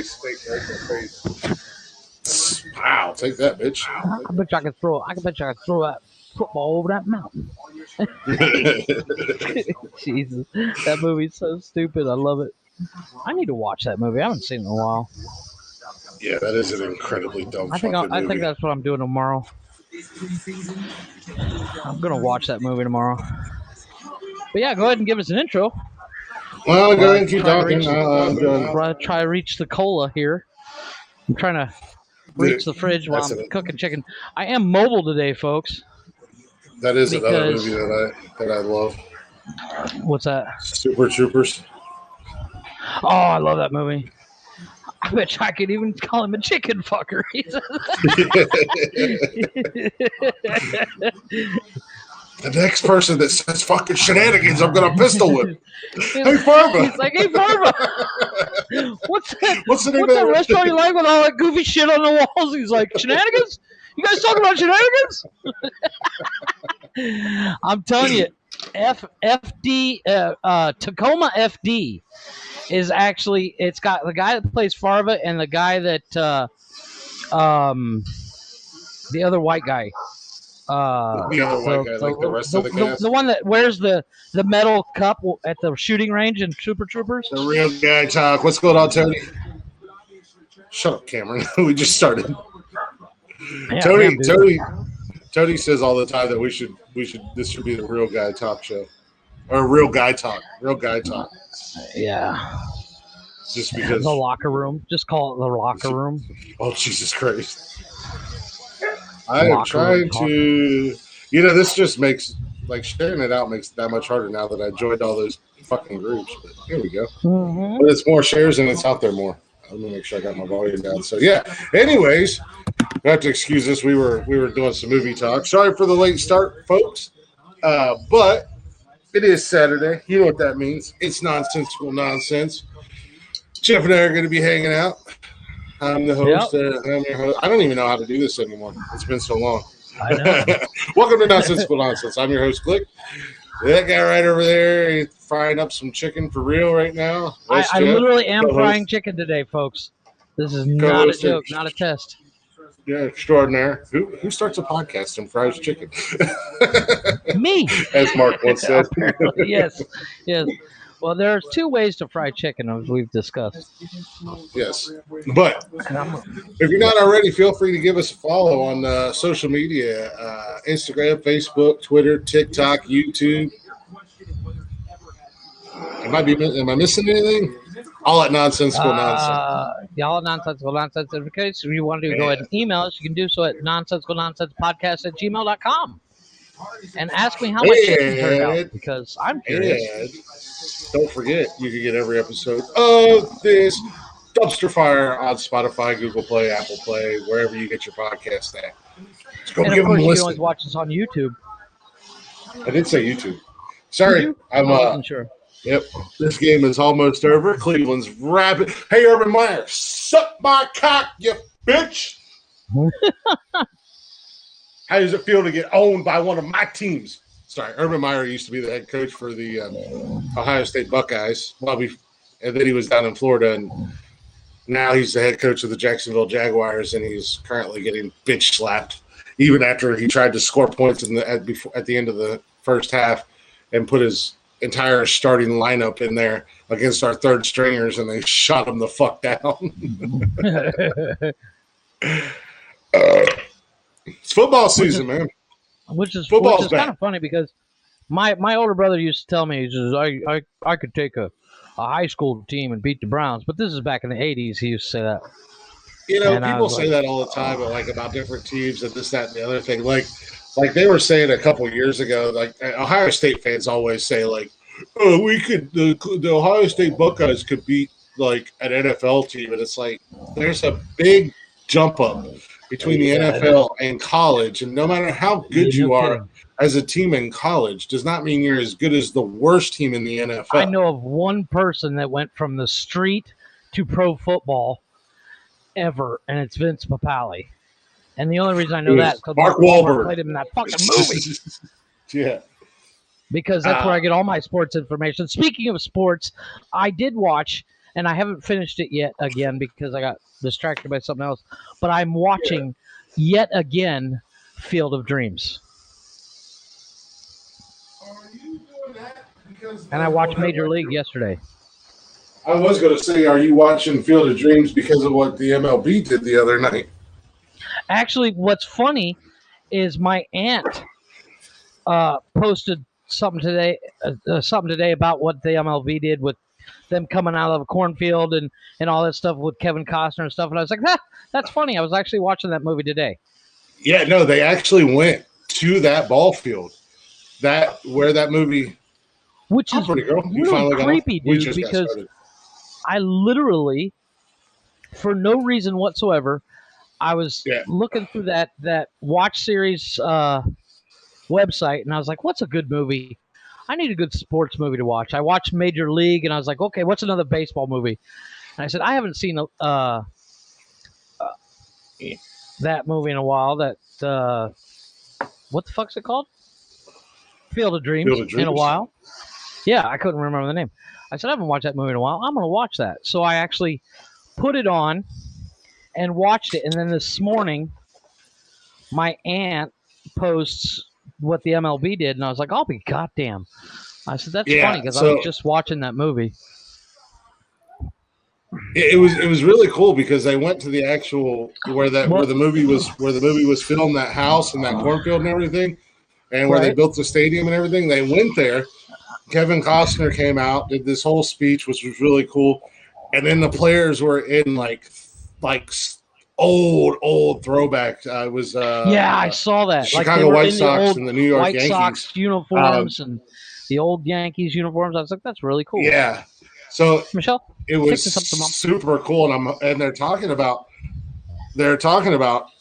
face. Wow, take that, bitch. I bet you I could throw that football over that mountain. Jesus, that movie's so stupid. I love it. I need to watch that movie. I haven't seen it in a while. Yeah, that is an incredibly dumb I think that's what I'm doing tomorrow. I'm gonna watch that movie tomorrow. But yeah, go ahead and give us an intro. Well, go ahead and keep talking. Try to reach the cola here. I'm trying to reach the fridge while I'm cooking chicken. I am mobile today, folks. That is another movie that I love. What's that? Super Troopers. Oh, I love that movie. I bet you I could even call him a chicken fucker. The next person that says fucking shenanigans, I'm gonna pistol whip. Hey, Farva. He's like, hey, Farva. What's that restaurant you like with all that goofy shit on the walls? He's like, shenanigans? You guys talking about shenanigans? I'm telling you, Tacoma FD is actually, it's got the guy that plays Farva and the guy that, the other white guy. The rest of the cast? The one that wears the metal cup at the shooting range in Super Troopers. The real guy talk. What's going on, Tony? Shut up, Cameron. We just started. Yeah, Tony says all the time that this should be the real guy talk show. Or real guy talk. Yeah. Just because the locker room. Just call it the locker room. Oh, Jesus Christ. I am trying to, this just makes, sharing it out makes it that much harder now that I joined all those fucking groups. But here we go. Mm-hmm. But it's more shares and it's out there more. Let me make sure I got my volume down. So, yeah. Anyways, you have to excuse us. We were doing some movie talk. Sorry for the late start, folks. But it is Saturday. You know what that means. It's nonsensical nonsense. Jeff and I are going to be hanging out. I'm the host. Yep. I'm your host. I don't even know how to do this anymore. It's been so long. I know. Welcome to Nonsensical Nonsense. I'm your host, Click. That guy right over there, he's frying up some chicken for real right now. I literally am frying chicken today, folks. This is not a joke, not a test. Yeah, extraordinaire. Who starts a podcast and fries chicken? Me. As Mark once said. Yes. Well, there's two ways to fry chicken, as we've discussed. Yes. But if you're not already, feel free to give us a follow on social media, Instagram, Facebook, Twitter, TikTok, YouTube. Am I missing anything? All at Nonsensical Nonsense. All at Nonsensical Nonsense. In case you want to go ahead and email us, you can do so at nonsensicalnonsensepodcast@gmail.com. And ask me how my chicken turned out, because I'm curious. Don't forget, you can get every episode of this Dumpster Fire on Spotify, Google Play, Apple Play, wherever you get your podcast at. And of course, you can always watch us on YouTube. I did say YouTube. Sorry, I wasn't sure. Yep, this game is almost over. Cleveland's rapid. Hey, Urban Meyer, suck my cock, you bitch. How does it feel to get owned by one of my teams? Sorry, Urban Meyer used to be the head coach for the Ohio State Buckeyes. And then he was down in Florida, and now he's the head coach of the Jacksonville Jaguars, and he's currently getting bitch slapped, even after he tried to score points at the end of the first half and put his entire starting lineup in there against our third stringers, and they shot him the fuck down. It's football season, man. Which is kind of funny, because my older brother used to tell me, he says, I could take a high school team and beat the Browns, but this is back in the 80s. He used to say that. People say that all the time, about different teams and this, that, and the other thing. Like they were saying a couple of years ago, Ohio State fans always say, the Ohio State Buckeyes could beat an NFL team, and it's like there's a big jump up between the NFL and college, and no matter how good you are as a team in college, does not mean you're as good as the worst team in the NFL. I know of one person that went from the street to pro football ever, and it's Vince Papale. And the only reason I know that is because Mark Wahlberg played him in that fucking movie. Yeah. Because that's where I get all my sports information. Speaking of sports, I did watch, and I haven't finished it yet again because I got distracted by something else. But I'm watching yet again Field of Dreams. And I watched Major League yesterday. I was going to say, are you watching Field of Dreams because of what the MLB did the other night? Actually, what's funny is my aunt posted something today about what the MLB did with them coming out of a cornfield and all that stuff with Kevin Costner and stuff. And I was like, that's funny. I was actually watching that movie today. Yeah, no, they actually went to that ball field, where that movie, which is really creepy, dude. Because I literally, for no reason whatsoever, I was looking through that watch series website, and I was like, what's a good movie? I need a good sports movie to watch. I watched Major League, and I was like, okay, what's another baseball movie? And I said, I haven't seen that movie in a while. That what the fuck's it called? Field of Dreams. In a while. Yeah, I couldn't remember the name. I said, I haven't watched that movie in a while. I'm going to watch that. So I actually put it on and watched it. And then this morning, my aunt posts what the MLB did, and I was like, I'll be goddamn. I said, that's funny because I was just watching that movie. It was really cool because they went to the actual where the movie was filmed, that house and that cornfield and everything, and where they built the stadium and everything. They went there. Kevin Costner came out, did this whole speech, which was really cool, and then the players were in like old throwback. It was I saw that. Chicago White Sox and the New York Yankees Sox uniforms and the old Yankees uniforms. I was like, that's really cool. Yeah. So Michelle, it was super cool, and they're talking about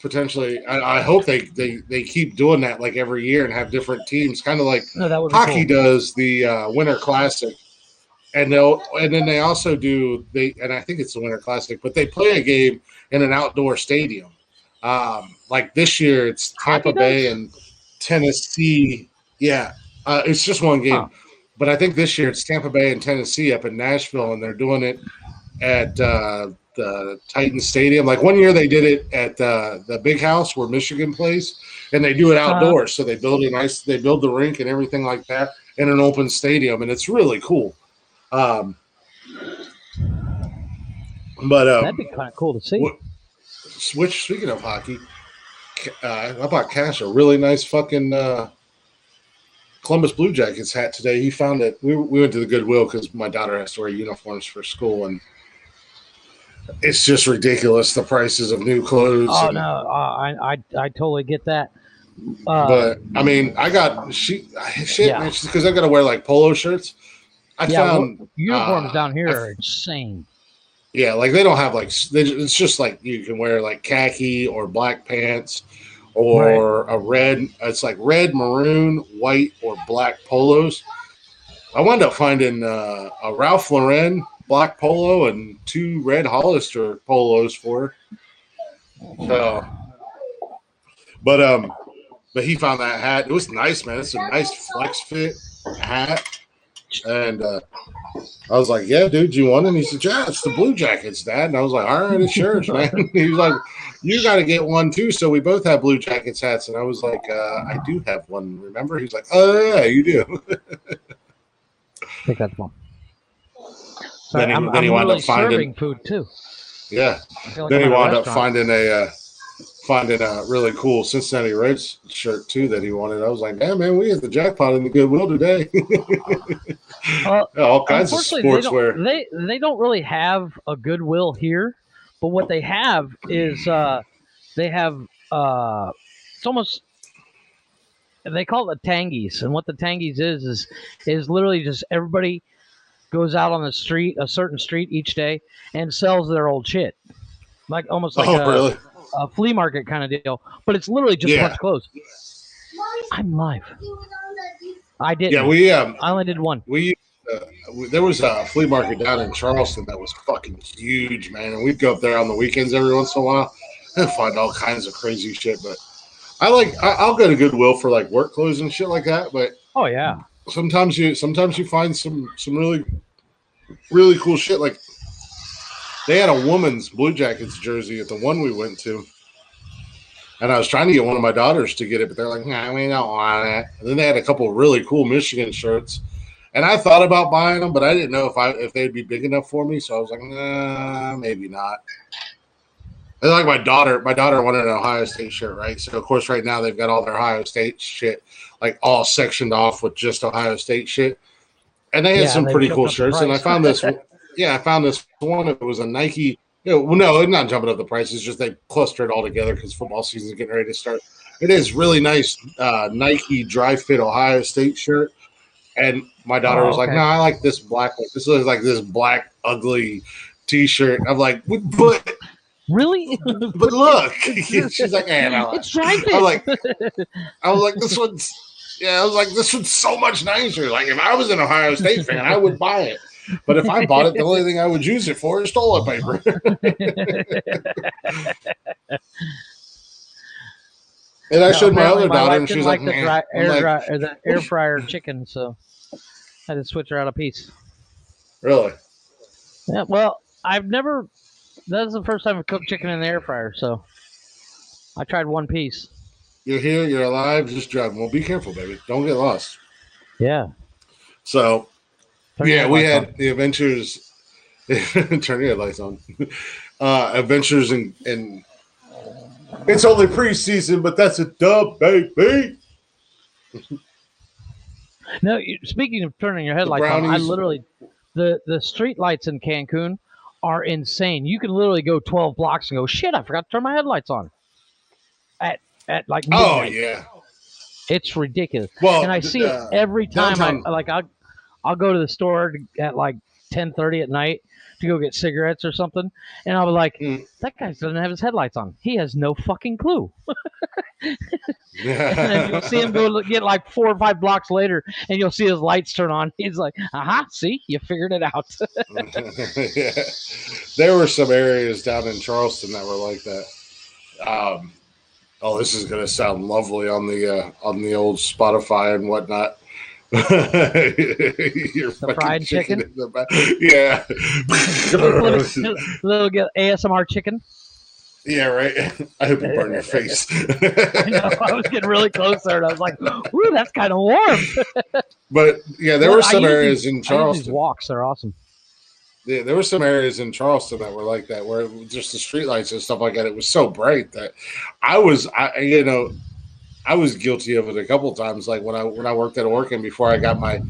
potentially. I hope they keep doing that like every year and have different teams, kind of like hockey does the Winter Classic, and then they also do and I think it's the Winter Classic, but they play a game in an outdoor stadium. Like this year, it's Tampa Bay and Tennessee. Yeah, it's just one game. Huh. But I think this year it's Tampa Bay and Tennessee up in Nashville, and they're doing it at the Titan Stadium. Like one year they did it at the Big House where Michigan plays, and they do it outdoors. So they build the rink and everything like that in an open stadium, and it's really cool. But that'd be kind of cool to see. Speaking of hockey, I bought Cash a really nice fucking Columbus Blue Jackets hat today. He found it. We went to the Goodwill because my daughter has to wear uniforms for school, and it's just ridiculous, the prices of new clothes. Oh, no. I totally get that. But, I mean, I got shit because I've got to wear, like, polo shirts. I found uniforms down here are insane. Yeah, like, they don't have, like, it's just, like, you can wear, like, khaki or black pants or a red. It's, like, red, maroon, white, or black polos. I wound up finding a Ralph Lauren black polo and 2 red Hollister polos for her. So, but he found that hat. It was nice, man. It's a nice flex fit hat. And I was like, yeah, dude, you want it? And he said, yeah, it's the Blue Jackets, Dad. And I was like, all right, it's yours, man. He was like, you got to get one too. So we both have Blue Jackets hats. And I was like, I do have one, remember? He's like, oh, yeah, you do. I think that's one. Sorry, then he wound up finding food too. Yeah. Then he wound up finding a really cool Cincinnati Reds shirt too that he wanted. I was like, "Yeah, man, we hit the jackpot in the Goodwill today." All kinds of sportswear. They don't really have a Goodwill here, but what they have is they have it's almost. They call it the Tangies, and what the Tangies is literally just everybody goes out on the street, a certain street each day, and sells their old shit, like almost like a flea market kind of deal. But it's literally just a bunch of clothes. I'm live. I did. Yeah, I only did one. There was a flea market down in Charleston that was fucking huge, man, and we'd go up there on the weekends every once in a while and find all kinds of crazy shit. But I'll go to Goodwill for like work clothes and shit like that. But oh yeah. Sometimes you find some really, really cool shit. Like they had a woman's Blue Jackets jersey at the one we went to. And I was trying to get one of my daughters to get it, but they're like, nah, we don't want it. And then they had a couple of really cool Michigan shirts. And I thought about buying them, but I didn't know if they'd be big enough for me. So I was like, nah, maybe not. And like my daughter wanted an Ohio State shirt, right? So of course right now they've got all their Ohio State shit like all sectioned off with just Ohio State shit. And they had some pretty cool shirts. And I found this one. It was a Nike. No, it's not jumping up the price. It's just they clustered all together because football season is getting ready to start. It is really nice Nike dry fit Ohio State shirt. And my daughter was like, no, I like this black one. This looks like this black, ugly T-shirt. I'm like, but really? But look. She's like, no. It's dry fit. I was like, this one's so much nicer. Like, if I was an Ohio State fan, I would buy it. But if I bought it, the only thing I would use it for is toilet paper. And I showed my other daughter, and she's like, the air fryer chicken, so I had to switch her out a piece. Really? Yeah, well, that's the first time I've cooked chicken in the air fryer, so I tried one piece. You're here, you're alive, just driving. Well, be careful, baby. Don't get lost. Yeah. So, we had the adventures. Turn your lights on. Adventures in it's only preseason, but that's a dub, baby. No, speaking of turning your headlights on, I literally the street lights in Cancun are insane. You can literally go 12 blocks and go, shit, I forgot to turn my headlights on. At like midnight. Oh yeah, it's ridiculous. Well, and I see it every time. Downtown. I'll go to the store at like 10:30 at night to go get cigarettes or something, and I'll be like, that guy doesn't have his headlights on. He has no fucking clue. And you'll see him go get like 4 or 5 blocks later, and you'll see his lights turn on. He's like, see, you figured it out. Yeah. There were some areas down in Charleston that were like that. This is going to sound lovely on the old Spotify and whatnot. Your the fried chicken? Yeah. little ASMR chicken. Yeah, right. I hope you burn your face. I know. I was getting really close there, and I was like, "Ooh, that's kind of warm." But yeah, there were some areas in Charleston. These walks, they're awesome. Yeah, there were some areas in Charleston that were like that, where just the streetlights and stuff like that. It was so bright that I was guilty of it a couple of times. Like when I worked at Orkin before I got my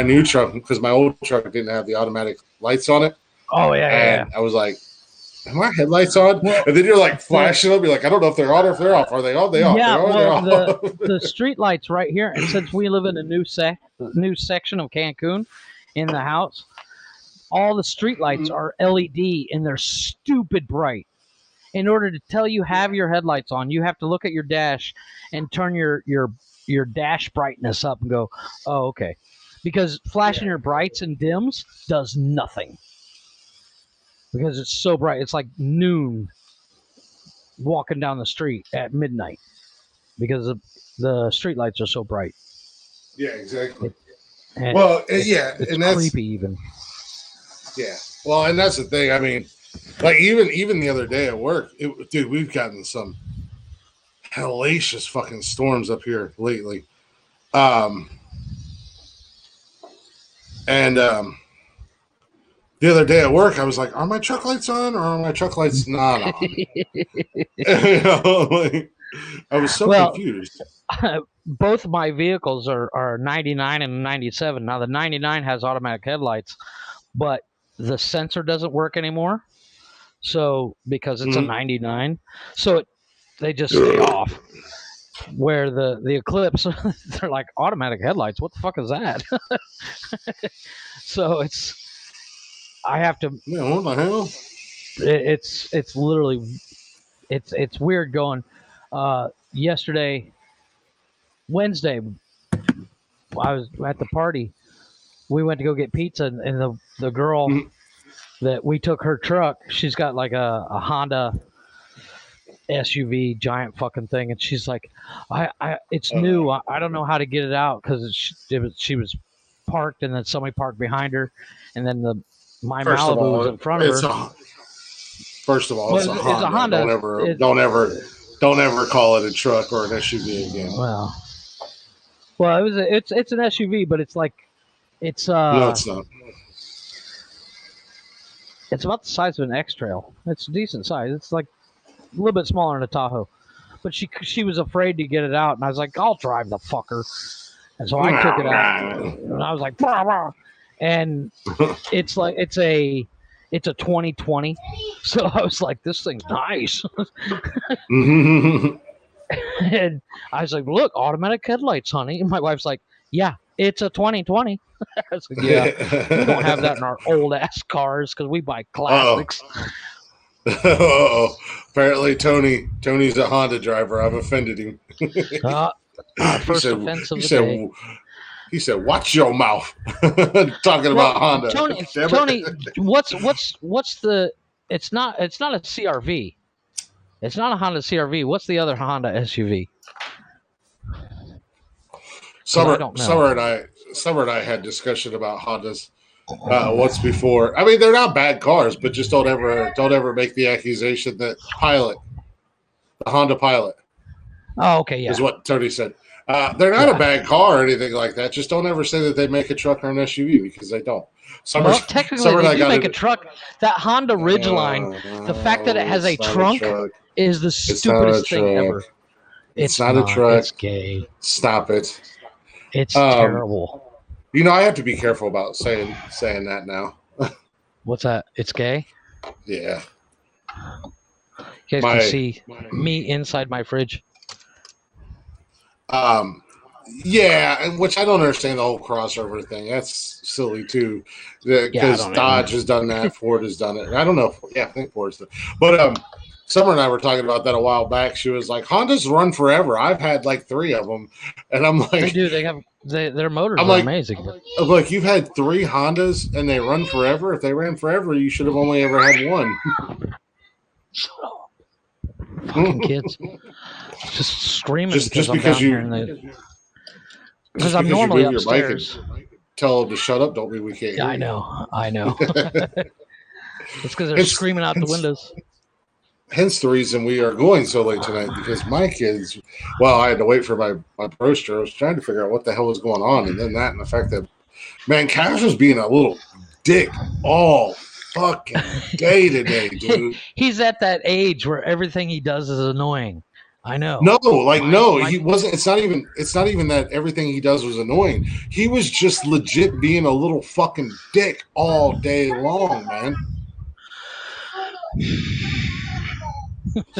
new truck, because my old truck didn't have the automatic lights on it. Oh yeah, and I was like, "Are my headlights on?" And then you're like flashing them. You're like, "I don't know if they're on or if they're off. Are they on? They off? Yeah, they're on, the street lights right here. And since we live in a new section of Cancun, in the house, all the street lights are LED and they're stupid bright. In order to tell you have your headlights on, you have to look at your dash and turn your dash brightness up and go, oh, okay. Because flashing your brights and dims does nothing. Because it's so bright. It's like noon walking down the street at midnight because the street lights are so bright. Yeah, exactly. It's and that's creepy even. Yeah. Well, and that's the thing. I mean, like even the other day at work, dude, we've gotten some hellacious fucking storms up here lately. The other day at work, I was like, are my truck lights on or are my truck lights not on? I was so confused. Both of my vehicles are 99 and 97. Now, the 99 has automatic headlights, but the sensor doesn't work anymore. So, because it's a 99, so they just stay off. Where the Eclipse, they're like, automatic headlights. What the fuck is that? So I have to. Yeah, what the hell? It's literally, it's weird going. Wednesday, I was at the party. We went to go get pizza, and the girl that we took her truck, she's got like a Honda SUV giant fucking thing, and she's like, it's new. I don't know how to get it out because she was parked, and then somebody parked behind her, and then my Malibu was in front of her. First of all, Well, it's a it's Honda. a Honda. Don't ever call it a truck or an SUV again. Well, it's an SUV, but it's like it's No, it's not. It's about the size of an X-Trail. It's a decent size. It's like a little bit smaller than a Tahoe. But she was afraid to get it out, and I was like, I'll drive the fucker. And so I took it out, and I was like, bah, bah. And it's a 2020. So I was like, this thing's nice. And I was like, look, automatic headlights, honey. And my wife's like, yeah, it's a 2020. I was like, yeah, we don't have that in our old ass cars because we buy classics. Uh-oh. Apparently, Tony's a Honda driver. I've offended him. First offense of the day. He said, "Watch your mouth." Talking about Honda. Tony, what's the? It's not a CRV. It's not a Honda CRV. What's the other Honda SUV? Summer and I had discussion about Hondas. What's before? I mean, they're not bad cars, but just don't ever make the accusation that the Honda Pilot. Oh, okay, yeah, is what Tony said. They're not a bad car or anything like that. Just don't ever say that they make a truck or an SUV because they don't. Technically, they do make a truck. That Honda Ridgeline, the fact that it has a trunk is the stupidest thing ever. It's not a truck. It's gay. Stop it. It's terrible. You know, I have to be careful about saying that now. What's that? It's gay? Yeah. You guys can see me inside my fridge. Yeah, which I don't understand the whole crossover thing. That's silly too, because Dodge has done that, Ford has done it. I don't know. I think Ford's done. But Summer and I were talking about that a while back. She was like, "Hondas run forever. I've had like 3 of them," and I'm like, "They do. They have their motors are amazing." I'm like, "You've had 3 Hondas and they run forever. If they ran forever, you should have only ever had 1." Shut up, fucking kids! Just screaming just because because I'm normally upstairs. Tell them to shut up. Don't mean we can't hear I know. It's because they're screaming out the windows. Hence the reason we are going so late tonight, because my kids, I had to wait for my roaster. I was trying to figure out what the hell was going on. And then that and the fact that, man, Cash was being a little dick all fucking day today, dude. He's at that age where everything he does is annoying. I know. He wasn't. It's not even that everything he does was annoying. He was just legit being a little fucking dick all day long, man.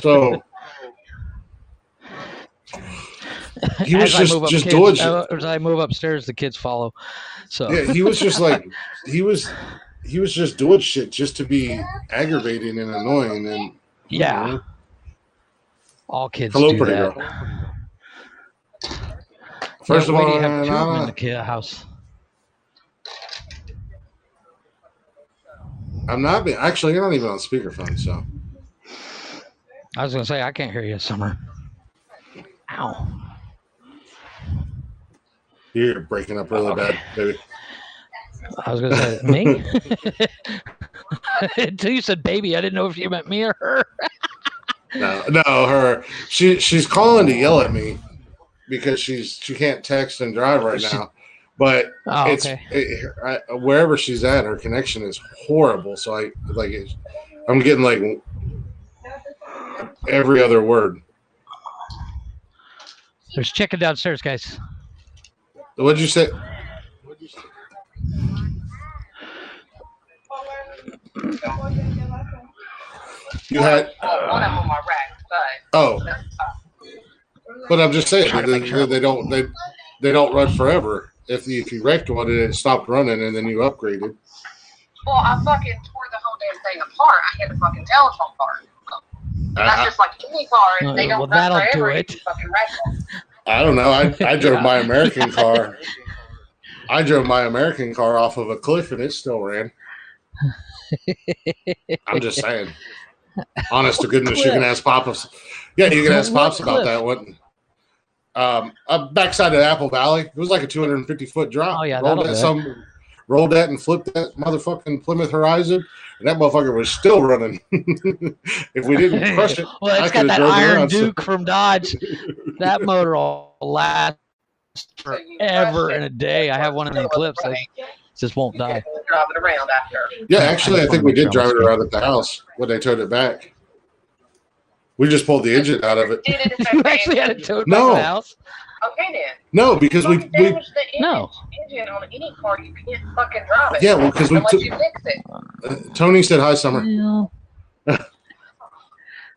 So he was just doing shit. As I move upstairs, the kids follow. So yeah, he was just like he was just doing shit just to be aggravating and annoying. And yeah, you know, all kids do pretty that. Girl. First of all, you have 2 of them in the house. I'm not actually. You're not even on speakerphone, so. I was gonna say I can't hear you, Summer. Ow! You're breaking up really bad, baby. I was gonna say me. Until you said baby, I didn't know if you meant me or her. No, her. She's calling to yell at me because she can't text and drive right now. But wherever she's at, her connection is horrible. So I'm getting like every other word. There's chicken downstairs, guys. What'd you say? You had one of them are wrecked, but I'm just saying they don't run forever. If you wrecked one and it stopped running and then you upgraded. Well, I fucking tore the whole damn thing apart. I hit a fucking telephone part. That's just like any car. They don't run forever. You fucking wreck them. I don't know. I drove my American car. I drove my American car off of a cliff and it still ran. I'm just saying. Honest to goodness, you can ask Pops. Yeah, you can ask Pops about that one. Backside of Apple Valley. It was like a 250-foot drop. Oh yeah, rolled that and flipped that motherfucking Plymouth Horizon, and that motherfucker was still running. If we didn't crush it, well, it's got that Iron Duke from Dodge. That motor will last forever in a day. I have one in the Eclipse. It just won't die. Drive it around after. Yeah, actually, I think we did drive it around at the house when they towed it back. We just pulled the engine out of it. You actually had it towed back to the house? Okay, then. No, because we engine on any car, you can't fucking drive it. Yeah, well, because unless you fix it. Tony said hi, Summer.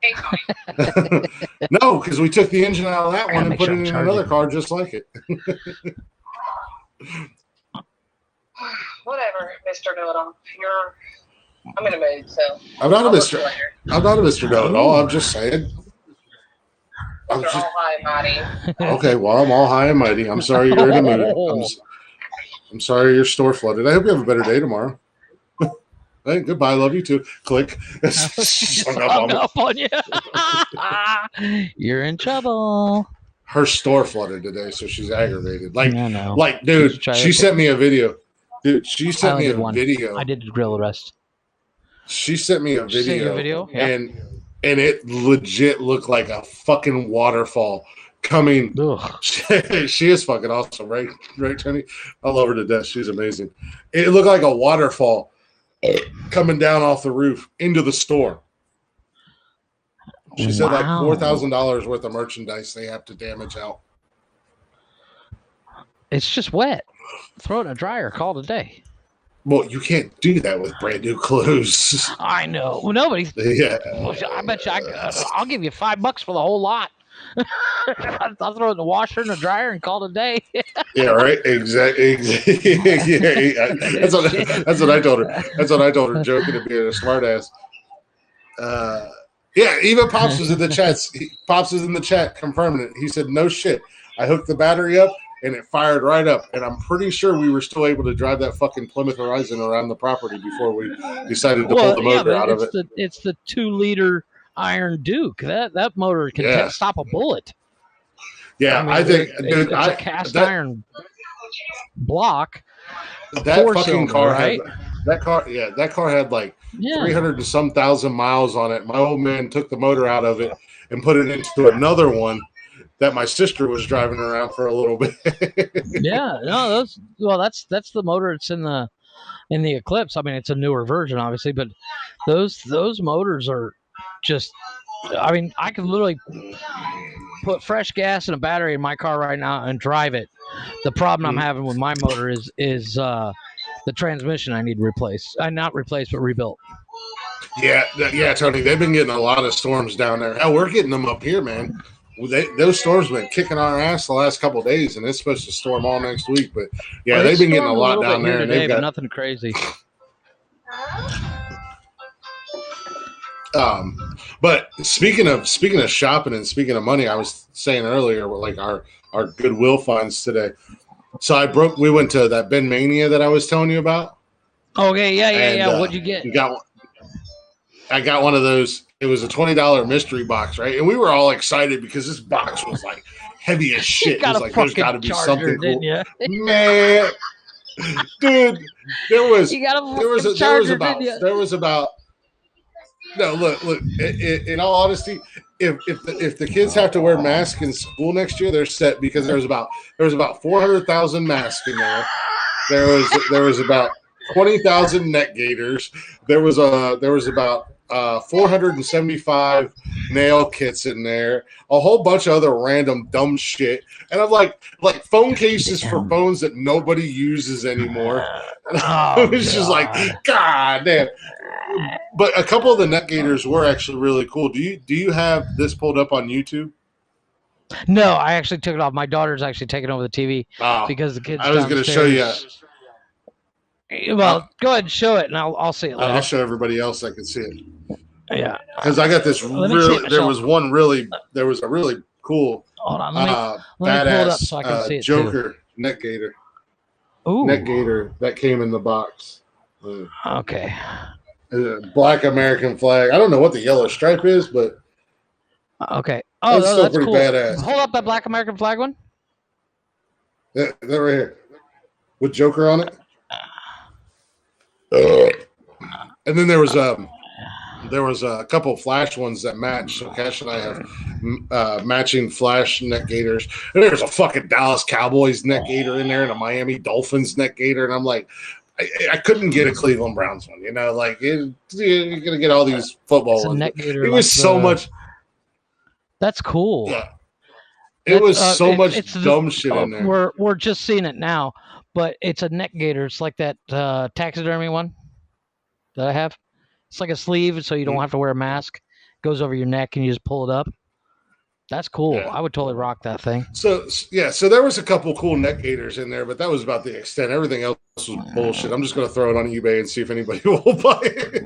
Hey, Tony. No, because we took the engine out of that one and put it in another car just like it. Whatever, Mr. Know-it-all. I'm in a mood, so I'm not a Mr. Know-it-all. I'm just saying. All high and mighty. Okay, well, I'm all high and mighty. I'm sorry you're in a mood. I'm sorry your store flooded. I hope you have a better day tomorrow. Hey, goodbye. Love you too. Click. Hung up on you. You're in trouble. Her store flooded today, so she's aggravated. Like, no. Like, dude, she sent me a video. Dude, she sent me a video. I did the grill arrest. She sent me a video, yeah. and it legit looked like a fucking waterfall coming. She is fucking awesome, right, Tony? I love her to death. She's amazing. It looked like a waterfall coming down off the roof into the store. She said like $4,000 worth of merchandise they have to damage out. It's just wet. Throw it in a dryer. Call it a day. Well, you can't do that with brand new clothes. I know. Well, nobody. Yeah. I bet you I'll give you $5 for the whole lot. I'll throw it in the washer and the dryer and call it a day. Yeah, right. Exactly. Yeah. That's what I told her. That's what I told her, joking and being a smartass. Yeah, even Pops was in the chat. Pops is in the chat confirming it. He said, "No shit. I hooked the battery up and it fired right up. And I'm pretty sure we were still able to drive that fucking Plymouth Horizon around the property before we decided to pull the motor out of it." It's the 2-liter Iron Duke. That motor can stop a bullet. Yeah, I think, dude, it's a cast iron block. That fucking car had that car had like 300 and some thousand miles on it. My old man took the motor out of it and put it into another one that my sister was driving around for a little bit. That's the motor that's in the Eclipse. I mean, it's a newer version, obviously, but those motors are just. I mean, I could literally put fresh gas in a battery in my car right now and drive it. The problem I'm having with my motor is the transmission I need to replace. Not replace, but rebuilt. Yeah, Tony. They've been getting a lot of storms down there. Hell, we're getting them up here, man. Those storms have been kicking our ass the last couple of days, and it's supposed to storm all next week. But yeah, they've been getting a lot down there, and they've got nothing crazy. But speaking of shopping and speaking of money, I was saying earlier, like our Goodwill finds today. So we went to that Ben Mania that I was telling you about. Okay, yeah. What'd you get? I got one of those. It was a $20 mystery box, right? And we were all excited because this box was like heavy as shit. It was like, there's got to be something cool. Man, dude, there was about. No, look. In all honesty, if the kids have to wear masks in school next year, they're set because there was about 400,000 masks in there. There was about 20,000 neck gaiters. There was about 475 nail kits in there. A whole bunch of other random dumb shit. And I'm like phone cases for phones that nobody uses anymore. It's just like, God damn. But a couple of the neck gaiters were actually really cool. Do you have this pulled up on YouTube? No, I actually took it off. My daughter's actually taking over the TV because the kids. I was going to show you. Well, go ahead and show it, and I'll see it later. I'll show everybody else that can see it. Yeah, because I got this there was a really cool badass pull it up so I can see it Joker too. Neck gaiter. Ooh. Neck gaiter that came in the box. Okay. Black American flag. I don't know what the yellow stripe is, but okay. That's still pretty cool. Badass. Hold up that Black American flag one. That right here with Joker on it. And then there was a couple Flash ones that match. So Cash and I have matching Flash neck gaiters. And there's a fucking Dallas Cowboys neck gaiter in there and a Miami Dolphins neck gaiter. And I'm like, I couldn't get a Cleveland Browns one. You know, like you're gonna get all these football ones. It was so much. That's cool. Yeah. It was so much dumb shit in there. We're just seeing it now, but it's a neck gaiter. It's like that taxidermy one that I have. It's like a sleeve, so you don't have to wear a mask. It goes over your neck, and you just pull it up. That's cool. Yeah. I would totally rock that thing. So there was a couple cool neck gaiters in there, but that was about the extent. Everything else was bullshit. I'm just going to throw it on eBay and see if anybody will buy it.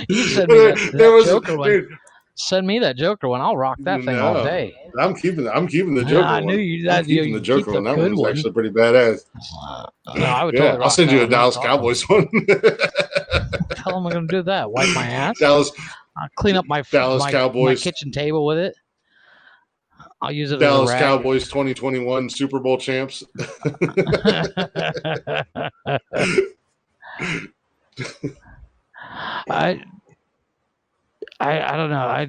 You send me that Joker one. Dude, send me that Joker one. I'll rock that thing all day. I'm keeping the Joker one. I knew you. I'm keeping the Joker one. That one's actually pretty badass. No, I would totally rock I'll send you a Dallas Cowboys one. What the hell am I going to do that? Wipe my ass? I'll clean up my kitchen table with it. I'll use it Dallas as a rag. Cowboys 2021 Super Bowl champs. I don't know.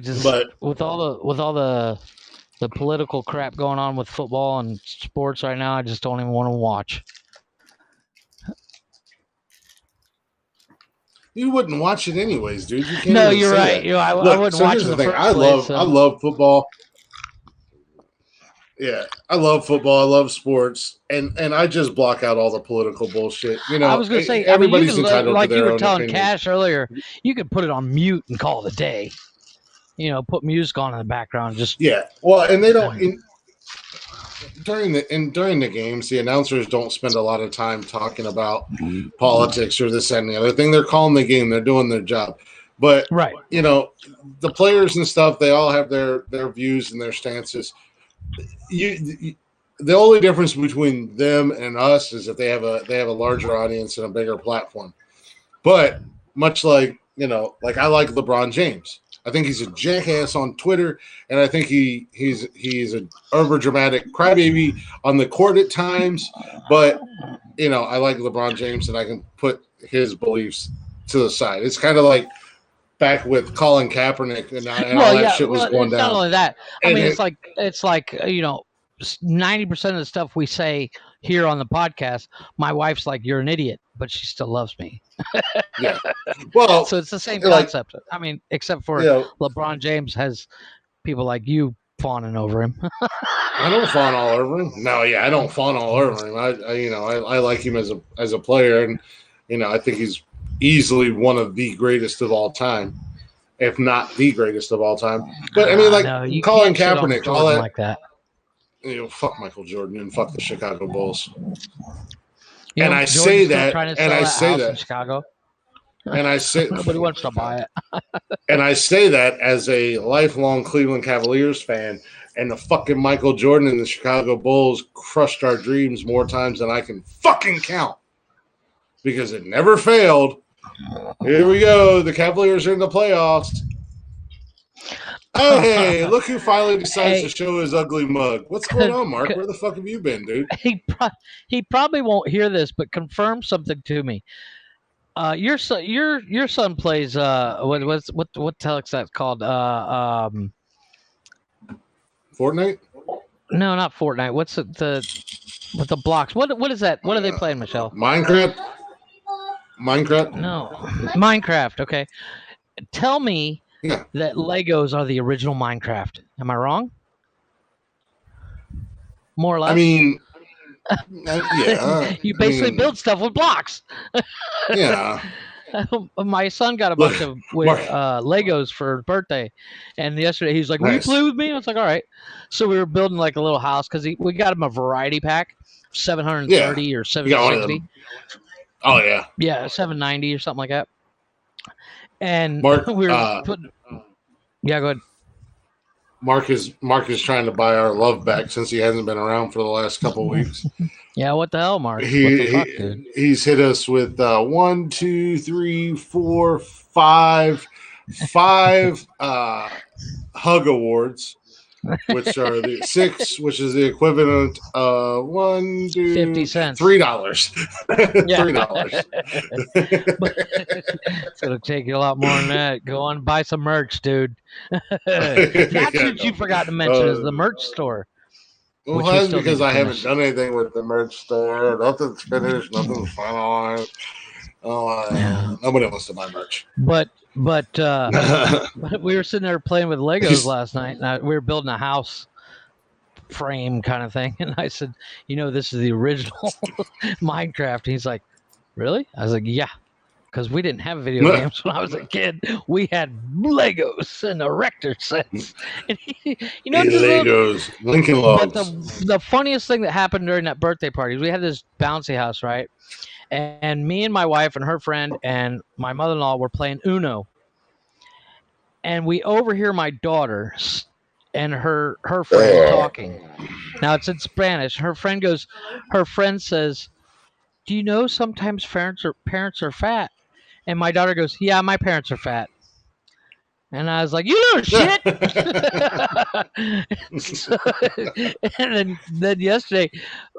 With all the political crap going on with football and sports right now, I just don't even want to watch. You wouldn't watch it anyways, dude. You can't. No, you're right. I wouldn't watch it. I love football. Yeah, I love football. I love sports, and I just block out all the political bullshit. You know, I was going to say, everybody's entitled like to their you were own telling opinion. Cash earlier, you could put it on mute and call it a day. You know, put music on in the background. Just well, and they don't. During the games, the announcers don't spend a lot of time talking about politics or this and the other thing. They're calling the game. They're doing their job. But you know, the players and stuff, they all have their views and their stances. The only difference between them and us is that they have a larger audience and a bigger platform. But much like, you know, like I like LeBron James. I think he's a jackass on Twitter, and I think he's an overdramatic crybaby on the court at times. But you know, I like LeBron James, and I can put his beliefs to the side. It's kind of like back with Colin Kaepernick and all that shit was going down. Not only that, I mean, it's like you know, 90% of the stuff we say here on the podcast, my wife's like, "You're an idiot," but she still loves me. Yeah. Well, so it's the same concept. I mean, except for LeBron James has people like you fawning over him. I don't fawn all over him. No, I don't fawn all over him. I like him as a player, and you know, I think he's easily one of the greatest of all time, if not the greatest of all time. But I mean, like Colin Kaepernick, all that like that. You know, fuck Michael Jordan and fuck the Chicago Bulls. You know, and I Jordan's say that, and I say that, in Chicago. And I say nobody wants to buy it. And I say that as a lifelong Cleveland Cavaliers fan, and the fucking Michael Jordan and the Chicago Bulls crushed our dreams more times than I can fucking count, because it never failed. Here we go. The Cavaliers are in the playoffs. Oh, hey, look who finally decides to show his ugly mug. What's going on, Mark? Where the fuck have you been, dude? He probably won't hear this, but confirm something to me. Your son plays what the hell is that called? Fortnite? No, not Fortnite. What's with the blocks? What is that? What are they playing, Michelle? Minecraft? No. Minecraft, okay. Tell me that Legos are the original Minecraft. Am I wrong? More or less? I mean, you basically build stuff with blocks. Yeah. My son got a bunch of Legos for his birthday, and yesterday he's like, "Will you play with me?" I was like, "All right." So we were building like a little house because we got him a variety pack, 730 or 760. Oh yeah. Yeah, 790 or something like that. And Mark, we were putting. Yeah, go ahead. Mark is trying to buy our love back since he hasn't been around for the last couple of weeks. Yeah, what the hell, Mark? What the fuck, dude? He's hit us with 1, 2, 3, 4, 5 hug awards. which are the 6, which is the equivalent of 50 cents. $3. $3. It's gonna take you a lot more than that. Go on, buy some merch, dude. That's what you forgot to mention is the merch store. Well, that's because I haven't done anything with the merch store. Nothing's finished. Nothing's finalized. Nobody wants to buy merch. But we were sitting there playing with Legos last night, and we were building a house frame kind of thing. And I said, this is the original Minecraft. And he's like, really? I was like, yeah. Because we didn't have video games when I was a kid. We had Legos and erector sets. And Legos, Lincoln Logs. But the funniest thing that happened during that birthday party is we had this bouncy house, right? And me and my wife and her friend and my mother-in-law were playing Uno. And we overhear my daughter and her friend talking. Now it's in Spanish. Her friend says, do you know sometimes parents are fat? And my daughter goes, yeah, my parents are fat. And I was like, you little shit. And then yesterday,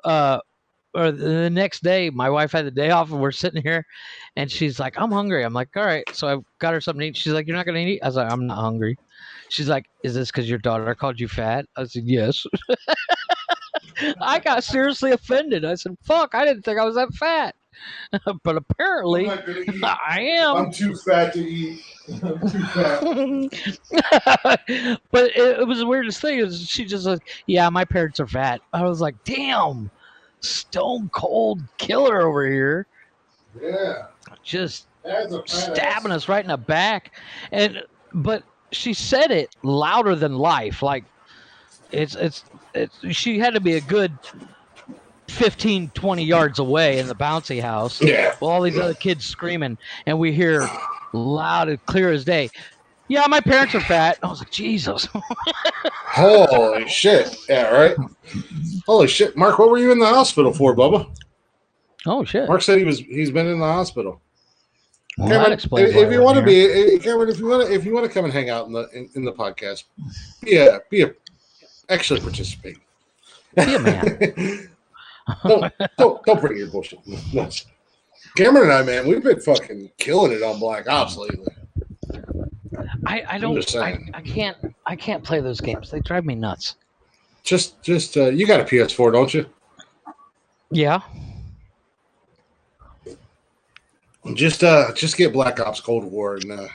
or the next day, my wife had the day off and we're sitting here and she's like, I'm hungry. I'm like, all right. So I got her something to eat. She's like, you're not going to eat? I was like, I'm not hungry. She's like, is this because your daughter called you fat? I said, yes. I got seriously offended. I said, fuck, I didn't think I was that fat. But apparently, I am. I'm too fat to eat. I'm too fat. But it was the weirdest thing. Is she just like, yeah, my parents are fat. I was like, damn, stone cold killer over here. Yeah. Just stabbing us right in the back. But she said it louder than life. Like, it's she had to be a good 15, 20 yards away in the bouncy house. Yeah. With all these other kids screaming, and we hear loud and clear as day, yeah, my parents are fat. I was like, Jesus. Holy shit. Yeah, right? Holy shit. Mark, what were you in the hospital for, Bubba? Oh, shit. Mark said he's been in the hospital. Well, Cameron, that explains if you want to be, Cameron, if you want to come and hang out in the podcast, actually participate. Be a man. Don't bring your bullshit. Cameron and I, man, we've been fucking killing it on Black Ops lately. I can't play those games. They drive me nuts. Just you got a PS4, don't you? Yeah. Just get Black Ops Cold War and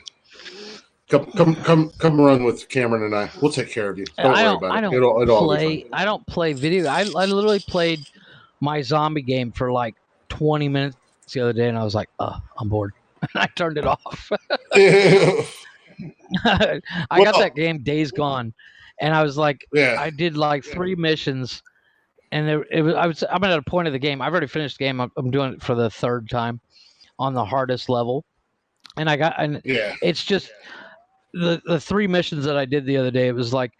come run with Cameron and I. We'll take care of you. Don't worry about it. It'll all be fine. I don't play video. I literally played my zombie game for like 20 minutes the other day, and I was like, I'm bored. And I turned it off. I got that game Days Gone, and I was like, I did like 3 missions, and I'm at a point of the game. I've already finished the game. I'm doing it for the 3rd time on the hardest level, and it's just the 3 missions that I did the other day. It was like,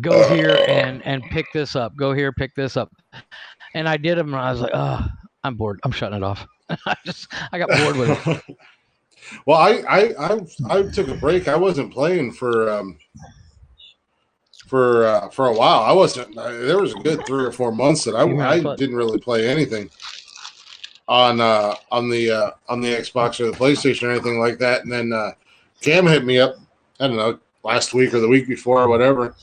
go here and pick this up. Go here, pick this up. And I did them, and I was like, I'm bored. I'm shutting it off. I got bored with it. Well, I took a break. I wasn't playing for a while. I wasn't. There was a good 3 or 4 months that I didn't really play anything on the Xbox or the PlayStation or anything like that. And then Cam hit me up. I don't know, last week or the week before or whatever.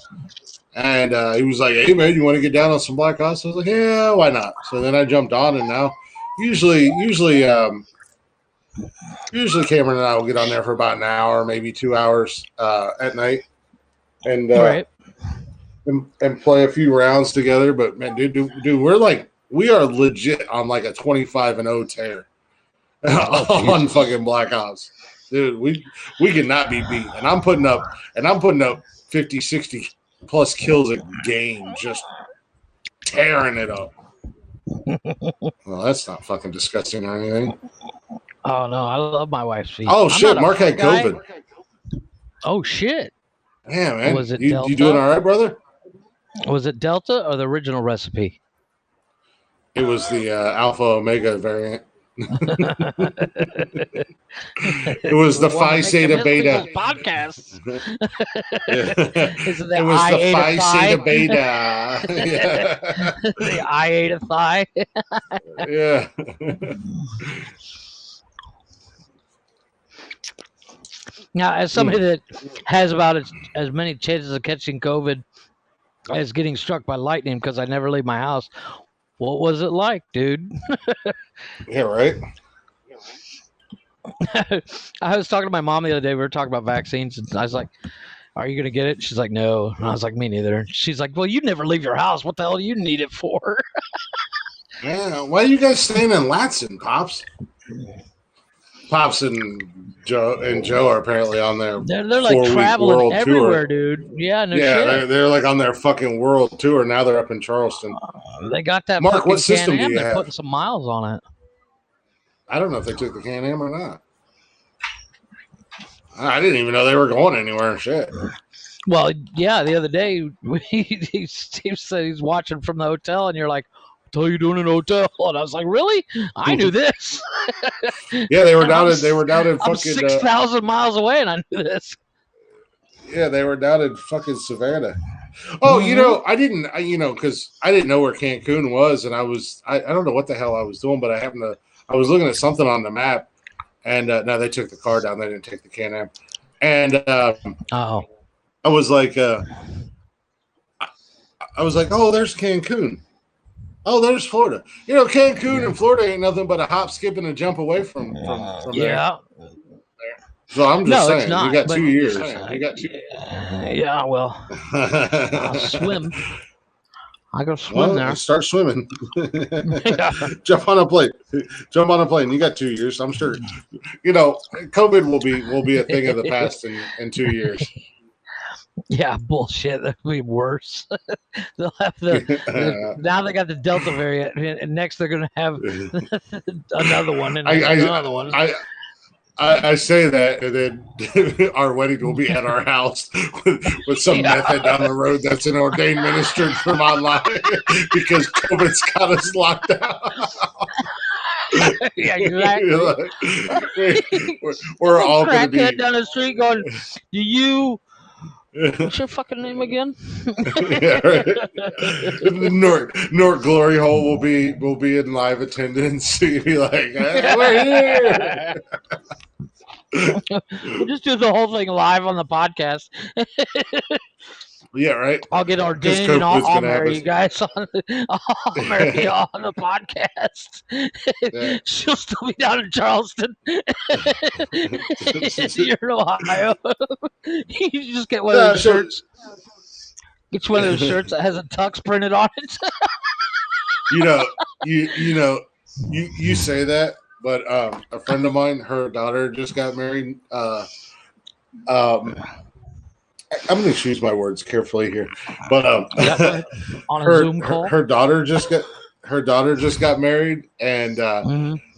And he was like, hey, man, you want to get down on some Black Ops? I was like, yeah, why not? So then I jumped on, and now usually Cameron and I will get on there for about an hour, maybe 2 hours at night, and and play a few rounds together. But man, dude, we are legit on like a 25-0 tear on fucking Black Ops. Dude, we cannot be beat. And I'm putting up 50, 60 plus kills a game, just tearing it up. Well, that's not fucking disgusting or anything. Oh no, I love my wife's feet. Oh shit, Mark had COVID. Oh shit. Yeah, man. Was it Delta? You doing all right, brother? Was it Delta or the original recipe? It was the Alpha Omega variant. It was the Phi Theta Beta podcasts. It was the Phi Theta Beta. The I ate a thigh. Yeah. Now, as somebody that has about as many chances of catching COVID as getting struck by lightning because I never leave my house, what was it like, dude? Yeah, right. I was talking to my mom the other day. We were talking about vaccines, and I was like, "Are you gonna get it?" She's like, "No." And I was like, "Me neither." She's like, "Well, you never leave your house. What the hell do you need it for?" Yeah. Why are you guys staying in Latson, Pops? Pops and Joe are apparently on their they're like traveling world everywhere, tour. Dude. Yeah, no yeah, shit. they're like on their fucking world tour. Now they're up in Charleston. They got that. Mark, what system do you They're have? putting some miles on it. I don't know if they took the Can-Am or not. I didn't even know they were going anywhere. Shit. Well, yeah, the other day he said he's watching from the hotel, and you're like, "What are you doing in a hotel?" And I was like, "Really? I knew this." Yeah, they were down in fucking 6,000 miles away, and I knew this. Yeah, they were down in fucking Savannah. Oh, you know, because I didn't know where Cancun was, and I don't know what the hell I was doing, but I was looking at something on the map, and no, they took the car down. They didn't take the Can-Am, and I was like, oh, there's Cancun. Oh, there's Florida. You know, Cancun and Florida ain't nothing but a hop, skip, and a jump away from yeah. there. So I'm just saying, it's not, you got 2 years. You got 2. Yeah, well, I'll swim. I go swim there. Start swimming. Jump on a plane. Jump on a plane. You got 2 years. I'm sure. You know, COVID will be a thing of the past in 2 years. Yeah, bullshit. That'll be worse. They'll have now they got the Delta variant, and next they're gonna have another one, and another one. I say that, and then our wedding will be at our house with some method down the road that's an ordained minister from online because COVID's got us locked down. Yeah, exactly. We're all going to be down the street going, "Do you? What's your fucking name again?" Yeah, right. The Nort Glory Hole will be in live attendance. You'll be like, hey, we're here. We'll just do the whole thing live on the podcast. Yeah, right. I'll get ordained and I'll marry you guys on I'll marry you on the podcast. Yeah. She'll still be down in Charleston. You're in Ohio. You just get one of those shirts. Get one of those shirts that has a tux printed on it. You say that, but a friend of mine, her daughter just got married. I'm going to choose my words carefully here, but on a Zoom call, her daughter just got married, and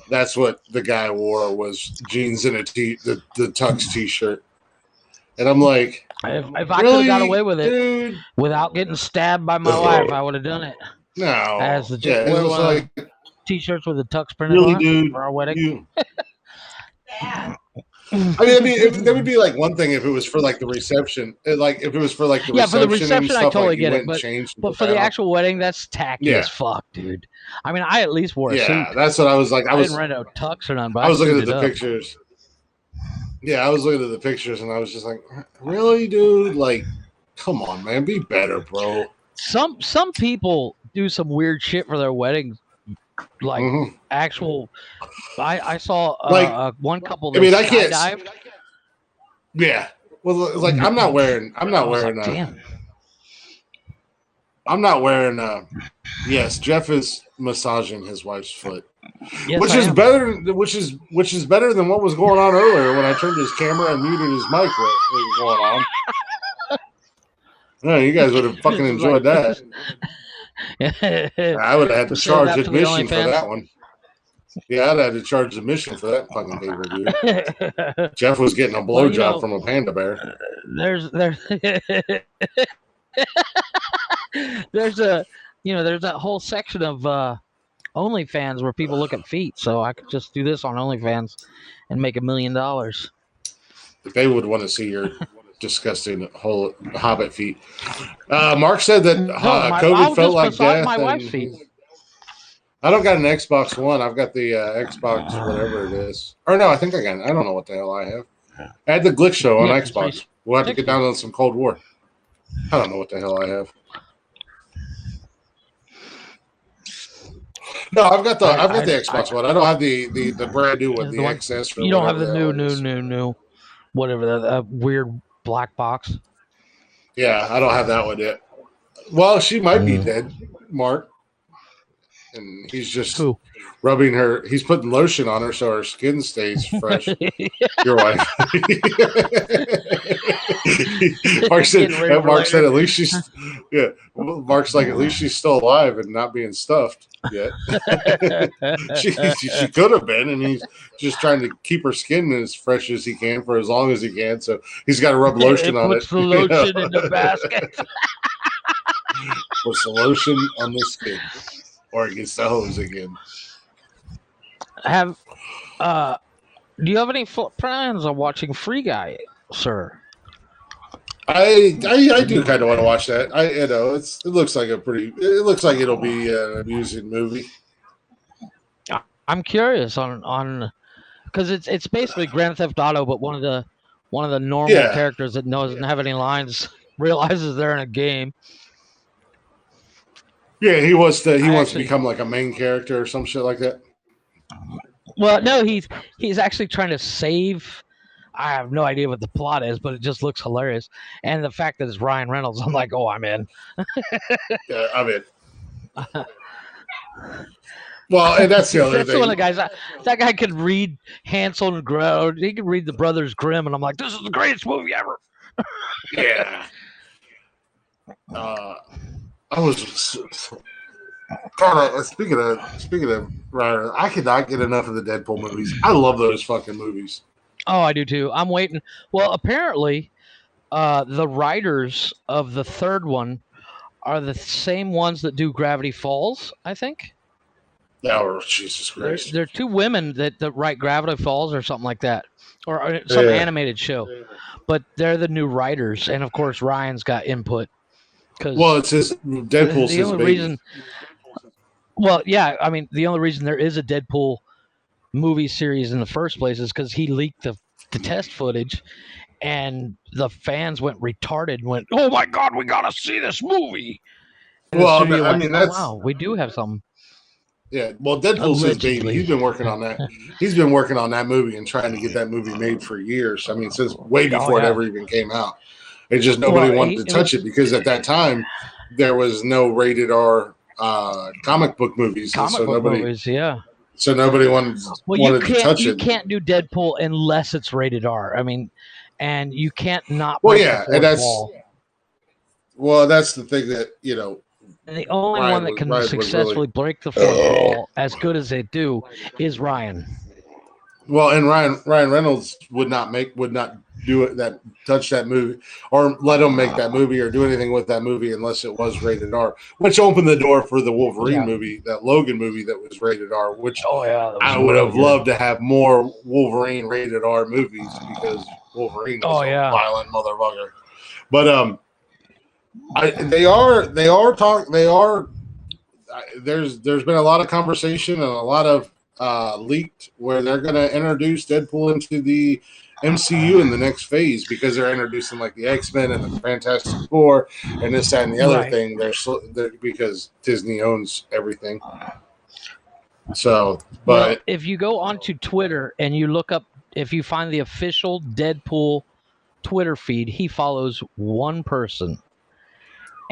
that's what the guy wore was jeans and the tux t-shirt, and I'm like, if I could have got away with it, dude, without getting stabbed by my wife, I would have done it. No, as the it was like t-shirts with the tux printed on dude, for our wedding. I mean, that would be like one thing if it was for like the reception. Like if it was for like the reception. For the reception, I totally get it. But for the actual wedding, that's tacky as fuck, dude. I mean, I at least wore a suit. Yeah, that's what I was like. I didn't rent a tux or nothing. But I was looking at the pictures. Yeah, I was looking at the pictures, and I was just like, really, dude? Like, come on, man, be better, bro. Some people do some weird shit for their weddings. Like actual, I saw one couple. That I can't. Yeah, well, like I'm not wearing. Yes, Jeff is massaging his wife's foot, which is better. Which is better than what was going on earlier when I turned his camera and muted his mic. What was going on? No, you guys would have fucking enjoyed that. I would have had to charge admission for that one. Yeah, I'd have to charge admission for that fucking pay-per-view. Jeff was getting a blowjob from a panda bear. There's there's that whole section of OnlyFans where people look at feet, so I could just do this on OnlyFans and make $1 million. They would want to see your disgusting whole hobbit feet. Mark said that COVID I'll felt just like massage death. my And wife's feet. I don't got an Xbox One. I've got the Xbox whatever it is. Or no, I think I got. I don't know what the hell I have. I had the Glitch Show on Xbox. We'll have to get down on some Cold War. I don't know what the hell I have. No, I've got the Xbox One. I don't have the brand new one, the XS. You don't have the new, whatever that weird black box. Yeah, I don't have that one yet. Well, she might be dead, Mark. And he's just rubbing her. He's putting lotion on her so her skin stays fresh. Your wife. Mark said, at least she's. Yeah, Mark's like, at least she's still alive and not being stuffed yet. she could have been, and he's just trying to keep her skin as fresh as he can for as long as he can. So he's got to rub lotion on it. Puts the lotion in the basket. Puts the lotion on the skin. Or it gets the hose again. Do you have any plans on watching Free Guy, sir? I do kind of want to watch that. It looks like it'll be an amusing movie. I'm curious on because it's basically Grand Theft Auto, but one of the normal characters that doesn't have any lines realizes they're in a game. Yeah, he wants to become like a main character or some shit like that. Well, no, he's actually trying to save. I have no idea what the plot is, but it just looks hilarious. And the fact that it's Ryan Reynolds, I'm like, oh, I'm in. Yeah, I'm in. Well, and that's the other thing. That's one of the guys. That guy could read Hansel and Gretel. He could read the Brothers Grimm, and I'm like, this is the greatest movie ever. Yeah. I was kind of speaking of Ryan. I could not get enough of the Deadpool movies. I love those fucking movies. Oh, I do too. I'm waiting. Well, apparently, the writers of the third one are the same ones that do Gravity Falls, I think. Oh, Jesus Christ! They're two women that write Gravity Falls or something like that, or some animated show. But they're the new writers, and of course, Ryan's got input. Well, it's his Deadpool's his baby. Reason. Well, yeah, I mean, the only reason there is a Deadpool movie series in the first place is because he leaked the test footage, and the fans went retarded and went, "Oh my God, we gotta see this movie!" And well, I mean, that's wow, we do have something. Yeah, well, Deadpool's his baby. He's been working on that. He's been working on that movie and trying to get that movie made for years. I mean, since way before it ever even came out. It's just nobody wanted to touch it because at that time there was no rated R comic book movies. So nobody wanted to touch it. You can't do Deadpool unless it's rated R. I mean, and you can't not. Well, yeah, and that's the thing that And the only one that can successfully break the fourth wall as good as they do is Ryan. Well, and Ryan Reynolds would not do it, touch that movie or let him make that movie or do anything with that movie unless it was rated R, which opened the door for the Wolverine movie, that Logan movie that was rated R, which I would have loved to have more Wolverine rated R movies because Wolverine is a violent motherfucker. But there's been a lot of conversation and a lot of leaked where they're going to introduce Deadpool into the MCU in the next phase because they're introducing like the X-Men and the Fantastic Four and this, that, and the other thing. They're because Disney owns everything. So, but if you go onto Twitter and you look up, if you find the official Deadpool Twitter feed, he follows one person,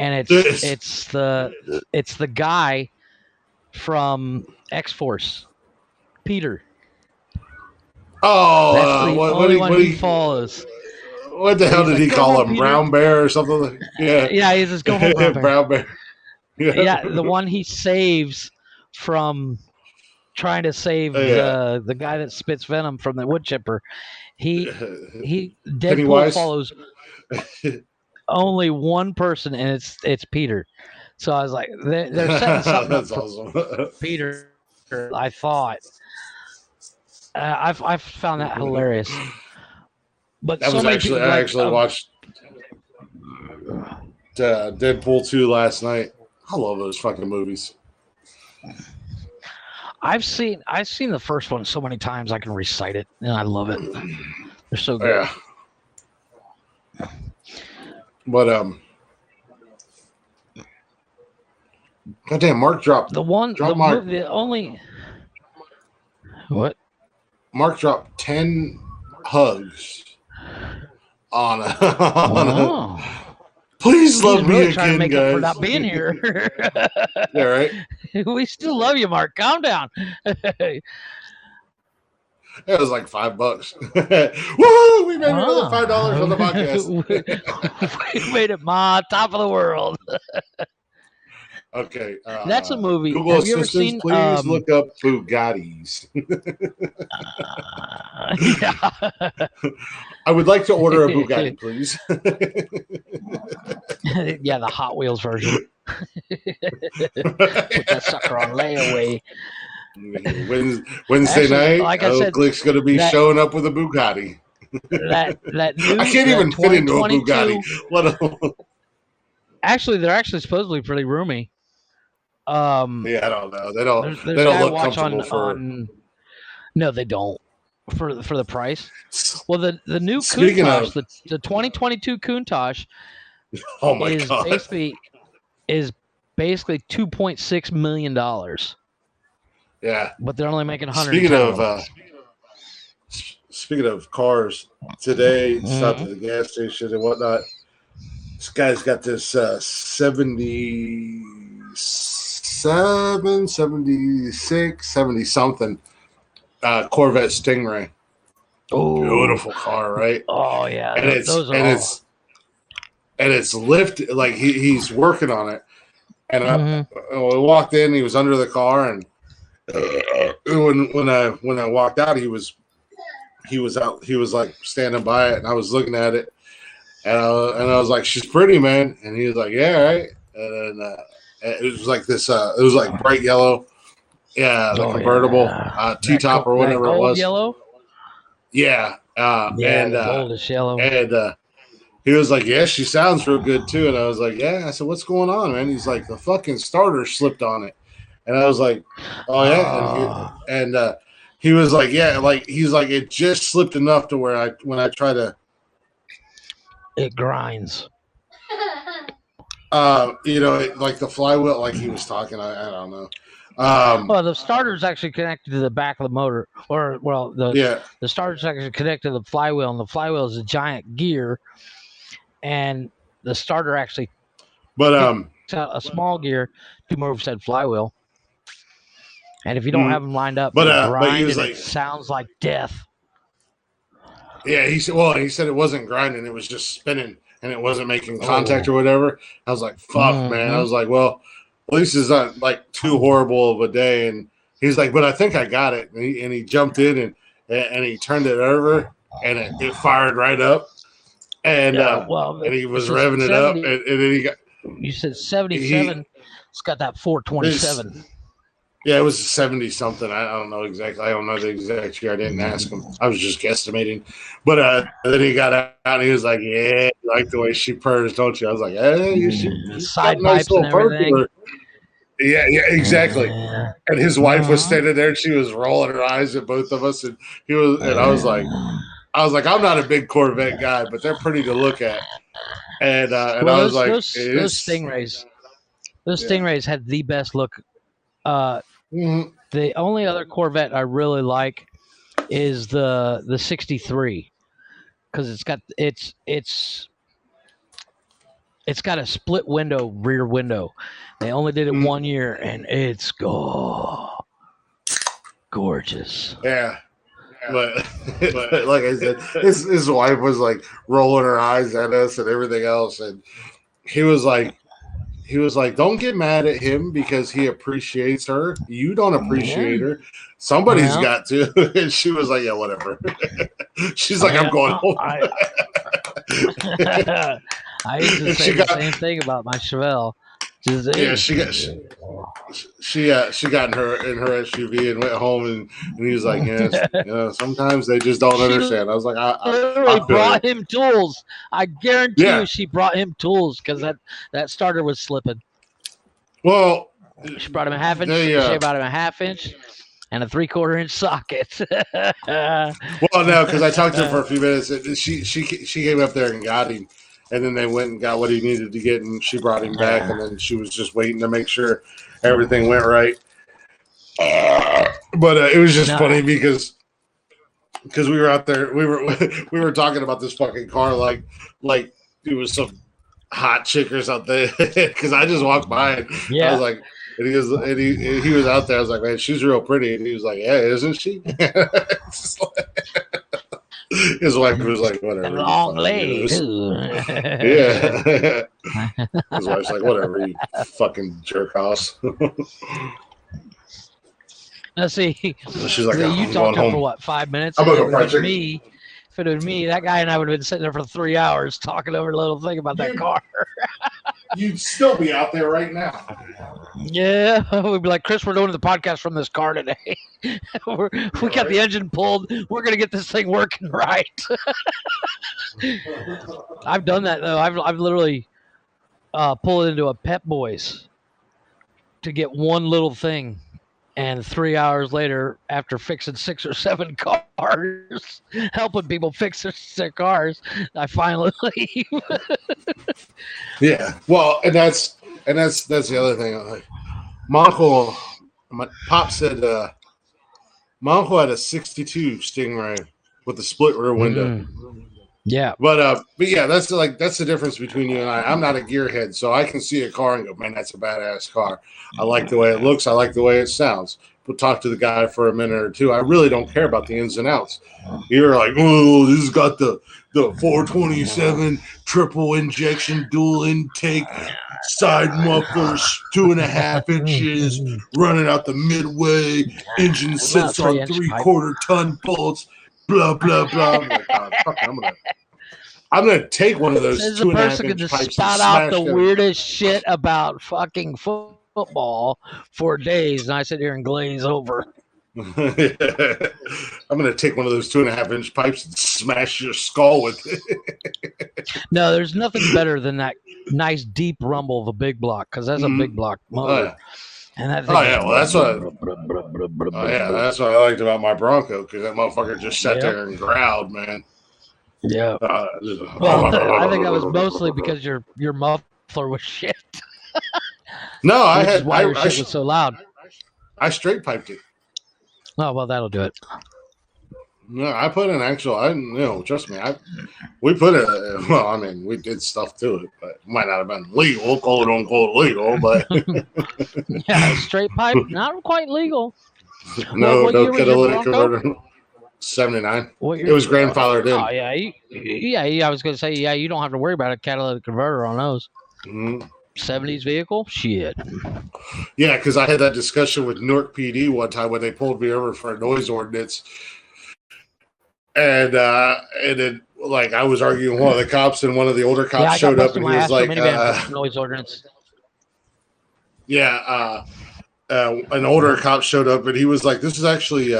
and it's the guy from X-Force, Peter. Oh, that's the only one he follows. What the hell did he call him? Peter? Brown Bear or something? Yeah, he's just going Brown Bear. Brown Bear. Yeah, the one he saves from trying to save the guy that spits venom from the wood chipper. Deadpool follows only one person, and it's Peter. So I was like, they're setting something up. That's awesome. Peter. I thought. I found that hilarious. But that was actually I actually watched Deadpool 2 last night. I love those fucking movies. I've seen the first one so many times I can recite it, and I love it. They're so good. Yeah. But goddamn, Mark dropped the one. Drop the, Mark. the only what? Mark dropped 10 hugs on a. Please love me really again, trying to make guys. up for not being here. Yeah, right. We still love you, Mark. Calm down. It was like $5. Woo! We made another $5 on the podcast. We made it, Ma, top of the world. Okay, that's a movie. Google Have you ever assistants, seen? please look up Bugattis. Yeah. I would like to order a Bugatti, please. Yeah, the Hot Wheels version. Put that sucker on layaway. Wednesday night, like I said, Glick's going to be showing up with a Bugatti. That new, I can't even fit into a Bugatti. Actually, they're actually supposedly pretty roomy. Yeah, I don't know. They don't look comfortable No, they don't. For the price. Well, the new Countach, the 2022 Countach, oh my god, is basically $2.6 million. Yeah, but they're only making 100. Speaking of cars, today stopped at the gas station and whatnot. This guy's got this 77, 76, 70 something Corvette Stingray. Oh, beautiful car, right? Oh yeah, and it's lifted like he's working on it. And we walked in, he was under the car, and when I walked out, he was out. He was like standing by it, and I was looking at it, and I was like, "She's pretty, man." And he was like, "Yeah, right." And then it was like this. It was like bright yellow. Yeah, the convertible T-top or whatever it was. Yellow. Yeah, and goldish yellow. And he was like, "Yeah, she sounds real good too." And I was like, "Yeah." I said, "What's going on, man?" He's like, "The fucking starter slipped on it." And I was like, "Oh yeah." And he was like, "Yeah," like he's like, "It just slipped enough to where when I try to, it grinds." Like the flywheel, like he was talking. I don't know. Well, the starter's actually connected to the back of the motor, the starter's actually connected to the flywheel, and the flywheel is a giant gear, and the starter actually, a small gear to move said flywheel, and if you don't have them lined up, but he was like, it sounds like death. Yeah, he said it wasn't grinding; it was just spinning, and it wasn't making contact or whatever. I was like, "Fuck, man!" I was like, "Well, at least it's not like too horrible of a day." And he's like, "But I think I got it." And he jumped in and he turned it over, and it fired right up. And and he was revving it up, and then he got. You said 77. It's got that 427. Yeah, it was 70 something. I don't know exactly. I don't know the exact year. I didn't ask him. I was just guesstimating. But then he got out and he was like, "Yeah, you like the way she purrs, don't you?" I was like, "Hey, you side pipes and everything." Yeah, exactly. Yeah. And his wife was standing there and she was rolling her eyes at both of us, and I was like, "I'm not a big Corvette guy, but they're pretty to look at." And I was like, those Stingrays. Those Stingrays had the best look. The only other Corvette I really like is the 63, because it's got a split window rear window. They only did it 1 year, and it's gorgeous. Yeah. But like I said, his wife was like rolling her eyes at us and everything else, and he was like, "Don't get mad at him because he appreciates her. You don't appreciate her. Somebody's got to." And she was like, "Yeah, whatever." She's like, "I'm going home." I used to say the same thing about my Chevelle. Yeah, she got in her SUV and went home, and he was like, "Yes, sometimes they just don't understand." I was like, "I brought him tools. I guarantee you, she brought him tools because that starter was slipping." Well, she brought him a half inch. She brought him a half inch and a 3/4 inch socket. Well, no, because I talked to her for a few minutes. She came up there and got him, and then they went and got what he needed to get, and she brought him back, and then she was just waiting to make sure everything went right. But it was just funny because we were out there, we were talking about this fucking car like it was some hot chick or something. Because I just walked by and I was like, and he was out there. I was like, man, she's real pretty, and he was like, yeah, isn't she? His wife was like, whatever. Long legs. Yeah. His wife's like, whatever, you fucking jerk house. Let's see. She's like, you talked to him for what, 5 minutes? If it was me, that guy and I would have been sitting there for 3 hours talking over a little thing about that car. You'd still be out there right now. Yeah, we'd be like, Chris, we're doing the podcast from this car today. We got the engine pulled. We're gonna get this thing working right. I've done that though. I've literally pulled into a Pep Boys to get one little thing. And 3 hours later, after fixing 6 or 7 cars, helping people fix their cars, I finally leave. Yeah, well, and that's the other thing. Like, my pop said, my uncle had a '62 Stingray with a split rear window. Yeah, but yeah, that's the difference between you and I. I'm not a gearhead, so I can see a car and go, man, that's a badass car. I like the way it looks. I like the way it sounds. But talk to the guy for a minute or two. I really don't care about the ins and outs. You're like, oh, this has got the 427 triple injection dual intake side mufflers, 2.5 inches, running out the midway. Engine sits on 3/4 ton bolts. Blah blah blah. I'm like, oh, fuck, I'm gonna take one of those 2.5 inch pipes and spout out the weirdest shit about fucking football for days, and I sit here and glaze over. I'm gonna take one of those 2.5 inch pipes and smash your skull with it. No, there's nothing better than that nice deep rumble of a big block, because that's a big block motor. Oh, yeah. And that that's what I liked about my Bronco, because that motherfucker just sat there and growled, man. Yeah. I think that was mostly because your muffler was shit. No, your shit was so loud. I straight piped it. Oh well, that'll do it. No, I put an actual. Trust me. We put it. Well, I mean, we did stuff to it, but it might not have been legal, quote unquote legal. But yeah, straight pipe, not quite legal. No catalytic converter. 79. It was grandfathered in. Oh yeah. I was gonna say you don't have to worry about a catalytic converter on those. 70s vehicle, shit. Yeah, because I had that discussion with Newark PD one time when they pulled me over for a noise ordinance. And then, like, I was arguing with one of the cops, and one of the older cops showed up, and he was like, noise ordinance. Yeah, an older cop showed up, and he was like, this is actually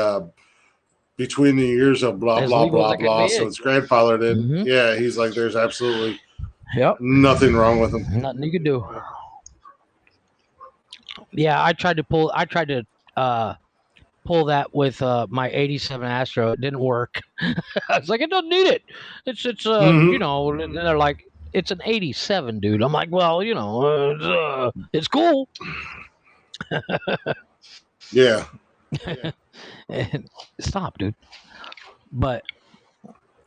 between the years of blah, blah, blah, blah, so it's grandfathered in. Yeah, he's like, there's absolutely nothing wrong with them. Nothing you could do. Yeah, I tried to pull that with my 87 Astro. It didn't work. I was like, it doesn't need it. It's and they're like, it's an 87, dude. I'm like, well, it's cool. Yeah. Stop, dude. But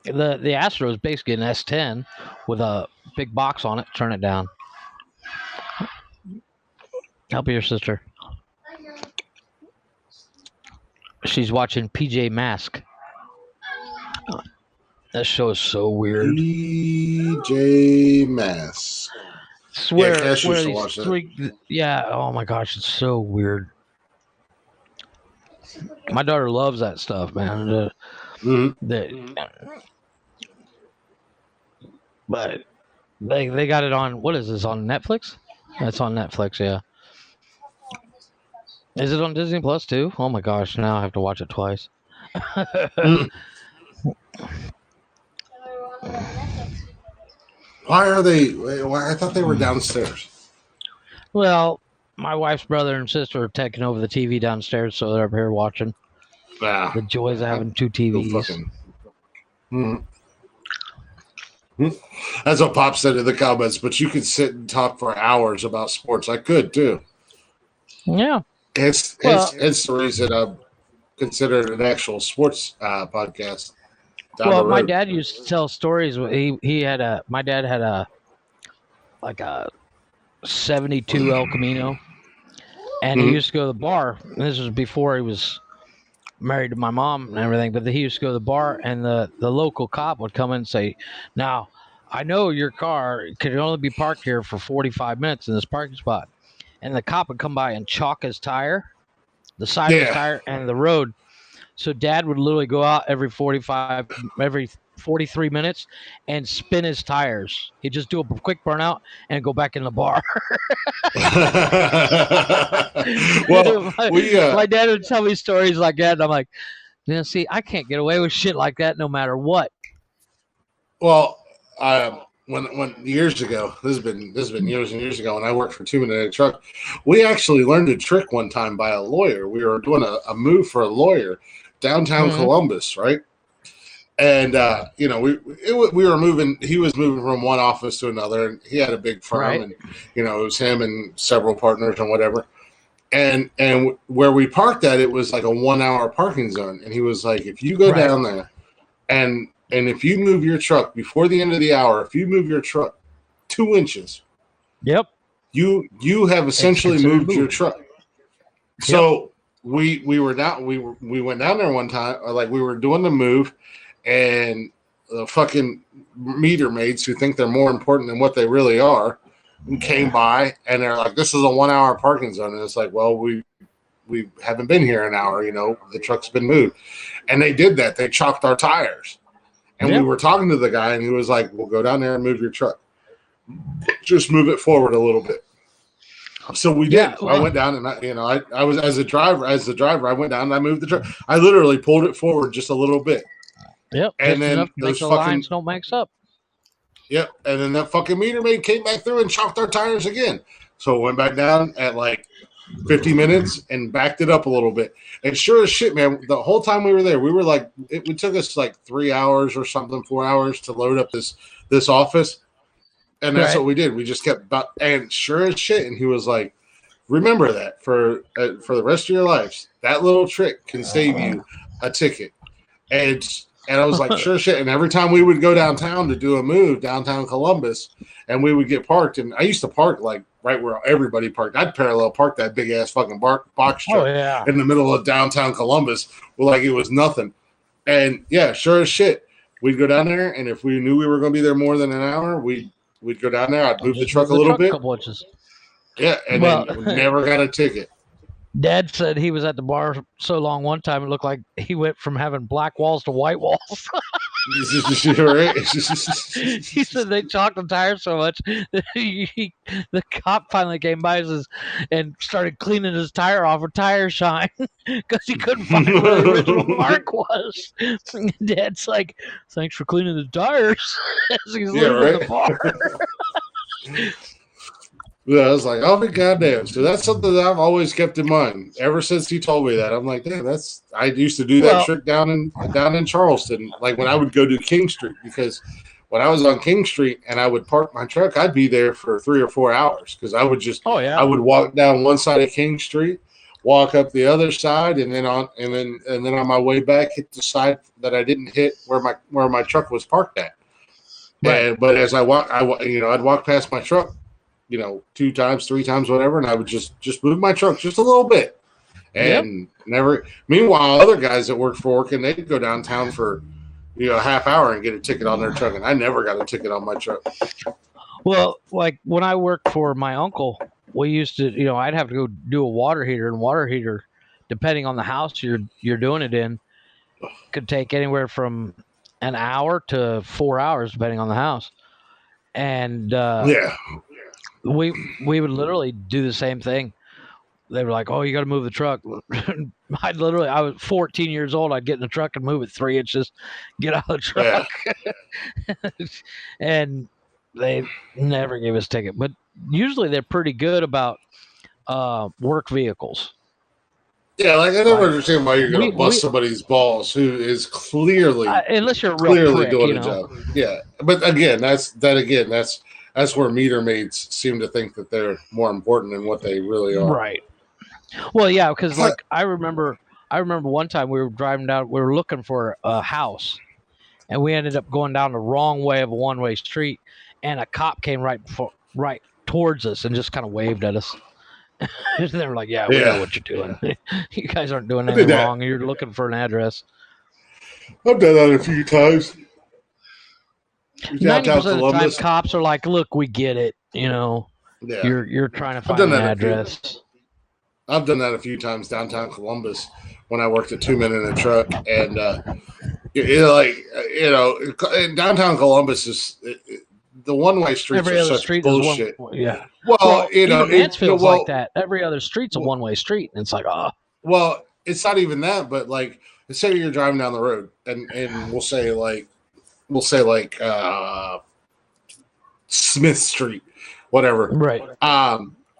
the Astro is basically an S10 with a big box on it. Turn it down. Help your sister. She's watching PJ Mask. That show is so weird. PJ Mask. Swear, Cash used to watch that. Yeah. Oh my gosh, it's so weird. My daughter loves that stuff, man. But they got it on. What is this on Netflix? That's on Netflix, yeah. Is it on Disney Plus too? Oh my gosh, now I have to watch it twice. Why are they? Why, I thought they were downstairs. Well, my wife's brother and sister are taking over the TV downstairs, so they're up here watching. The joys of having two TVs. That's what Pop said in the comments, but you could sit and talk for hours about sports. I could too. Yeah. It's the reason I'm considered an actual sports podcast. Well, my dad used to tell stories. My dad had a 72 El Camino, and he used to go to the bar. And this was before he was married to my mom and everything, but he used to go to the bar, and the local cop would come in and say, "Now, I know your car can only be parked here for 45 minutes in this parking spot." And the cop would come by and chalk his tire, the side of his tire, and the road. So Dad would literally go out every 43 minutes and spin his tires. He'd just do a quick burnout and go back in the bar. Well, my dad would tell me stories like that, and I'm like, see, I can't get away with shit like that no matter what. Well, when years ago, this has been years and years ago, when I worked for 2 Minute in a Truck, we actually learned a trick one time by a lawyer. We were doing a move for a lawyer downtown Columbus, right? And we were moving. He was moving from one office to another, and he had a big firm, and it was him and several partners and whatever. And where we parked at, it was like a 1 hour parking zone, and he was like, if you go down there, and if you move your truck before the end of the hour, if you move your truck 2 inches, you have essentially moved your truck. So we went down there one time, like we were doing the move, and the fucking meter maids who think they're more important than what they really are came by, and they're like, "This is a 1 hour parking zone," and it's like, "Well, we haven't been here an hour. The truck's been moved," and they did that. They chalked our tires. And we were talking to the guy, and he was like, "Well, go down there and move your truck. Just move it forward a little bit." So we did. I went down, and I was as the driver. I went down and I moved the truck. I literally pulled it forward just a little bit. Yep. And then those fucking lines don't mix up. Yep. And then that fucking meter maid came back through and chalked our tires again. So it went back down at like 50 minutes and backed it up a little bit. And sure as shit, man, the whole time we were there, we were like, it took us like 3 hours or something, 4 hours to load up this office. And that's what we did. We just kept and sure as shit. And he was like, remember that for the rest of your lives, that little trick can save you a ticket. And I was like, sure as shit. And every time we would go downtown to do a move, downtown Columbus, and we would get parked. And I used to park like right where everybody parked. I'd parallel park that big ass fucking box truck in the middle of downtown Columbus, like it was nothing. And sure as shit, we'd go down there, and if we knew we were going to be there more than an hour, we'd go down there. I'd move the truck a little bit. Couple inches. Yeah, and then never got a ticket. Dad said he was at the bar so long one time it looked like he went from having black walls to white walls. He said they chalked the tires so much that the cop finally came by and started cleaning his tire off with tire shine because he couldn't find where the original mark was. Dad's like, "Thanks for cleaning the tires." As he's leaving the bar. Yeah, I was like, "Oh my goddamn!" So that's something that I've always kept in mind ever since he told me that. I'm like, "Damn, I used to do that trick down in Charleston, like when I would go to King Street, because when I was on King Street and I would park my truck, I'd be there for 3 or 4 hours because I would just, I would walk down one side of King Street, walk up the other side, and then on my way back hit the side that I didn't hit where my truck was parked at. Right. But as I walk, I'd walk past my truck, 2 times, 3 times, whatever, and I would just move my truck just a little bit, and never. Meanwhile, other guys that worked for Orkin, they'd go downtown for a half hour and get a ticket on their truck, and I never got a ticket on my truck. Well, like when I worked for my uncle, we used to, I'd have to go do a water heater, and water heater, depending on the house you're doing it in, could take anywhere from an hour to 4 hours, depending on the house, and we would literally do the same thing. They were like, "Oh, you got to move the truck." I was 14 years old. I'd get in the truck and move it 3 inches, get out of the truck, and they never gave us a ticket. But usually they're pretty good about work vehicles. Yeah, like I never understand why you're going to bust somebody's balls who is clearly, unless you're clearly doing a job. Yeah, but again, that's where meter maids seem to think that they're more important than what they really are. Right. Well, yeah, because like I remember one time we were driving down, we were looking for a house, and we ended up going down the wrong way of a one-way street, and a cop came right towards us and just kind of waved at us. They were like, "Yeah, we know what you're doing. You guys aren't doing anything wrong. You're looking for an address." I've done that a few times. 90% of the time, cops are like, "Look, we get it. You know, you're trying to find an address." I've done that a few times downtown Columbus when I worked at 2 Men in a Truck, and in downtown Columbus is the one-way streets are such bullshit. Yeah. Well, Mansfield's like that. Every other street's a one-way street, and it's like, oh. Well, it's not even that, but like, let's say you're driving down the road, and we'll say like Smith Street, whatever. Right.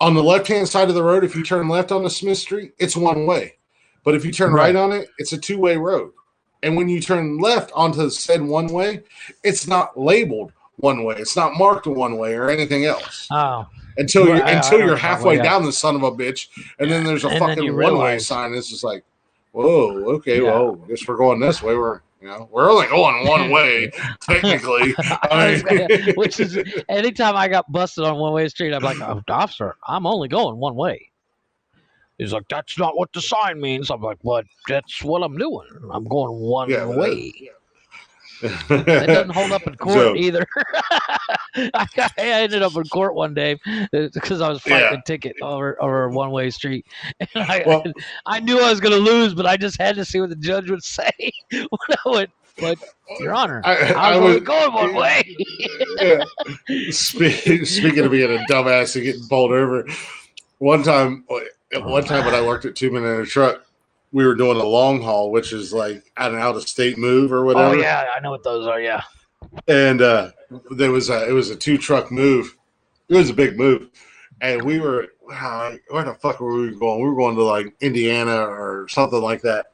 On the left-hand side of the road, if you turn left on the Smith Street, it's one way. But if you turn right on it, it's a two-way road. And when you turn left onto said one way, it's not labeled one way. It's not marked one way or anything else. Oh. Until you're halfway down the son of a bitch, and then there's a fucking one-way sign. It's just like, whoa, okay, well, I guess we're going this way. We're only going one way, technically. Which is, anytime I got busted on one-way street, I'm like, "Oh, officer, I'm only going one way." He's like, "That's not what the sign means." I'm like, "But that's what I'm doing. I'm going one way." That doesn't hold up in court either. I ended up in court one day because I was fighting a ticket over a one-way street. And I knew I was going to lose, but I just had to see what the judge would say when I went, "But, Your Honor, I was only going one way." Speaking of being a dumbass and getting pulled over, one time when I worked at 2 Men in a Truck, we were doing a long haul, which is like an out-of-state move or whatever. Oh yeah, I know what those are. Yeah, and it was a 2-truck move. It was a big move, and we were where the fuck were we going? We were going to like Indiana or something like that,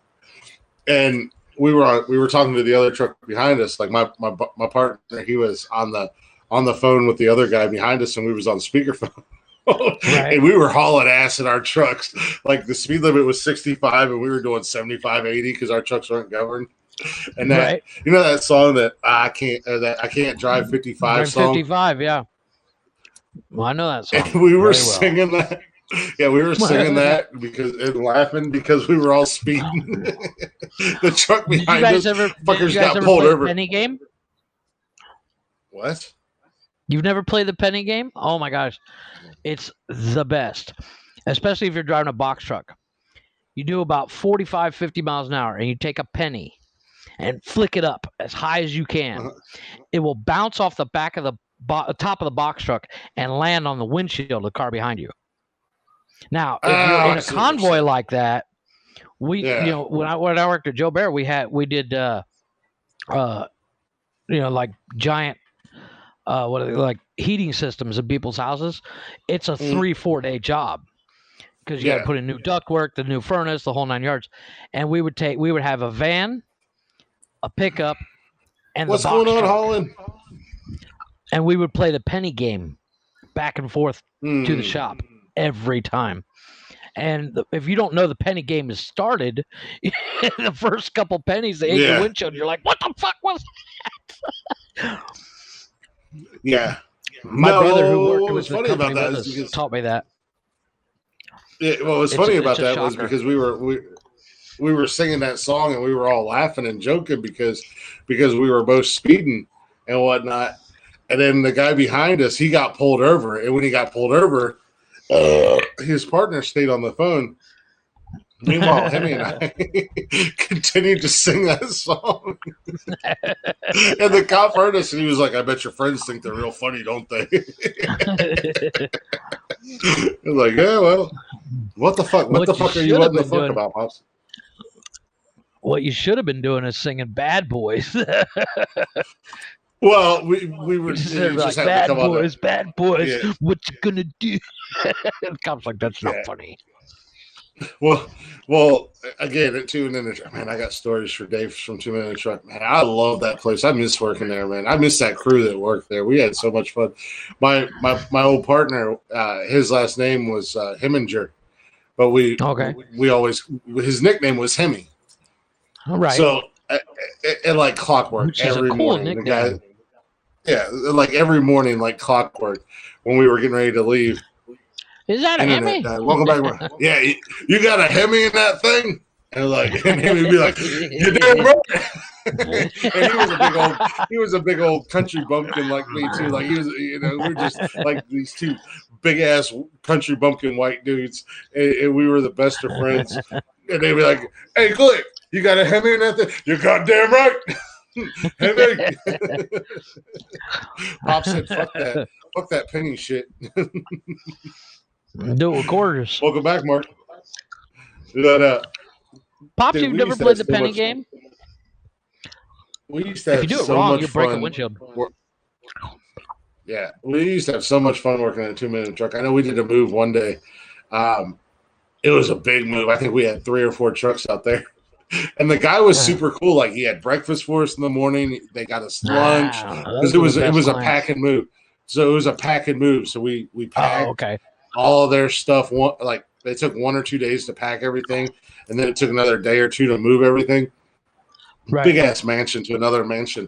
and we were talking to the other truck behind us. Like my partner, he was on the phone with the other guy behind us, and we was on speakerphone. Right. And we were hauling ass in our trucks. Like the speed limit was 65 and we were doing 75, 80 because our trucks weren't governed. And that, you know, that song that I can't drive 55 song? 55, yeah. Well, I know that song. And we were singing that. Yeah, we were singing that and laughing because we were all speeding. The truck behind us, fuckers got pulled over. Penny game? What? You've never played the penny game? Oh my gosh. It's the best, especially if you're driving a box truck. You do about 45, 50 miles an hour, and you take a penny and flick it up as high as you can. It will bounce off the back of the top of the box truck and land on the windshield of the car behind you. Now, if you're in a convoy like that, when I worked at Joe Bear, we did like giant like heating systems in people's houses. It's a 3-4 day job because you got to put in new ductwork, the new furnace, the whole 9 yards. And we would have a van, a pickup, and what's going on, Holland? And we would play the penny game back and forth to the shop every time. And if you don't know the penny game has started, the first couple pennies they ate the windshield. You're like, what the fuck was that? Yeah, my brother who worked with the company with us taught me that. Yeah, what was funny about that was because we were singing that song and we were all laughing and joking because we were both speeding and whatnot. And then the guy behind us, he got pulled over, and when he got pulled over, his partner stayed on the phone, Meanwhile, Hemi and I continued to sing that song. And the cop heard us and he was like, I bet your friends think they're real funny, don't they? I was like, yeah, well, what the fuck? What the fuck are you letting the fuck about, Pops? What you should have been doing is singing Bad Boys. Well, we were just like, bad boys, yeah. What you gonna do? The cop's like, that's not funny. Well, again, at 2 Minute, man, I got stories for Dave from 2 Minute Truck. Man, I love that place. I miss working there, man. I miss that crew that worked there. We had so much fun. My old partner, his last name was Heminger, but we always, his nickname was Hemi. All right. So, and like clockwork, which every is a cool morning, nickname. like every morning, like clockwork, when we were getting ready to leave. Is that a Hemi? Welcome back. Yeah, you got a Hemi in that thing? And Hemi would be like, you're damn right. And he was a big old country bumpkin like me too. Like he was, we're just like these two big ass country bumpkin white dudes, and we were the best of friends. And they'd be like, hey, Click, you got a Hemi in that thing? You're goddamn right. Hemi. Pop said, fuck that penny shit. Do it quarters. Welcome back, Mark. Pops, you've never played the penny game? We used to have if you do it so wrong, much you break fun. a windshield. Yeah, we used to have so much fun working in a 2 Minute Truck. I know we did a move one day. It was a big move. I think we had 3 or 4 trucks out there. And the guy was super cool. Like he had breakfast for us in the morning. They got us lunch because it was a pack and move. So it was a pack and move. So we packed all of their stuff. Like they took 1 or 2 days to pack everything, and then it took another day or 2 to move everything. Right. Big ass mansion to another mansion.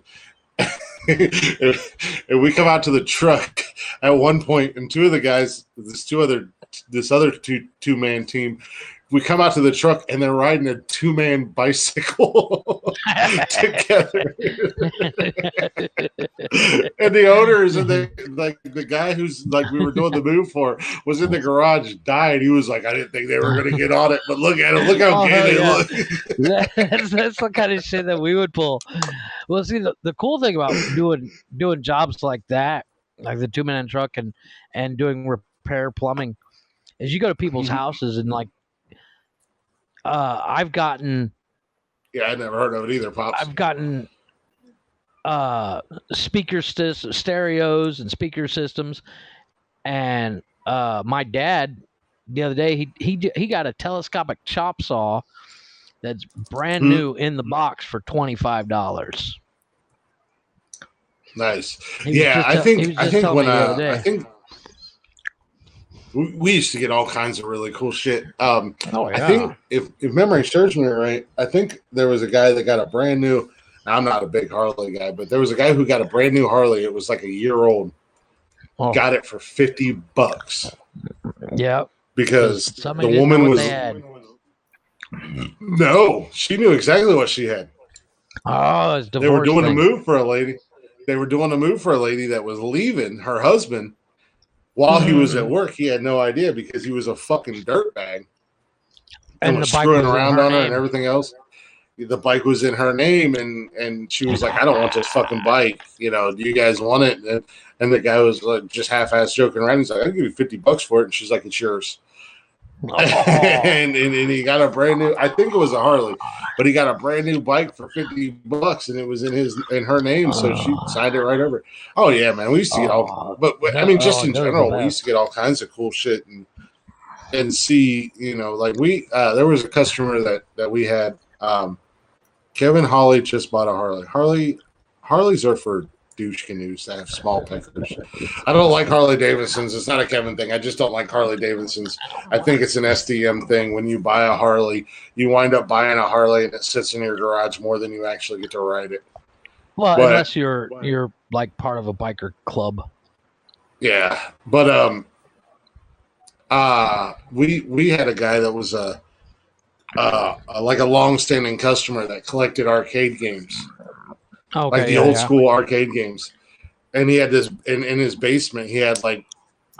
And we come out to the truck at one point, and 2 of the guys, this other two-man team, we come out to the truck and they're riding a 2-man bicycle together. And the owners and the guy who's like we were doing the move for was in the garage, died. He was like, I didn't think they were going to get on it, but look at him. Look how gay they look. That's the kind of shit that we would pull. Well, see, the cool thing about doing jobs like that, like the 2-man truck and doing repair plumbing, is you go to people's houses and like, I've gotten. Yeah, I never heard of it either, Pops. I've gotten stereos and speaker systems, and my dad the other day he got a telescopic chop saw that's brand new in the box for $25. Nice. Yeah, I think we used to get all kinds of really cool shit. I think if memory serves me right, I think there was a guy that got a brand new. I'm not a big Harley guy, but there was a guy who got a brand new Harley. It was like a year old. Oh. Got it for $50. Yeah, because the woman was. No, she knew exactly what she had. Oh, it's they were doing a move for a lady. They were doing a move for a lady that was leaving her husband. While he was at work, he had no idea because he was a fucking dirtbag and was screwing around on her and everything else. The bike was in her name, and she was like, I don't want this fucking bike. Do you guys want it? And the guy was like, just half-ass joking around. He's like, I'll give you $50 for it. And she's like, it's yours. Oh. and he got a brand new, I think it was a Harley, but he got a brand new bike for $50 and it was in her name, so she signed it right over. Oh yeah, man, we used to get all, but I mean, just in general, we used to get all kinds of cool shit and see, like we there was a customer that we had, Kevin Hawley just bought a Harley. Harleys are for douche canoes that have small pickers. I don't like Harley Davidsons. It's not a Kevin thing. I just don't like Harley Davidsons. I think it's an SDM thing. When you buy a Harley, you wind up buying a Harley and it sits in your garage more than you actually get to ride it. Well, unless you're like part of a biker club. Yeah, but we had a guy that was like a long-standing customer that collected arcade games. Okay, like the old school arcade games. And he had this in his basement, he had like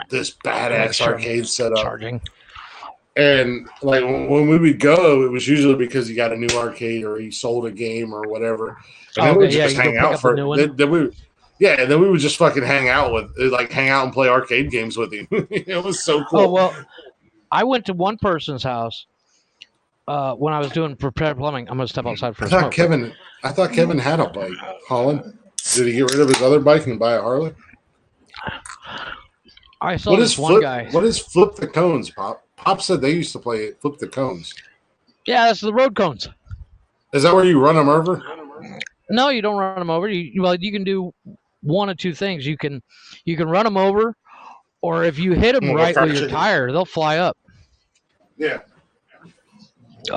this badass arcade set up. And And like when we would go, it was usually because he got a new arcade or he sold a game or whatever. And then we would just hang out for and then we would just fucking hang out and play arcade games with him. It was so cool. Oh, well, I went to one person's house when I was doing prepared plumbing. I'm going to step outside for a smoke. I thought Kevin had a bike, Holland. Did he get rid of his other bike and buy a Harley? I saw this one guy. What is Flip the Cones, Pop? Pop said they used to play it, Flip the Cones. Yeah, that's the road cones. Is that where you run them over? No, you don't run them over. You can do one of two things. You can run them over, or if you hit them right with your tire, they'll fly up. Yeah.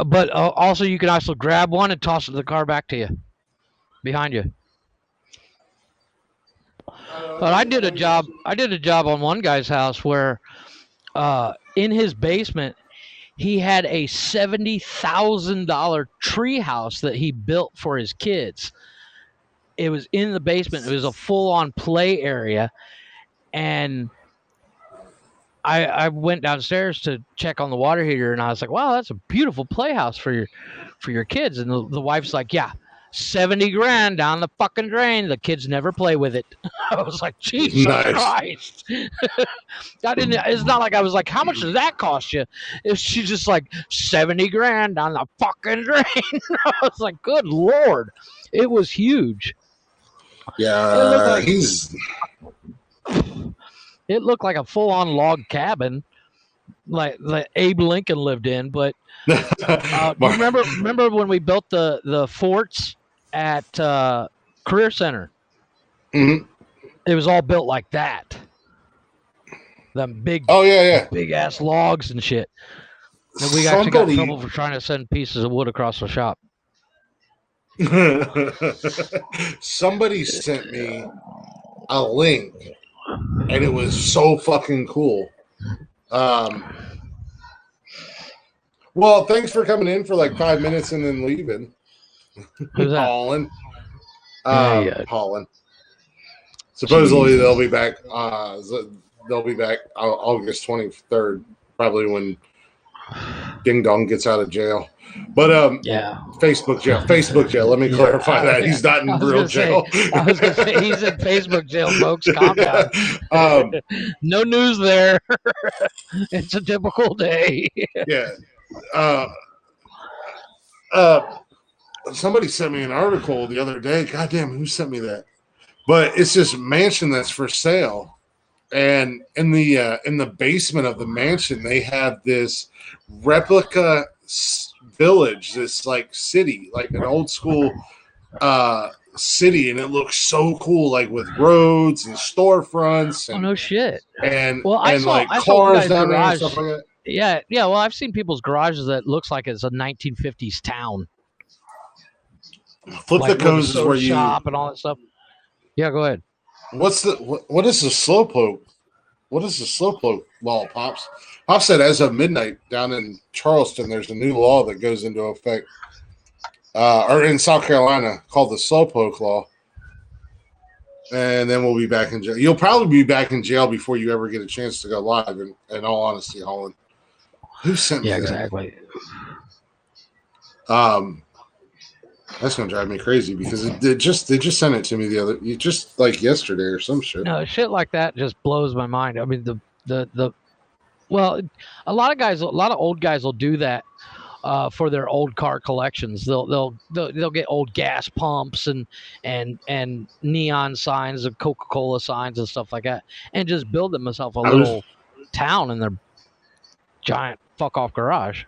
But also, you can also grab one and toss the car back to you, behind you. But I did a job on one guy's house where, in his basement, he had a $70,000 tree house that he built for his kids. It was in the basement. It was a full-on play area, and I went downstairs to check on the water heater, and I was like, "Wow, that's a beautiful playhouse for your kids." And the wife's like, "Yeah, $70,000 down the fucking drain. The kids never play with it." I was like, Jesus Christ. It's not like I was like, how much does that cost you? She's just like, $70,000 down the fucking drain. I was like, good Lord. It was huge. Yeah, it looked like a full-on log cabin like Abe Lincoln lived in, but remember when we built the forts at Career Center? Mm-hmm. It was all built like that. Them big, big ass logs and shit. And we actually got in trouble for trying to send pieces of wood across the shop. Somebody sent me a link, and it was so fucking cool. Well, thanks for coming in for like 5 minutes and then leaving. Who's that? Holland. Holland. Supposedly they'll be back. They'll be back August 23rd, probably when Ding Dong gets out of jail. But Facebook jail. Let me clarify that he's not in real jail. I was gonna say he's in Facebook jail, folks. Calm down. No news there. It's a typical day. Yeah. Somebody sent me an article the other day. Goddamn, who sent me that? But it's this mansion that's for sale, and in the basement of the mansion, they have this replica village, this like city, like an old school city, and it looks so cool, like with roads and storefronts. And, no shit. And I saw cars down there and stuff like that. Yeah. Well, I've seen people's garages that looks like it's a 1950s town. Flip the Cones is where you shop and all that stuff. Yeah, go ahead. What is the slowpoke? What is the slowpoke law, Pops? Pops said as of midnight down in Charleston, there's a new law that goes into effect, or in South Carolina, called the slowpoke law. And then we'll be back in jail. You'll probably be back in jail before you ever get a chance to go live. In all honesty, Holland, who sent me that? Exactly. That's gonna drive me crazy because they just sent it to me just like yesterday or some shit. No, shit like that just blows my mind. I mean, well, a lot of old guys will do that for their old car collections. They'll get old gas pumps and neon signs and Coca-Cola signs and stuff like that, and just build themselves a little town in their giant fuck off garage.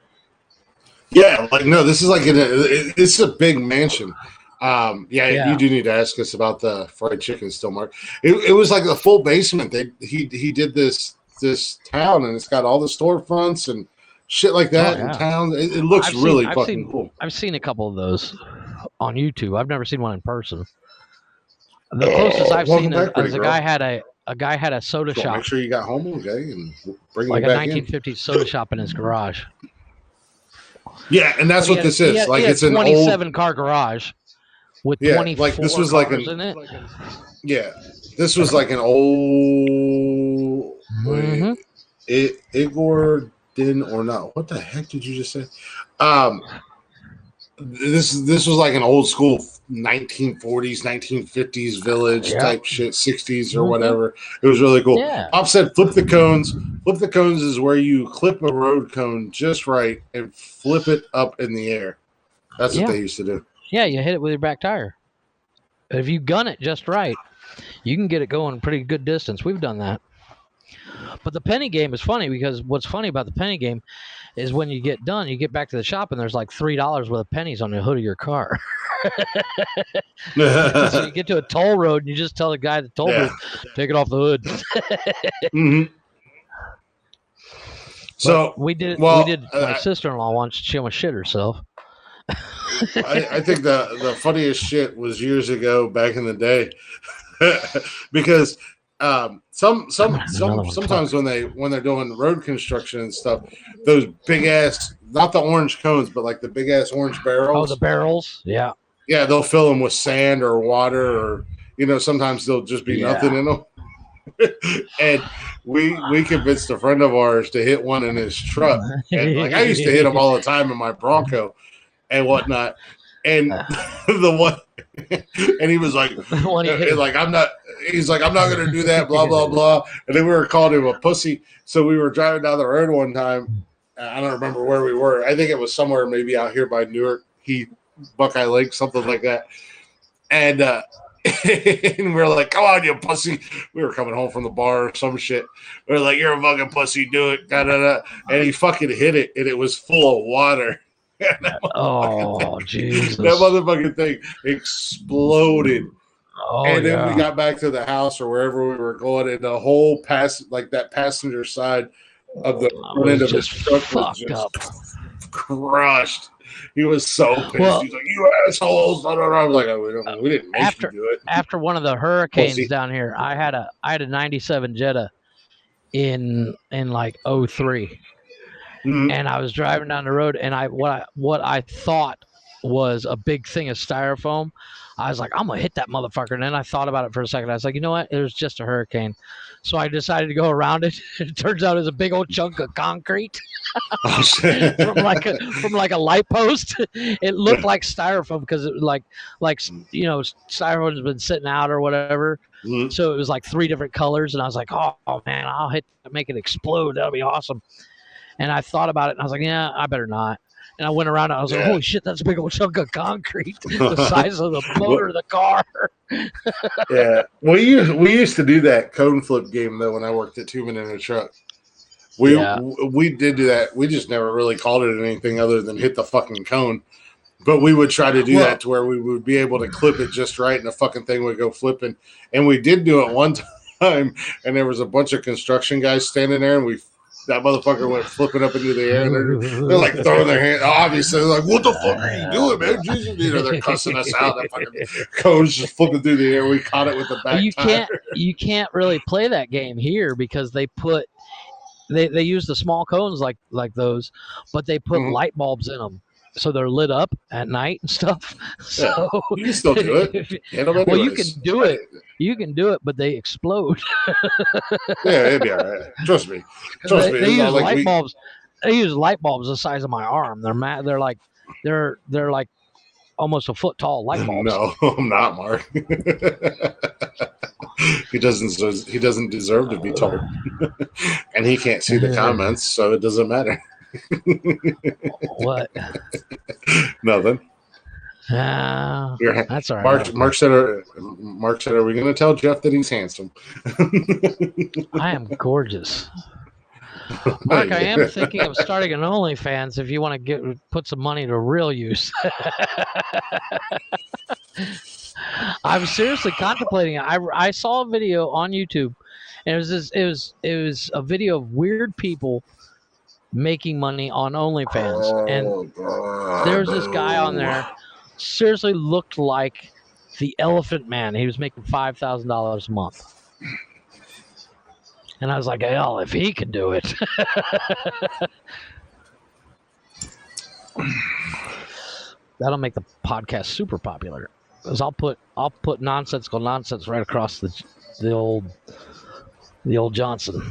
Yeah, like no, this is like it's a big mansion. You do need to ask us about the fried chicken still, Mark. It was like a full basement. He did this town, and it's got all the storefronts and shit like that in town. It looks really fucking cool. I've seen a couple of those on YouTube. I've never seen one in person. The closest I've seen is a guy had a soda shop. Make sure you got home okay and bring like it back a 1950s soda shop in his garage. Yeah, and that's what this is. Like it's an 27 car garage with 24 like this was like in it. Yeah, this was like an old Igor often or not. What the heck did you just say? This was like an old school 1940s, 1950s village type shit, 60s or whatever. It was really cool. Yeah. Pop said, flip the cones. Flip the cones is where you clip a road cone just right and flip it up in the air. That's what they used to do. Yeah, you hit it with your back tire. If you gun it just right, you can get it going pretty good distance. We've done that. But the penny game is funny because what's funny about the penny game is when you get done, you get back to the shop and there's like $3 worth of pennies on the hood of your car. So you get to a toll road and you just tell the guy at the toll booth, take it off the hood. Mm-hmm. So we did my sister-in-law once. She almost shit herself. I think the funniest shit was years ago back in the day because sometimes when they're doing road construction and stuff, those big ass, not the orange cones, but like the big ass orange barrels. Oh, the barrels, yeah, they'll fill them with sand or water, or sometimes they'll just be nothing in them. And we convinced a friend of ours to hit one in his truck, and like I used to hit them all the time in my Bronco and whatnot, and the one. And he was like, I'm not going to do that, blah, blah, blah. And then we were calling him a pussy. So we were driving down the road one time. I don't remember where we were. I think it was somewhere maybe out here by Newark, Buckeye Lake, something like that. And, and we're like, come on, you pussy. We were coming home from the bar or some shit. We were like, you're a fucking pussy, do it. Da, da, da. And he fucking hit it, and it was full of water. Oh, Jesus. That motherfucking thing exploded. And then we got back to the house or wherever we were going, and the whole that passenger side of the front end of his truck was just crushed. He was so pissed. He's like, you assholes. I was like, we didn't make you do it. After one of the hurricanes down here, I had a 97 Jetta in like 03. Mm-hmm. And I was driving down the road, and what I thought was a big thing of styrofoam. I was like, I'm gonna hit that motherfucker. And then I thought about it for a second. I was like, you know what? It was just a hurricane. So I decided to go around it. It turns out it was a big old chunk of concrete from like a light post. It looked like styrofoam because it was like styrofoam has been sitting out or whatever. Mm-hmm. So it was like 3 different colors, and I was like, oh man, I'll make it explode. That'll be awesome. And I thought about it, and I was like, yeah, I better not. And I went around, and I was like, holy shit, that's a big old chunk of concrete, the size of the motor of the car. Yeah. We used to do that cone flip game, though, when I worked at 2 Men in a Truck. We did do that. We just never really called it anything other than hit the fucking cone. But we would try to do that to where we would be able to clip it just right, and the fucking thing would go flipping. And we did do it one time, and there was a bunch of construction guys standing there, and that motherfucker went flipping up into the air, and they're like throwing their hand. Obviously, they're like, "What the fuck are you doing, man?" Jesus, they're cussing us out. That fucking cone's just flipping through the air. We caught it with the back tire. You can't really play that game here because they use the small cones like those, but they put light bulbs in them. So they're lit up at night and stuff. So you can still do it. Well, you can do it. You can do it, but they explode. Yeah, it'd be all right. Trust me. They use light bulbs. They use light bulbs the size of my arm. They're like almost a foot tall light bulbs. No, I'm not, Mark. He doesn't deserve to be told, and he can't see the comments, so it doesn't matter. What? Nothing. That's all right. Mark said, "Are we going to tell Jeff that he's handsome?" I am gorgeous. Mark, I am thinking of starting an OnlyFans if you want to put some money to real use. I'm seriously contemplating it. I saw a video on YouTube, and it was a video of weird people making money on OnlyFans, and there's this guy on there. Seriously, looked like the Elephant Man. He was making $5,000 a month. And I was like, hell, if he can do it. That'll make the podcast super popular. Because I'll put Nonsensical Nonsense right across the old Johnson.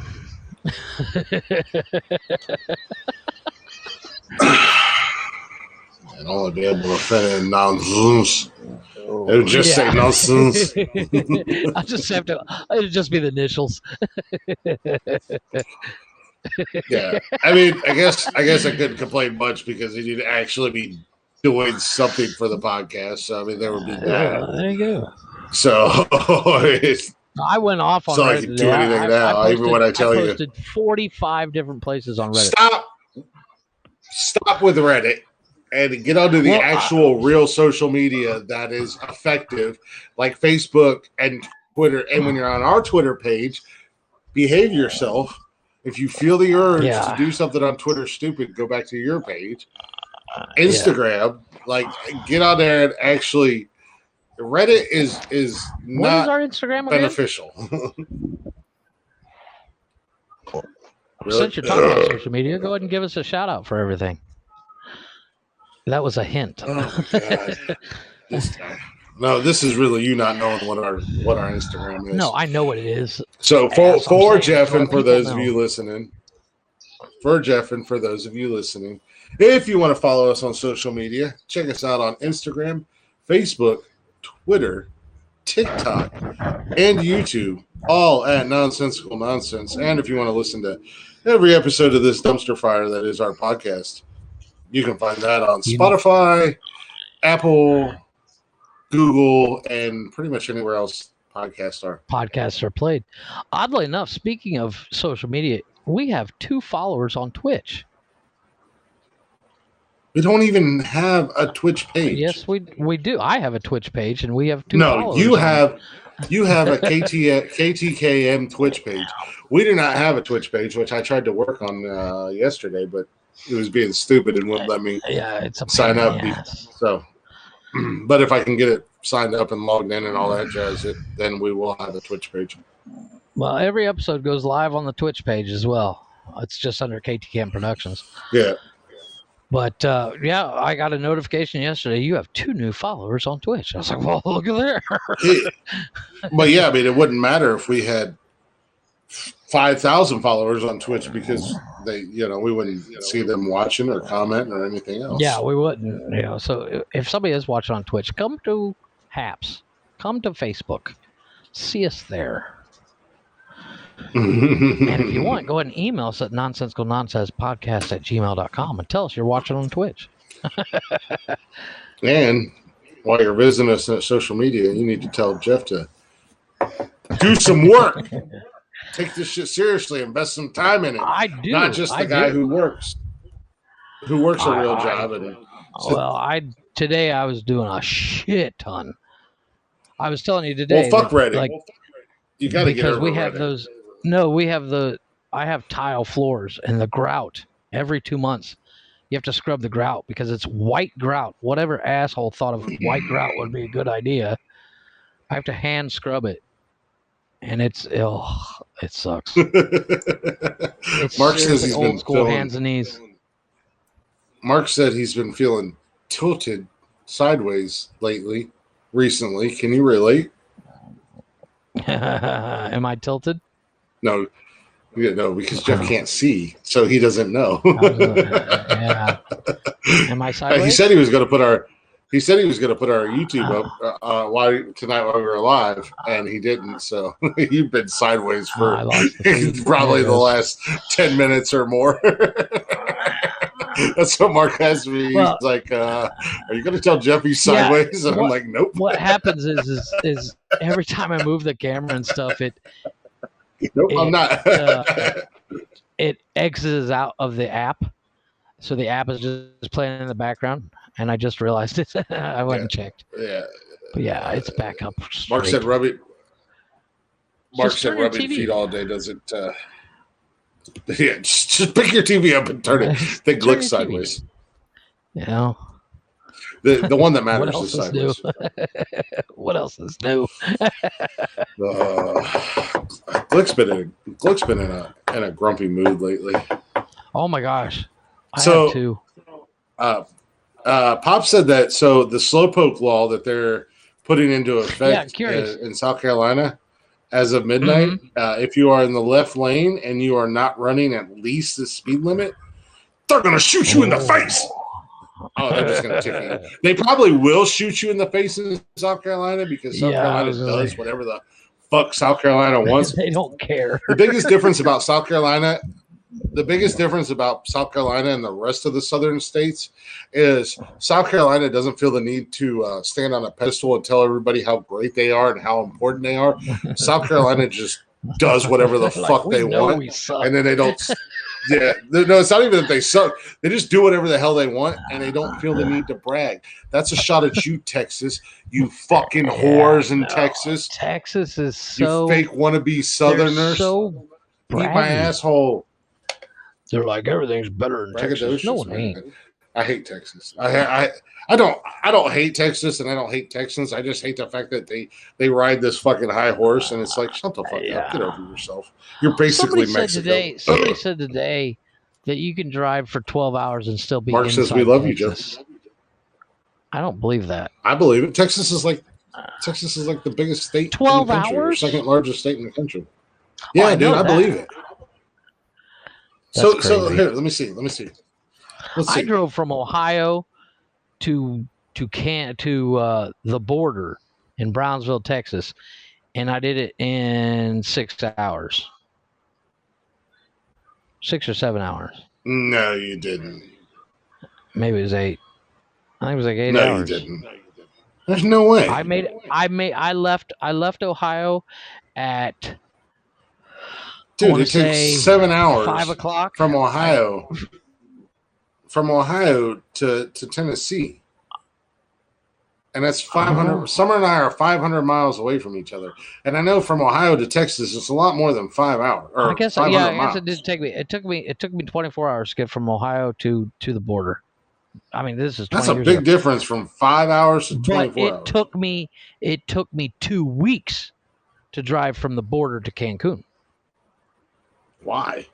And only be able to fit in nonsense. It would just say nonsense. I'll just have to. It'll just be the initials. Yeah, I mean, I guess I couldn't complain much because he'd actually be doing something for the podcast. So I mean, there would be that. There you go. So I went off on so Reddit. I can do anything now, even when I tell you. I posted 45 different places on Reddit. Stop with Reddit and get onto the actual real social media that is effective, like Facebook and Twitter. And when you're on our Twitter page, behave yourself. If you feel the urge to do something on Twitter stupid, go back to your page. Instagram, like get on there and actually. Reddit is not what is our Instagram beneficial. Since you're talking about social media, go ahead and give us a shout out for everything. That was a hint. Oh, God. No, this is really you not knowing what our Instagram is. No, I know what it is. So for Jeff and for those of you listening, if you want to follow us on social media, check us out on Instagram, Facebook, Twitter, TikTok, and YouTube, all at Nonsensical Nonsense. And if you want to listen to every episode of this dumpster fire that is our podcast, you can find that on Spotify, Apple, Google, and pretty much anywhere else podcasts are played. Oddly enough, speaking of social media, we have 2 followers on Twitch. We don't even have a Twitch page. Yes, we do. I have a Twitch page, and we have 2 followers. No, you have a KTKM Twitch page. We do not have a Twitch page, which I tried to work on yesterday, but it was being stupid and wouldn't let me sign up. So, but if I can get it signed up and logged in and all that jazz, then we will have a Twitch page. Well, every episode goes live on the Twitch page as well. It's just under KTKM Productions. Yeah. But, I got a notification yesterday. You have 2 new followers on Twitch. I was like, well, look at there. But, yeah, I mean, it wouldn't matter if we had 5,000 followers on Twitch because we wouldn't see them watching or comment or anything else. Yeah, we wouldn't. So if somebody is watching on Twitch, come to Haps. Come to Facebook. See us there. And if you want, go ahead and email us at nonsensicalnonsenspodcast@gmail.com and tell us you're watching on Twitch. And while you're visiting us on social media, you need to tell Jeff to do some work. Take this shit seriously. Invest some time in it. I do. Not just the guy who works a real job. Today I was doing a shit ton. I was telling you today. Well, fuck Reddit. You got to get over because we have Reddit. those. No, we have I have tile floors and the grout every 2 months. You have to scrub the grout because it's white grout. Whatever asshole thought of white grout would be a good idea. I have to hand scrub it, and it sucks. Mark says he's old been school hands and knees. Mark said he's been feeling tilted sideways recently. Can you relate? Am I tilted? No, because Jeff can't see, so he doesn't know. Yeah. Am I sideways? He said he was going to put our YouTube up tonight while we were live, and he didn't. So you've been sideways for probably the last 10 minutes or more. That's what Mark asked me. He's like, "Are you going to tell Jeff he's sideways?" And I'm like, "Nope." What happens is every time I move the camera and stuff, I'm not. It exits out of the app, so the app is just playing in the background, and I just realized it. I went and checked. Yeah, but it's back up. Straight. Mark said, rubbing feet all day doesn't. Just pick your TV up and turn it. Think look sideways. Yeah. The one that matters is sideways. What else is new? Glick's been in a grumpy mood lately. Oh my gosh. I have too. Pop said that the slowpoke law that they're putting into effect in South Carolina as of midnight, if you are in the left lane and you are not running at least the speed limit, they're going to shoot you in the face. Oh, they're just going to ticket you. They probably will shoot you in the face in South Carolina because South Carolina does whatever the fuck South Carolina wants. They don't care. The biggest difference about South Carolina and the rest of the southern states is South Carolina doesn't feel the need to stand on a pedestal and tell everybody how great they are and how important they are. South Carolina just does whatever the fuck they want, and then they don't. Yeah, no, it's not even that they suck. They just do whatever the hell they want, and they don't feel the need to brag. That's a shot at you, Texas. You fucking whores in Texas. Texas is so... You fake wannabe Southerners. So eat my asshole. They're like, everything's better in Texas. No, it ain't. I hate Texas. I don't hate Texas, and I don't hate Texans. I just hate the fact that they ride this fucking high horse, and it's like, shut the fuck up, get over yourself. You're basically Mexico. Somebody said today that you can drive for 12 hours and still be. Mark says we love Texas. You, Joe. I don't believe that. I believe it. Texas is like the biggest state. 12 in the country, hours, second largest state in the country. Yeah, dude, I believe it. So here, let me see. Let's see. I drove from Ohio to the border in Brownsville, Texas, and I did it in 6 hours. 6 or 7 hours. No, you didn't. Maybe it was 8. I think it was like 8 hours. No, you didn't. There's no way. I left Ohio at... Dude, it takes 7 hours. 5 o'clock from Ohio. From Ohio to Tennessee. And that's 500. Summer and I are 500 miles away from each other. And I know from Ohio to Texas, it's a lot more than 5 hours. I guess it did take me. It took me 24 hours to get from Ohio to the border. I mean, this is 20 that's a years big ago. difference from 5 hours to 24 hours. It took me 2 weeks to drive from the border to Cancun. Why?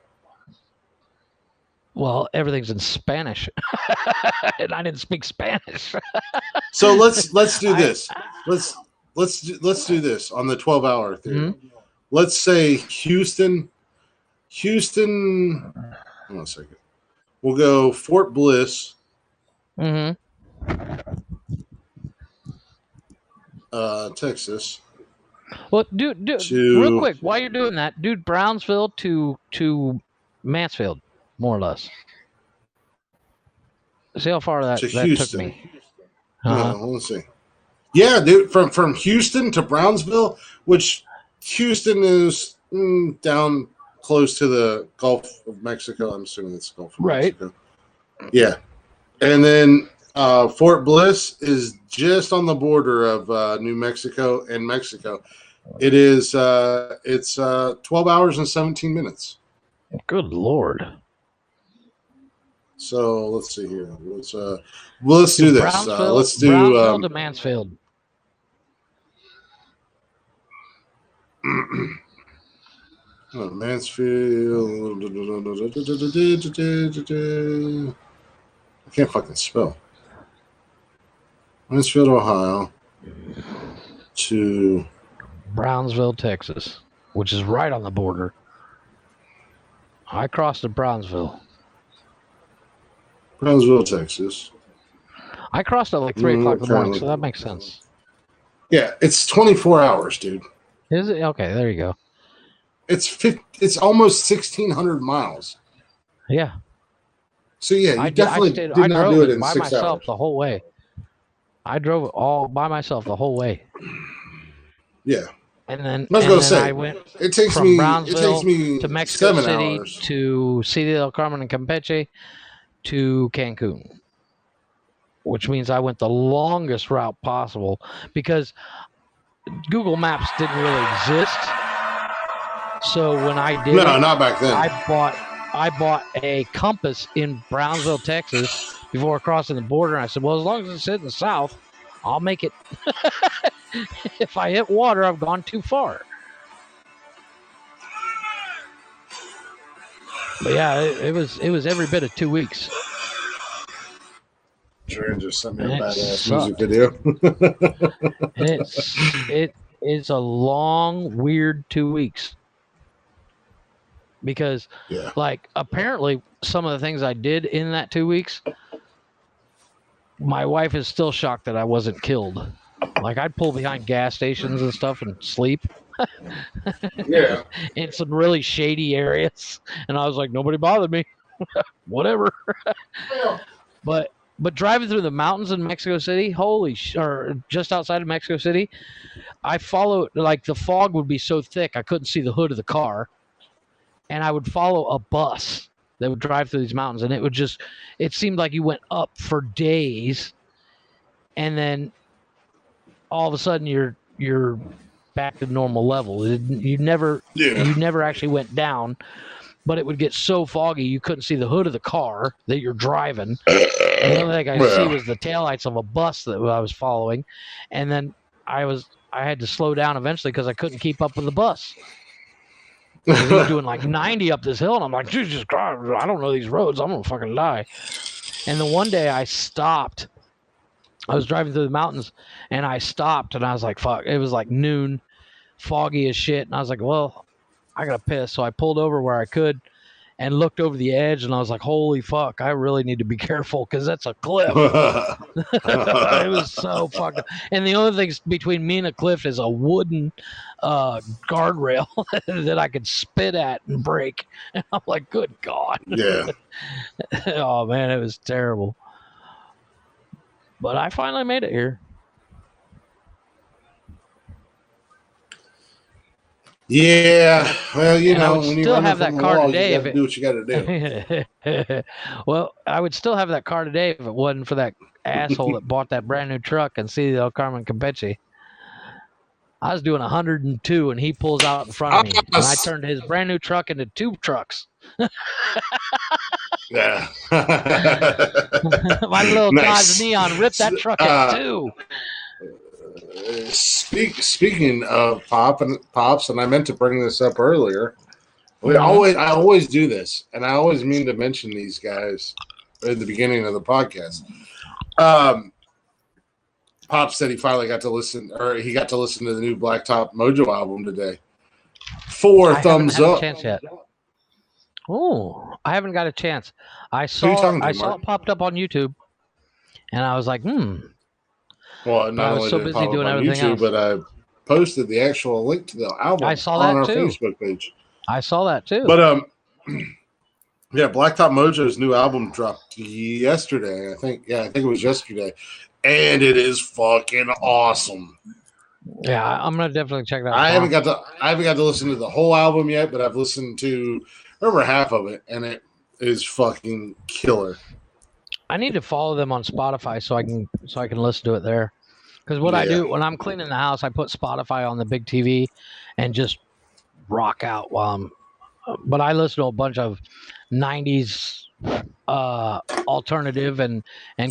Well, everything's in Spanish, and I didn't speak Spanish. So let's do this. Let's do this on the 12-hour theory. Mm-hmm. Let's say Houston. Hold on a second. We'll go Fort Bliss. Mm-hmm. Texas. Well, dude, real quick, while you're doing that, dude, Brownsville to Mansfield, more or less. See how far that took me. Let's see. Yeah, dude, from Houston to Brownsville, which Houston is down close to the Gulf of Mexico. I'm assuming it's Gulf of Mexico. Yeah. And then Fort Bliss is just on the border of New Mexico and Mexico. It is it's 12 hours and 17 minutes. Good Lord. So let's see here. Let's do this. Let's do Brownsville to Mansfield. Mansfield. I can't fucking spell. Mansfield, Ohio to Brownsville, Texas, which is right on the border. I crossed at Brownsville, Texas. I crossed at like 3 o'clock in the morning, so that makes sense. Yeah, it's 24 hours, dude. Is it? Okay, there you go. It's almost 1,600 miles. Yeah. So yeah, you definitely did not do it in 6 hours. I drove by myself the whole way. I drove it all by myself the whole way. Yeah. And then I went it takes from me Brownsville to Mexico 7 City hours. to Ciudad del Carmen and Campeche to Cancun, which means I went the longest route possible because Google Maps didn't really exist. So when I did not back then. I bought a compass in Brownsville, Texas before crossing the border. And I said, well, as long as it's in the south, I'll make it. If I hit water, I've gone too far. But yeah, it was every bit of 2 weeks. Sharon just sent me a badass music video. It's a long, weird 2 weeks. Because, like, apparently some of the things I did in that 2 weeks, my wife is still shocked that I wasn't killed. Like, I'd pull behind gas stations and stuff and sleep. Yeah. In some really shady areas. And I was like, nobody bothered me. Whatever. But driving through the mountains in Mexico City, or just outside of Mexico City, I followed, like, the fog would be so thick I couldn't see the hood of the car. And I would follow a bus that would drive through these mountains, and it seemed like you went up for days, and then all of a sudden you're back to normal level. You never actually went down, but it would get so foggy you couldn't see the hood of the car that you're driving. And the only thing I see was the taillights of a bus that I was following, and then I had to slow down eventually because I couldn't keep up with the bus. He was doing like 90 up this hill, and I'm like, Jesus Christ, I don't know these roads. I'm going to fucking die. And the one day I stopped. I was driving through the mountains, and I stopped, and I was like, fuck. It was like noon, foggy as shit. And I was like, well, I got to piss. So I pulled over where I could and looked over the edge, and I was like, holy fuck, I really need to be careful because that's a cliff. It was so fucked up. And the only thing between me and a cliff is a wooden guardrail that I could spit at and break. And I'm like, good God. Yeah. Oh, man, it was terrible. But I finally made it here. Yeah, well, you know, when you still run have from that the car wall, today. you got to do what you got to do. Well, I would still have that car today if it wasn't for that asshole that bought that brand new truck in City del Carmen, Campeche. I was doing 102, and he pulls out in front of me, and I turned his brand new truck into 2 trucks. Yeah. My little Dodge Neon ripped that truck in 2. Speaking of pops, and I meant to bring this up earlier. I always do this, and I always mean to mention these guys at the beginning of the podcast. Pop said he finally got to listen, or he got to listen to the new Blacktop Mojo album today. 4 thumbs up. I haven't had a chance yet. Oh, I haven't got a chance. I saw it popped up on YouTube, and I was like, Well, not I was so busy doing everything else. But I posted the actual link to the album on our Facebook page. I saw that too. But yeah, Blacktop Mojo's new album dropped yesterday. I think it was yesterday, and it is fucking awesome. Yeah, I'm gonna definitely check that out. I haven't got to listen to the whole album yet, but I've listened to over half of it, and it is fucking killer. I need to follow them on Spotify so I can listen to it there. Because what I do when I'm cleaning the house, I put Spotify on the big TV and just rock out while I'm. But I listen to a bunch of 90s alternative and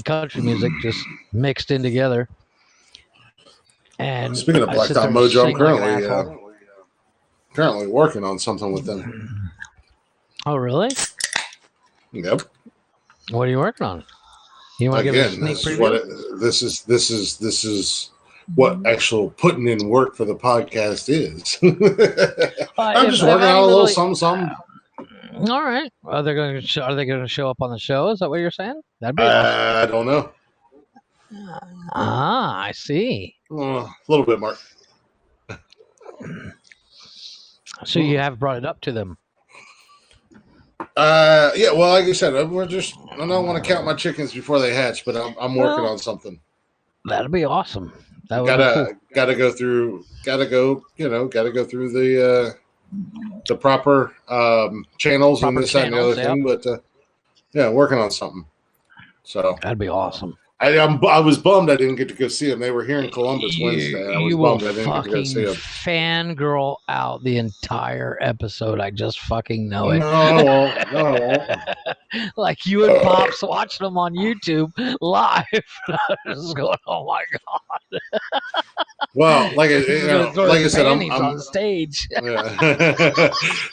country music just mixed in together. And speaking of Blacktop Mojo, I'm currently working on something with them. Oh, really? Yep. What are you working on? You want to give us a sneak preview? This is what actual putting in work for the podcast is. I'm just working on a little something. All right. Are they going to show up on the show? Is that what you're saying? That'd be awesome. I don't know. I see. A little bit, Mark. So you have brought it up to them. Yeah, well, like I said, I don't want to count my chickens before they hatch, but I'm working on something. That'd be awesome. Gotta go through the proper channels and this and the other thing, but yeah, working on something. So that'd be awesome. I was bummed I didn't get to go see them. They were here in Columbus Wednesday. I was bummed I didn't get to go see them. Fangirl out the entire episode. I just fucking know it. No. Like you and Pops watching them on YouTube live. Just going, oh my god. Well, like I said, I'm on stage.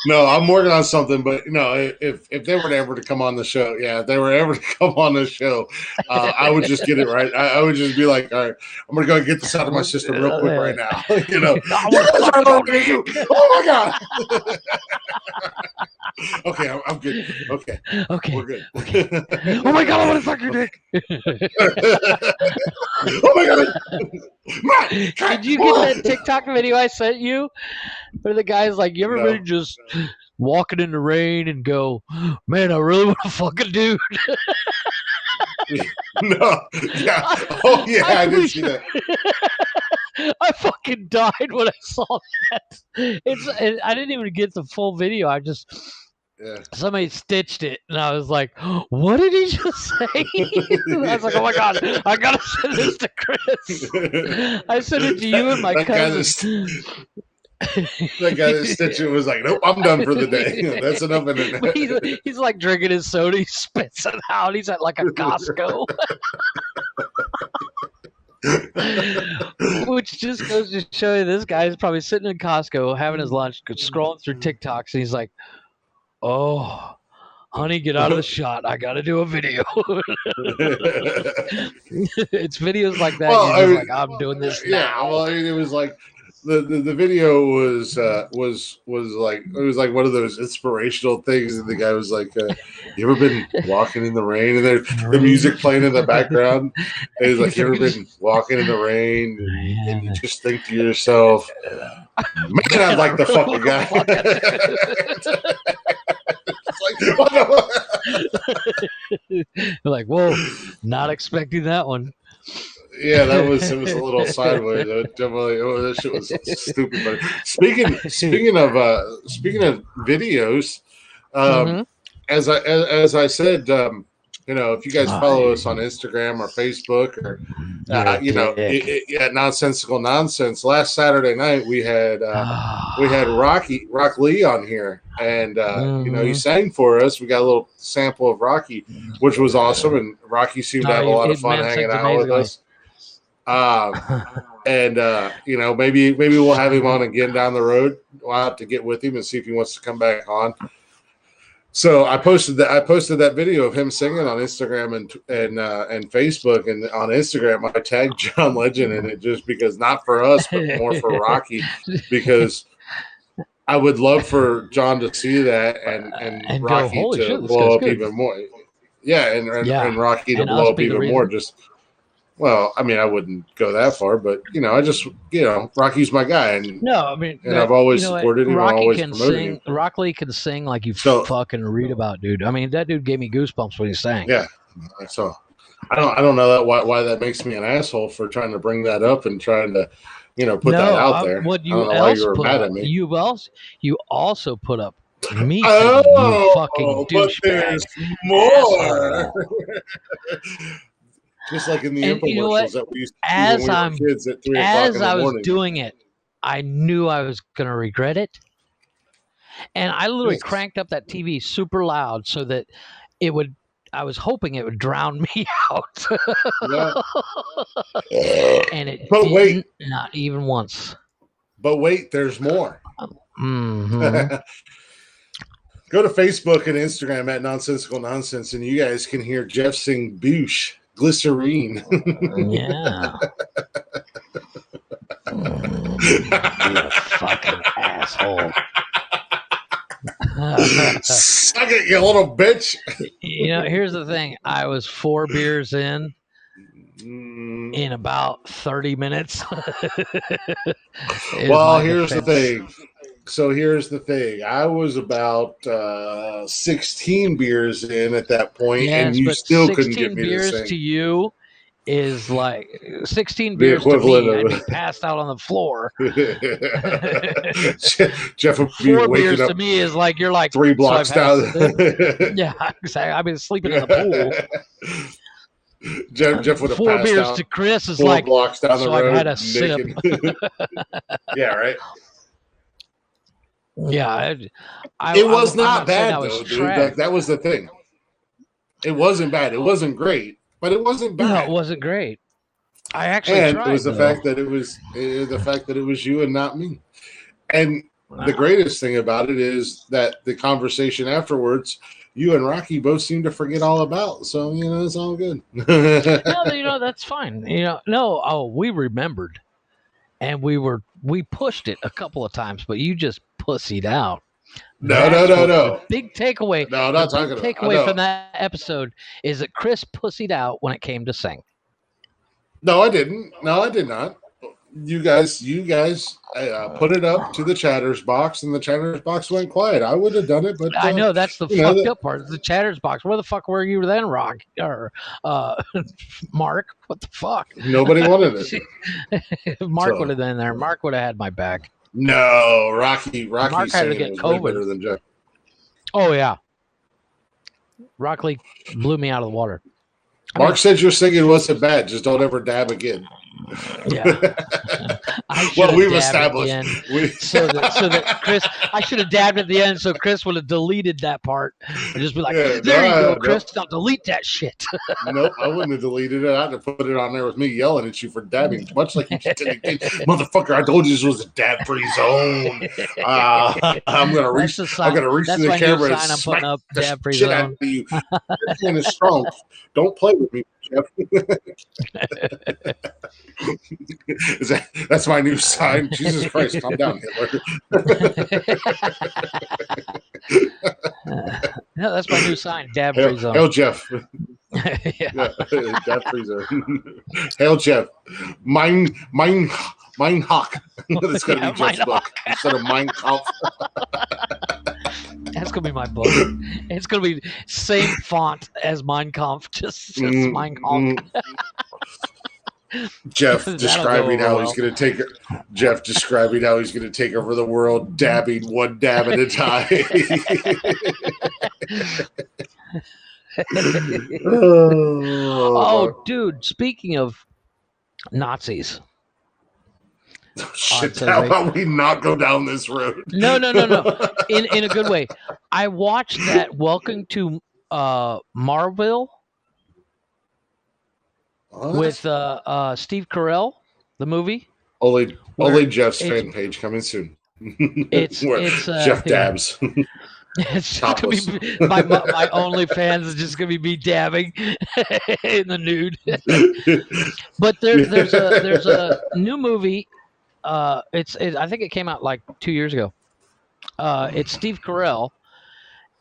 No, I'm working on something, but if they were ever to come on the show, I would just just get it right. I would just be like, all right, I'm gonna go get this out of my system real quick right now. You know, oh my god. Okay, I'm good. Okay, we're good. Oh my god, I want to suck your dick. Oh my god. Did you get that TikTok video I sent you? Where the guy's like, you ever been just walking in the rain and go, man, I really want to fuck a dude? No. Yeah. Oh yeah, I did see that. I fucking died when I saw that. I didn't even get the full video. I just somebody stitched it, and I was like, "What did he just say?" I was like, "Oh my god, I gotta send this to Chris." I sent it to you and my cousin. That guy that stitched it was like, "Nope, I'm done for the day. That's enough internet." He's like drinking his soda. He spits it out. He's at like a Costco. Which just goes to show you this guy is probably sitting in Costco having his lunch, scrolling through TikToks, and he's like, "Oh, honey, get out of the shot. I got to do a video." It's videos like that. Well, you're just like, I'm doing this now. Yeah, well, I mean, it was like the video was like, it was like one of those inspirational things, and the guy was like, "You ever been walking in the rain?" And there's the music playing in the background. And he's like, "You ever been walking in the rain and you just think to yourself, man, I'd like to fuck a guy." Like, whoa, not expecting that one. Yeah, it was a little sideways. That shit was stupid. But speaking of videos, as I said, if you guys follow us on Instagram or Facebook or Nonsensical Nonsense. Last Saturday night we had Rock Lee on here, and he sang for us. We got a little sample of Rocky, which was awesome, and Rocky seemed to have a lot of fun hanging out with us. Maybe we'll have him on again down the road. We'll have to get with him and see if he wants to come back on. So I posted that video of him singing on Instagram and Facebook, and on Instagram I tagged John Legend in it just because, not for us, but more for Rocky, because I would love for John to see that and Rocky to blow up even more. Yeah, and Rocky to blow up even more. Well, I mean, I wouldn't go that far, but Rocky's my guy, and I've always supported him. Rocky always can promoted sing. him. Rock Lee can sing like you fucking read about, dude. I mean, that dude gave me goosebumps when he sang. Yeah, so I don't know why that makes me an asshole for trying to bring that up and trying to put that out there. What you else put up? You also put up me. You fucking douchebag. But there's more. Just like in the infomercials that we used to see when we were kids at 3 o'clock in the morning. As I was doing it, I knew I was going to regret it. And I literally cranked up that TV super loud so that I was hoping it would drown me out. And it didn't, not even once. But wait, there's more. Mm-hmm. Go to Facebook and Instagram at Nonsensical Nonsense, and you guys can hear Jeff sing Boosh. Glycerine. Yeah. You fucking asshole. Suck it, you little bitch. Here's the thing. I was 4 beers in about 30 minutes. Well, here's the thing. So here's the thing. I was about 16 beers in at that point, and you still couldn't get me to sing. 16 beers to you is like 16 beers to me. I'd be passed out on the floor. Jeff would be 4 beers up to me is like you're like 3 blocks down. Yeah, exactly. I've been sleeping in the pool. Jeff would have 4 passed beers out to Chris is 4 like blocks down the road. I've had a sip. Yeah, right. Yeah, it was not bad though, dude. That was the thing. It wasn't bad. It wasn't great, but it wasn't bad. No, it wasn't great. I actually tried. It was the fact that it was you and not me. And the greatest thing about it is that the conversation afterwards, you and Rocky both seem to forget all about. So it's all good. No, that's fine. We remembered, and we pushed it a couple of times, but you just pussied out. No. The big takeaway. No, I'm not the big talking takeaway from that episode is that Chris pussied out when it came to sing. No, I didn't. No, I did not. You guys put it up to the chatters box, and the chatters box went quiet. I would have done it, but I know that's the fucked up part. The chatters box. Where the fuck were you then, Rock or Mark? What the fuck? Nobody wanted it. Mark would have been there. Mark would have had my back. No, Rocky Mark had to get was COVID. way better than Jeff. Oh yeah, Rocky blew me out of the water. Mark said your singing wasn't bad. Just don't ever dab again. Yeah. Well, we've established. So that Chris, I should have dabbed at the end so Chris would have deleted that part and just be like, there you go, Chris. Now delete that shit. Nope, I wouldn't have deleted it. I'd have put it on there with me yelling at you for dabbing, much like you did again. Motherfucker, I told you this was a dab-free zone. I'm gonna reach. I'm gonna reach to the camera and smack the shit out of you. This one is strong. Don't play with me, Jeff. That's my new sign. Jesus Christ, calm down, Hitler. No, that's my new sign. Dab-free zone. Hail Jeff. Dab-free zone. Hail Jeff. Mine Hawk. That's gonna be Jeff's book instead of Mein Kampf. That's gonna be my book. It's gonna be same font as Mein Kampf, just Mein Kampf. Jeff describing how he's going to take over the world, dabbing one dab at a time. Oh, dude! Speaking of Nazis. Shit, how about we not go down this road? No. In a good way. I watched that Welcome to Marville with Steve Carell, the movie. Only Jeff's fan page coming soon. It's Jeff dabs. It's just gonna be my OnlyFans is just gonna be me dabbing in the nude. But there's a new movie. I think it came out like 2 years ago. It's Steve Carell,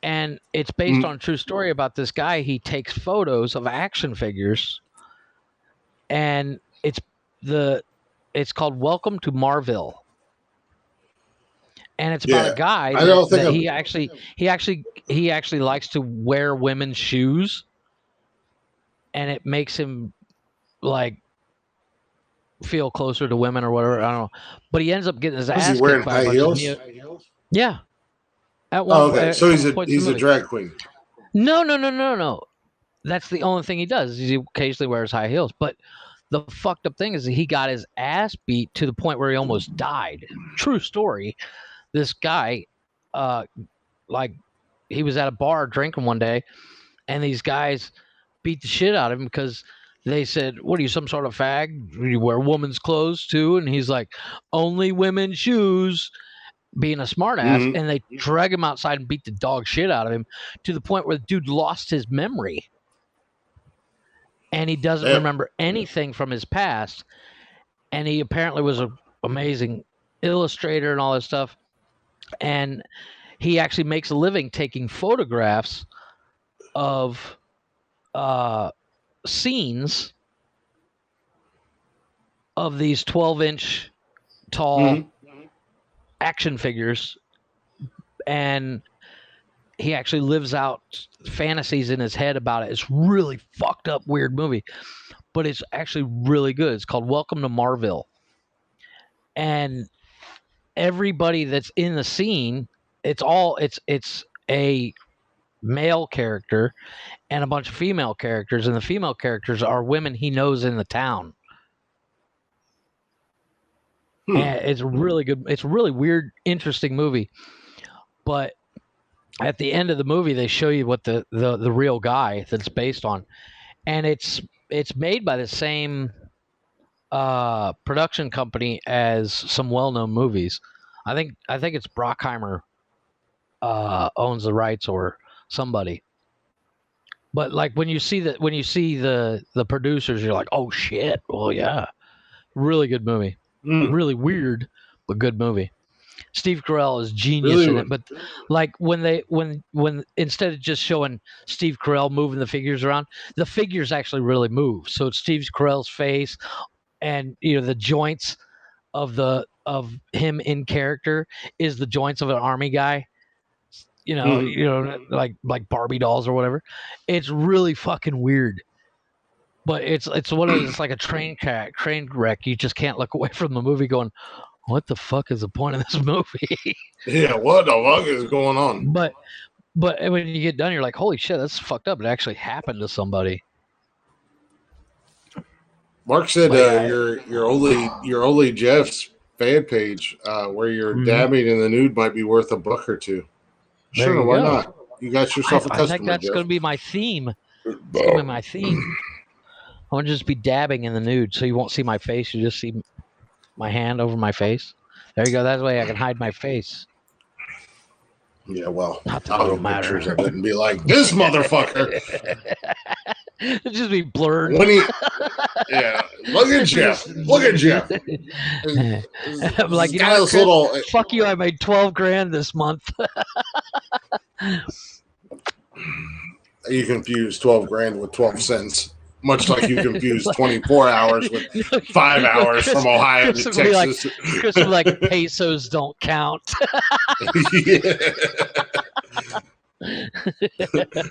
and it's based on a true story about this guy. He takes photos of action figures, and it's called Welcome to Marville. And it's about a guy that he actually likes to wear women's shoes, and it makes him like feel closer to women or whatever. I don't know, but he ends up getting his ass kicked by high heels. Yeah. At one okay. So he's a drag queen. No. That's the only thing he does. He occasionally wears high heels, but the fucked up thing is that he got his ass beat to the point where he almost died. True story. This guy, he was at a bar drinking one day, and these guys beat the shit out of him because they said, "What are you, some sort of fag? You wear women's clothes too?" And he's like, "Only women's shoes," being a smartass. And they drag him outside and beat the dog shit out of him to the point where the dude lost his memory. And he doesn't remember anything from his past. And he apparently was an amazing illustrator and all this stuff. And he actually makes a living taking photographs of scenes of these 12-inch tall action figures. And he actually lives out fantasies in his head about it. It's really fucked up, weird movie, but it's actually really good. It's called Welcome to Marville. And everybody that's in the scene, it's a male character and a bunch of female characters, and the female characters are women he knows in the town. And it's really good. It's a really weird, interesting movie. But at the end of the movie, they show you what the real guy that's based on, and it's made by the same production company as some well-known movies. I think it's Brockheimer owns the rights or somebody. But like when you see the producers, you're like, oh shit, well yeah, really good movie, really weird but good movie. Steve Carell is genius Really? in it, but like when instead of just showing Steve Carell moving the figures around, the figures actually really move. So it's Steve Carell's face, and the joints of him in character is the joints of an army guy. Like Barbie dolls or whatever. It's really fucking weird. But it's one of it's like a train wreck. You just can't look away from the movie going, what the fuck is the point of this movie? Yeah, what the fuck is going on? But when you get done, you're like, holy shit, that's fucked up. It actually happened to somebody. Mark said your only Jeff's fan page where you're dabbing in the nude might be worth $1 or $2. Sure, why not? You got yourself a customer. I think that's going to be my theme. It's going to be my theme. I'm going to just be dabbing in the nude, so you won't see my face. You just see my hand over my face. There you go. That way I can hide my face. Yeah, well, I'll get pictures of it and be like, this motherfucker. It'd just be blurred. Yeah, look at Jeff. Look at Jeff. I'm like, Chris, fuck you. I made $12,000 this month. You confuse $12,000 with 12 cents. Much like you confuse 24 hours with 5 hours from Ohio to Texas. Chris would be like, pesos don't count.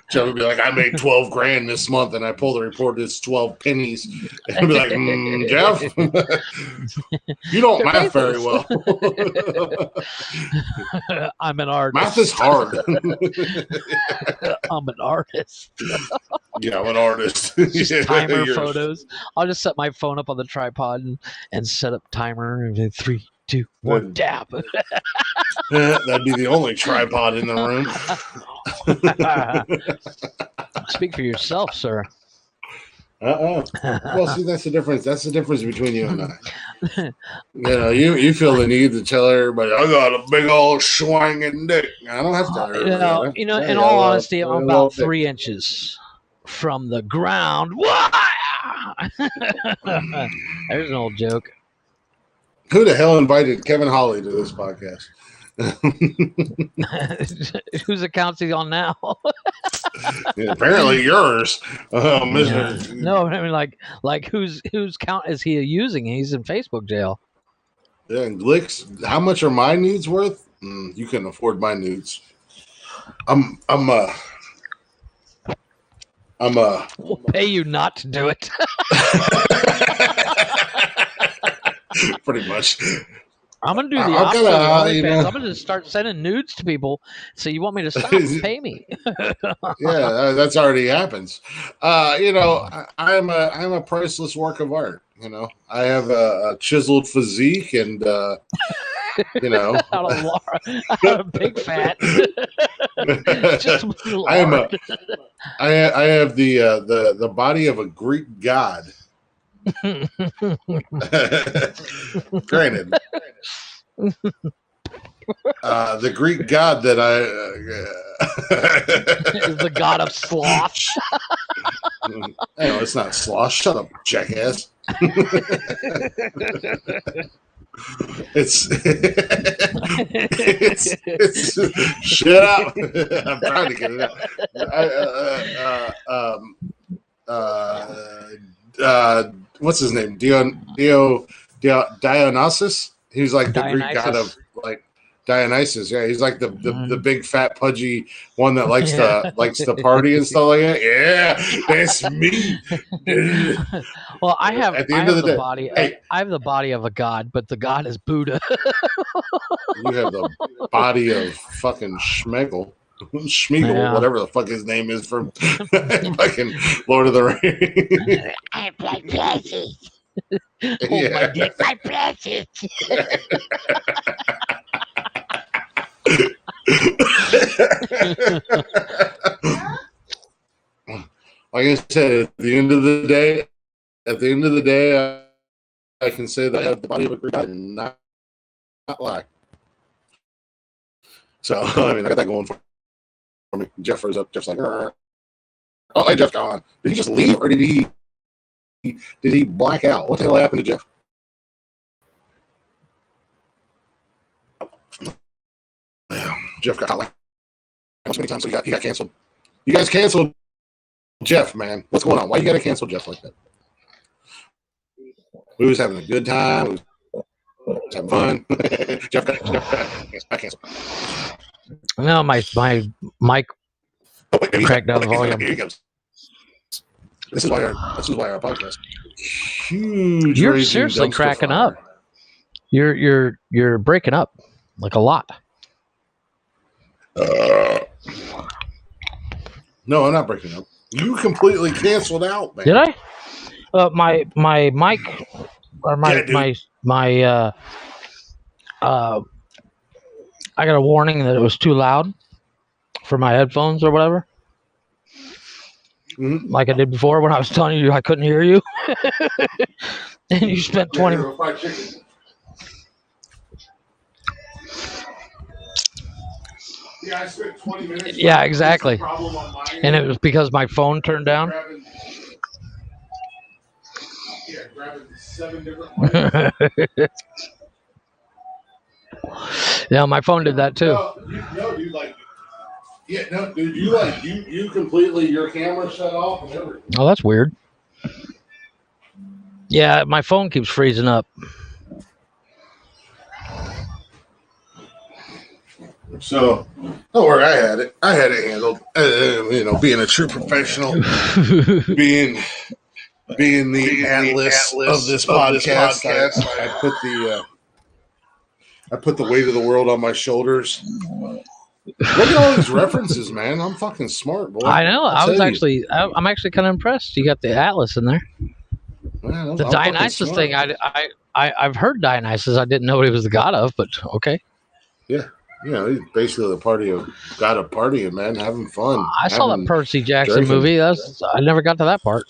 Jeff would be like, I made $12,000 this month, and I pull the report. It's 12 pennies. And I'd be like, Jeff, you don't math very well. I'm an artist. Math is hard. I'm an artist. Yeah, I'm an artist. Just timer photos. I'll just set my phone up on the tripod and set up timer, and then 3, 2, 1, dab. That'd be the only tripod in the room. Speak for yourself, sir. Well, see, that's the difference. That's the difference between you and I. You feel the need to tell everybody, I got a big old swinging dick. I don't have to. In all honesty, I'm about 3 inches from the ground. There's an old joke. Who the hell invited Kevin Hawley to this podcast? Whose account's he on now? Yeah, apparently yours. No, I mean like whose account is he using? He's in Facebook jail. Yeah, and Glicks, how much are my nudes worth? You couldn't afford my nudes. We'll pay you not to do it. Pretty much. I'm gonna do the opposite. I'm gonna just start sending nudes to people. So you want me to stop? Pay me. Yeah, that's already happens. I'm a priceless work of art. I have a chiseled physique, and out of big fat. Just I have the body of a Greek god. Granted, the Greek god that is the god of sloth. It's not sloth. Shut up, jackass. It's shut up. I'm trying to get it out. What's his name? Dionysus. He's like the Greek god of like Dionysus. Yeah, he's like the big fat pudgy one that likes to party and stuff like that. Yeah, that's me. Well, I have the body. I have the body of a god, but the god is Buddha. You have the body of fucking Schmeagol. Schmeagol, whatever the fuck his name is from fucking Lord of the Rings. I play precious. Yeah. My precious. Like I said, at the end of the day, I can say that I have the body of a Greek god and not lie. So I mean, I got that going for me. Jeff rose up, Jeff's like, Oh, hey, Jeff gone. Did he just leave, or did he black out? What the hell happened to Jeff? Jeff got like so many times, so he got canceled. You guys canceled Jeff, man. What's going on? Why you got to cancel Jeff like that? We was having a good time. We was having fun. Jeff got canceled. No, my mic cracked down the volume. Here he goes. This is why our podcast. Huge. You're seriously cracking up. You're breaking up like a lot. No, I'm not breaking up. You completely canceled out, man. Did I? My mic or my I got a warning that it was too loud for my headphones or whatever. Mm-hmm. Like I did before when I was telling you I couldn't hear you. And you spent 20 minutes. Yeah, I spent 20 minutes. Yeah, exactly. And it was because my phone turned down. Grabbing 7 different ways. Yeah, my phone did that too. Dude, you completely, your camera shut off and everything. Oh, that's weird. Yeah, my phone keeps freezing up. So, don't worry, I had it handled. Being a true professional, being the atlas of this podcast. I put the weight of the world on my shoulders. Look at all these references, man. I'm fucking smart, boy. I know. I'm actually kind of impressed. You got the atlas in there. Man, the Dionysus thing, I've heard Dionysus. I didn't know what he was the god of, but okay. Yeah. He's basically the god of partying, man, having fun. I saw that Percy Jackson movie. I never got to that part.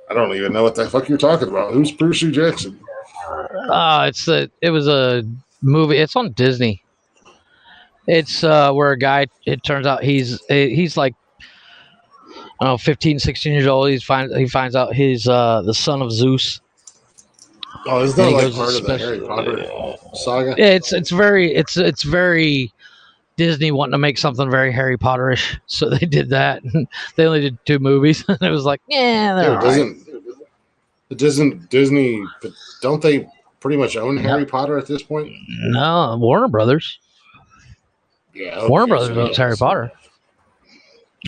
I don't even know what the fuck you're talking about. Who's Percy Jackson? It was a movie. It's on Disney. It's where a guy, it turns out he's like, I don't know, 15, 16 years old. He finds out he's the son of Zeus. Oh, is that like part of the Harry Potter saga? Yeah, it's very Disney wanting to make something very Harry Potterish. So they did that. And they only did 2 movies, and it was like, it doesn't Disney? Don't they pretty much own Harry Potter at this point? No, Warner Brothers. Yeah, okay, Warner Brothers owns Harry Potter.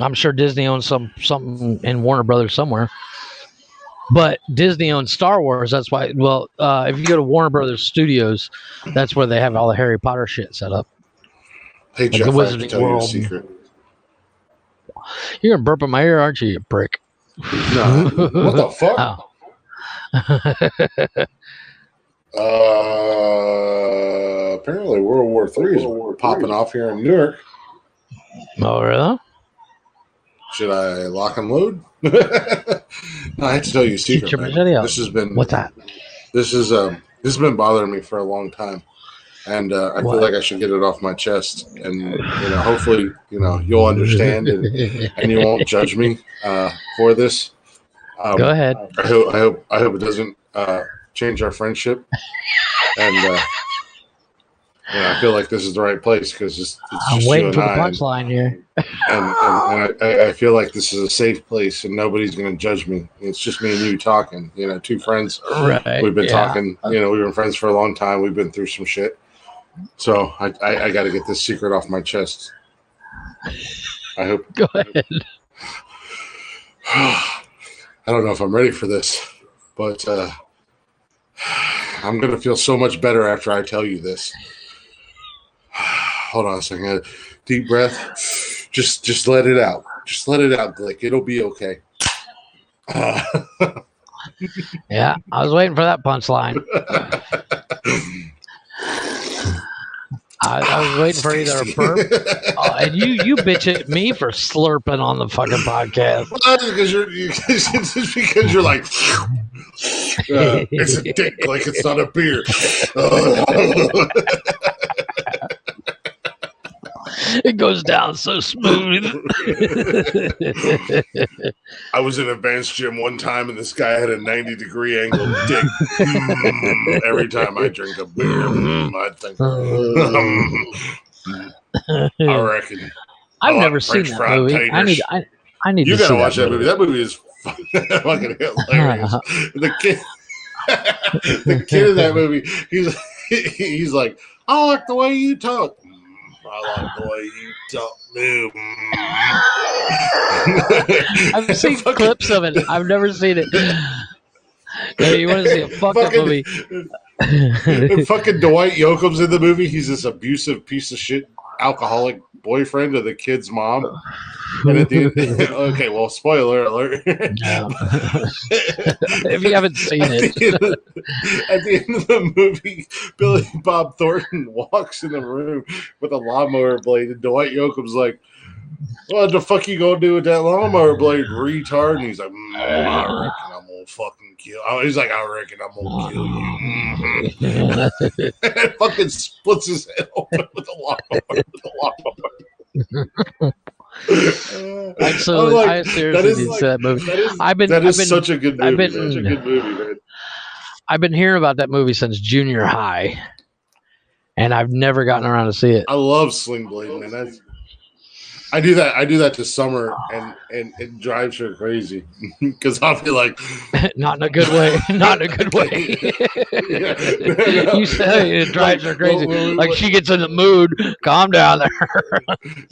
I'm sure Disney owns something in Warner Brothers somewhere. But Disney owns Star Wars. That's why. Well, if you go to Warner Brothers Studios, that's where they have all the Harry Potter shit set up. Hey, like Jeff, the I have to tell World. you a secret. You're gonna burp in my ear, aren't you, you prick? No. What the fuck? Apparently World War III is popping off here in Newark. Oh, really? Should I lock and load? No, I have to tell you a secret, man. This has been what's that? This has been bothering me for a long time, and I feel like I should get it off my chest. And hopefully, you'll understand and you won't judge me for this. Go ahead. I hope it doesn't change our friendship, and I feel like this is the right place because it's just waiting for the punchline here. And I feel like this is a safe place and nobody's going to judge me. It's just me and you talking, 2 friends. Right. We've been talking, we've been friends for a long time. We've been through some shit. So I got to get this secret off my chest. I hope. Go ahead. I don't know if I'm ready for this, but I'm going to feel so much better after I tell you this. Hold on a second. Deep breath. Just let it out. Just let it out, Glick. It'll be okay. Yeah, I was waiting for that punchline. I was waiting for either a burp, and you bitch at me for slurping on the fucking podcast. Well, it's because you're like, it's a dick, like it's not a beer. It goes down so smooth. I was in a advanced gym one time, and this guy had a 90-degree angle dick. Every time I drink a beer, I think, I reckon. I've never seen that movie. Taters. I need you to see gotta watch that movie. That movie is fucking hilarious. The kid in that movie, he's like, I like the way you talk. I like the way you talk. I've seen clips of it. I've never seen it. Hey, you want to see a fucked movie? Fucking Dwight Yoakam's in the movie. He's this abusive piece of shit alcoholic boyfriend of the kid's mom. And at the end, okay, well, spoiler alert. If you haven't seen it. At the end of the movie, Billy Bob Thornton walks in the room with a lawnmower blade, and Dwight Yoakam's like, what the fuck you gonna do with that lawnmower blade, retard? And he's like, I reckon I'm gonna fucking kill. He's like, I reckon I'm gonna kill you. And fucking splits his head open with a lawnmower. I seriously did see that movie. That is such a good movie. Such a good movie, man. I've been hearing about that movie since junior high, and I've never gotten around to see it. I love Sling Blade, man. I do that to Summer, and it drives her crazy because I'll be like, not in a good way, not in a good way. No. You say it drives her crazy, like she gets in the mood. Calm down there.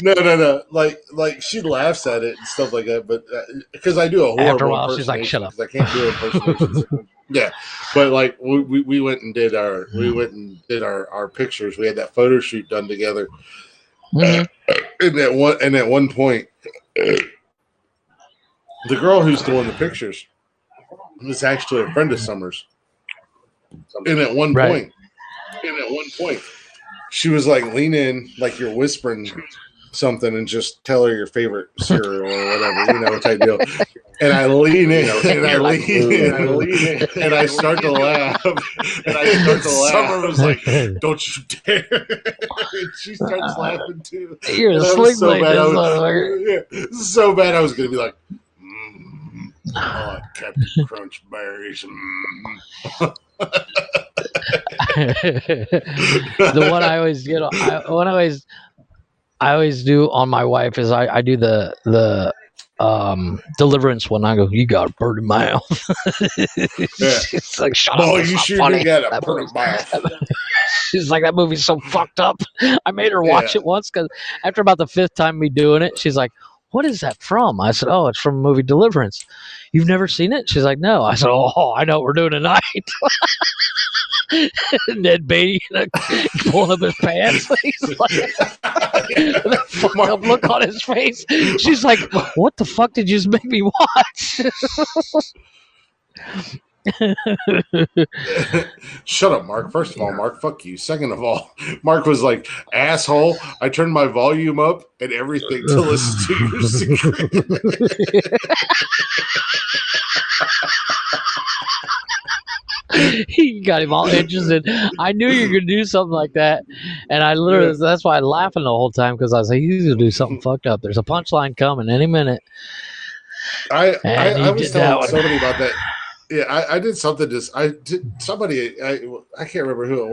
No. Like she laughs at it and stuff like that, but because I do a horrible after a while, she's like, "Shut up." I can't do impersonations. Yeah, but like we went and did our pictures. We had that photo shoot done together. Mm-hmm. And at one point, the girl who's doing the pictures is actually a friend of Summer's. And at one point, she was like, lean in, like you're whispering something, and just tell her your favorite cereal or whatever, type deal. And I lean in, and I start to laugh. Summer was like, "Don't you dare!" And she starts laughing too. You're a sling blade. This is so bad. I was going to be like, I like Captain Crunch berries. The one I always get, I always do on my wife is I do the Deliverance one. I go, you got a bird in mouth. She's like, shut up. Oh, you sure do got a bird in mouth. She's like, that movie's so fucked up. I made her watch it once because after about the 5th time me doing it, she's like, what is that from? I said, oh, it's from the movie Deliverance. You've never seen it? She's like, no. I said, oh, I know what we're doing tonight. Ned Beatty pulling up his pants. He's like, the fucked up look on his face. She's like, what the fuck did you just make me watch? Shut up, Mark. First of all, Mark, fuck you. Second of all, Mark was like, asshole, I turned my volume up and everything to listen to your secret. He got him all interested. I knew you were going to do something like that. And I literally, that's why I was laughing the whole time because I was like, he's going to do something fucked up. There's a punchline coming any minute. I was telling somebody about that. Yeah, I did something. I can't remember who it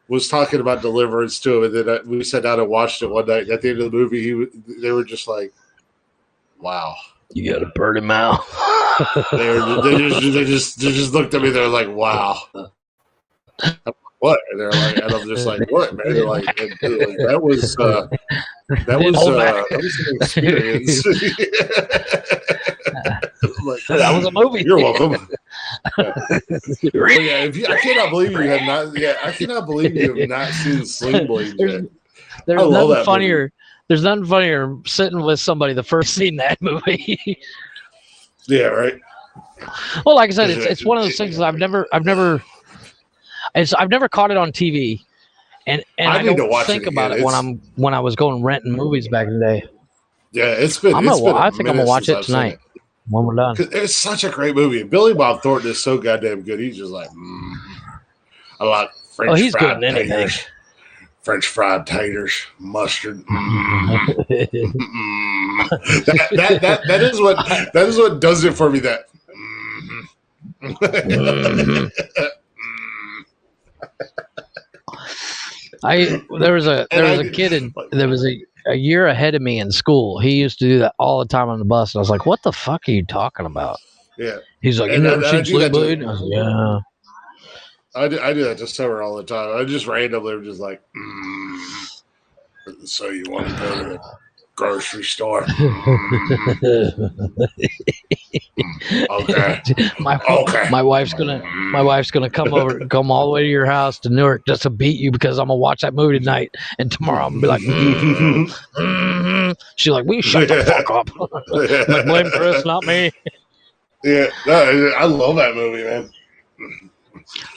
was talking about Deliverance to him, and then we sat down and watched it one night. At the end of the movie, they were just like, "Wow, you got a bird in mouth." they just looked at me. They're like, "Wow." What? And they're like, and I'm just like, what, man? They're like, that was an experience. Like, that was a movie. You're welcome. I cannot believe you have not. Yeah, I cannot believe you have not seen Sling Blade yet. There's nothing funnier. Movie. There's nothing funnier sitting with somebody the first seen that movie. Yeah, right. Well, like I said, it's one of those things that I've never caught it on TV, and I don't think about it when I was going renting movies back in the day. Yeah, it's been. I think I'm gonna watch it tonight when we're done. It's such a great movie. Billy Bob Thornton is so goddamn good. He's just like, I like French. He's good in anything. French fried taters, mustard. That is what does it for me. That. There was a kid there was a year ahead of me in school. He used to do that all the time on the bus, and I was like, "What the fuck are you talking about?" Yeah. He's like, "You never seen Sling Blade?" I was like, "Yeah." I do that to Summer all the time. I just randomly am just like, so you want to go to the grocery store? Okay. My wife's gonna come all the way to your house to Newark just to beat you because I'm gonna watch that movie tonight, and tomorrow I'm gonna be like, she's like, "Will you shut the fuck up?" Like, blame Chris, not me. Yeah, no, I love that movie, man.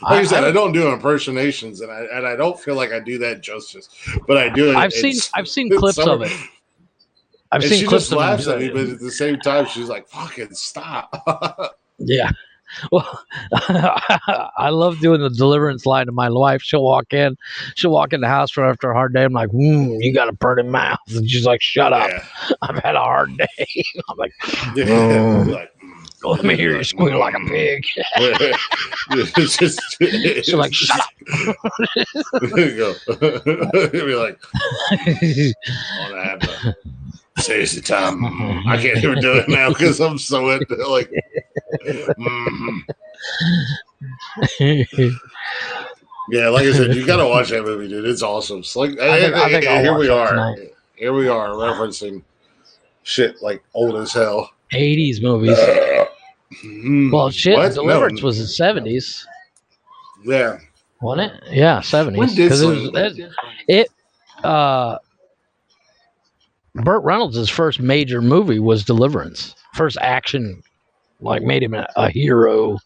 Like I said, I don't do impersonations, and I don't feel like I do that justice, but I do it. I've seen clips of it. She just laughs at me, but at the same time, she's like, "Fucking stop!" Yeah. Well, I love doing the deliverance line to my wife. She'll walk in the house right after a hard day. I'm like, you got a pretty mouth. And she's like, shut up. I've had a hard day. I'm like, let me hear you squeal like a pig. She's like, shut up. There you go. Be like, I want to have a seriously time. I can't even do it now because I'm so into like. Yeah, like I said, you gotta watch that movie, dude. It's awesome. It's like, here we are referencing shit like old as hell 80s movies. Well, shit, what? Deliverance was in 70s. Yeah, wasn't it? Yeah, 70s. When did Burt Reynolds' first major movie was Deliverance. First action, like, made him a hero.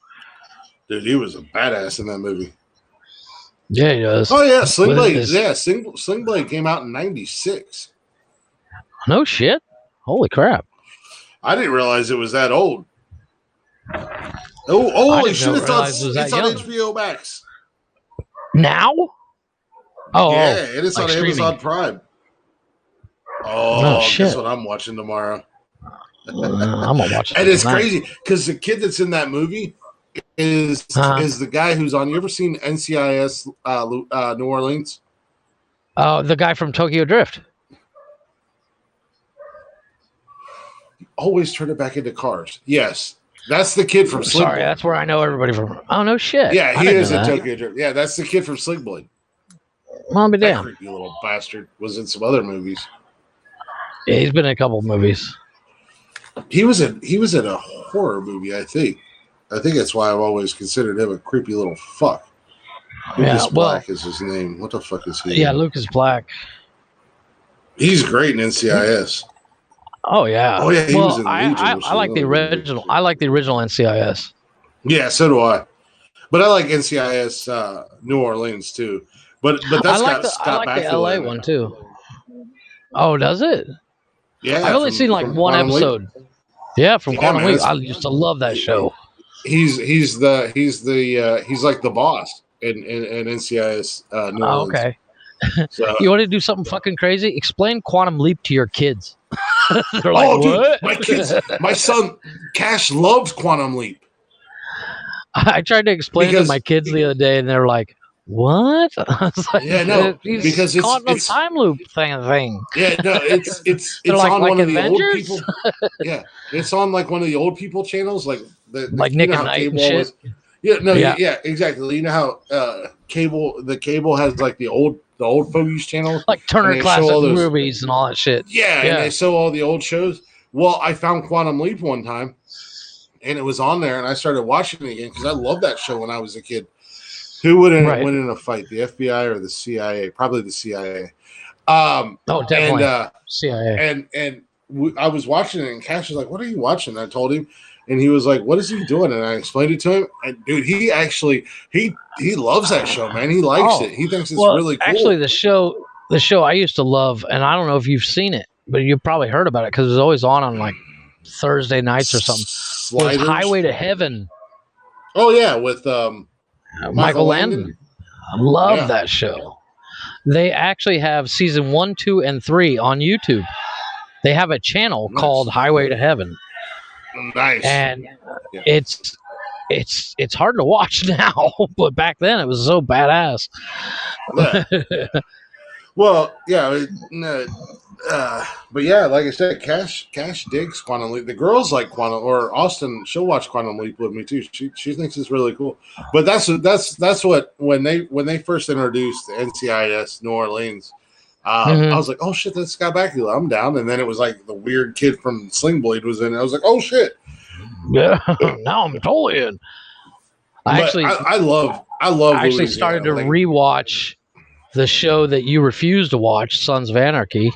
Dude, he was a badass in that movie. Yeah, he does. Oh yeah, Sling Blade. Yeah, Sling Blade came out in '96. No shit. Holy crap! I didn't realize it was that old. Oh! Should have thought it's on HBO Max now. Oh, yeah, it is like on Amazon Prime. Oh, shit! That's what I'm watching tomorrow. I'm gonna watch it. And it's crazy because the kid that's in that movie is the guy who's on. You ever seen NCIS New Orleans? Oh, the guy from Tokyo Drift. Always turn it back into cars. Yes, that's the kid from Sling Blade. That's where I know everybody from. Oh no shit. Yeah, he is in Tokyo Drift. Yeah, that's the kid from Sling Blade. Mom be damn. That creepy little bastard was in some other movies. Yeah, he's been in a couple of movies. He was in a horror movie, I think. I think that's why I've always considered him a creepy little fuck. Lucas Black is his name. What the fuck is he? Yeah, Lucas Black. He's great in NCIS. Oh yeah. Oh yeah. He was in Legion. I like the original. I like the original NCIS. Yeah, so do I. But I like NCIS New Orleans too. But that's got Scott Bakula. The LA one too. Oh, does it? Yeah. I've only seen like one episode. Yeah, from Quantum Leap. I used to love that show. He's like the boss in NCIS New Orleans. Okay. So, you want to do something fucking crazy? Explain Quantum Leap to your kids. They're like, what? Dude, my son Cash loves Quantum Leap. I tried to explain it to my kids the other day, and they're like, "What?" I was like, yeah, no, because it's time loop thing. Yeah, no, it's on one of the old people. Yeah, it's on like one of the old people channels, like like Nick and Night and shit. Yeah, exactly. You know how the cable has like the old fogies channel, like Turner Classic Movies and all that shit. Yeah, and they show all the old shows. Well, I found Quantum Leap one time, and it was on there, and I started watching it again because I loved that show when I was a kid. Who would win in a fight, the FBI or the CIA? Probably the CIA. Definitely CIA. And I was watching it, and Cash was like, "What are you watching?" And I told him, and he was like, "What is he doing?" And I explained it to him, and dude, he actually he loves that show, man. He likes it. He thinks it's really cool. Actually, the show I used to love, and I don't know if you've seen it, but you've probably heard about it because it was always on like Thursday nights or something. It was Highway to Heaven. Oh yeah, with Michael Landon. I love that show. They actually have season 1, 2, and 3 on YouTube. They have a channel called Highway to Heaven. Nice. And it's hard to watch now, but back then it was so badass. Yeah. Well, yeah, but yeah, like I said, Cash digs Quantum Leap. The girls like Quantum, or Austin, she'll watch Quantum Leap with me too. She thinks it's really cool. But that's what when they first introduced NCIS New Orleans, I was like, oh shit, that's Scott Bakula. I'm down. And then it was like the weird kid from Sling Blade was in it. I was like, oh shit. Yeah, now I'm totally in. I love. I actually started to rewatch the show that you refused to watch, Sons of Anarchy.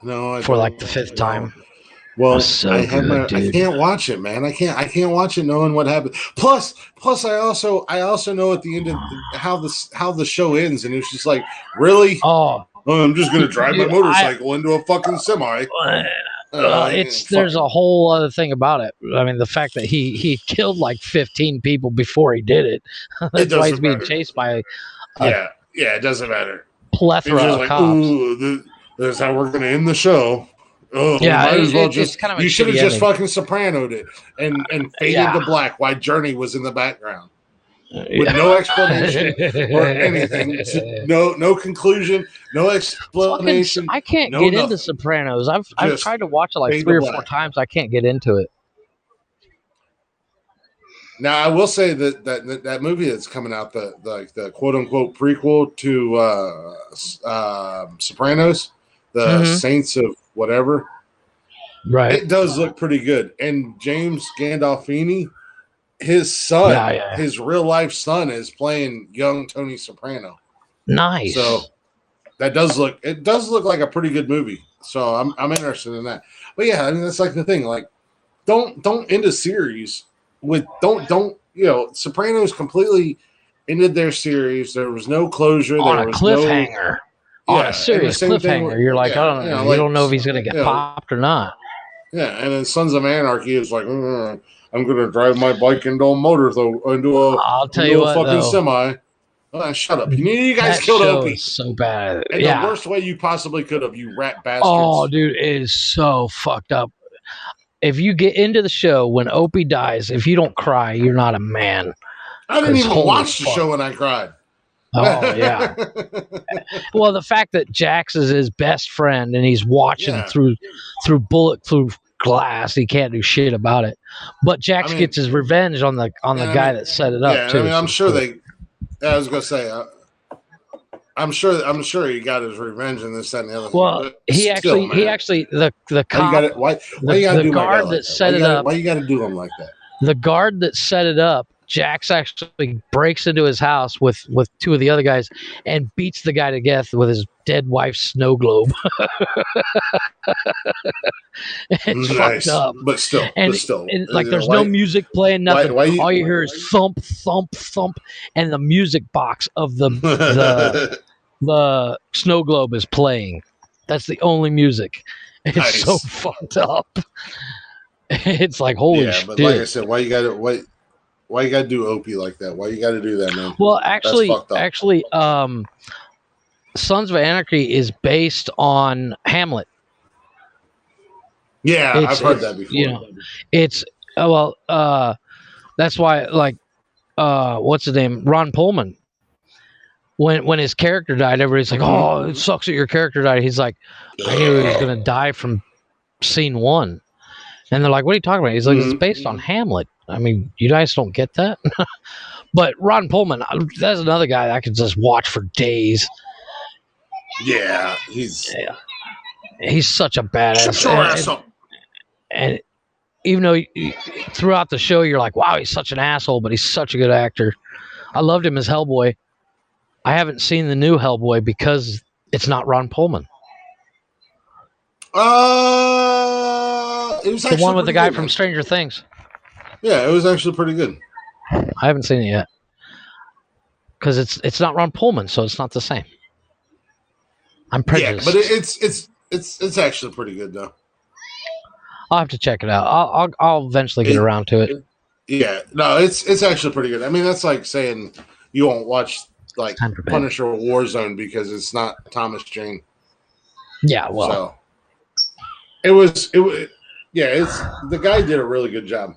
No, for like the 5th time. Well, I can't watch it, man. I can't watch it knowing what happened. Plus, I also know at the end of how the show ends, and it's just like, really? Oh, I'm just gonna drive my motorcycle into a fucking semi. There's a whole other thing about it. I mean, the fact that he killed like 15 people before he did it. That's why he's being chased by. It doesn't matter. Plethora of cops. That's how we're gonna end the show. Oh, yeah, might as well it's kind of you should have just fucking sopranoed it and faded to black while Journey was in the background with no explanation or anything. No conclusion, no explanation. I can't get into Sopranos. I've tried to watch it like 3 or 4 times. I can't get into it. Now I will say that movie that's coming out, the quote unquote prequel to Sopranos, the Saints of whatever, right? It does look pretty good. And James Gandolfini, his son, his real life son, is playing young Tony Soprano. Nice. So it does look like a pretty good movie. So I'm interested in that. But yeah, I mean that's like the thing. Like, don't end a series with don't Sopranos completely ended their series. There was no closure. On there a was cliffhanger. On a serious cliffhanger. You're like, I don't know. You don't know if he's going to get popped or not. Yeah, and then Sons of Anarchy is like, I'm going to drive my bike into a fucking semi. Shut up. You guys killed Opie. So bad. In the worst way you possibly could have, you rat bastards. Oh, dude, it is so fucked up. If you get into the show when Opie dies, if you don't cry, you're not a man. I didn't even watch the show when I cried. Oh, yeah. Well, the fact that Jax is his best friend and he's watching through bulletproof glass, he can't do shit about it. But Jax gets his revenge on the guy that set it up too. I mean, I'm sure they. I was gonna say, I'm sure he got his revenge in this, that, and the other. Well, he actually the cop, why you gotta do guard that set it up. Why you gotta do him like that? The guard that set it up, Jax actually breaks into his house with 2 of the other guys and beats the guy to death with his dead wife's snow globe. It's fucked up. But still. Like, there's no music playing, nothing. All you hear is thump, thump, thump, and the music box of the snow globe is playing. That's the only music. It's so fucked up. It's like, holy shit. But like I said, why you gotta do Opie like that? Why you gotta do that, man? Well, actually, Sons of Anarchy is based on Hamlet. Yeah, I've heard that before. That's why, like, what's his name? Ron Pullman. When his character died, everybody's like, "Oh, it sucks that your character died." He's like, "I knew he was gonna die from scene 1." And they're like, "What are you talking about?" He's like, "It's based on Hamlet." I mean, you guys don't get that? But Ron Pullman, that's another guy I could just watch for days. Yeah, he's such a badass. Shut your ass up. And even though throughout the show you're like, wow, he's such an asshole, but he's such a good actor. I loved him as Hellboy. I haven't seen the new Hellboy because it's not Ron Pullman. It was the one with the guy from Stranger Things. Yeah, it was actually pretty good. I haven't seen it yet because it's not Ron Pullman, so it's not the same. I'm prejudiced. Yeah, but it's actually pretty good though. I'll have to check it out. I'll eventually get around to it. Yeah, no, it's actually pretty good. I mean, that's like saying you won't watch like Punisher Warzone because it's not Thomas Jane. Yeah, well, so it was. Yeah, it's the guy did a really good job.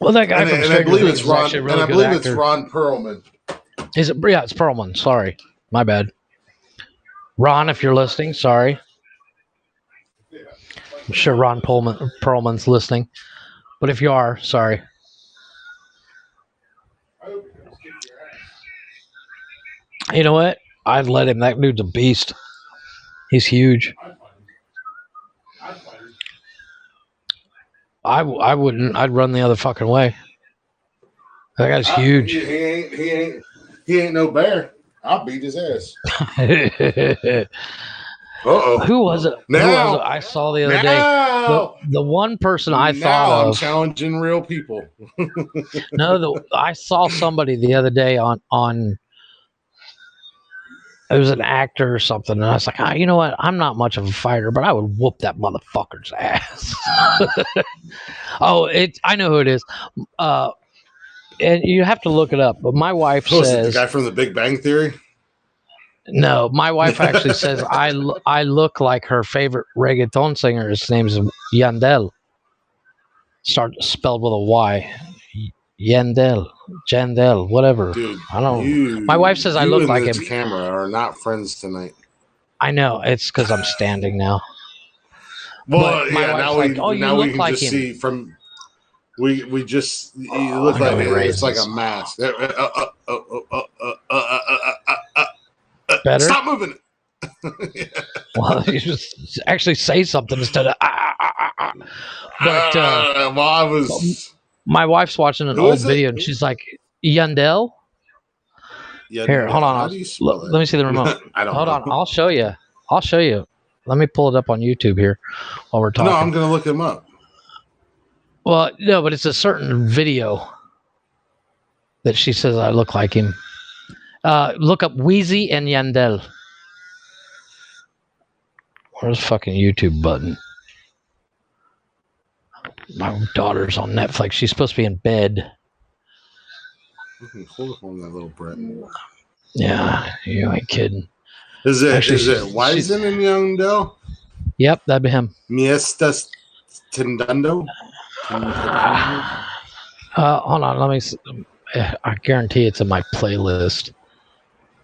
Well, that guy from Stranger Things is actually a really good actor. And I believe it's Ron Perlman. Is it? Yeah, it's Perlman. Sorry, my bad. Ron, if you're listening, sorry. I'm sure Ron Perlman's listening, but if you are, sorry. You know what? I'd let him. That dude's a beast. He's huge. I wouldn't. I'd run the other fucking way. That guy's huge. He ain't no bear. I'll beat his ass. Who was it? Now, I saw the other day. The one person I thought of. I'm challenging real people. I saw somebody the other day on. It was an actor or something, and I was like, you know what? I'm not much of a fighter, but I would whoop that motherfucker's ass. I know who it is. And you have to look it up. But my wife says the guy from The Big Bang Theory. No, my wife actually says I look like her favorite reggaeton singer. His name's Yandel. Spelled with a Y. Jandel, whatever. Dude, I don't know. My wife says I look like him. Camera are not friends tonight. I know. It's because I'm standing now. Well, yeah. Now we can like just see from. We just you look like it's like a mask. Better. Stop moving. Yeah. Well, you just actually say something instead of. But I was. My wife's watching an old video and she's like, Yandel? Here, hold on. Let me see the remote. Hold on. I'll show you. Let me pull it up on YouTube here while we're talking. No, I'm going to look him up. Well, no, but it's a certain video that she says I look like him. Look up Wheezy and Yandel. Where's the fucking YouTube button? My daughter's on Netflix. She's supposed to be in bed. Hold on that little Brett. Yeah, you ain't kidding. Is it Wiseman and Youngdell? Yep, that'd be him. Miestas Tendando? Hold on, let me see. I guarantee it's in my playlist.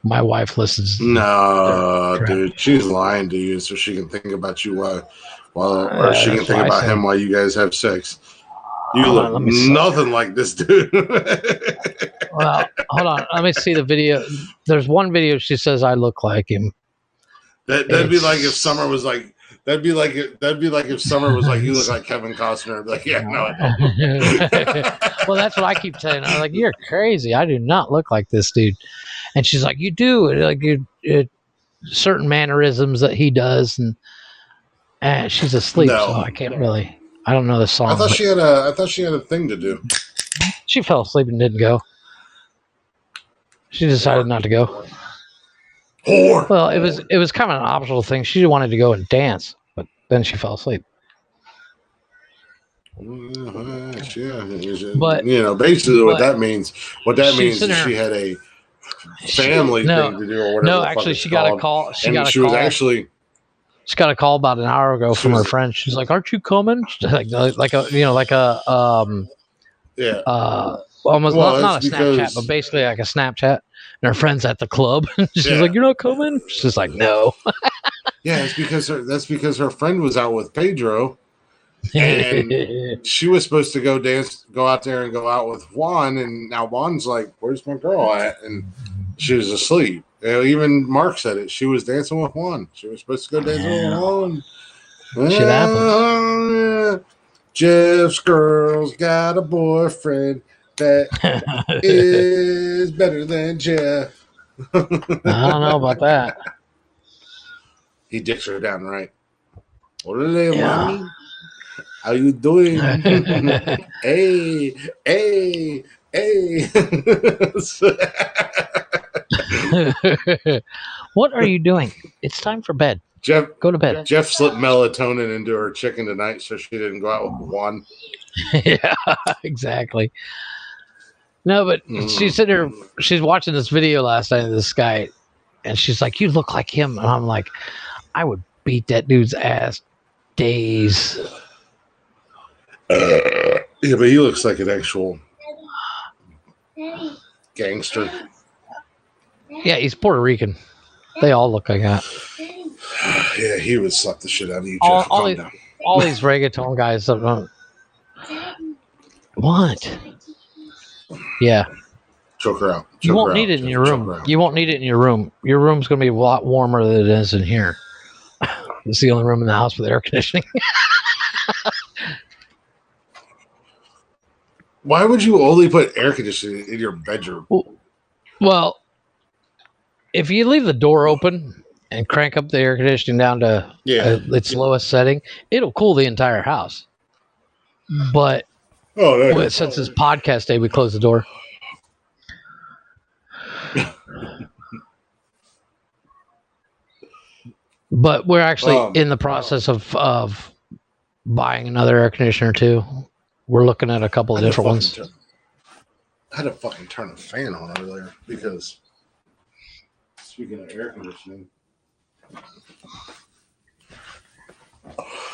My wife listens. No, dude, she's lying to you so she can think about you or she can think about him while you guys have sex. You look nothing like this dude. Well, hold on. Let me see the video. There's one video she says I look like him. That'd be like if Summer was like. That'd be like if Summer was like, you look like Kevin Costner. I'd be like, yeah, no, I don't. Well, that's what I keep saying. I'm like, you're crazy. I do not look like this dude. And she's like, you do. Like certain mannerisms that he does, and she's asleep, so I can't really. I don't know the song. I thought she had a thing to do. She fell asleep and didn't go. She decided not to go. Well, it was kind of an optional thing. She wanted to go and dance, but then she fell asleep. Yeah, but basically what that means is she had a family thing to do or whatever. No, actually, she got a call. She got a call about an hour ago from her friend. She's like, "Aren't you coming?" like almost not a Snapchat, but basically like a Snapchat. And her friend's at the club. She's like, "You're not coming?" She's like, "No." Yeah, that's because her friend was out with Pedro, and she was supposed to go out there and go out with Juan, and now Juan's like, "Where's my girl at?" And she was asleep. Even Mark said it. She was dancing with Juan. She was supposed to go dancing with Juan. Shit happens. Jeff's girl's got a boyfriend that is better than Jeff. I don't know about that. He dicks her down, right? Orale, mommy. How you doing? hey. What are you doing? It's time for bed. Jeff, go to bed. Jeff slipped melatonin into her chicken tonight so she didn't go out with one. Yeah, exactly. No, but she's sitting there. She's watching this video last night of this guy, and she's like, "You look like him." And I'm like, "I would beat that dude's ass days." Yeah, but he looks like an actual gangster. Yeah, he's Puerto Rican. They all look like that. Yeah, he would slap the shit out of you, All, Jeff. all, Calm these, down. all these reggaeton guys. What? Yeah. Choke her out. You won't need it in your room. You won't need it in your room. Your room's going to be a lot warmer than it is in here. It's the only room in the house with air conditioning. Why would you only put air conditioning in your bedroom? Well, if you leave the door open and crank up the air conditioning down to its lowest setting, it'll cool the entire house. But since it's podcast day, we close the door. But we're actually in the process of buying another air conditioner too. We're looking at a couple of different ones. I had to fucking turn the fan on earlier because, speaking of air conditioning,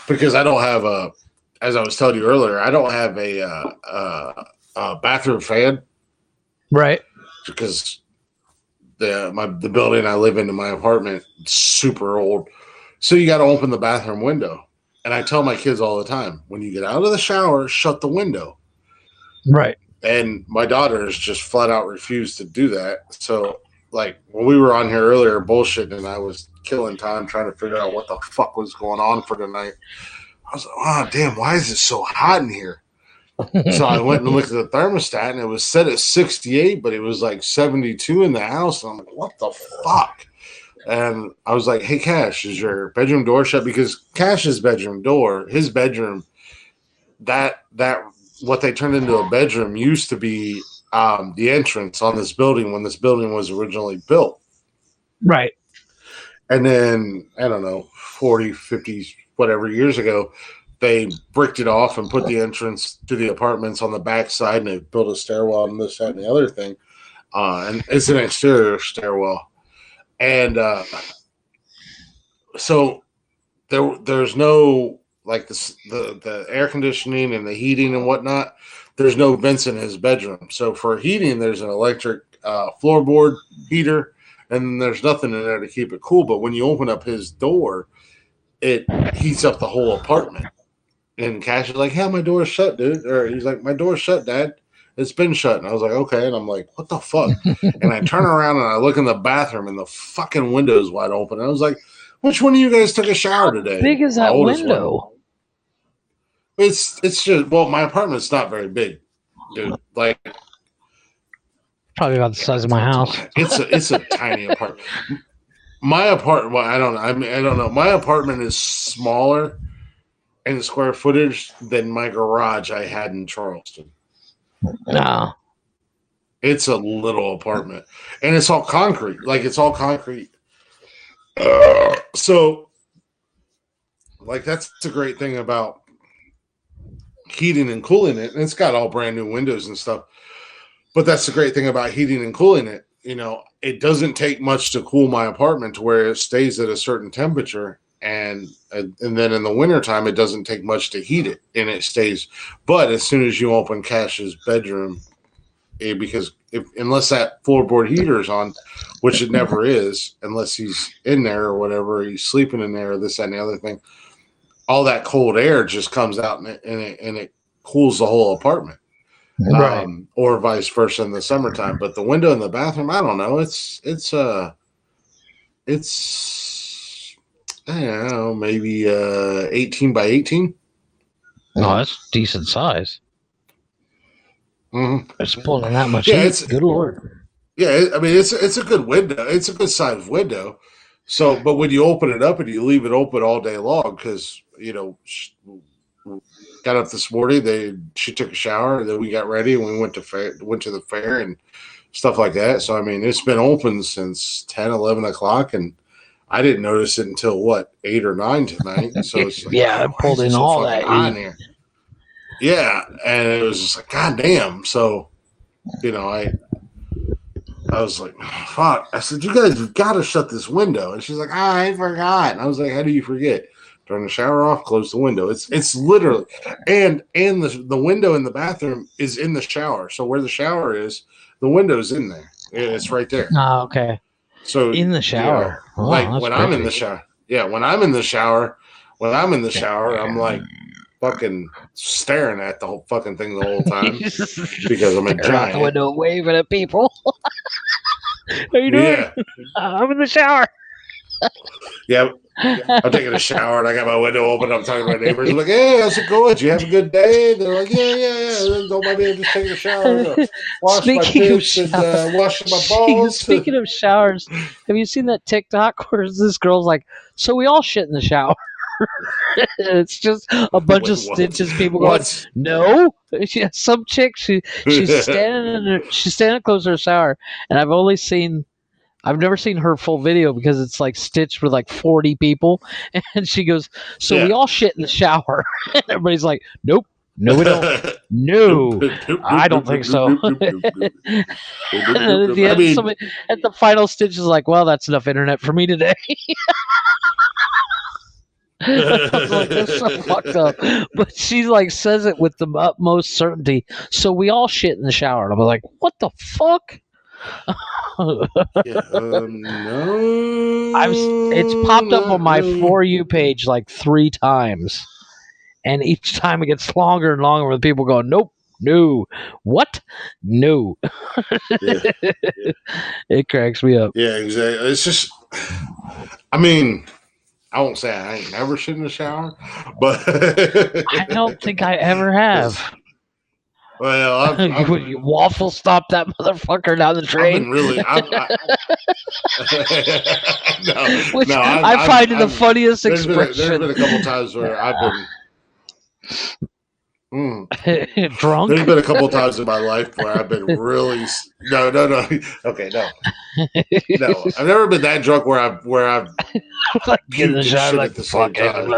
because I don't have as I was telling you earlier, I don't have a bathroom fan. Right. Because the building I live in my apartment, is super old. So you got to open the bathroom window. And I tell my kids all the time, when you get out of the shower, shut the window. Right. And my daughters just flat out refused to do that. So, like, when we were on here earlier bullshitting and I was killing time trying to figure out what the fuck was going on for tonight, I was like, oh, damn, why is it so hot in here? So I went and looked at the thermostat and it was set at 68, but it was like 72 in the house. And I'm like, what the fuck? And I was like, hey, Cash, is your bedroom door shut? Because Cash's bedroom door, his bedroom, that what they turned into a bedroom used to be the entrance on this building when this building was originally built. Right. And then, I don't know, 40, 50, whatever years ago, they bricked it off and put the entrance to the apartments on the back side, and they built a stairwell and this, that, and the other thing. And it's an exterior stairwell. And so there's no, like, the air conditioning and the heating and whatnot, there's no vents in his bedroom. So for heating, there's an electric floorboard heater, and there's nothing in there to keep it cool. But when you open up his door, it heats up the whole apartment. And Cash is like, yeah, my door's shut, dude. Or he's like, my door's shut, Dad. It's been shut. And I was like, okay. And I'm like, what the fuck? And I turn around and I look in the bathroom and the fucking window's wide open. And I was like, which one of you guys took a shower today? How big is that window? It's just, well, my apartment's not very big, dude. Like, probably about the size of my house. It's a tiny apartment. My apartment, well, I don't know. My apartment is smaller in square footage than my garage I had in Charleston. No. It's a little apartment. And it's all concrete. Like, it's all concrete. So, like, that's the great thing about heating and cooling it. And it's got all brand new windows and stuff. But that's the great thing about heating and cooling it. You know, it doesn't take much to cool my apartment to where it stays at a certain temperature. And then in the wintertime, it doesn't take much to heat it, and it stays. But as soon as you open Cash's bedroom, because unless that floorboard heater is on, which it never is, unless he's in there or whatever, he's sleeping in there, or this, that, and the other thing, all that cold air just comes out and it cools the whole apartment. Right. Or vice versa in the summertime. But the window in the bathroom, I don't know. It's I don't know, maybe 18 by 18. No, that's decent size. Mm-hmm. It's pulling that much. Yeah, it's good Lord. Yeah, I mean it's a good window. It's a good sized window. So, but when you open it up and you leave it open all day long, because got up this morning, she took a shower, and then we got ready and we went to the fair and stuff like that. So I mean, it's been open since 10, 11 o'clock, and I didn't notice it until 8 or 9 tonight. So it's like, yeah, I pulled in all that in here. Yeah, and it was just like, God damn. So I was like, fuck. I said, you guys have got to shut this window. And she's like, I forgot. And I was like, how do you forget? Turn the shower off, close the window. It's literally, and the window in the bathroom is in the shower. So where the shower is, the window's in there. It's right there. Oh, okay. So in the shower, like when I'm in the shower. Yeah, when I'm in the shower, I'm like fucking staring at the whole fucking thing the whole time because I'm a giant. Out the window waving at people. How you doing? Yeah. I'm in the shower. Yeah. I'm taking a shower and I got my window open. I'm talking to my neighbors. I'm like, hey, how's it going? Did you have a good day? They're like, yeah. Don't mind me. I'm just taking a shower. Wash my tits and washing my balls. Speaking of showers, have you seen that TikTok where this girl's like, so we all shit in the shower? It's just a bunch of stitches. People going, no. Some chick, she's standing close to her shower, and I've never seen her full video because it's like stitched with like 40 people. And she goes, so we all shit in the shower. And everybody's like, nope. No, we don't. No, I don't think so. And at the end, at the final stitch is like, well, that's enough internet for me today. I was like, that's so fucked up. But she like says it with the utmost certainty. So we all shit in the shower. And I'm like, what the fuck? No. It's popped up on my For You page like 3 times, and each time it gets longer and longer with people going, nope, no, what, no. It cracks me up. Yeah, exactly. It's just, I mean, I won't say I ain't never shit in the shower, but I don't think I ever have. Well, you waffle stop that motherfucker down the train. I find it the funniest expression. There's been a couple times where I've been drunk. There's been a couple times in my life where I've been really no. Okay, no. I've never been that drunk where I've like in the shower like the same time.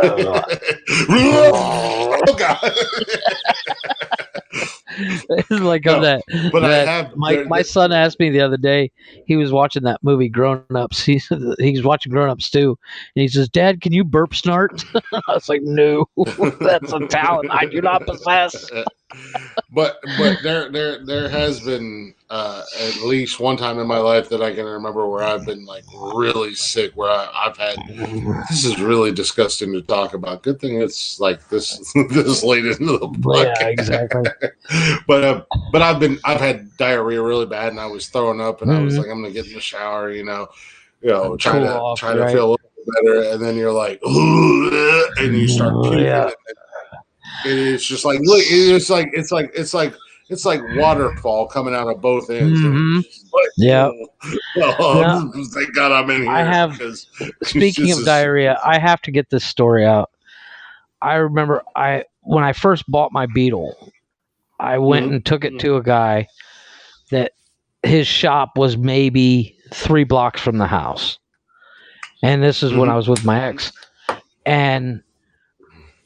Oh God. Like on that. But that I have. My son asked me the other day. He was watching that movie Grown Ups. He's watching Grown Ups too, and he says, "Dad, can you burp snort?" I was like, "No, that's a talent I do not possess." But there has been at least one time in my life that I can remember where I've been like really sick, where I've had. This is really disgusting to talk about. Good thing it's like this late into the book. Yeah, exactly. But I've had diarrhea really bad, and I was throwing up, and I was like, I'm gonna get in the shower, try to feel a little bit better, and then you're like, and you start puking. Yeah. It's just like it's like waterfall coming out of both ends. Mm-hmm. Thank God I'm in here. Speaking of diarrhea, I have to get this story out. I remember when I first bought my Beetle, I went and took it to a guy that his shop was maybe 3 blocks from the house. And this is when I was with my ex. And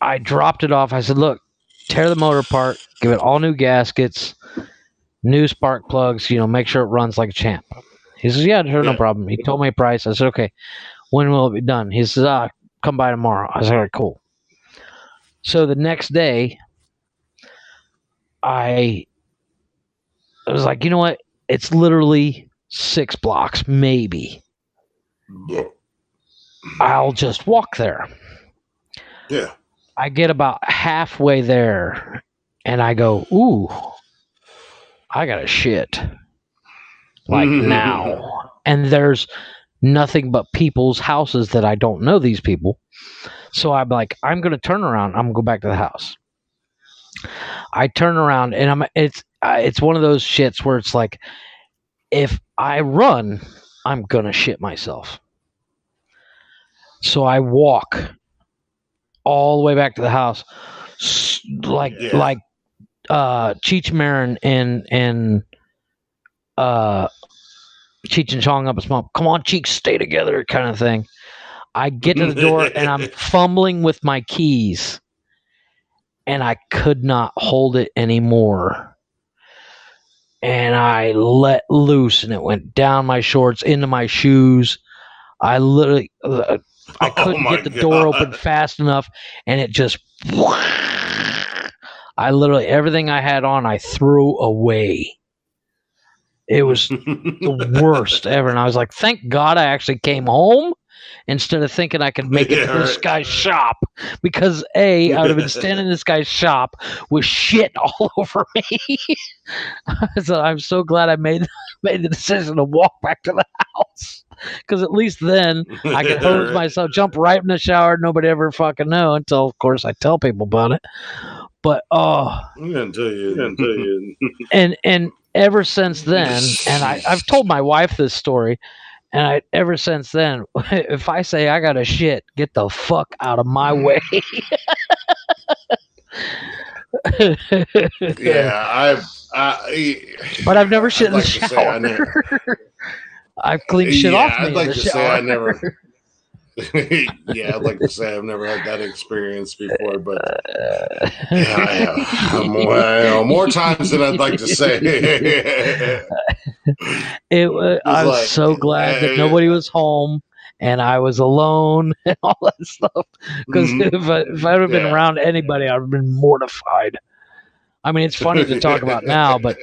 I dropped it off. I said, look, tear the motor apart, give it all new gaskets, new spark plugs, make sure it runs like a champ. He says, yeah, sure, no problem. He told me a price. I said, okay, when will it be done? He says, come by tomorrow. I said, all right, cool. So the next day, I was like, you know what? It's literally 6 blocks, maybe. Yeah. I'll just walk there. Yeah. I get about halfway there, and I go, ooh, I got to shit. Like now. And there's nothing but people's houses that I don't know these people. So I'm like, I'm going to turn around. I'm going to go back to the house. I turn around, and it's one of those shits where it's like, if I run, I'm going to shit myself. So I walk all the way back to the house, like Cheech Marin and Cheech and Chong Up a Smoke. Come on, Cheeks, stay together, kind of thing. I get to the door and I'm fumbling with my keys, and I could not hold it anymore. and I let loose, and it went down my shorts, into my shoes. I literally, I couldn't get the door open fast enough, and it just, I literally, everything I had on, I threw away. It was the worst ever. And I was like, thank God I actually came home instead of thinking I could make it to this guy's shop. Because I would have been standing in this guy's shop with shit all over me. So I'm so glad I made the decision to walk back to the house. Because at least then I could hose myself, jump right in the shower, nobody ever fucking know until, of course, I tell people about it. But I'm gonna tell you. And ever since then, and I've told my wife this story, and ever since then, if I say I got a shit, get the fuck out of my way. Yeah, but I've never shit in the shower. I've cleaned shit off me. I'd like to say I never. Yeah, I'd like to say I've never had that experience before, but more times than I'd like to say. I was so glad that nobody was home and I was alone and all that stuff. Because if I would have been around anybody, I would have been mortified. I mean, it's funny to talk about now, but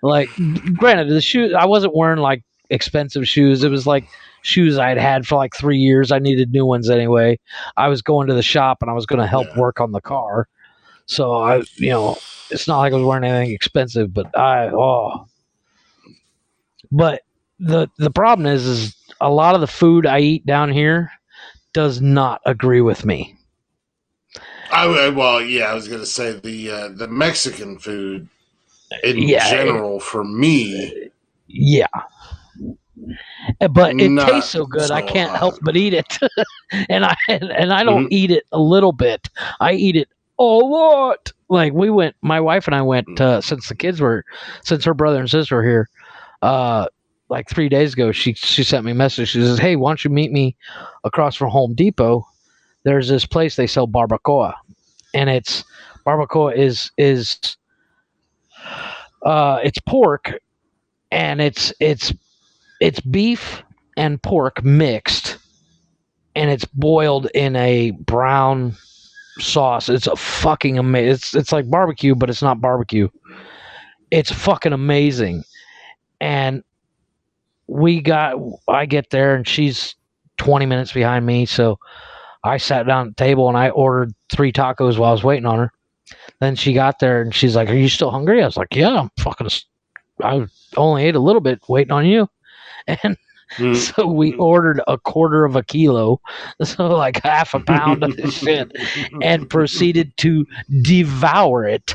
like, granted, the shoes, I wasn't wearing like expensive shoes. It was like shoes I'd had for like 3 years. I needed new ones anyway. I was going to the shop and I was going to help work on the car. So it's not like I was wearing anything expensive, but but the problem is a lot of the food I eat down here does not agree with me. I was going to say the Mexican food in general for me. Yeah. But it tastes so good, I can't help but eat it. and I don't eat it a little bit. I eat it a lot. Like my wife and I went, since her brother and sister were here, like 3 days ago, she sent me a message. She says, hey, why don't you meet me across from Home Depot? There's this place they sell barbacoa. And barbacoa is it's pork, and it's beef and pork mixed, and it's boiled in a brown sauce. It's a fucking amazing. It's like barbecue, but it's not barbecue. It's fucking amazing. And I get there and she's 20 minutes behind me, so I sat down at the table and I ordered 3 tacos while I was waiting on her. Then she got there and she's like, are you still hungry? I was like, yeah, I only ate a little bit waiting on you. And so we ordered a quarter of a kilo, so like half a pound of this shit, and proceeded to devour it.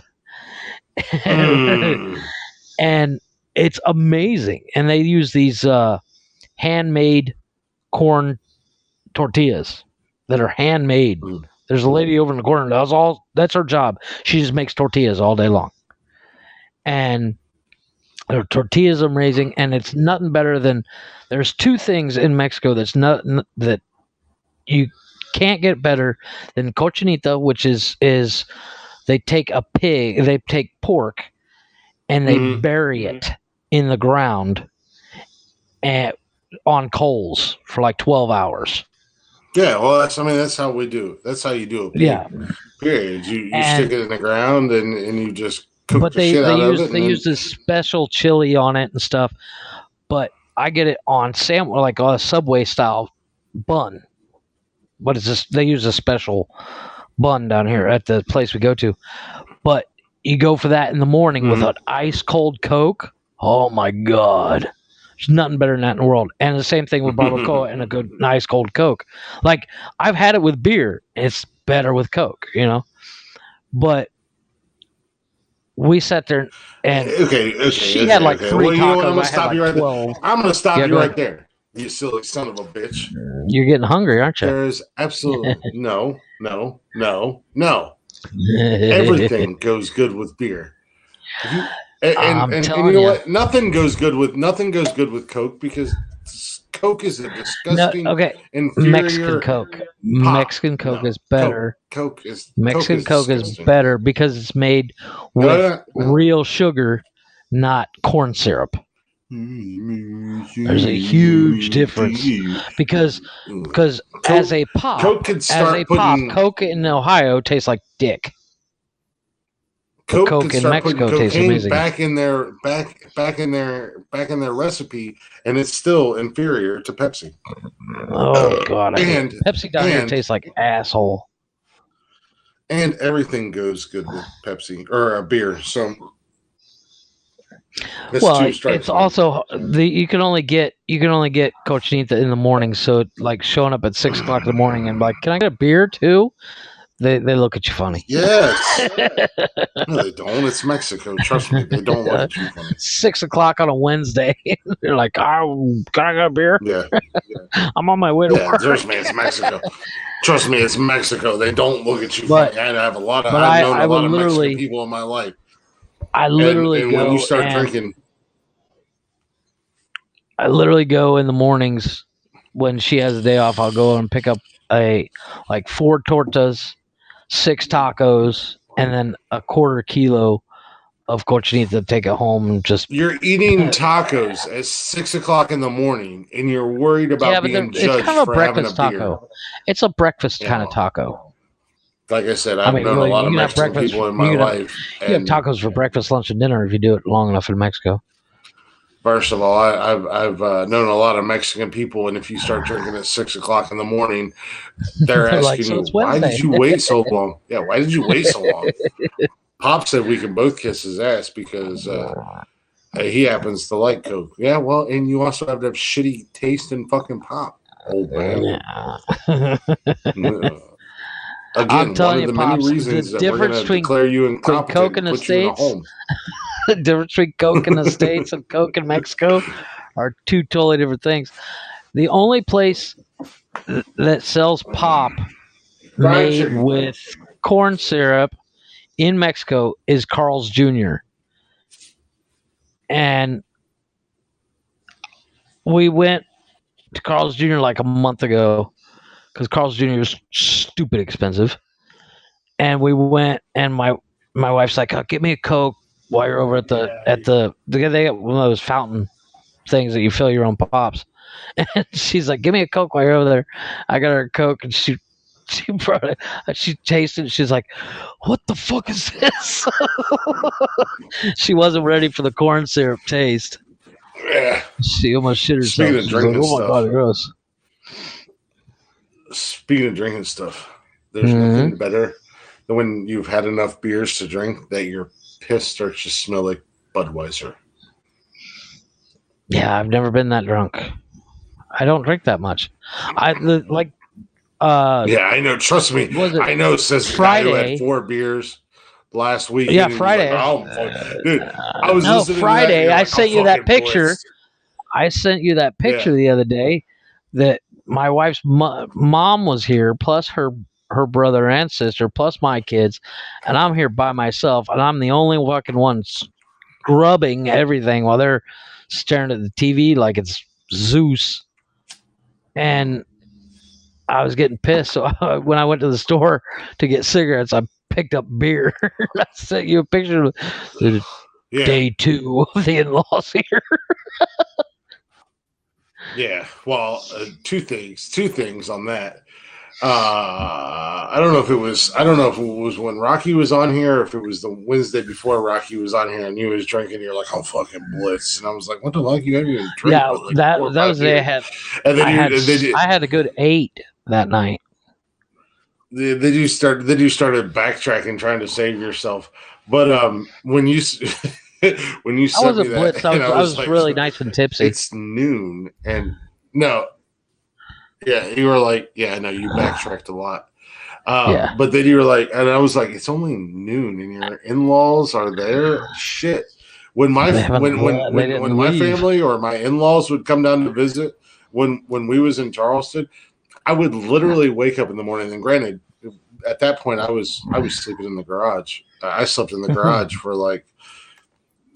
And it's amazing. And they use these handmade corn tortillas that are handmade. There's a lady over in the corner that's her job. She just makes tortillas all day long. And their tortillas are amazing, and it's nothing better than, there's 2 things in Mexico that you can't get better than cochinita, which is they take pork and they bury it in the ground and on coals for like 12 hours. Yeah, well, that's how we do. That's how you do it. Yeah. Period. You stick it in the ground and you just cook the shit out of it. They use this special chili on it and stuff, but I get it on like a Subway style bun. What is this? They use a special bun down here at the place we go to. But you go for that in the morning with an ice cold Coke. Oh my God. There's nothing better than that in the world. And the same thing with barbacoa and a good nice cold Coke. Like, I've had it with beer. It's better with Coke, But we sat there and she had like 3 tacos. I'm going to stop you right there. I'm going to stop you right there. You silly son of a bitch. You're getting hungry, aren't you? There's absolutely no. Everything goes good with beer. And you know what? Nothing goes good with Coke, because Coke is a disgusting, inferior Mexican Coke. Pop. Mexican Coke is better. Coke is better because it's made with real sugar not corn syrup. There's a huge difference because as a pop, Coke in Ohio tastes like dick. Coke in Mexico tastes amazing. Back in their recipe, and it's still inferior to Pepsi. Oh God! Pepsi down here tastes like asshole. And everything goes good with Pepsi or a beer. So, it's also you can only get cochinita in the morning. So like showing up at 6 o'clock in the morning and like, can I get a beer too? They look at you funny. Yes. No, they don't. It's Mexico. Trust me, they don't look at you funny. 6 o'clock on a Wednesday. They're like, oh, can I get a beer? Yeah. I'm on my way to work. Trust me, it's Mexico. Trust me, it's Mexico. They don't look at you funny. I have a lot of Mexican people in my life. I literally and when you start drinking, I literally go in the mornings when she has a day off. I'll go and pick up 4 tortas, 6 tacos, and then a quarter kilo of cochinita to take it home and just. You're eating tacos at 6 o'clock in the morning, and you're worried about being judged it's kind of a for breakfast having a taco. beer. It's a breakfast kind of taco. Like I said, I've known a lot of Mexican people in my life. You have tacos for breakfast, lunch, and dinner if you do it long enough in Mexico. First of all, I've known a lot of Mexican people, and if you start drinking at 6 o'clock in the morning, they're asking you, "Why did you wait so long?" Yeah, why did you wait so long? Pop said we can both kiss his ass because he happens to like Coke. Yeah, well, and you also have to have shitty taste in fucking pop, old man. Yeah. Again, one of the many reasons that we're going to declare you incompetent Coke in the States, the difference between Coke in the States and Coke in Mexico are two totally different things. The only place that sells pop made with corn syrup in Mexico is Carl's Jr. And we went to Carl's Jr. like a month ago because Carl's Jr. is stupid expensive. And we went, and my wife's like, oh, "Get me a Coke while you're over at the they got one of those fountain things that you fill your own pops." And she's like, "Give me a Coke while you're over there." I got her a Coke, and she brought it. She tasted it. She's like, "What the fuck is this?" She wasn't ready for the corn syrup taste. Yeah. She almost shit herself. Speaking of drinking stuff. Oh my God, gross. Speaking of drinking stuff, there's nothing better than when you've had enough beers to drink that your piss starts to smell like Budweiser. Yeah, I've never been that drunk. I don't drink that much. Yeah, I know. Trust me. I know. Says Friday, the guy who had 4 beers last week. Yeah, Friday. Dude, I was listening Friday. To that, I sent you that picture. I sent you that picture the other day that my wife's mom was here, plus her brother and sister, plus my kids, and I'm here by myself, and I'm the only fucking one scrubbing everything while they're staring at the TV like it's Zeus. And I was getting pissed, so when I went to the store to get cigarettes, I picked up beer. I sent you a picture of day 2 of the in-laws here. Yeah, well, two things on that. I don't know if it was when Rocky was on here, or if it was the Wednesday before Rocky was on here, and you was drinking. You're like, "I'm fucking blitzed," and I was like, "What the fuck? You haven't even drank?" Yeah, that was the day I had. And then I had a good 8 that night. Then you started backtracking, trying to save yourself. But when you when you I wasn't blitzed. I was like, really nice and tipsy. It's noon, and no. Yeah, you were like, yeah, no, you backtracked a lot. But then you were like, and I was like, it's only noon, and your in-laws are there. Shit. When my family or my in-laws would come down to visit, when we was in Charleston, I would literally wake up in the morning. And granted, at that point, I was sleeping in the garage. I slept in the garage for like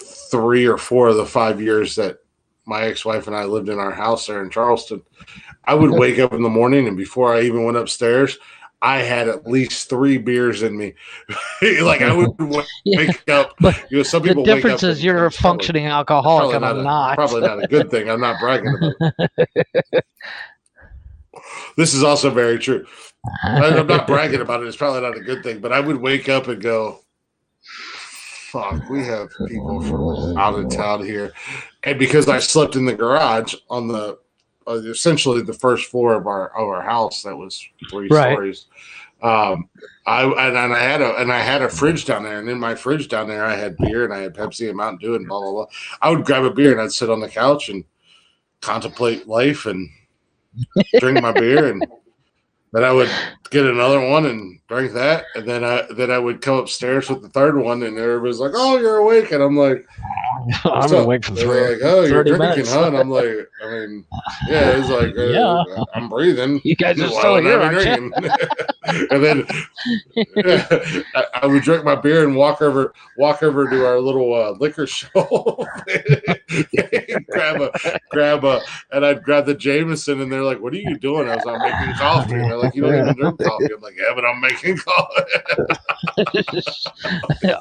3 or 4 of the 5 years that my ex-wife and I lived in our house there in Charleston. I would wake up in the morning, and before I even went upstairs, I had at least 3 beers in me. Like I would wake up. But some people the difference wake up is you're a functioning alcoholic, and I'm not. Probably not a good thing. I'm not bragging about it. This is also very true. I'm not bragging about it. It's probably not a good thing, but I would wake up and go, fuck, we have people from out of town here. And because I slept in the garage on the essentially the first floor of our house that was 3 stories. I had a fridge down there, and in my fridge down there I had beer and I had Pepsi and Mountain Dew and blah blah blah. I would grab a beer and I'd sit on the couch and contemplate life and drink my beer, and then I would get another one and drink that, and then I would come upstairs with the third one, and everybody's like, "Oh, you're awake," and I'm like, "I'm awake for 3." Like, "Oh, you're drinking, huh?" And I'm like, I mean, yeah, it's like, yeah, I'm breathing. You guys are still here, aren't you? And then I would drink my beer and walk over to our little liquor shop, grab a, and I'd grab the Jameson, and they're like, "What are you doing?" I was like, "I'm making coffee." And they're like, "You don't even drink coffee." I'm like, "Yeah, but I'm making coffee."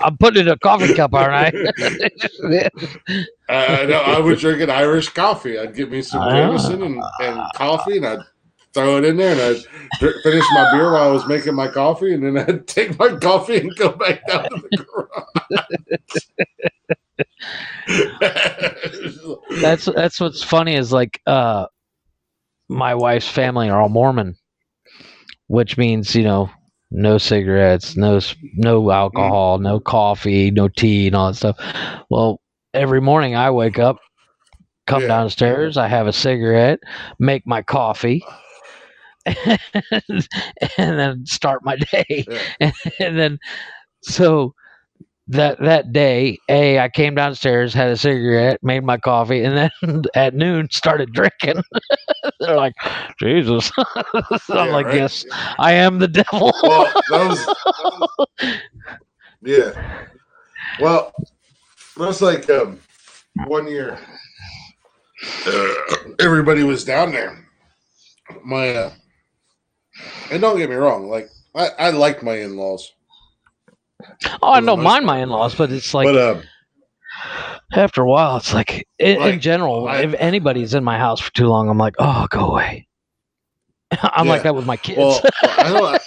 I'm putting it in a coffee cup, aren't I would drink an Irish coffee. I'd get me some Jameson and coffee, and I'd throw it in there, and I'd finish my beer while I was making my coffee, and then I'd take my coffee and go back down to the garage. That's what's funny is like my wife's family are all Mormon, which means no cigarettes, no alcohol, no coffee, no tea, and all that stuff. Well, every morning I wake up, come downstairs, I have a cigarette, make my coffee, and then start my day. And then so that day, I came downstairs, had a cigarette, made my coffee, and then at noon started drinking. They're like, Jesus. I'm like, right? Yes, I am the devil. Well, Well, that was like 1 year. Everybody was down there. And don't get me wrong, like I like my in-laws. Oh, I don't mind my in-laws, but it's like after a while, it's like in general, if anybody's in my house for too long, I'm like, oh, go away. I'm like that with my kids. Well,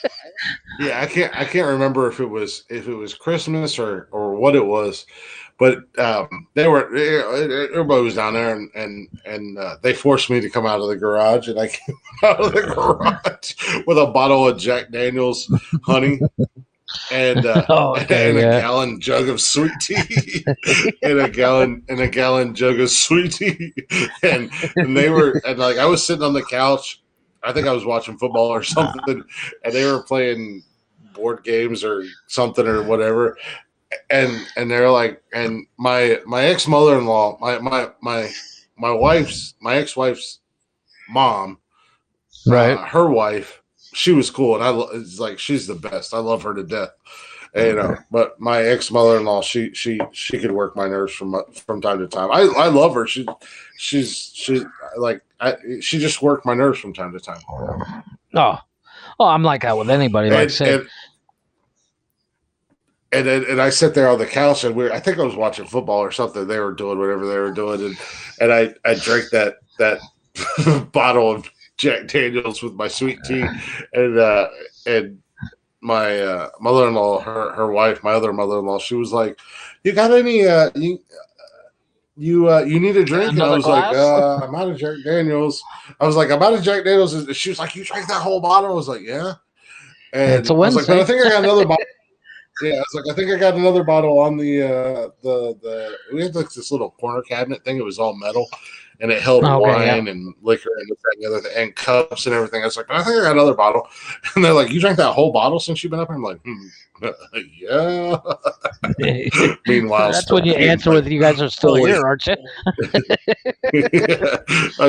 I can't remember if it was Christmas or what it was, but everybody was down there, and they forced me to come out of the garage, and I came out of the garage with a bottle of Jack Daniel's honey. And a gallon jug of sweet tea, and a gallon jug of sweet tea, and they were, and like I was sitting on the couch, I think I was watching football or something, and they were playing board games or something or whatever, and they're like, and my ex mother-in-law, my ex-wife's mom, right, her wife. She was cool, and it's like she's the best. I love her to death, But my ex mother-in-law, she could work my nerves from time to time. I love her. She just worked my nerves from time to time. Oh, I'm like that with anybody. Like I said. And I sat there on the couch, and I think I was watching football or something. They were doing whatever they were doing, and I drank that bottle of Jack Daniels with my sweet tea, and my mother-in-law, her wife, my other mother-in-law, she was like, "You got any? You need a drink?" And I was like, "I'm out of Jack Daniels." I was like, "I'm out of Jack Daniels." And she was like, "You drank that whole bottle?" I was like, "Yeah." And it's a Wednesday. I was like, "But I think I got another bottle." Yeah, I was like, I think I got another bottle on we had like this little corner cabinet thing. It was all metal, and it held wine and liquor and the other thing, and cups and everything. I was like, I think I got another bottle. And they're like, "You drank that whole bottle since you've been up here?" I'm like, yeah. Meanwhile, that's when you answer with, "You guys are still here, aren't you?"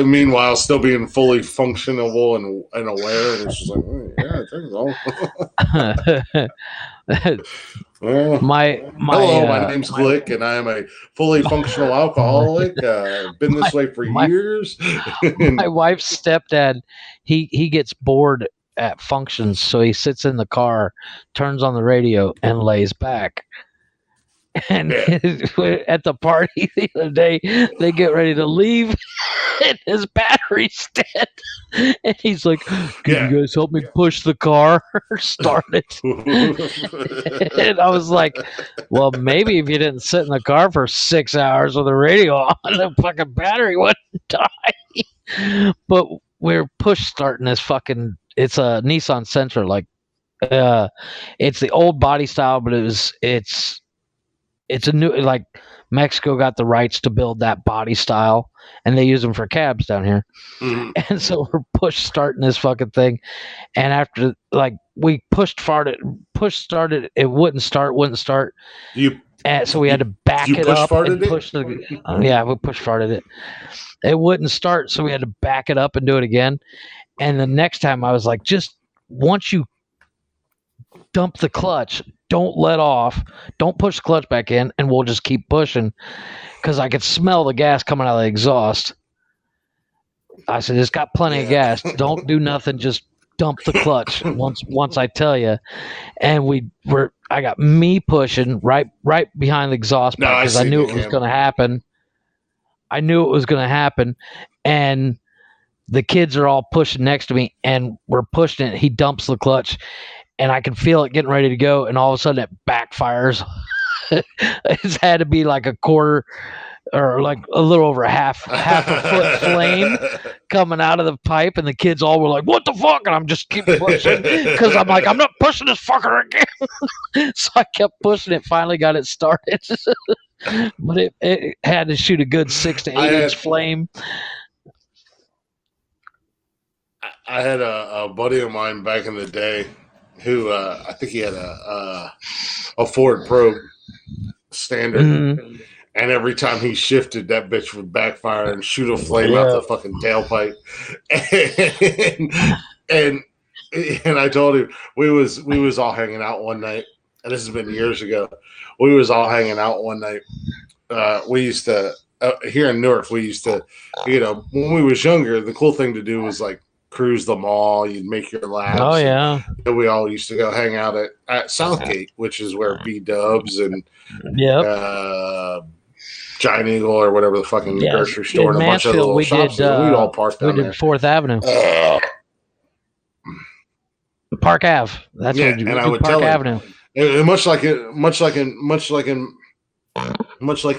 Meanwhile, still being fully functional and aware, and it's just like, yeah, I think so. Hello, my name's Glick, and I am a fully functional alcoholic. Been this way for years. My wife's stepdad, he gets bored at functions, so he sits in the car, turns on the radio, and lays back. And at the party the other day, they get ready to leave, and his battery's dead. And he's like, "Can you guys help me push the car or start it?" And I was like, "Well, maybe if you didn't sit in the car for 6 hours with the radio on, the fucking battery wouldn't die." But we're push starting this fucking. It's a Nissan Sentra, like, it's the old body style, but it's a new, like, Mexico got the rights to build that body style, and they use them for cabs down here. Mm-hmm. And so we're push starting this fucking thing, and after, like, we push started, it wouldn't start. So we had to back it up and push the. Yeah, we push farted it. It wouldn't start, so we had to back it up and do it again. And the next time I was like, just once you dump the clutch, don't let off, don't push the clutch back in, and we'll just keep pushing, because I could smell the gas coming out of the exhaust. I said, it's got plenty of gas. Don't do nothing. Just dump the clutch once I tell you. And I got me pushing right behind the exhaust pipe, because I knew it was going to happen. And the kids are all pushing next to me, and we're pushing it. He dumps the clutch, and I can feel it getting ready to go, and all of a sudden it backfires. It's had to be like a quarter, or like a little over half a foot flame coming out of the pipe, and the kids all were like, "What the fuck?" And I'm just keep pushing, because I'm like, I'm not pushing this fucker again. So I kept pushing it, finally got it started. But it had to shoot a good 6 to 8 inch flame. I had a buddy of mine back in the day who I think he had a Ford Probe standard, and every time he shifted, that bitch would backfire and shoot a flame out the fucking tailpipe. And I told him we was all hanging out one night, and this has been years ago. We was all hanging out one night. We used to here in Newark. We used to, when we was younger, the cool thing to do was like cruise the mall. You'd make your laps. Oh yeah. And we all used to go hang out at Southgate, which is where B-Dubs and Giant Eagle or whatever the fucking grocery store and a bunch of little shops. We'd all park down there. We did 4th Avenue. Park Ave. That's what you do. I would Park Avenue. Much like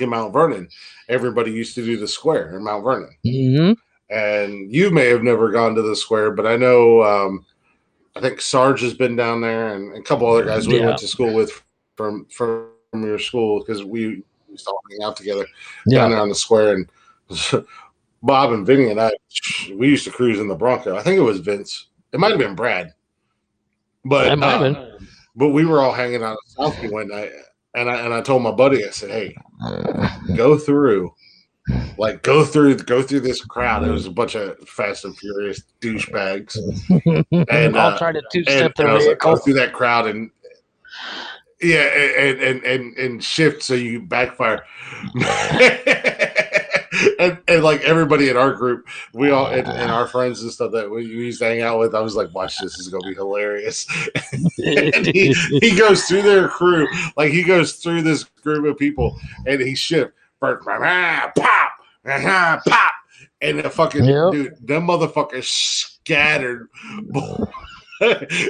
in Mount Vernon, everybody used to do the square in Mount Vernon. Mm-hmm. And you may have never gone to the square, but I know I think Sarge has been down there, and a couple other guys we went to school with from your school, because we used to all hang out together down there on the square. And Bob and Vinny and I, we used to cruise in the Bronco. I think it was Vince. It might have been Brad, but it might have been. But we were all hanging out at Southgate one night, and I told my buddy, I said, "Hey, go through this crowd." There was a bunch of Fast and Furious douchebags, and I'll try to two-step their vehicle. Go through that crowd and and shift so you backfire. and like everybody in our group, we all and our friends and stuff that we used to hang out with, I was like, "Watch this is gonna be hilarious." And he goes through their crew, like he goes through this group of people, and he shifts, pop, pop, and the fucking dude, them motherfuckers scattered.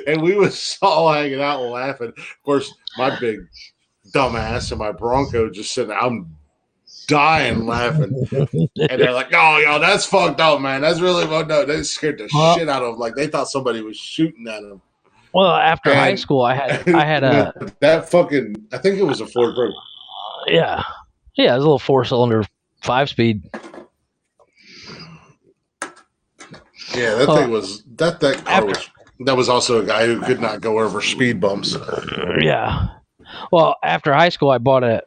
And we was all hanging out and laughing. Of course, my big dumbass and my Bronco just sitting there, I'm dying laughing. And they're like, "Oh, yo, that's fucked up, man. That's really fucked up." They scared the shit out of them. Like they thought somebody was shooting at them. Well, after high school, I had a that fucking, I think it was a Ford Probe. Yeah, it was a little 4-cylinder 5-speed. Yeah, that thing was that car was. That was also a guy who could not go over speed bumps. Yeah. Well, after high school, I bought a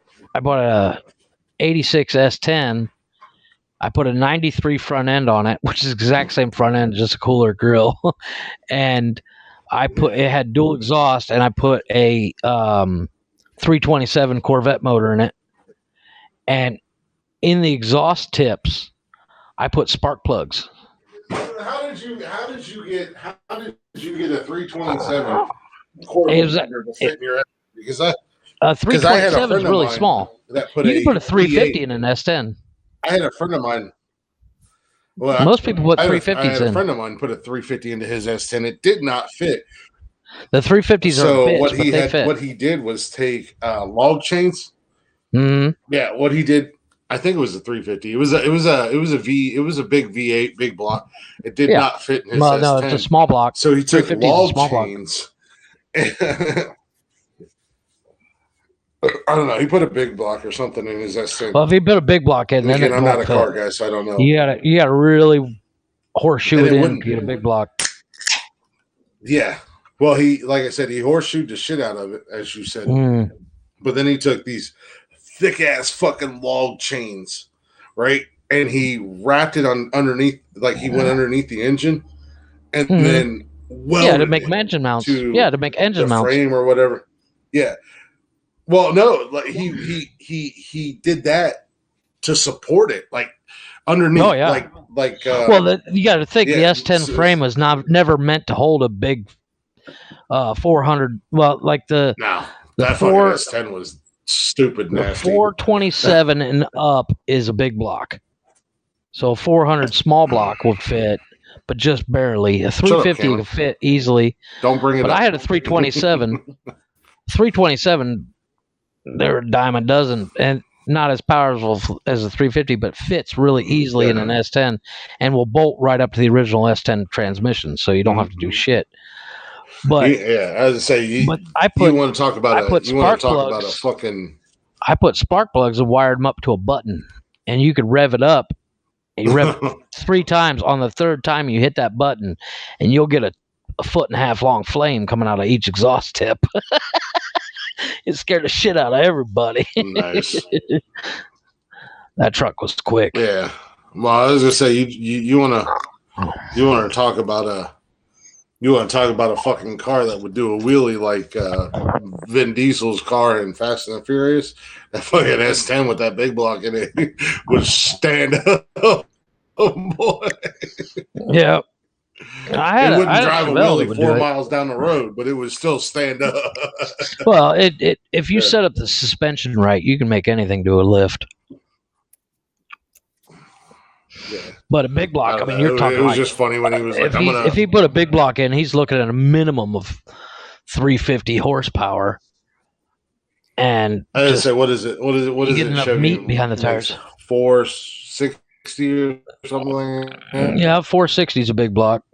86 S10. I put a 93 front end on it, which is the exact same front end, just a cooler grill. And it had dual exhaust, and I put a 327 Corvette motor in it. And in the exhaust tips, I put spark plugs. How did you get a 327 to fit in your because a 327 is really small. That put you can put a 350 in an S10. I had a friend of mine. Well, most people put 350s in. I had a friend of mine put a 350 into his S10. It did not fit. The 350s are bitch, what he did was take log chains. Mm-hmm. Yeah, what he did, I think it was a 350. It was a big V8, big block. It did not fit in his S10. No, it's a small block. So he took log chains. I don't know. He put a big block or something in his S10. Well, if he put a big block in, then I'm not a car guy, so I don't know. You gotta really horseshoe it in to get a big block. Yeah. Well, like I said, he horseshoed the shit out of it, as you said. But then he took these thick ass fucking log chains, right? And he wrapped it underneath, like he went underneath the engine, and then welded to make engine mounts. To make engine mounts, frame or whatever. Yeah. Well, no, like he did that to support it, like underneath. Oh yeah. You got to think the S10 frame was never meant to hold a big 400. Well, like that S10 was stupid nasty. 427 and up is a big block, so a 400 small block would fit, but just barely. A 350 could fit easily. Don't bring it. But up. I had a 327. 327. They're a dime a dozen, and not as powerful as a 350, but fits really easily in an S10, and will bolt right up to the original S10 transmission, so you don't have to do shit. But as I say, you want to talk about I put spark plugs and wired them up to a button, and you could rev it up. And you rev it 3 times. On the 3rd time, you hit that button, and you'll get a 1.5 long flame coming out of each exhaust tip. It scared the shit out of everybody. Nice. That truck was quick. Yeah. Well, I was gonna say you want to talk about a fucking car that would do a wheelie like Vin Diesel's car in Fast and the Furious. That fucking S10 with that big block in it would stand up. Oh boy. Yeah. It wouldn't drive a wheelie 4 miles down the road, but it would still stand up. Well, if you set up the suspension right, you can make anything do a lift. Yeah. But a big block, I mean, you're talking. It was just funny when he was like, if he put a big block in, he's looking at a minimum of 350 horsepower. And I didn't say, what is it? What is it? Get enough meat behind the tires. 460 or something like that. Yeah, 460 is a big block.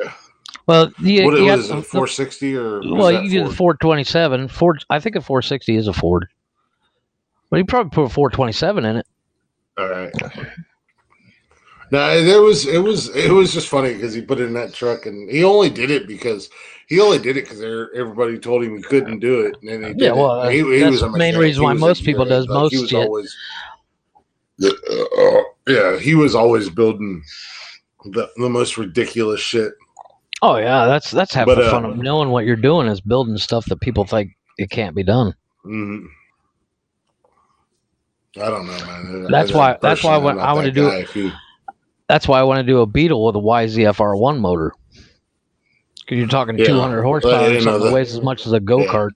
Yeah. Well, what is it? 460 or? Well, you do the 427. I think a 460 is a Ford. Well, you probably put a 427 in it. All right. Now it was just funny because he put it in that truck, and he only did it because everybody told him he couldn't do it, and then he did it. He was the main reason why most people does most shit. He was always building the most ridiculous shit. Oh yeah, that's half the fun of knowing what you're doing is building stuff that people think it can't be done. Mm-hmm. I don't know, man. That's why I want to do it. That's why I want to do a Beetle with a YZF-R1 motor. Because you're talking 200 horsepower, that weighs as much as a go-kart.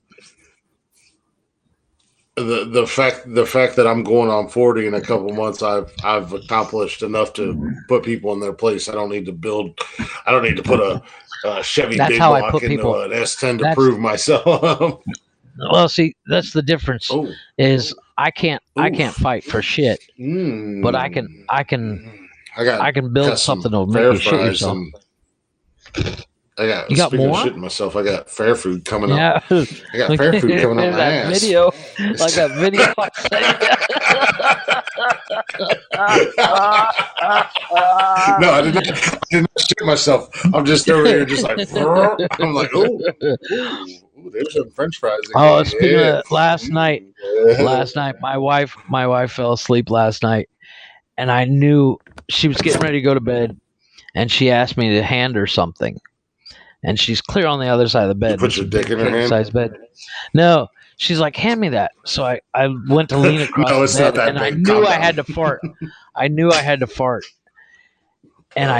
The fact that I'm going on 40 in a couple months, I've accomplished enough to put people in their place. I don't need to put a Chevy big block into an S10 to prove myself. Well, see, that's the difference. Is I can't fight for shit, but I can build something that'll make you shit yourself. You got more? Shitting myself. I got fair food coming up. I got fair food coming up my ass. Like that video. No, I did not shit myself. I'm just over here, just like I'm like, there's some French fries. Speaking of last night, my wife fell asleep last night, and I knew she was getting ready to go to bed, and she asked me to hand her something. And she's clear on the other side of the bed. You put your dick in her hand? Size bed. No, she's like, hand me that. So I went to lean across the bed, and I knew I had to fart. And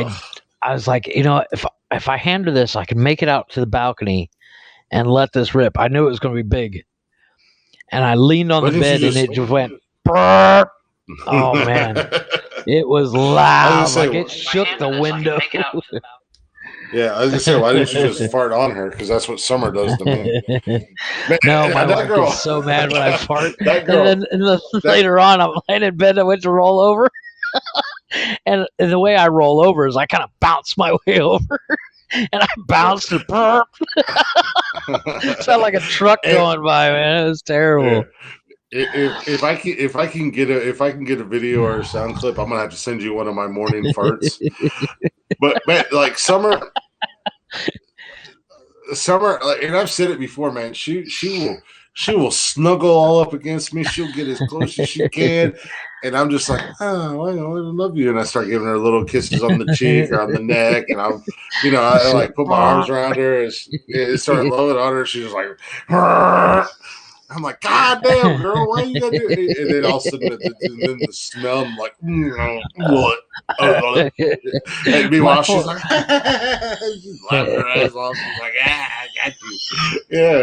I was like, if I hand her this, I can make it out to the balcony and let this rip. I knew it was going to be big. And I leaned on the bed and it just went, burp. Oh, man. It was loud. Like it shook the window. Yeah, I was gonna say, why didn't you just fart on her? Because that's what Summer does to me. Man, no, my wife gets so mad when I fart. And then later on, I'm laying in bed. I went to roll over, and the way I roll over is I kind of bounce my way over, and I bounced and burp. Sounded like a truck going by, man. It was terrible. If I can get a video or a sound clip, I'm gonna have to send you one of my morning farts. But man, like Summer, and I've said it before, man. She will snuggle all up against me. She'll get as close as she can, and I'm just like, oh, I love you. And I start giving her little kisses on the cheek or on the neck, and I like put my arms around her and start loving on her. She's just like, I'm like, God damn, girl, why you gotta do it? And then all of a sudden, the smell, I'm like, what? And meanwhile, she's like, she's laughing her ass off. She's like, I got you. Yeah,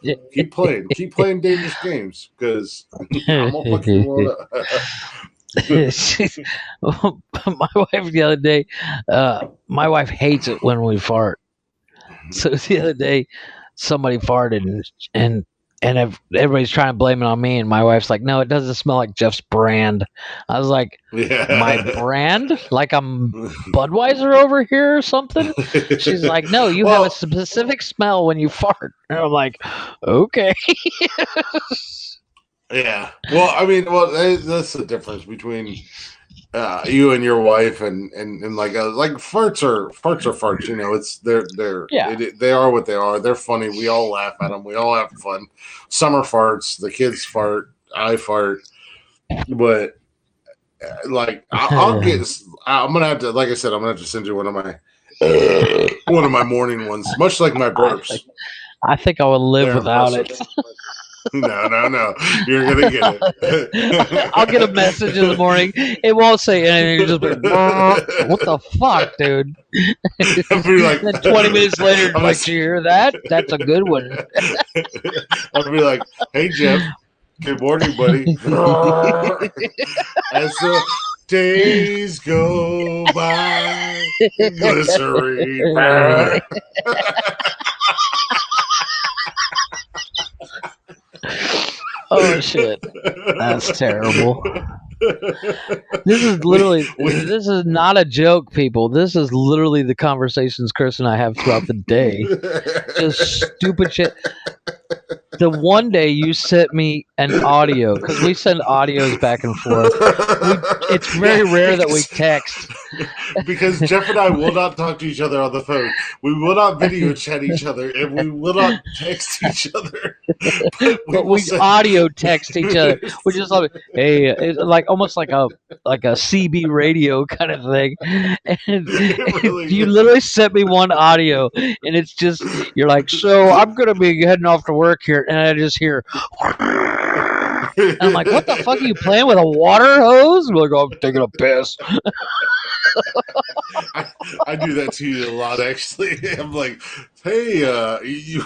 like, keep playing dangerous games because I'm gonna fuck you all up. My wife the other day, my wife hates it when we fart. So the other day, somebody farted and everybody's trying to blame it on me, and my wife's like, no, it doesn't smell like Jeff's brand. I was like, my brand? Like I'm Budweiser over here or something? She's like, no, you have a specific smell when you fart. And I'm like, okay. Yeah. Well, I mean, that's the difference between you and your wife and like farts are farts. It's they are what they are. They're funny. We all laugh at them. We all have fun. Summer farts. The kids fart. I fart. But like I'm gonna have to. Like I said, I'm gonna have to send you one of my morning ones. Much like my burps. I think I would live without it. No. You're going to get it. I'll get a message in the morning. It won't say anything. It'll just be, what the fuck, dude? Like, then 20 minutes later, like, did you hear that? That's a good one. I'll be like, hey, Jeff. Good morning, buddy. As the days go by, glycerine. Oh shit, that's terrible. This is not a joke, people. This is literally the conversations Chris and I have throughout the day. Just stupid shit. The one day you sent me an audio, because we send audios back and forth. It's very rare that we text. Because Jeff and I will not talk to each other on the phone. We will not video chat each other, and we will not text each other. But we audio text each other, which is like, hey, it's like almost like a CB radio kind of thing. And really you literally sent me one audio, and it's just you're like, so I'm gonna be heading off to work here, and I just hear. And I'm like, what the fuck are you playing with a water hose? I'm like, oh, I'm taking a piss. I do that to you a lot, actually. I'm like, hey,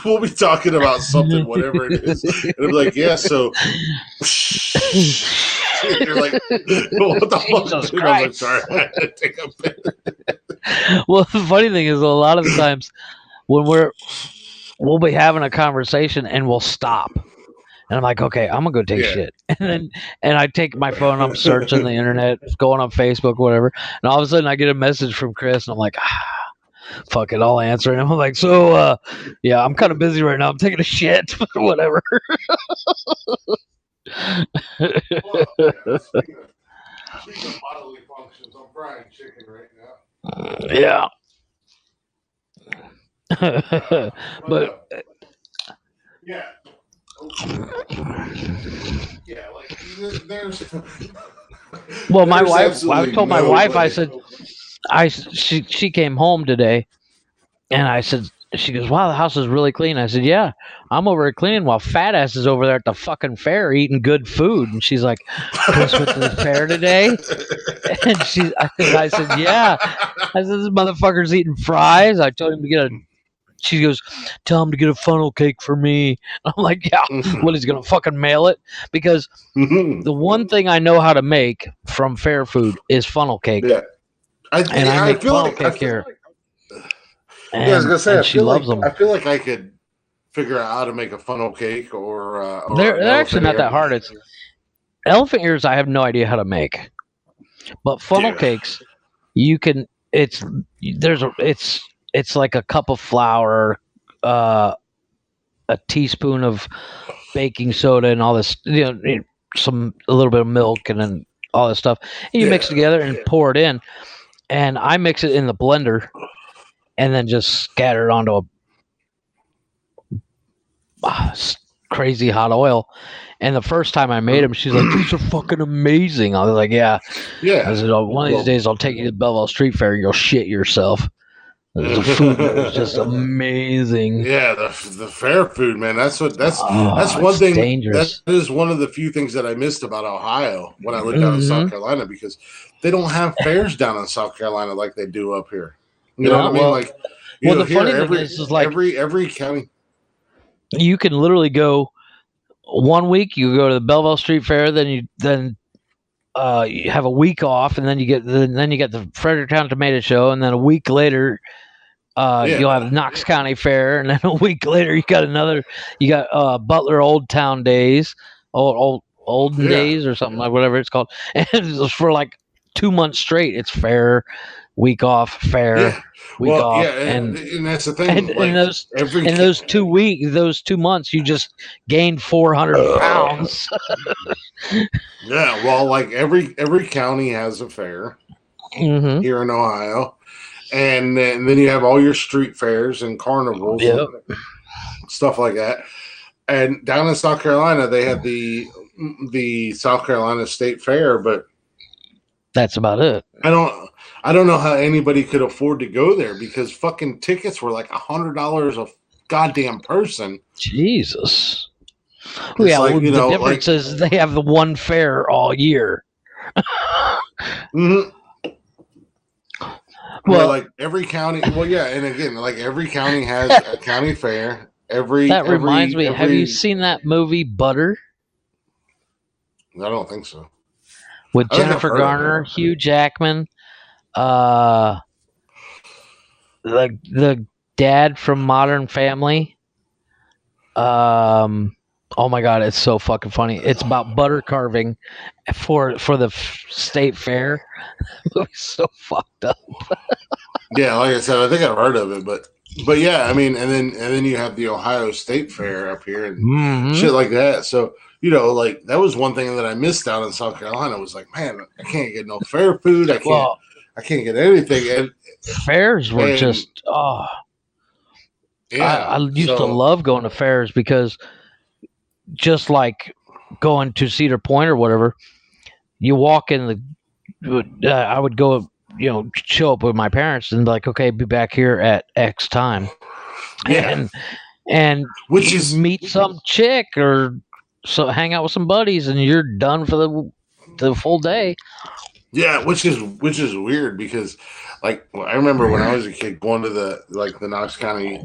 we'll be talking about something, whatever it is. And I'm like, yeah, so. You're like, what the fuck? I'm like, sorry, I had to take a piss. Well, the funny thing is, a lot of the times when we'll be having a conversation and we'll stop. And I'm like, okay, I'm gonna go take shit. And I take my phone, I'm searching the internet, going on Facebook, whatever. And all of a sudden I get a message from Chris and I'm like, fuck it, I'll answer. And I'm like, so yeah, I'm kind of busy right now. I'm taking a shit, but whatever. Speaking of bodily functions, I'm frying chicken right now. Yeah. But yeah. Yeah, like there's. Well, my wife. I told my wife. I said, she came home today, and I said, she goes, wow, the house is really clean. I said, yeah, I'm over here cleaning while fat ass is over there at the fucking fair eating good food. And she's like, Chris went to the fair today? And I said, yeah. I said, this motherfucker's eating fries. I told him to get she goes, tell him to get a funnel cake for me. I'm like, yeah, what, he's going to fucking mail it? Because the one thing I know how to make from fair food is funnel cake. Yeah. I make funnel cake here. I was gonna say, she loves them. I feel like I could figure out how to make a funnel cake or they're actually not that hard. It's elephant ears. I have no idea how to make, but funnel cakes, you can. It's like a cup of flour, a teaspoon of baking soda, and all this. A little bit of milk, and then all this stuff. And you mix it together and pour it in. And I mix it in the blender. And then just scatter it onto a crazy hot oil. And the first time I made them, she's like, these are fucking amazing. I was like, yeah. I said, one of these days I'll take you to the Belleville Street Fair and you'll shit yourself. The food was just amazing. Yeah, the fair food, man. That's one thing. Dangerous. That is one of the few things that I missed about Ohio when I lived down in South Carolina, because they don't have fairs down in South Carolina like they do up here. You know what I mean? Like, the funny thing is like every county, you can literally go 1 week. You go to the Belleville Street Fair, then you have a week off, and then you get the Fredericktown Tomato Show, and then a week later, you'll have Knox County Fair, and then a week later you got Butler Old Town Days, olden days or something like whatever it's called, and it's for like 2 months straight. It's fair. Week off, fair, week off, and that's the thing. And those 2 weeks, those 2 months, you just gained 400 pounds. Yeah, well, like every county has a fair here in Ohio, and then you have all your street fairs and carnivals, and stuff like that. And down in South Carolina, they have the South Carolina State Fair, but that's about it. I don't know how anybody could afford to go there, because fucking tickets were like $100 a goddamn person. Jesus. The difference is they have the one fair all year. Well, like every county. Well, yeah, and again, like every county has a county fair. Reminds me. Have you seen that movie Butter? I don't think so. With Jennifer Garner, Hugh Jackman. The dad from Modern Family. Oh my god, it's so fucking funny. It's about butter carving for the state fair. It's so fucked up. Yeah, like I said, I think I've heard of it, but yeah, I mean, and then you have the Ohio State Fair up here and shit like that. So, like that was one thing that I missed out in South Carolina. Was like, man, I can't get no fair food. I can't get anything. And fairs were just I used to love going to fairs, because just like going to Cedar Point or whatever, you walk in I would go, show up with my parents and be like, okay, be back here at X time. Yeah. And which is meet some chick or hang out with some buddies, and you're done for the full day. Yeah, which is weird, because like I remember when I was a kid going to the Knox County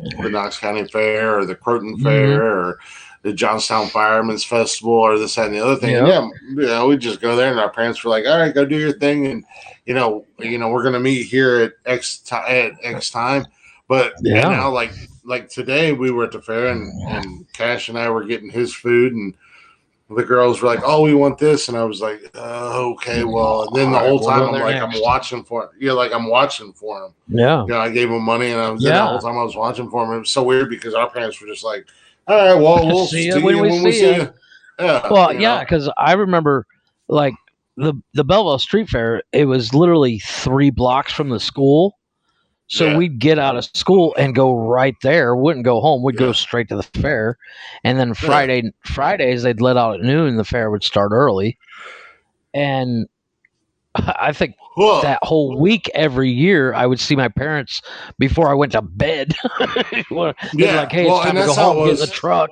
Fair or the Croton Fair or the Johnstown Firemen's Festival or this, that, and the other thing. Yep. And we'd just go there, and our parents were like, all right, go do your thing, and we're gonna meet here at X time. But now like today we were at the fair, and Cash and I were getting his food, and the girls were like, oh, we want this. And I was like, okay, well. And then the whole time I'm like, I'm watching for him. Yeah, like I'm watching for him. Yeah. I gave him money, and I was the whole time I was watching for him. It was so weird, because our parents were just like, all right, well, we'll see you when we see you. Yeah. Well, because I remember like the Belleville Street Fair, it was literally 3 blocks from the school. So we'd get out of school and go right there. Wouldn't go home. We'd go straight to the fair. And then Fridays, they'd let out at noon. The fair would start early. And I think that whole week every year I would see my parents before I went to bed. They'd be like, hey, it's time to go home, get in the truck.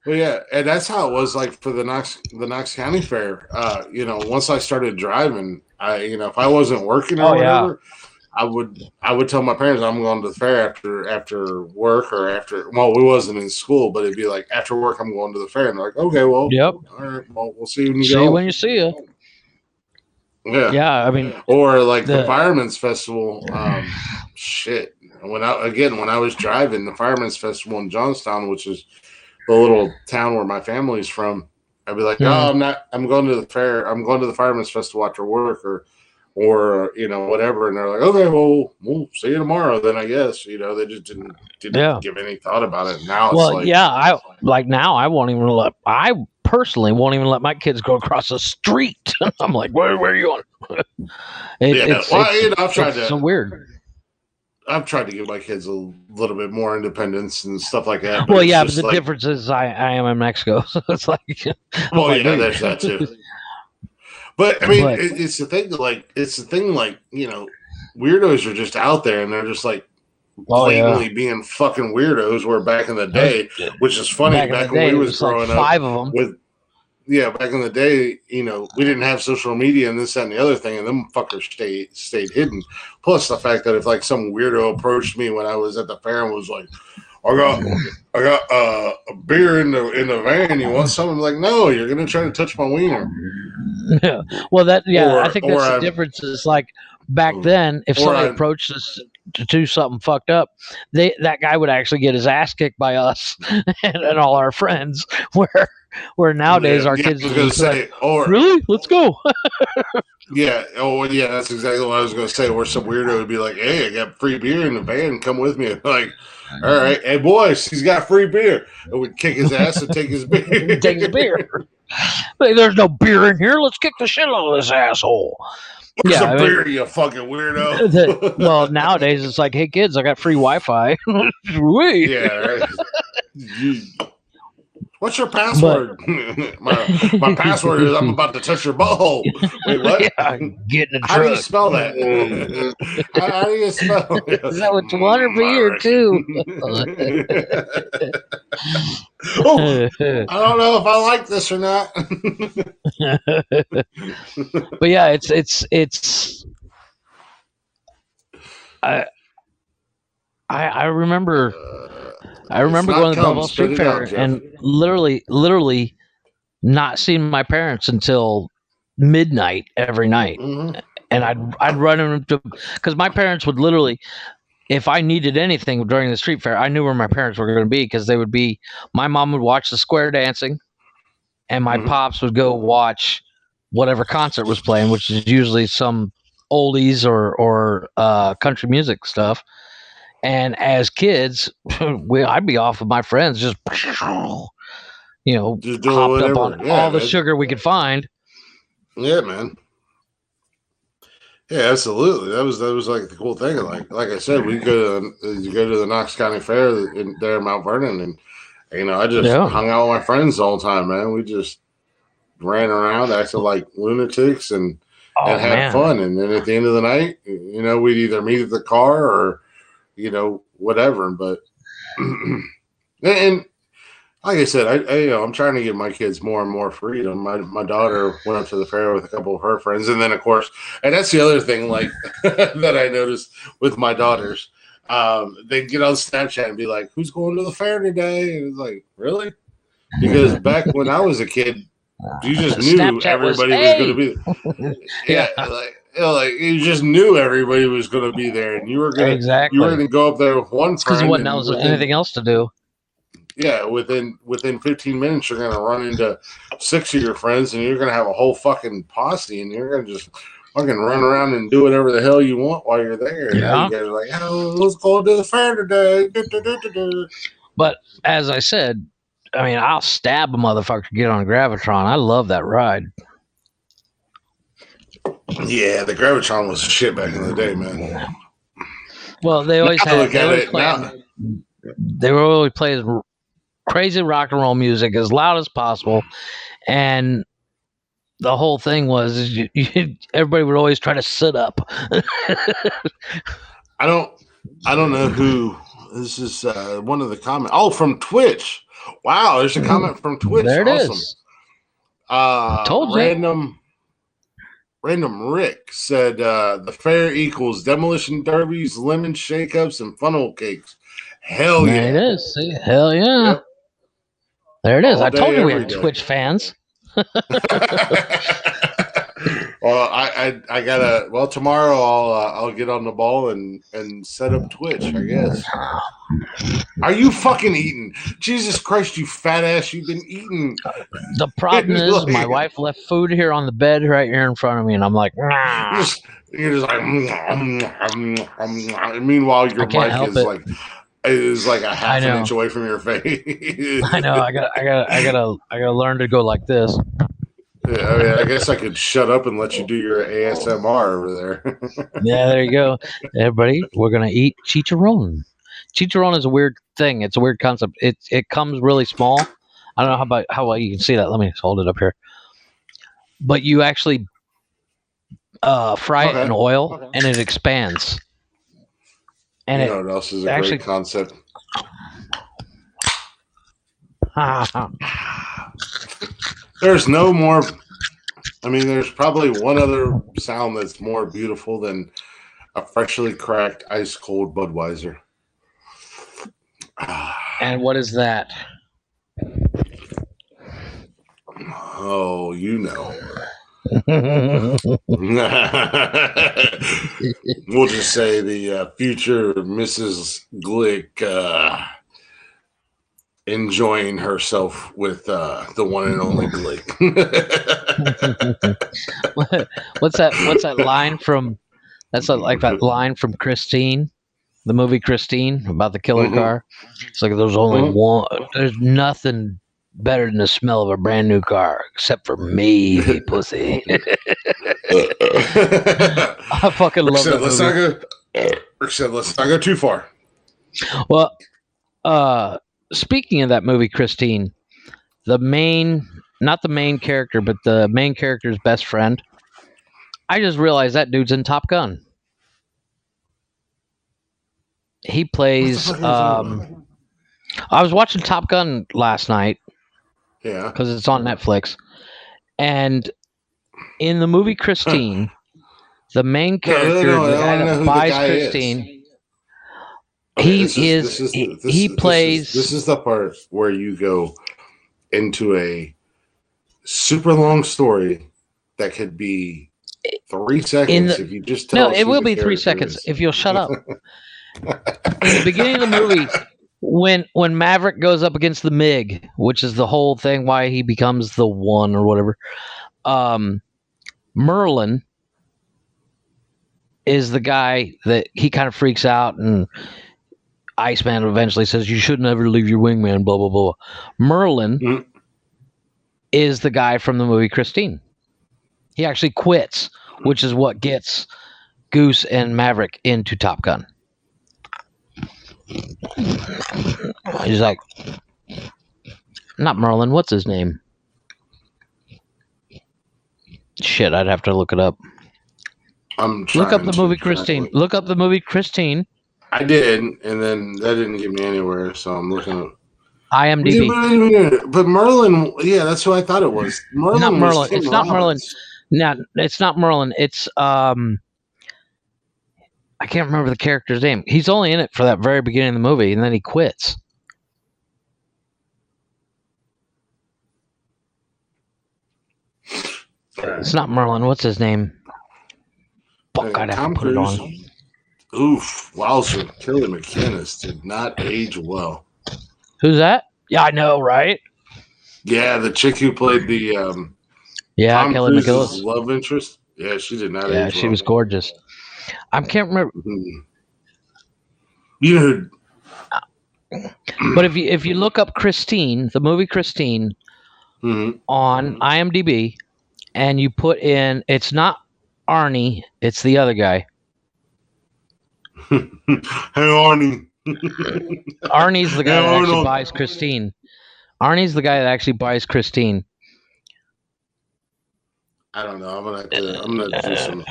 Well, yeah, and that's how it was like for the Knox County Fair. Once I started driving, if I wasn't working or whatever, I would tell my parents I'm going to the fair after work or after. Well, we wasn't in school, but it'd be like after work I'm going to the fair, and they're like, okay, well, yep, all right, well, we'll see you when you see you when you see you. Yeah, I mean, or like the Fireman's Festival. Shit, when I was driving the Fireman's Festival in Johnstown, which is the little town where my family's from, I'd be like, I'm going to the fair. I'm going to the Fireman's Festival after work or whatever. And they're like, okay, well, we'll see you tomorrow then, I guess. They just didn't give any thought about it. Now it's I personally won't even let my kids go across the street. I'm like, where are you going? I've tried to. So weird. I've tried to give my kids a little bit more independence and stuff like that. But but the difference is I am in Mexico, so it's like. There's that too. But I mean, it's the thing. Weirdos are just out there, and they're just like blatantly being fucking weirdos. Where back in the day, which is funny, back when we was growing up, 5 of them. Back in the day, we didn't have social media and this, that, and the other thing, and them fuckers stayed hidden. Plus the fact that if like some weirdo approached me when I was at the fair and was like, I got a beer in the van, you want something? I'm like, no, you're gonna try to touch my wiener. Yeah. Well, I think that's the difference. Is like back then, if somebody approached us to do something fucked up, that guy would actually get his ass kicked by us and all our friends. Where nowadays our kids are just like, really? Let's go. That's exactly what I was going to say. Where some weirdo would be like, hey, I got free beer in the van, come with me. Like, all right, hey boys, he's got free beer. And we'd kick his ass and take his beer. Hey, there's no beer in here. Let's kick the shit out of this asshole. Where's the beer, you fucking weirdo? Well, nowadays it's like, hey kids, I got free Wi-Fi. Yeah, right. What's your password? My password is I'm about to touch your butthole. Wait, what? Yeah, get in the truck. How do you spell that? How do you spell it? Is that what you want to be or two? I don't know if I like this or not. But yeah, it's. I remember. I remember going to the Belleville Street Fair and literally not seeing my parents until midnight every night. Mm-hmm. And I'd run into, because my parents would literally, if I needed anything during the street fair, I knew where my parents were going to be, because they would be, my mom would watch the square dancing and my pops would go watch whatever concert was playing, which is usually some oldies or country music stuff. And as kids, I'd be off with my friends, just hopped up on all the sugar we could find. Yeah, man. Yeah, absolutely. That was like the cool thing. Like I said, we go to the Knox County Fair there in Mount Vernon, and I just hung out with my friends all the time, man. We just ran around, acted like lunatics, and had fun. And then at the end of the night, we'd either meet at the car or whatever. But and like I said, I'm trying to give my kids more and more freedom. My daughter went up to the fair with a couple of her friends, and then of course, and that's the other thing, like that I noticed with my daughters, they get on Snapchat and be like, "Who's going to the fair today?" And it's like, really? Because back when I was a kid, you just knew Snapchat everybody was going to be. Yeah, like you just knew everybody was going to be there, and you were going to go up there with one friend. Because there wasn't anything else to do. Yeah, within 15 minutes, you're going to run into 6 of your friends, and you're going to have a whole fucking posse, and you're going to just fucking run around and do whatever the hell you want while you're there. Yeah. And you guys are like, oh, let's go to the fair today. But as I said, I mean, I'll stab a motherfucker to get on a Gravitron. I love that ride. Yeah, the Gravitron was shit back in the day, man. Well, they always had. They were always playing crazy rock and roll music as loud as possible, and the whole thing was everybody would always try to sit up. I don't know who this is. One of the comments. Oh, from Twitch. Wow, there's a comment from Twitch. There it awesome. is. Told you. Random Rick said the fair equals demolition derbies, lemon shake-ups, and funnel cakes. Hell yeah. There it is. See? Hell yeah. Yep. There it is. I told you we had Twitch fans. Well, I gotta. Well, tomorrow I'll get on the ball and set up Twitch, I guess. Are you fucking eating? Jesus Christ, you fat ass! You've been eating. The problem is, my wife left food here on the bed right here in front of me, and I'm like, nah. You're just like. Meanwhile, your mic is like a half an inch away from your face. I know. I gotta learn to go like this. Yeah, I mean, I guess I could shut up and let you do your ASMR over there. Yeah, there you go. Everybody, we're going to eat chicharron. Chicharron is a weird thing. It's a weird concept. It comes really small. I don't know how well you can see that. Let me hold it up here. But you actually fry it in oil, and it expands. And you know what else is a great concept? There's no more. I mean, there's probably one other sound that's more beautiful than a freshly cracked ice cold Budweiser. And what is that? Oh, you know. We'll just say the future Mrs. Glick enjoying herself with the one and only Glick. What's that line from? That's like that line from Christine, the movie Christine, about the killer car. It's like there's only one. There's nothing better than the smell of a brand new car, except for me, pussy. I fucking love that movie. Let's not go too far. Well, speaking of that movie, Christine, not the main character, but the main character's best friend, I just realized that dude's in Top Gun. He plays. I was watching Top Gun last night. Yeah. Because it's on Netflix. And in the movie Christine, the main character, the guy that buys Christine, he plays. This is the part where you go into a super long story that could be 3 seconds if you just tell us. No, it will be 3 seconds if you'll shut up. In the beginning of the movie, when Maverick goes up against the MiG, which is the whole thing why he becomes the one or whatever, Merlin is the guy that he kind of freaks out, and Iceman eventually says, you should never leave your wingman, blah, blah, blah. Merlin is the guy from the movie Christine. He actually quits, which is what gets Goose and Maverick into Top Gun. He's like, not Merlin, what's his name? Shit, I'd have to look it up. Look up the movie Christine. Look up the movie Christine. I did, and then that didn't get me anywhere, so I'm looking up IMDb. But Merlin, yeah, that's who I thought it was. Merlin not Merlin. Was Tim it's Robbins. Not Merlin. No, it's not Merlin. It's I can't remember the character's name. He's only in it for that very beginning of the movie, and then he quits. It's not Merlin. What's his name? Fuck, I'd have to put it on. Oof, wowzer. Kelly McInnes did not age well. Who's that? Yeah, I know, right? Yeah, the chick who played the Tom Kelly McGillis love interest. Yeah, she did not age well. Yeah, she was gorgeous. I can't remember. You know, but if you look up Christine, the movie Christine, on IMDb, and you put in, it's not Arnie, it's the other guy. Hey, Arnie. Arnie's the guy that actually buys Christine. Arnie's the guy that actually buys Christine. I don't know. I'm gonna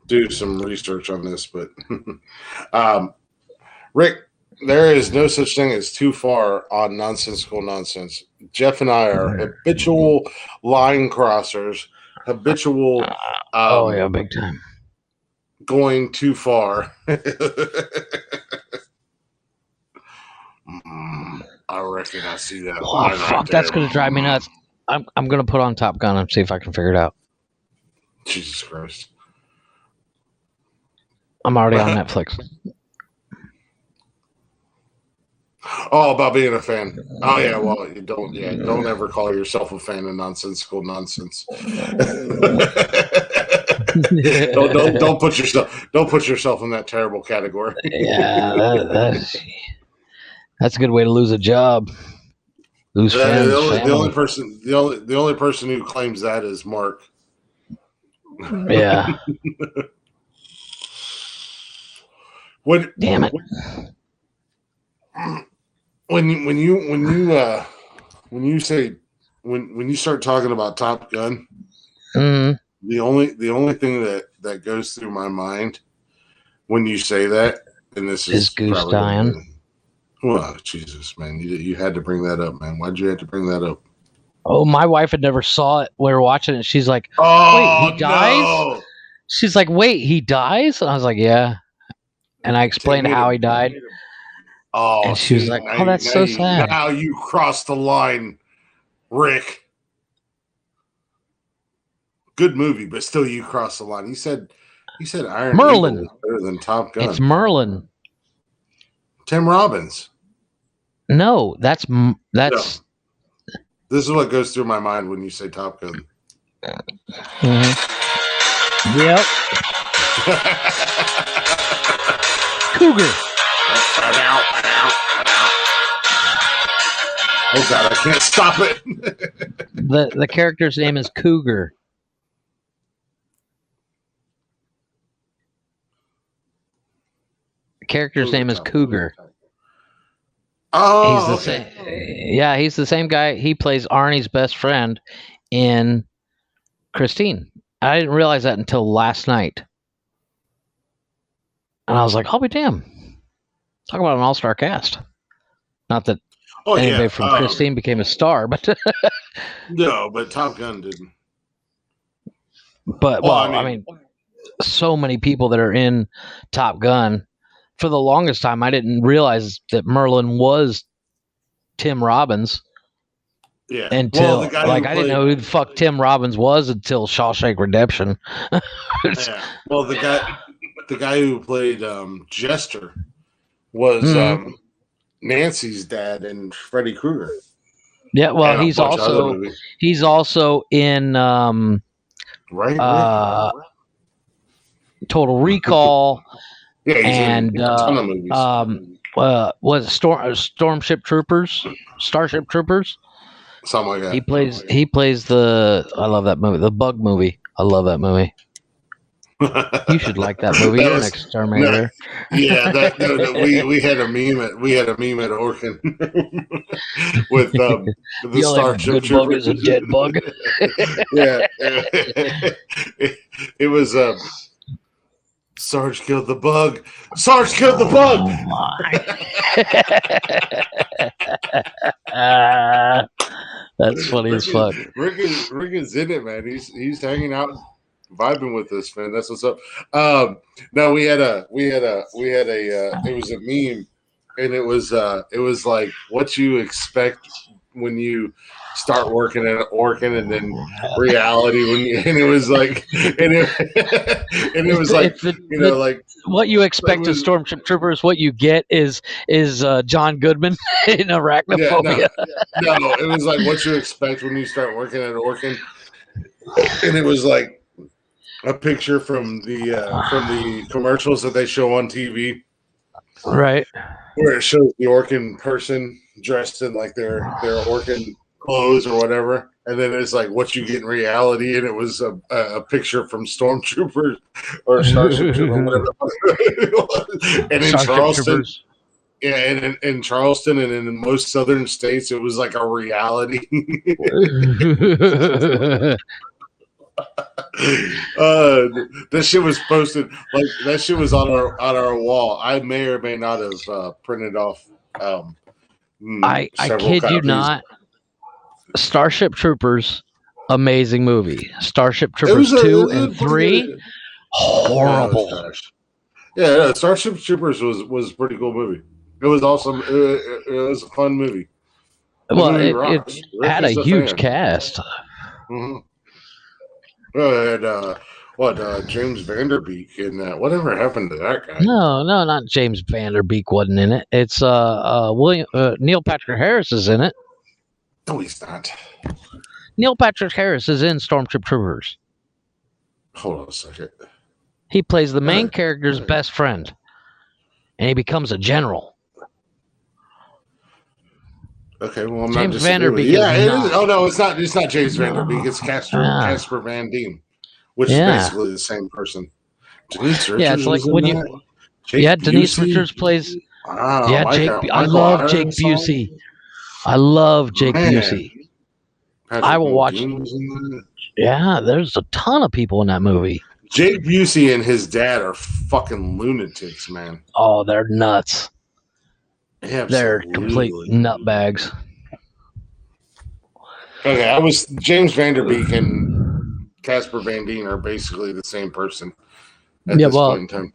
do some research on this, but Rick, there is no such thing as too far on nonsensical nonsense. Jeff and I are habitual line crossers, habitual. Big time. Going too far. I reckon I see that. Oh, fuck, that's gonna drive me nuts. I'm gonna put on Top Gun and see if I can figure it out. Jesus Christ. I'm already on Netflix. Oh, about being a fan. Oh yeah, well you don't ever call yourself a fan of nonsensical nonsense. don't put yourself in that terrible category. Yeah, that's a good way to lose a job. Lose friends. The only person who claims that is Mark. Yeah. Damn it. When you start talking about Top Gun, the only thing that goes through my mind when you say that, and this is Goose dying. Well, Jesus, man, you had to bring that up, man. Why'd you have to bring that up? Oh, my wife had never saw it. We were watching it. And she's like, "Oh, wait, he dies?" No. She's like, "Wait, he dies?" And I was like, "Yeah." And I explained how he died. Oh, and she was like, "Oh, that's so sad." Now you crossed the line, Rick. Good movie, but still, you crossed the line. You said Iron Merlin Eagle was better than Top Gun. It's Merlin. Tim Robbins. No, that's. No. This is what goes through my mind when you say Top Gun. Mm-hmm. Yep. Cougar. Oh God, I can't stop it. The character's name is Cougar. The character's name is Cougar. Oh, he's the same. Yeah, he's the same guy. He plays Arnie's best friend in Christine. I didn't realize that until last night. And I was like, "I'll be damned. Talk about an all-star cast." Not that anybody from Christine became a star, but no, but Top Gun didn't. But I mean, so many people that are in Top Gun. For the longest time, I didn't realize that Merlin was Tim Robbins. Yeah. Until I didn't know who the fuck Tim Robbins was until Shawshank Redemption. Yeah. Well, the guy who played Jester was Nancy's dad and Freddy Krueger. Yeah. Well, he's also in Total Recall. Yeah, he's and in a ton of movies. Was it Starship Troopers? Something like that. He plays the. I love that movie. The Bug movie. I love that movie. You should like that movie. You're an exterminator. Yeah, we had a meme at Orkin with the Starship Troopers. Bug is a dead bug. Yeah, it was. Sarge killed the bug. Sarge killed the bug. Oh that's funny as fuck. Rick is in it, man. He's hanging out, vibing with us, man. That's what's up. No, we had a it was a meme, and it was like what you expect when you start working at Orkin, and then reality and it was like like what you expect of Stormtroopers, what you get is John Goodman in Arachnophobia. No, it was like what you expect when you start working at Orkin, and it was like a picture from the commercials that they show on TV, right, where it shows the Orkin person dressed in like their Orkin clothes or whatever, and then it's like what you get in reality, and it was a picture from Stormtroopers or Starship Troopers, whatever. And in Charleston, and in Charleston and in most southern states, it was like a reality. That shit was posted, like that shit was on our wall. I may or may not have printed off. I kid copies. You not. Starship Troopers, amazing movie. Starship Troopers 2 and 3, horrible. Yeah, Starship Troopers was a pretty cool movie. It was awesome. It was a fun movie. Well, it had a huge cast. Mm-hmm. James Vanderbeek and whatever happened to that guy? No, not James Vanderbeek wasn't in it. It's Neil Patrick Harris is in it. No, he's not. Neil Patrick Harris is in Stormship Troopers. Hold on a second. He plays the main character's best friend, and he becomes a general. Okay, well, I'm James not Vanderbeek. Yeah, it is. Oh no, it's not. It's not James Vanderbeek. It's Casper Van Dien, which is basically the same person. Denise Richards. Yeah, it's like when you. Denise Richards plays. I love Jake Busey. I love Jake Busey. I will watch. Yeah, there's a ton of people in that movie. Jake Busey and his dad are fucking lunatics, man. Oh, they're nuts. Absolutely. They're complete nutbags. Okay, James Vanderbeek and Casper Van Dien are basically the same person at this point in time.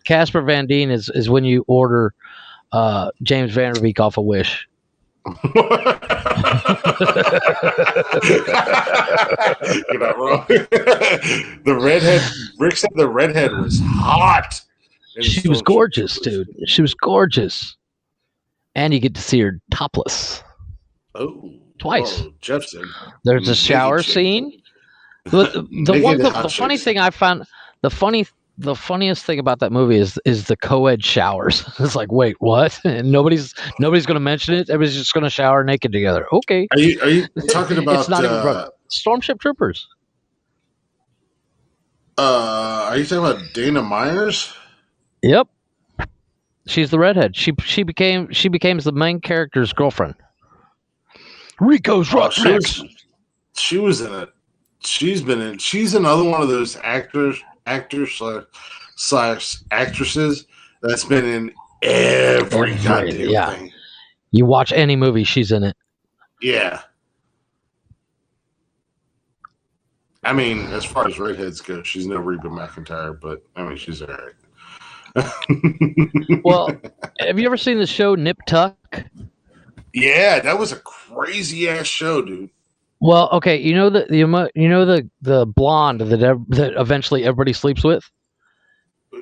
Casper Van Dien is when you order James Vanderbeek off a Wish. You're not wrong. The redhead, Rick said the redhead was hot. She was gorgeous, dude. She was gorgeous. And you get to see her topless. Oh. Twice. Jefferson. There's a shower scene. The funny thing I found, the funniest thing about that movie is the co-ed showers. It's like, wait, what? And nobody's going to mention it. Everybody's just going to shower naked together. Okay. Are you talking about? It's not even Stormship Troopers. Are you talking about Dana Myers? Yep. She's the redhead. She becomes the main character's girlfriend. Rico's Roughnecks. She was in it. She's another one of those actors slash actresses that's been in every goddamn thing. You watch any movie, she's in it. Yeah. I mean, as far as redheads go, she's no Reba McEntire, but I mean, she's all right. Well, have you ever seen the show Nip Tuck? Yeah, that was a crazy ass show, dude. Well, okay, you know the blonde that eventually everybody sleeps with.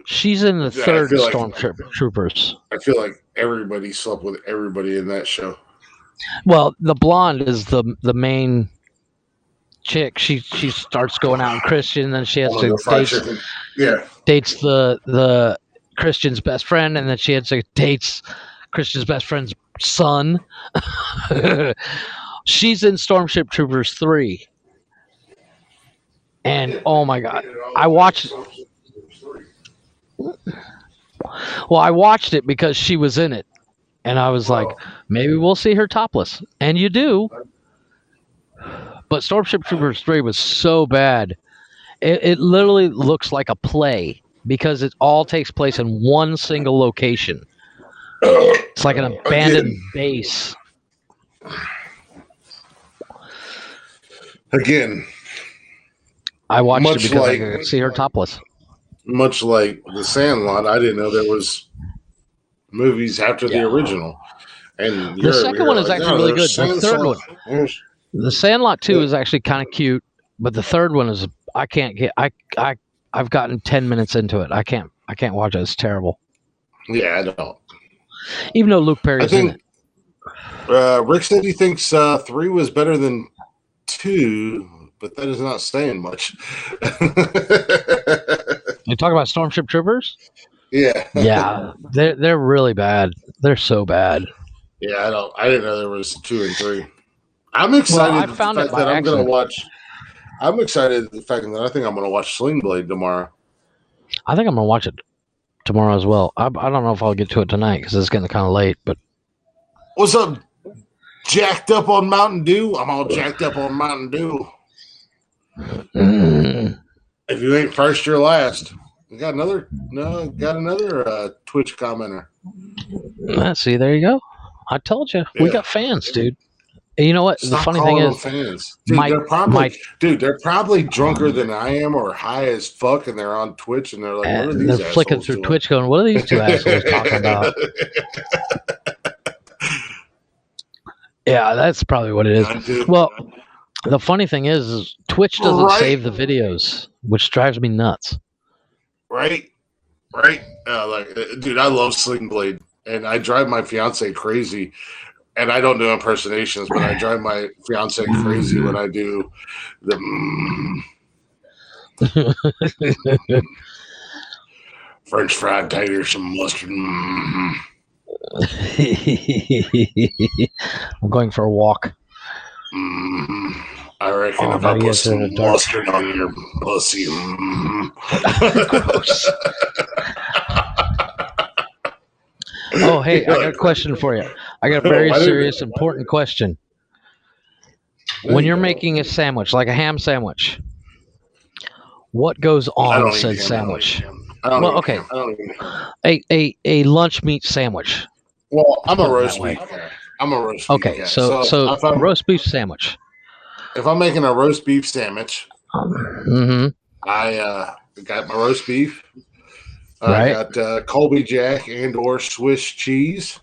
She's in the third Stormtroopers. I feel like everybody slept with everybody in that show. Well, the blonde is the main chick. She starts going out in Christian, then she has to dates the Christian's best friend, and then she has to dates Christian's best friend's son. She's in Stormship Troopers 3. And oh my god, I watched it because she was in it. And I was like, maybe we'll see her topless. And you do. But Stormship Troopers 3 was so bad. It literally looks like a play because it all takes place in one single location. It's like an abandoned base. Again, I watched it because I could see her topless. Much like The Sandlot, I didn't know there was movies after the original. And the second one is actually really good. The third one, The Sandlot 2 is actually kind of cute, but the third one is I've gotten 10 minutes into it. I can't watch it. It's terrible. Yeah, I don't. Even though Luke Perry's in it. Rick said he thinks 3 was better than 2, but that is not saying much. You talk about Stormship Troopers? Yeah. Yeah, they're really bad. They're so bad. Yeah, I didn't know there was 2 and 3. I'm excited. Well, I found it by accident. I'm going to watch. I'm excited at the fact that I think I'm going to watch Sling Blade tomorrow. I think I'm going to watch it tomorrow as well. I don't know if I'll get to it tonight because it's getting kind of late. But what's up? Jacked up on Mountain Dew? I'm all jacked up on Mountain Dew. If you ain't first, you're last. We got another Twitch commenter. See, there you go. I told you, we got fans, dude. And you know what? Stop the funny thing is, fans. Dude, they're probably drunker than I am or high as fuck, and they're on Twitch, and they're like, what are these assholes flicking through doing? Twitch going, what are these two assholes talking about? Yeah, that's probably what it is. Well, the funny thing is Twitch doesn't save the videos, which drives me nuts. Right. Dude, I love Sling Blade, and I drive my fiance crazy. And I don't do impersonations, but I drive my fiance crazy when I do the French fried taters, some mustard. I'm going for a walk. I reckon if I put some mustard on your pussy. Gross. Oh, hey, I got a question for you. I got a very serious, important question. When you're making a sandwich, like a ham sandwich, what goes on said sandwich? A lunch meat sandwich. Well, I'm a roast beef guy. Okay, so roast beef sandwich. If I'm making a roast beef sandwich, I got my roast beef. I got Colby Jack and or Swiss cheese.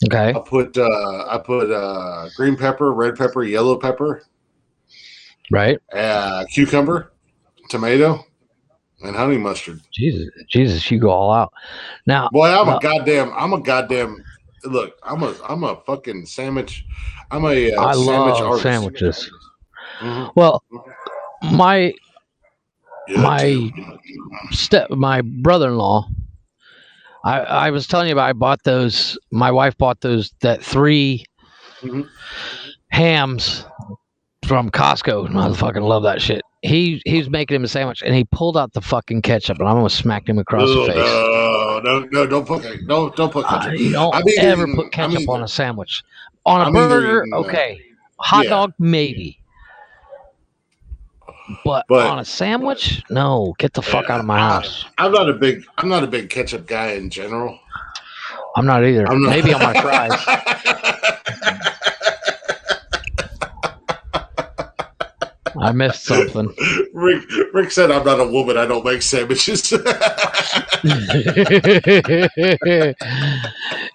Okay. I put green pepper, red pepper, yellow pepper. Right. Cucumber, tomato, and honey mustard. Jesus, you go all out. Now, boy, I'm a goddamn. Look, I'm a fucking sandwich. I'm a I sandwich love artist. Sandwiches. Mm-hmm. Well, my brother-in-law. I was telling you about. I bought those. My wife bought that 3 hams from Costco. I fucking love that shit. He's making him a sandwich, and he pulled out the fucking ketchup, and I almost smacked him across the face. No, don't put ketchup. You don't ever put ketchup on a sandwich. On a burger, okay. Hot dog, maybe. But on a sandwich, no. Get the fuck out of my house. I'm not a big ketchup guy in general. I'm not either. Maybe on my fries. I missed something. Rick said, "I'm not a woman. I don't make sandwiches."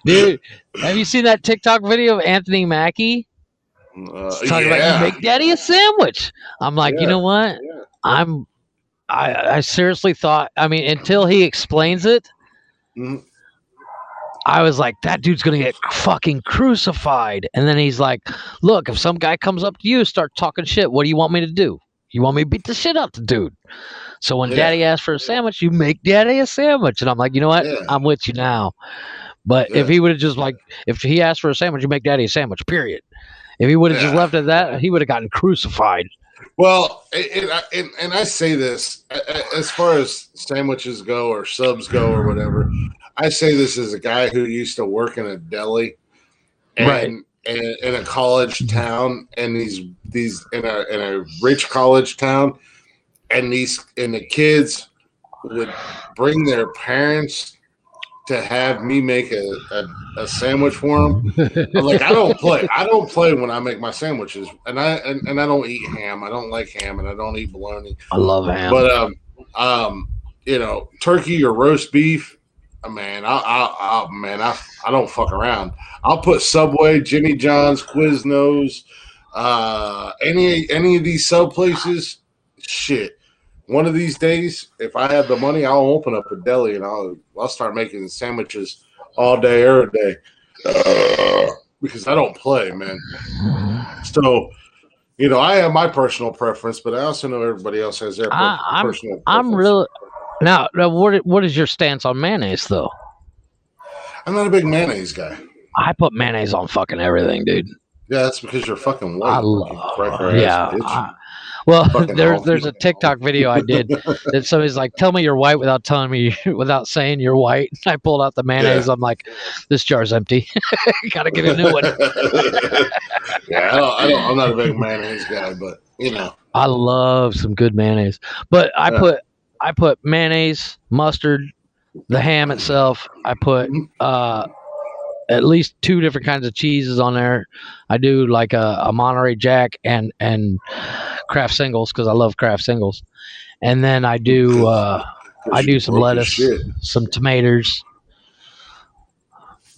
Dude, have you seen that TikTok video of Anthony Mackie? Talking about, you make daddy a sandwich. I'm like, you know what? Yeah. I seriously thought, until he explains it, I was like, that dude's going to get fucking crucified. And then he's like, look, if some guy comes up to you, start talking shit, what do you want me to do? You want me to beat the shit out the dude? So when daddy asks for a sandwich, you make daddy a sandwich. And I'm like, you know what? Yeah. I'm with you now. But if he would have just if he asked for a sandwich, you make daddy a sandwich, period. If he would have just left it at that, he would have gotten crucified. Well, and I say this, as far as sandwiches go or subs go or whatever, I say this as a guy who used to work in a deli and in a college town, and these in a rich college town, and the kids would bring their parents to have me make a sandwich for them. I'm like, I don't play when I make my sandwiches, and I don't eat ham. I don't like ham, and I don't eat bologna. I love ham, but turkey or roast beef, man, I don't fuck around. I'll put Subway, Jimmy John's, Quiznos, any of these sub places. Shit. One of these days, if I have the money, I'll open up a deli and I'll start making sandwiches all day, every day, because I don't play, man. So, I have my personal preference, but I also know everybody else has their personal preference. I'm really now. What is your stance on mayonnaise, though? I'm not a big mayonnaise guy. I put mayonnaise on fucking everything, dude. Yeah, that's because you're fucking white. Well, there's a TikTok video I did that somebody's like, tell me you're white without telling me, without saying you're white. I pulled out the mayonnaise. I'm like, this jar's empty. Gotta get a new one. I'm not a big mayonnaise guy, but I love some good mayonnaise, but I put mayonnaise, mustard, the ham itself. I put at least 2 different kinds of cheeses on there. I do like a Monterey Jack and Kraft Singles because I love Kraft Singles, and then I do some lettuce, some tomatoes.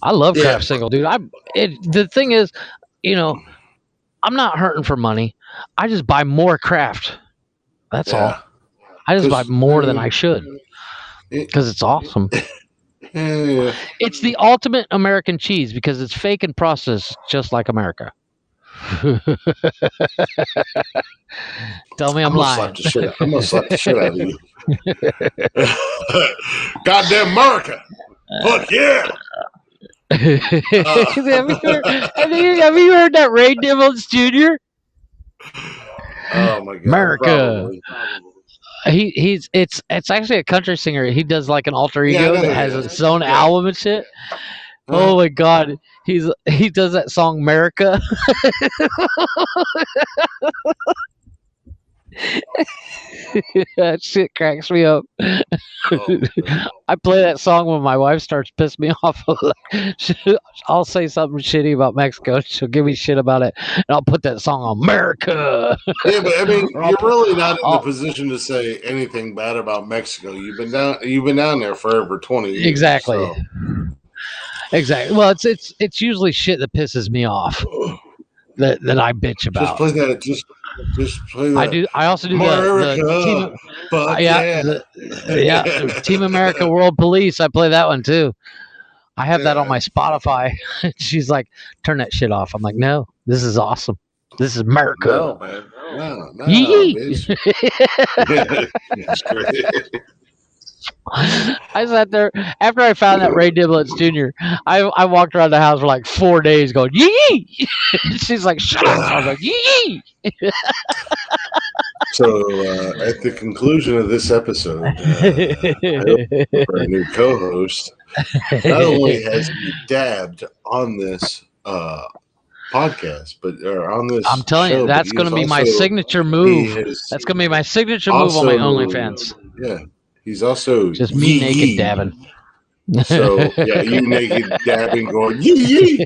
I love Kraft Single, dude. The thing is, I'm not hurting for money. I just buy more Kraft. That's all. I just buy more than I should because it's awesome. It's the ultimate American cheese because it's fake and processed just like America. Tell me I'm lying. I'm gonna slap the shit out of you. Goddamn America! Fuck yeah! Have you heard that Ray Dibbles Jr.? Oh my god, America! It's actually a country singer. He does like an alter ego that has its own album and shit. Oh my god, he does that song America. That shit cracks me up. I play that song when my wife starts pissing me off. I'll say something shitty about Mexico. She'll give me shit about it, and I'll put that song on America. Yeah, but I mean, you're really not in the position to say anything bad about Mexico. You've been down there for over 20 years. Exactly. So. Exactly. Well, it's usually shit that pisses me off that I bitch about. Just play that. Just play that. I also do America, the Team America World Police. I play that one too. I have that on my Spotify. She's like, turn that shit off. I'm like, no, this is awesome. This is America. No, man. No, bitch. That's great. I sat there after I found that Ray Dibbles Jr. I walked around the house for like 4 days going yee. She's like, shut up. I was like yee. So at the conclusion of this episode, our new co-host not only has he dabbed on this podcast, but on this. I'm telling you, that's going to be my signature move. That's going to be my signature move on my OnlyFans. Yeah. He's also just me naked dabbing. So yeah, you naked dabbing going yee.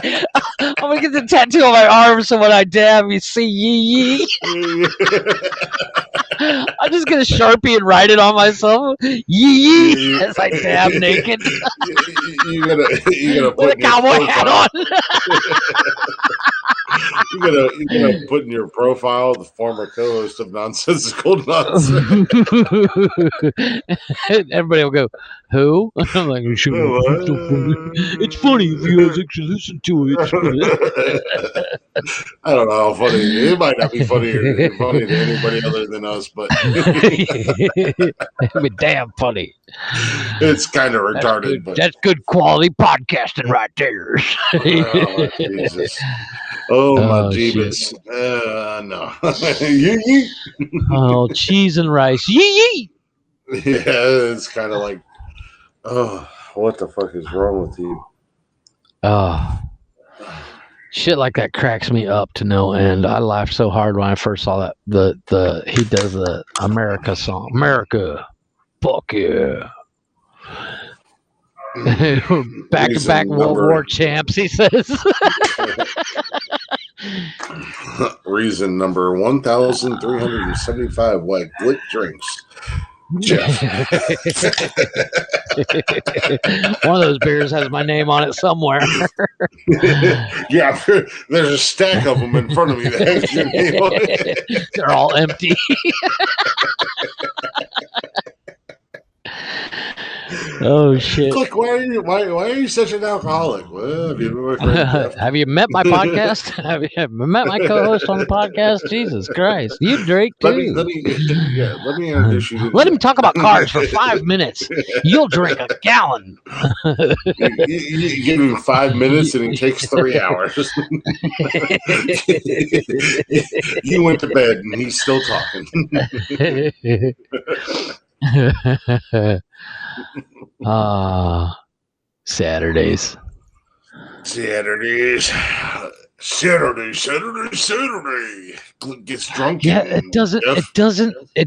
I'm gonna get the tattoo on my arm so when I dab, you see yee. I'm just gonna Sharpie and write it on myself. Yee as I dab naked. You gotta put with a cowboy hat on. You're gonna put in your profile the former co-host of Nonsensical Nonsense. Everybody will go, who? I'm like, sure. It's funny if you guys actually listen to it. I don't know how funny it might not be funny to anybody other than us, but it'd be damn funny. It's kind of retarded, but that's good quality podcasting right there. Oh, Jesus. Oh my Jeebus. No. Yee. Oh, cheese and rice. Yee. Yeah, it's kind of like, oh, what the fuck is wrong with you? Oh, shit like that cracks me up to no end. I laughed so hard when I first saw that he does the America song. America, fuck yeah. Back to back World War champs, he says. Reason number 1,375 white glick drinks. Jeff. One of those beers has my name on it somewhere. Yeah, there's a stack of them in front of me that has your name on it. They're all empty. Oh shit! Click, why are you such an alcoholic? Well, have you met my podcast? Have you met my co-host on the podcast? Jesus Christ, you drink too. Let me introduce you. Let him talk about cars for 5 minutes. You'll drink a gallon. You give him 5 minutes and he takes 3 hours. You went to bed and he's still talking. Saturdays. Saturday. Gets drunk. Yeah, it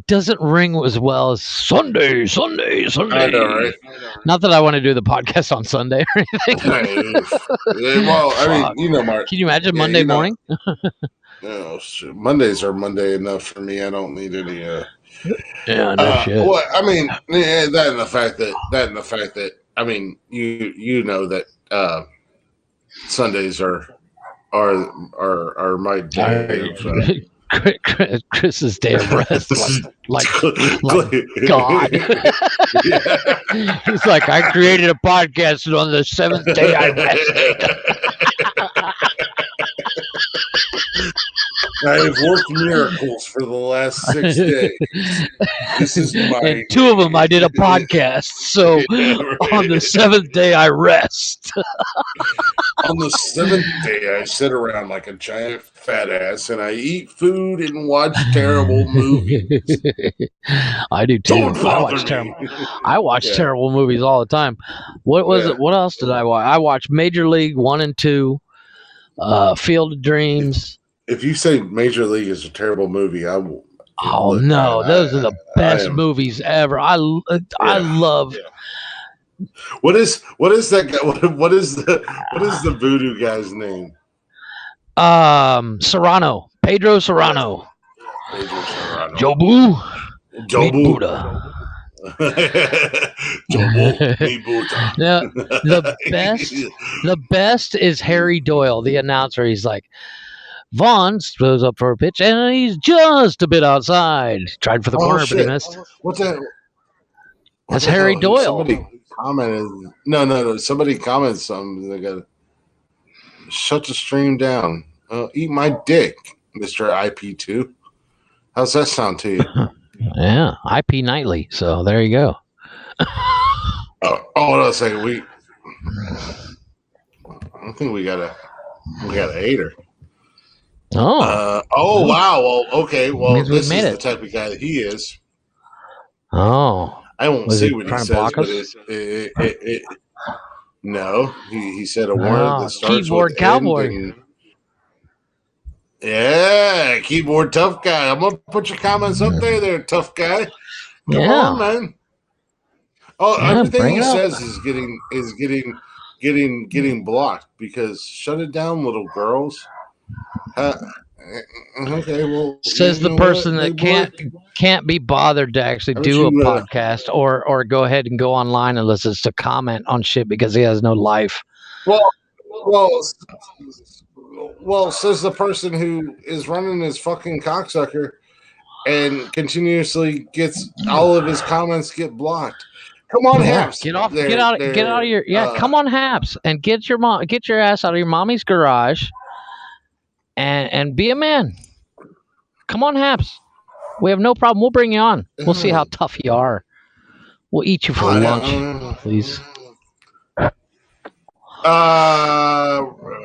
doesn't ring as well as Sunday. I know, right? Not that I want to do the podcast on Sunday or anything. Well, I mean, Mark. Can you imagine Monday morning? No, Mondays are Monday enough for me. I don't need any. Yeah, no shit. Well, I mean, that and the fact that I mean, you know that Sundays are my day of Chris's day of rest, like God. He's like, I created a podcast, and on the seventh day I rested. I have worked miracles for the last 6 days. This is and 2 of them I did a podcast. So on the 7th day I rest. On the 7th day I sit around like a giant fat ass and I eat food and watch terrible movies. I do too. Don't bother me. I watch terrible movies all the time. What was it? What else did I watch? I watched Major League 1 and 2, Field of Dreams. If you say Major League is a terrible movie, I will. Oh no, those are the best movies ever. I love. Yeah. What is that guy? What is the voodoo guy's name? Serrano, Pedro Serrano. Jobu. Buddha. Now, the best is Harry Doyle, the announcer. He's like, Vaughn throws up for a pitch, and he's just a bit outside. Tried for the corner, but he missed. What's that? That's Harry Doyle. Somebody commented. No. Somebody commented something. They got shut the stream down. Eat my dick, Mr. IP2. How's that sound to you? Yeah, IP Nightly. So there you go. Hold on a second. I think we got a hater. Oh. Wow. Well, okay. Well, this is the type of guy that he is. Oh. I won't say what he says, but no. He said a word that starts keyboard with cowboy. Yeah, keyboard tough guy. I'm gonna put your comments up there, tough guy. Come on, man. Oh, everything he says is getting blocked because shut it down, little girls. Okay, well, says the person that can't be bothered to actually do a podcast or go ahead and go online and listen to comment on shit because he has no life. Well, says the person who is running his fucking cocksucker and continuously gets all of his comments get blocked. Come on, Haps. Get out of your come on, Haps, and get your ass out of your mommy's garage and be a man. Come on, Haps. We have no problem. We'll bring you on. We'll see how tough you are. We'll eat you for lunch, please.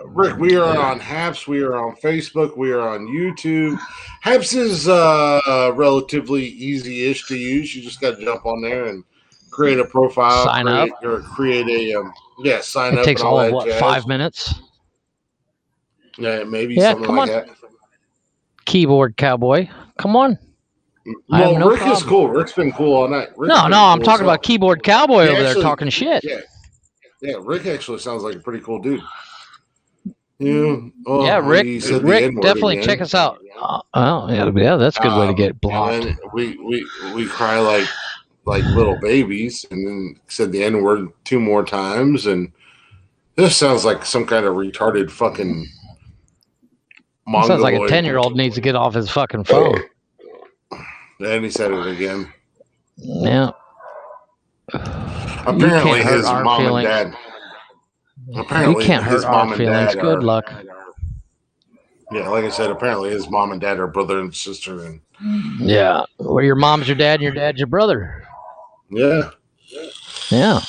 Rick, we are on Haps. We are on Facebook. We are on YouTube. Haps is relatively easy-ish to use. You just got to jump on there and create a profile. Sign up. Or create a sign up. It takes all of 5 minutes? Yeah, maybe something like that. Keyboard cowboy. Come on. Well, Rick is cool. Rick's been cool all night. I'm talking about keyboard cowboy over there talking shit. Yeah, Rick actually sounds like a pretty cool dude. Rick definitely check us out. That's a good way to get blocked. And then we cry like little babies, and then said the N-word 2 more times, and this sounds like some kind of retarded fucking mongoloid. Sounds like a 10-year-old needs to get off his fucking phone. And he said it again. Yeah. Apparently his mom and dad. Apparently you can't hurt our feelings. Good luck. Yeah, like I said, apparently his mom and dad are brother and sister. And yeah, well, your mom's your dad and your dad's your brother. Yeah. Yeah.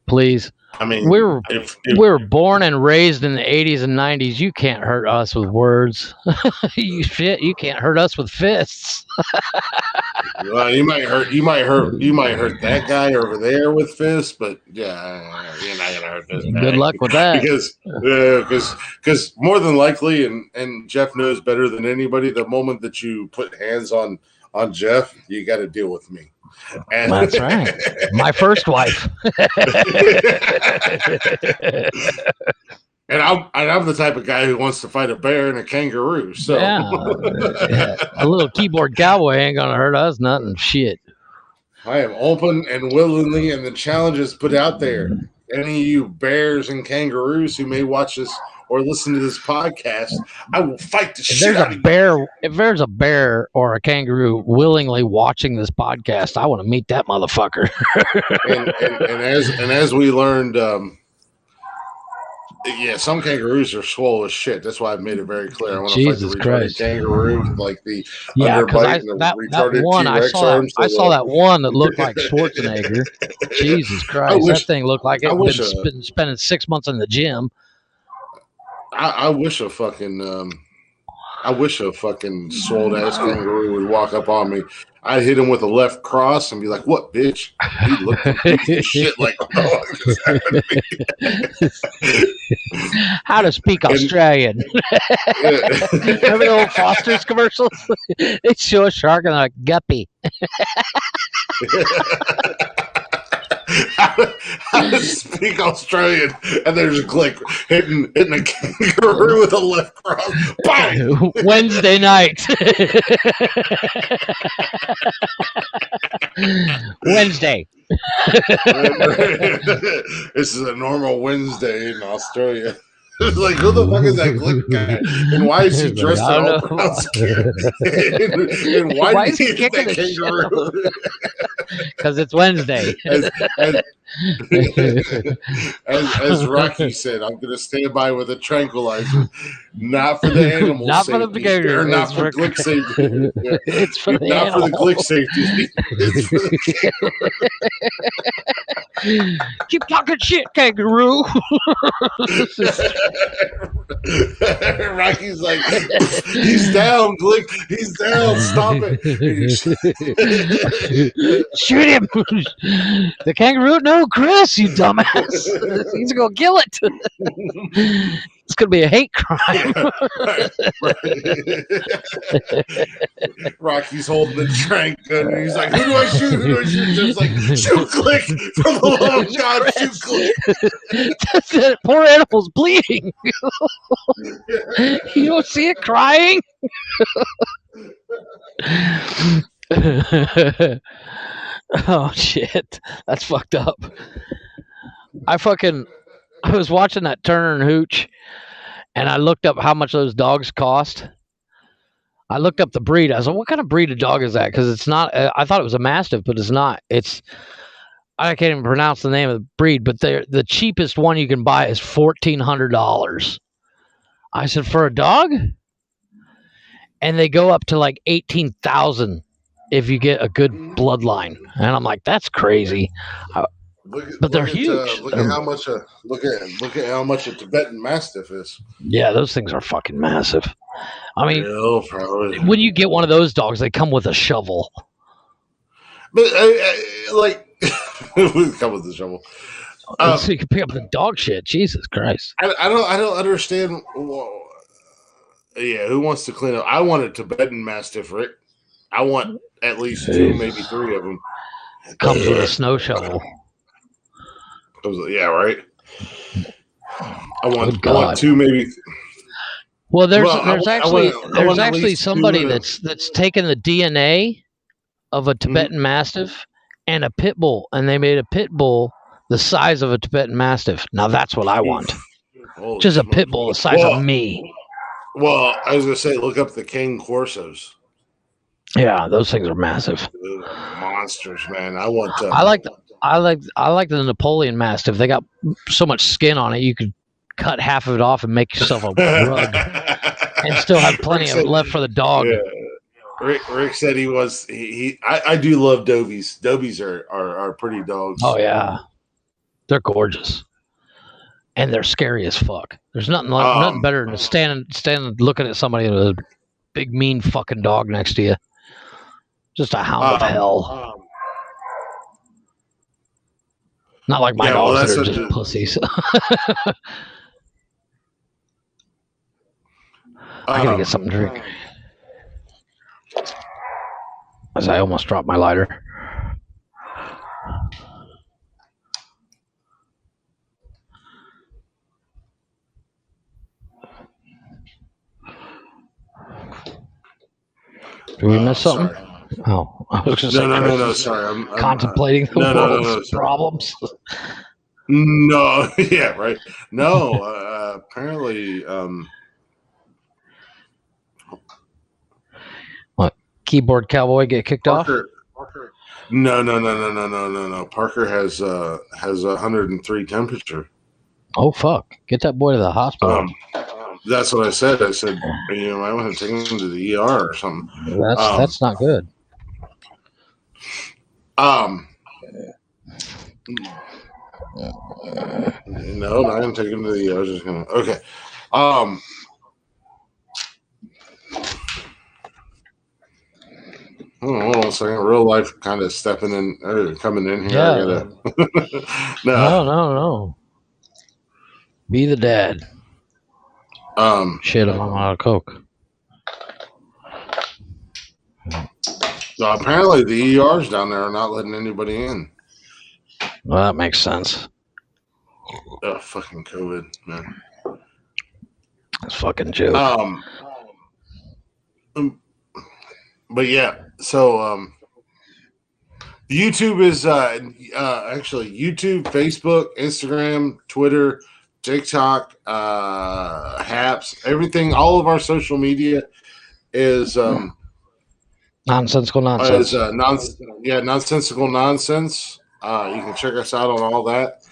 Please. I mean, we were born and raised in the 80s and 90s. You can't hurt us with words. You can't hurt us with fists. Well, you might hurt that guy over there with fists, but yeah, you're not gonna hurt this guy. Good luck with that. Because more than likely, and Jeff knows better than anybody, the moment that you put hands on Jeff, you got to deal with me. And that's right. My first wife. And I'm the type of guy who wants to fight a bear and a kangaroo. So yeah. A little keyboard cowboy ain't gonna hurt us nothing. Shit. I am open and willingly, and the challenge is put out there. Any of you bears and kangaroos who may watch this or listen to this podcast, I will fight the shit out of you. If there's a bear or a kangaroo willingly watching this podcast, I want to meet that motherfucker. and as we learned, some kangaroos are swole as shit. That's why I've made it very clear. I want to fight the retarded kangaroo, like the underbite and the retarded T-Rex arms. I saw that one that looked like Schwarzenegger. Jesus Christ, that thing looked like it had been spending 6 months in the gym. I wish a fucking swole ass kangaroo would walk up on me. I'd hit him with a left cross and be like, "What, bitch?" He'd look shit like, "Oh, how to speak Australian." Remember the old Foster's commercials? They show a shark and they're like, "Guppy." How to speak Australian, and there's a click hitting a kangaroo with a left cross. Bang! Wednesday night. Wednesday. This is a normal Wednesday in Australia. It's like, who the fuck is that Glick guy? And why is he dressed in all brown skin? And why is he kicking that kangaroo? Because it's Wednesday. As Rocky said, I'm going to stand by with a tranquilizer. Not for the animals. Not for the kangaroo. Not for Glick safety. It's for the not animal. For the Glick safety. It's for the Keep talking shit, kangaroo. Rocky's like, he's down, Glick. He's down. Stop it. Shoot him. The kangaroo? No, Chris, you dumbass. He's going to kill it. It's going to be a hate crime. Rocky's holding the trank gun and he's like, who do I shoot? Who do I shoot? Just like, shoot Glick. For the love of God, shoot Glick. That's it. Poor animal's bleeding. You don't see it crying? Oh, shit. That's fucked up. I was watching that Turner and Hooch, and I looked up how much those dogs cost. I looked up the breed. I was like, what kind of breed of dog is that? Because it's not, I thought it was a Mastiff, but it's not. I can't even pronounce the name of the breed, but the cheapest one you can buy is $1,400. I said, for a dog? And they go up to like $18,000 if you get a good bloodline. And I'm like, that's crazy. But they're huge. Look at how much a Tibetan Mastiff is. Yeah, those things are fucking massive. I mean, probably. When you get one of those dogs, they come with a shovel. But we come with the shovel. So you can pick up the dog shit. Jesus Christ! I don't understand. Who wants to clean up? I want a Tibetan Mastiff, Rick. I want at least 2, maybe 3 of them. Comes with a snow shovel. Yeah, right. I want 2, maybe. Well, there's actually somebody that's taken the DNA of a Tibetan Mastiff and a pit bull, and they made a pit bull the size of a Tibetan Mastiff. Now that's what I want. Just a pit bull the size of me. Well, I was gonna say, look up the King Corsos. Yeah, those things are massive. Monsters, man. I want. I like the Napoleon Mastiff. They got so much skin on it, you could cut half of it off and make yourself a rug, and still have plenty of it left for the dog. Yeah. Rick said he was. I do love Dobies. Dobies are pretty dogs. Oh yeah, they're gorgeous. and they're scary as fuck. There's nothing better than standing looking at somebody with a big mean fucking dog next to you. Just a hound of hell. Not like my dogs that are just pussies. I gotta get something to drink. As I almost dropped my lighter. Did we miss something? Sorry. Oh, I was just no. Sorry, I'm contemplating the world's problems. No, yeah, right. No, apparently. What? Keyboard Cowboy get kicked off? Parker. No. Parker has 103 temperature. Oh fuck! Get that boy to the hospital. That's what I said. I said, I want to take him to the ER or something. That's not good. No, not gonna take him to the ER. I was just gonna. Okay. Hold on a second. Real life kind of stepping in or coming in here. Yeah. No. Be the dad. Shit, I'm out of Coke. So apparently the ERs down there are not letting anybody in. Well, that makes sense. Oh, fucking COVID, man. That's fucking joke. But yeah, so YouTube is actually YouTube, Facebook, Instagram, Twitter, TikTok, Haps, everything. All of our social media is nonsensical nonsense. Nonsensical nonsense. You can check us out on all that.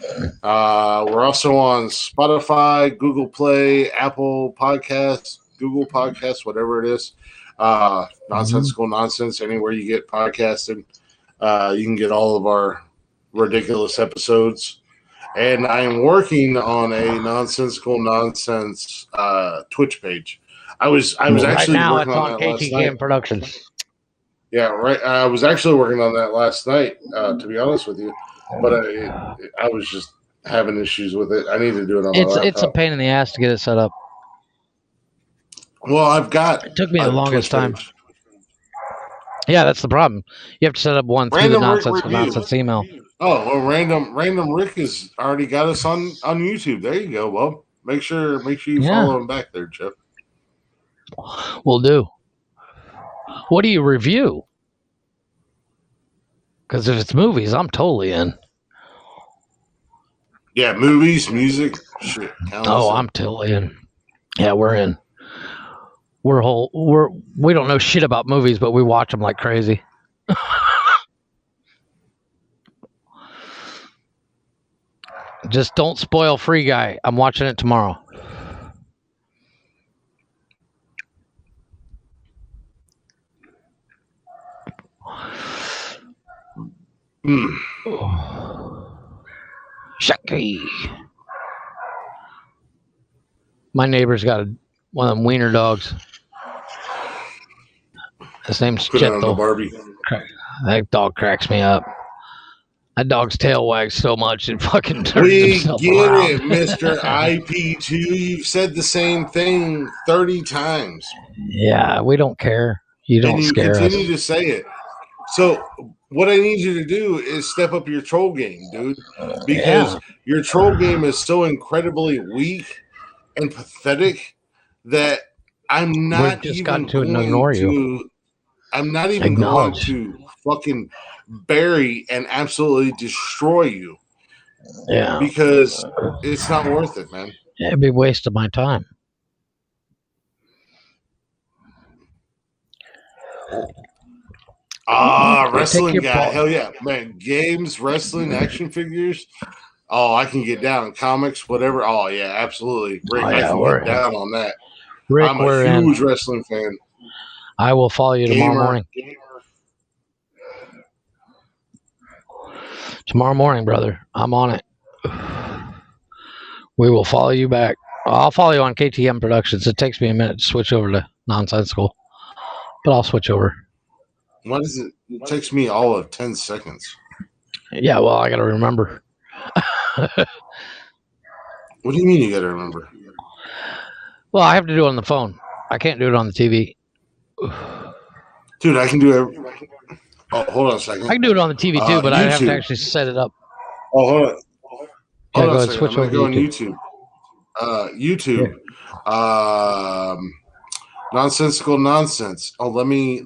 We're also on Spotify, Google Play, Apple Podcasts, Google Podcasts, whatever it is. Nonsensical nonsense. Anywhere you get podcasting, you can get all of our ridiculous episodes. And I'm working on a Nonsensical Nonsense Twitch page. I was actually now working it's on that last KTKM night. Productions. Yeah, right. I was actually working on that last night, to be honest with you, but I was just having issues with it. I need to do it on my laptop. It's a pain in the ass to get it set up. Well, I've got. It took me the longest time. Yeah, that's the problem. You have to set up one through the nonsense email. Oh, well, random Rick has already got us on YouTube. There you go. Well, make sure you follow him back there, Jeff. Will do. What do you review? Because if it's movies, I'm totally in. Yeah, movies, music, shit. I'm totally in. Yeah, we're in. We don't know shit about movies, but we watch them like crazy. Just don't spoil Free Guy. I'm watching it tomorrow. Shaki. My neighbor's got one of them wiener dogs. His name's Jetto. Barbie. That dog cracks me up. That dog's tail wags so much it fucking turns himself around. We get it, Mr. IP2. You've said the same thing 30 times. Yeah, we don't care. You don't scare us. And you continue to say it. So what I need you to do is step up your troll game, dude. Because your troll game is so incredibly weak and pathetic that I'm not even going to fucking bury and absolutely destroy you. Yeah. Because it's not worth it, man. It'd be a waste of my time. Wrestling guy. Hell yeah. Man, games, wrestling, action figures. Oh, I can get down. Comics, whatever. Oh, yeah, absolutely. Rick, I can get down on that. Rick, I'm a huge wrestling fan. I will follow you tomorrow morning. Tomorrow morning, brother. I'm on it. We will follow you back. I'll follow you on KTM Productions. It takes me a minute to switch over to Nonsensical, but I'll switch over. Why does it? It takes me all of 10 seconds. Yeah, well, I got to remember. What do you mean you got to remember? Well, I have to do it on the phone. I can't do it on the TV. Dude, I can do it. Oh, hold on a second. I can do it on the TV too, but YouTube. I'd have to actually set it up. Oh, hold on. Hold on a second. Switch I'm going to go YouTube. on YouTube. Nonsensical nonsense. Oh, let me.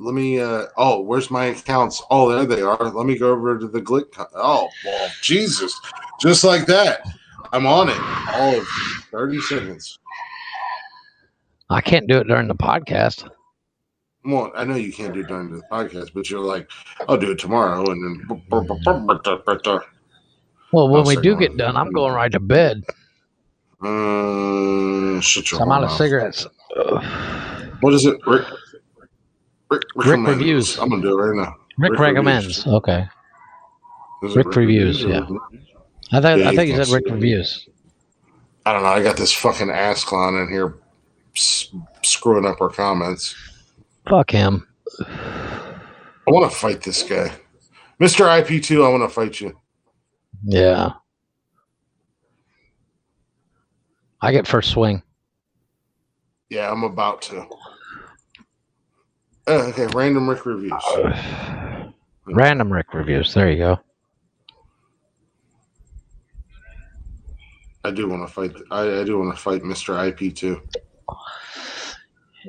Oh, where's my accounts? Oh, there they are. Let me go over to the Glick. Oh, well, Jesus. Just like that. I'm on it. All of 30 seconds. I can't do it during the podcast. Well, I know you can't do it during the podcast, but you're like, I'll do it tomorrow. And then. Well, when we do get done, I'm going right to bed. Shut your I'm out of mouth. cigarettes. What is it? Rick reviews. I'm going to do it right now. Rick recommends. Reviews. Okay. Rick reviews, yeah. I thought you said Rick reviews. I don't know. I got this fucking ass clown in here screwing up our comments. Fuck him. I want to fight this guy. Mr. IP2, I want to fight you. Yeah. I get first swing. Yeah, I'm about to. Okay, random Rick reviews. Random Rick reviews. There you go. I do want to fight. I do want to fight Mr. IP2.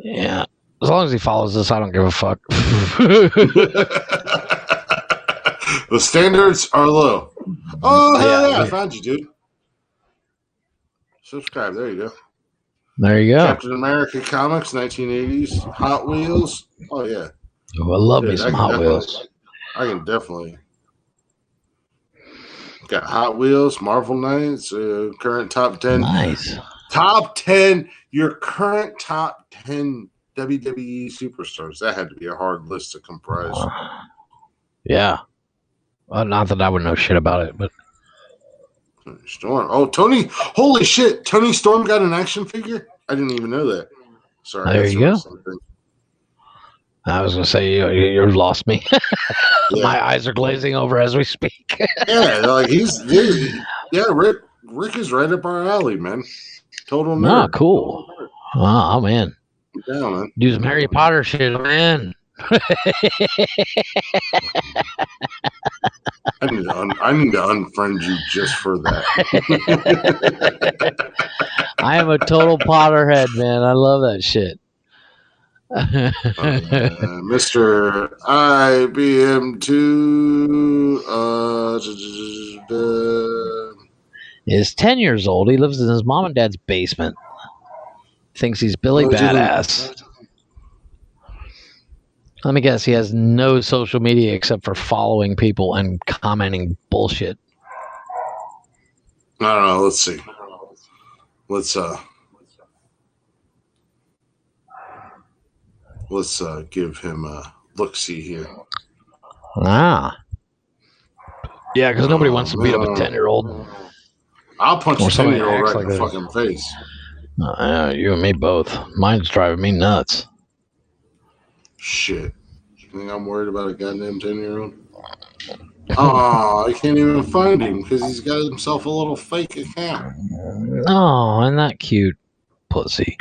Yeah. As long as he follows this, I don't give a fuck. The standards are low. Oh, yeah. I found you, dude. Subscribe. There you go. There you go. Captain America comics, 1980s. Hot Wheels. Oh, yeah. Oh, I love me some Hot Wheels. I can definitely. Got Hot Wheels, Marvel Knights, current top 10. Nice. Top 10. Your current top 10 WWE superstars. That had to be a hard list to comprise. Yeah. Well, not that I would know shit about it, but. Storm. Oh, Tony. Holy shit. Tony Storm got an action figure? I didn't even know that. Sorry. There you go. I was going to say, you lost me. Yeah. My eyes are glazing over as we speak. Yeah, like Rick is right up our alley, man. Total nerd. Oh, cool. Oh, man. Yeah, man. Do some Harry Potter shit, man. I need to unfriend you just for that. I am a total Potterhead, man. I love that shit. Mr. IBM2 is 10 years old. He lives in his mom and dad's basement. Thinks he's Billy Badass. Let me guess, he has no social media except for following people and commenting bullshit. I don't know. Let's see. Let's give him a look-see here. Ah. Yeah, because nobody wants to beat up a 10-year-old. I'll punch a 10-year-old right in the fucking face. You and me both. Mine's driving me nuts. Shit. You think I'm worried about a goddamn 10-year-old? Oh, I can't even find him because he's got himself a little fake account. Oh, isn't that cute? Pussy.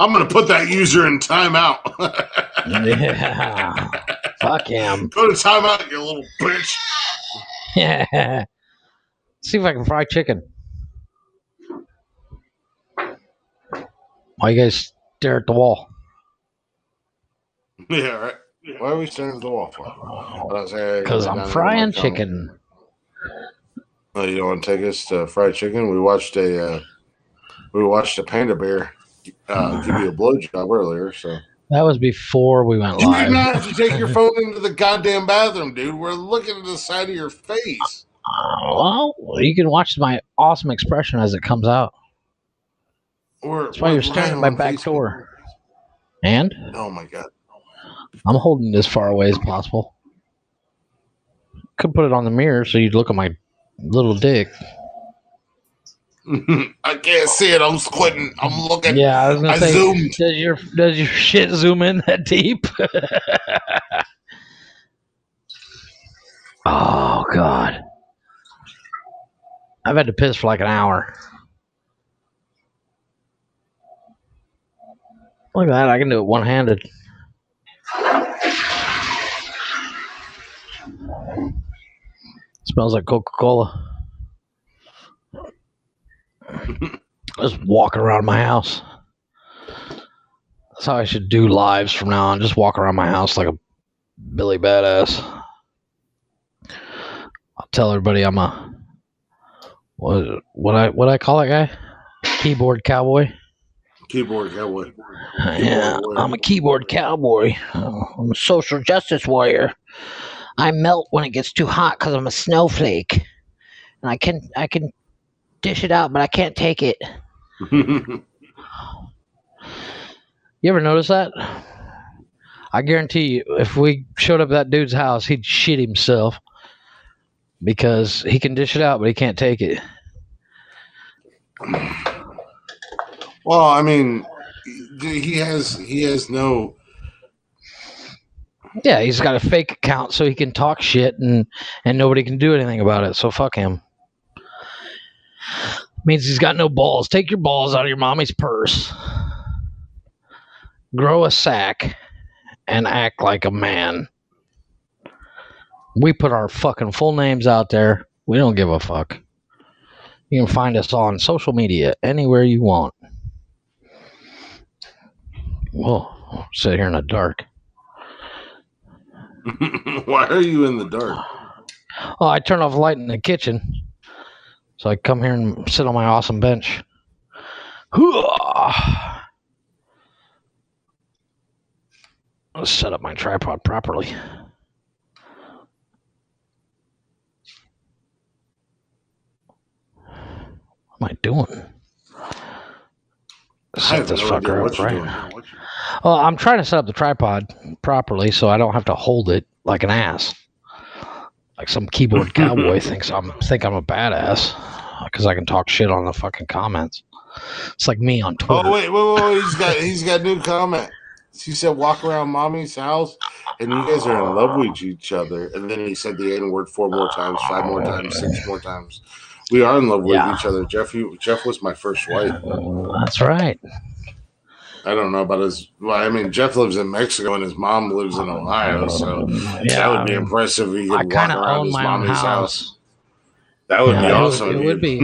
I'm going to put that user in timeout. Yeah. Fuck him. Go to timeout, you little bitch. Yeah. See if I can fry chicken. Why you guys stare at the wall? Yeah, right. Why are we staring at the wall for? Because I'm frying chicken. Oh, you don't want to take us to fried chicken? We watched a panda bear give you a blowjob earlier, so. That was before we went live. You did not have to take your phone into the goddamn bathroom, dude. We're looking at the side of your face. Well, you can watch my awesome expression as it comes out. That's why you're staring at my back door. And? Oh, my God. I'm holding it as far away as possible. Could put it on the mirror so you'd look at my little dick. I can't see it. I'm squinting. I'm looking. Yeah, I was gonna say, zoomed. Does your shit zoom in that deep? Oh God, I've had to piss for like an hour. Look at that! I can do it one-handed. Smells like Coca-Cola. Just walking around my house. That's how I should do lives from now on. Just walk around my house like a Billy Badass. I'll tell everybody I'm a what I call that guy? Keyboard cowboy. Keyboard cowboy. Yeah, I'm a keyboard cowboy. I'm a social justice warrior. I melt when it gets too hot because I'm a snowflake, and I can dish it out, but I can't take it. You ever notice that? I guarantee you, if we showed up at that dude's house, he'd shit himself because he can dish it out, but he can't take it. Well, I mean, he has no. Yeah, he's got a fake account so he can talk shit and nobody can do anything about it. So fuck him. Means he's got no balls. Take your balls out of your mommy's purse. Grow a sack and act like a man. We put our fucking full names out there. We don't give a fuck. You can find us on social media anywhere you want. Whoa, sit here in the dark. Why are you in the dark? Oh, I turned off the light in the kitchen. So I come here and sit on my awesome bench. Let's set up my tripod properly. What am I doing? Set this fucker up, right? Well, I'm trying to set up the tripod properly so I don't have to hold it like an ass. Like some keyboard cowboy think I'm a badass because I can talk shit on the fucking comments. It's like me on Twitter. Oh wait, he's got new comment. He said, "Walk around mommy's house, and you guys are in love with each other." And then he said the N word 4 more times, 5 more times, 6 more times. We are in love with each other. Jeff was my first wife. That's right. I don't know about his. Well, I mean, Jeff lives in Mexico and his mom lives in Ohio, so that would be impressive. He could walk around his mommy's house. That would be awesome. It would be.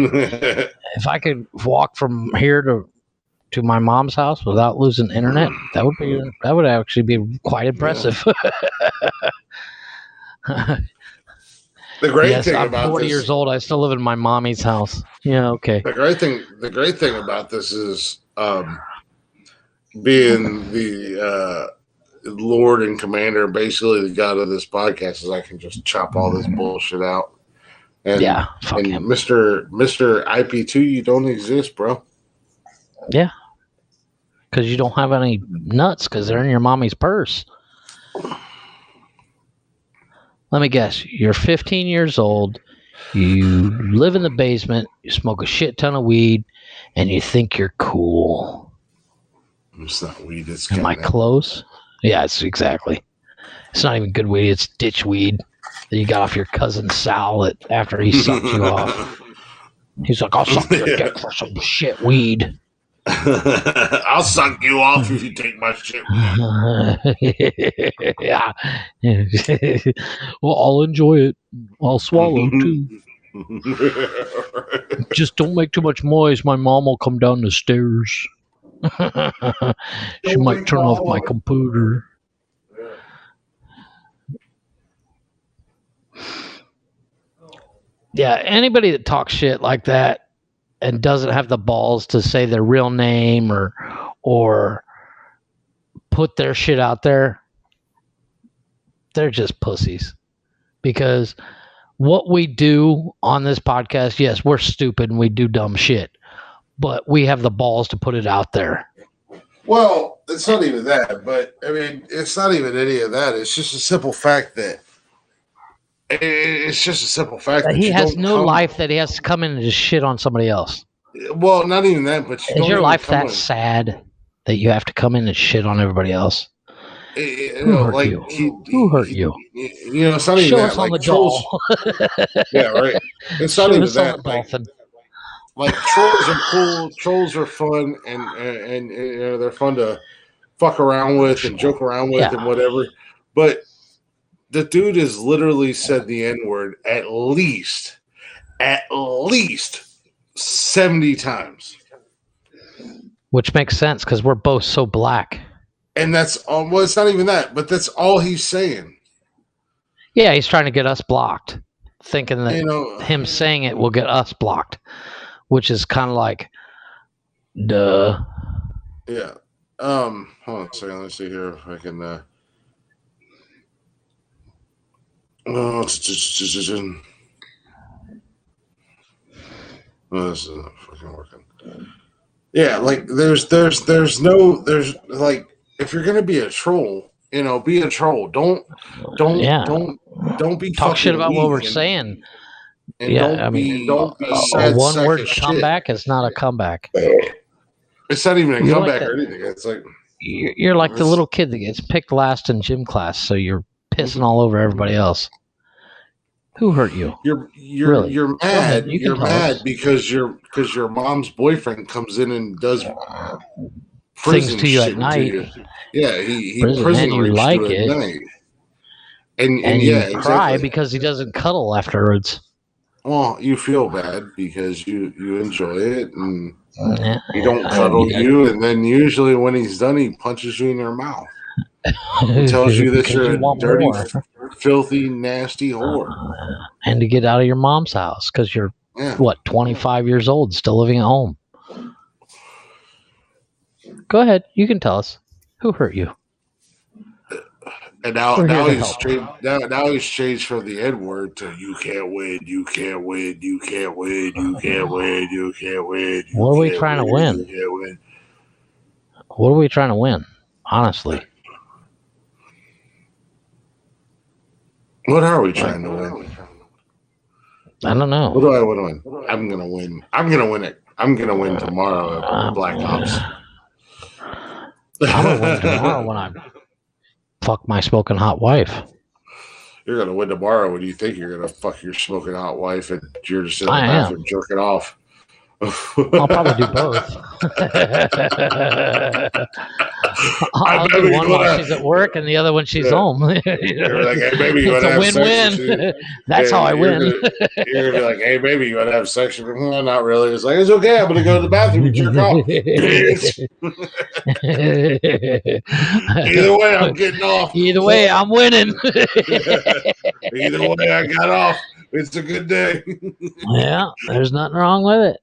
If I could walk from here to my mom's house without losing internet, that would actually be quite impressive. Yeah. The great thing I'm about 40 years old. I still live in my mommy's house. Yeah, okay. The great thing about this is being the Lord and Commander, basically the God of this podcast, is I can just chop all this bullshit out. And, fuck him. Mr. IP2, you don't exist, bro. Yeah. Because you don't have any nuts because they're in your mommy's purse. Let me guess. You're 15 years old. You live in the basement. You smoke a shit ton of weed. And you think you're cool. It's not weed. It's Am I close? Yeah, it's exactly. It's not even good weed. It's ditch weed that you got off your cousin Sal after he sucked you off. He's like, I'll suck your dick for some shit weed. I'll suck you off if you take my shit. Yeah. Well, I'll enjoy it. I'll swallow too. Just don't make too much noise. My mom will come down the stairs. She might turn off my computer. Yeah, anybody that talks shit like that and doesn't have the balls to say their real name or put their shit out there, they're just pussies. Because what we do on this podcast, yes, we're stupid and we do dumb shit, but we have the balls to put it out there. Well, it's not even that, but I mean, it's not even any of that. It's just a simple fact that It's just a simple fact that he you has don't no come, life that he has to come in and just shit on somebody else. Well, not even that, but you Is don't your even life come that in. sad that you have to come in and shit on everybody else? Who hurt you? Who hurt you? You know, it's not even Show that. us on Like the trolls. doll. Yeah, right. It's Show not even us on that. the dolphin. Like trolls are cool. Trolls are fun, and you know, they're fun to fuck around with and joke around with and whatever. But the dude has literally said the N-word at least 70 times. Which makes sense because we're both so black. And that's well, it's not even that, but that's all he's saying. Yeah, he's trying to get us blocked, thinking that him saying it will get us blocked, which is kind of like, duh. Yeah. Hold on a second. Let's see here if I can. Oh, this isn't fucking working. Yeah, like there's like if you're gonna be a troll, you know, be a troll. Don't be talk shit about what we're saying. And don't be a one-word comeback is not a comeback. It's not even a comeback or anything. It's like you're like the little kid that gets picked last in gym class, so you're pissing all over everybody else. Who hurt you? You're mad. You're mad because your mom's boyfriend comes in and does things to you at night. Yeah, he prison you like you it. At night. And yeah, you cry because he doesn't cuddle afterwards. Well, you feel bad because you enjoy it and you don't cuddle you, and then usually when he's done, he punches you in your mouth. He tells you that you're a dirty, filthy, nasty whore. And to get out of your mom's house because you're, 25 years old, still living at home. Go ahead. You can tell us. Who hurt you? And now he's changed from the N-word to you can't win, you can't win, you can't win, you can't win, you can't win. What are we trying to win? You can't win. What are we trying to win? Honestly. What are we trying to win? I don't know. What do I want to win? I'm gonna win. I'm gonna win it. I'm gonna win tomorrow at Black Ops. I'm gonna win tomorrow when I fuck my smoking hot wife. You're gonna win tomorrow when you think you're gonna fuck your smoking hot wife and you're just in the bathroom jerking off. I'll probably do both. I'll do one while she's at work and the other when she's home. You're like, hey, baby, it's a win-win. That's how I win. You're gonna be like, hey, baby, you want to have sex? No, not really. It's like, it's okay. I'm gonna go to the bathroom and jerk off. Either way, I'm getting off. Either way, I'm winning. Either way, I got off. It's a good day. Yeah, there's nothing wrong with it.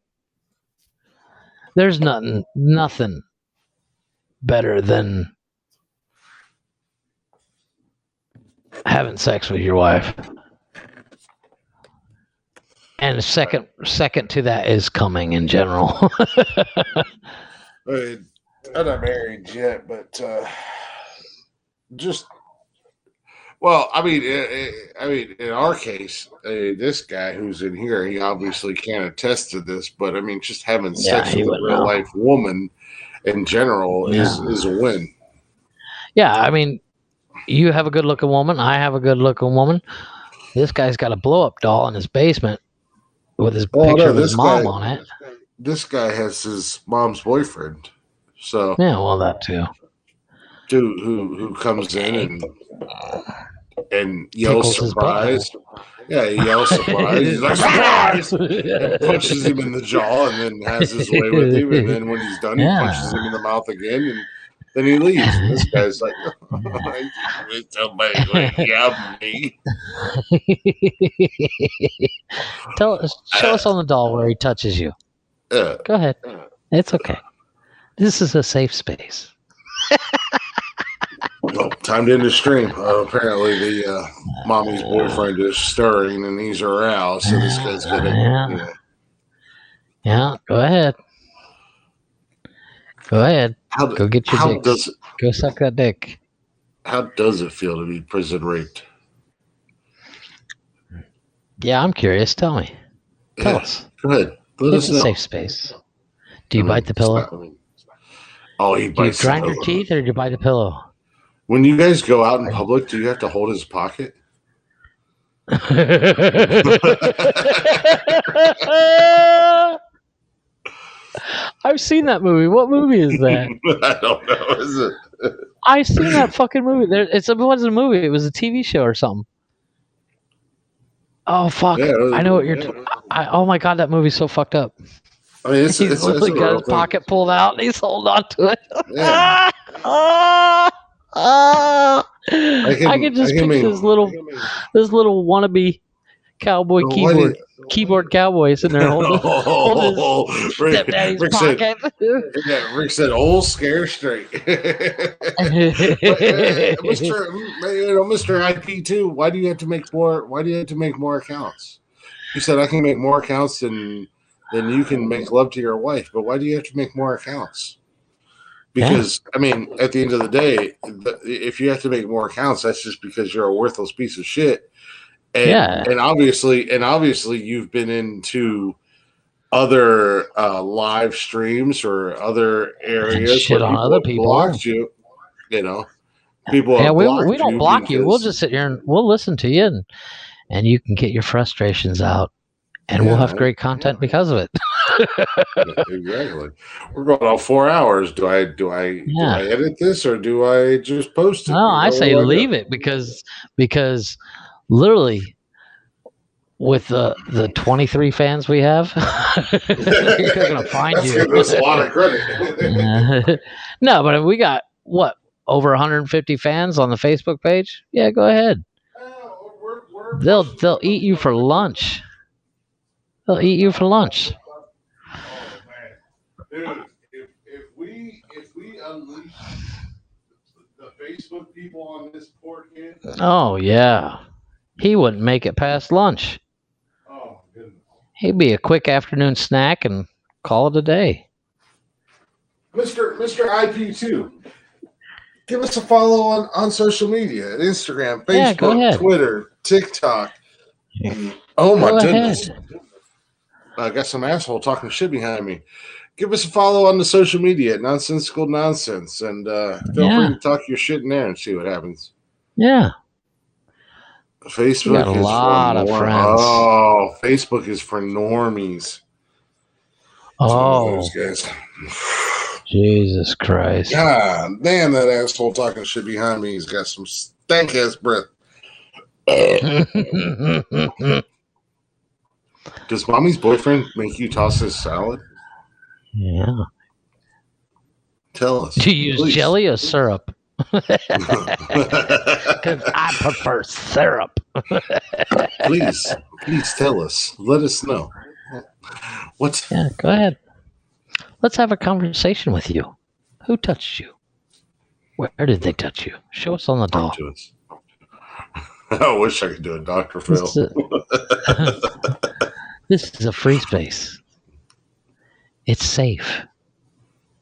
There's nothing better than having sex with your wife. And second to that is coming in general. I'm not married yet, but just well, I mean, in our case, this guy who's in here, he obviously can't attest to this, but I mean, just having sex with a real life woman in general is a win. Yeah, I mean, you have a good looking woman. I have a good looking woman. This guy's got a blow up doll in his basement with his picture of his mom on it. This guy has his mom's boyfriend. So yeah, well, that too. Dude who comes in and yells surprise. Yeah, he yells surprise. He's like, surprise! And punches him in the jaw and then has his way with him. And then when he's done, he punches him in the mouth again. And then he leaves. And this guy's like, somebody going to yab me. Show us on the doll where he touches you. Go ahead. It's okay. This is a safe space. Well, time to end the stream. Apparently, the mommy's boyfriend is stirring and he's aroused, so this guy's gonna. Yeah, go ahead. Go ahead. Go get your dick. Go suck that dick. How does it feel to be prison raped? Yeah, I'm curious. Tell me. Tell us. Go ahead. It's a safe space. Do you bite the pillow? He bites the pillow. Do you grind your teeth or do you bite the pillow? When you guys go out in public, do you have to hold his pocket? I've seen that movie. What movie is that? I don't know. Is it? I've seen that fucking movie. It wasn't a movie. It was a TV show or something. Oh fuck! Yeah, I know what you're. Oh my god, that movie's so fucked up. I mean, he's literally got his pocket pulled out and he's holding on to it. Yeah. I can just picture this little wannabe cowboy keyboard cowboy sitting there holding his stepdaddy's pocket. Rick said, "Old scare straight." Mr. IP2, why do you have to make more? Why do you have to make more accounts? He said, "I can make more accounts than you can make love to your wife." But why do you have to make more accounts? Because I mean, at the end of the day, if you have to make more accounts, that's just because you're a worthless piece of shit. And obviously you've been into other live streams or other areas shit on other people. Blocked you, people. Yeah, we don't block you. We'll just sit here and we'll listen to you, and you can get your frustrations out, and we'll have great content because of it. Exactly. We're going on 4 hours. Do I edit this or do I just post it? No, I say leave it because literally with the 23 fans we have, they're gonna find you. That's a lot of credit. No, but we got what, over 150 fans on the Facebook page? Yeah, go ahead. They'll eat you for lunch. They'll eat you for lunch. Dude, if we unleash the Facebook people on this poor kid. Oh yeah, he wouldn't make it past lunch. Oh goodness. He'd be a quick afternoon snack and call it a day. Mr. IP2, give us a follow on social media: Instagram, Facebook, Twitter, TikTok. Oh my goodness. I got some asshole talking shit behind me. Give us a follow on the social media at Nonsensical Nonsense, and feel free to talk your shit in there and see what happens. Yeah. Facebook got a lot of friends. Oh, Facebook is for normies. Oh, guys. Jesus Christ! God damn, that asshole talking shit behind me. He's got some stank ass breath. Does mommy's boyfriend make you toss his salad? Yeah. Tell us. Do you use jelly or syrup? Because I prefer syrup. Please tell us. Let us know. Yeah, go ahead. Let's have a conversation with you. Who touched you? Where did they touch you? Show us on the doll. I wish I could do a Dr. Phil. This is a free space. It's safe.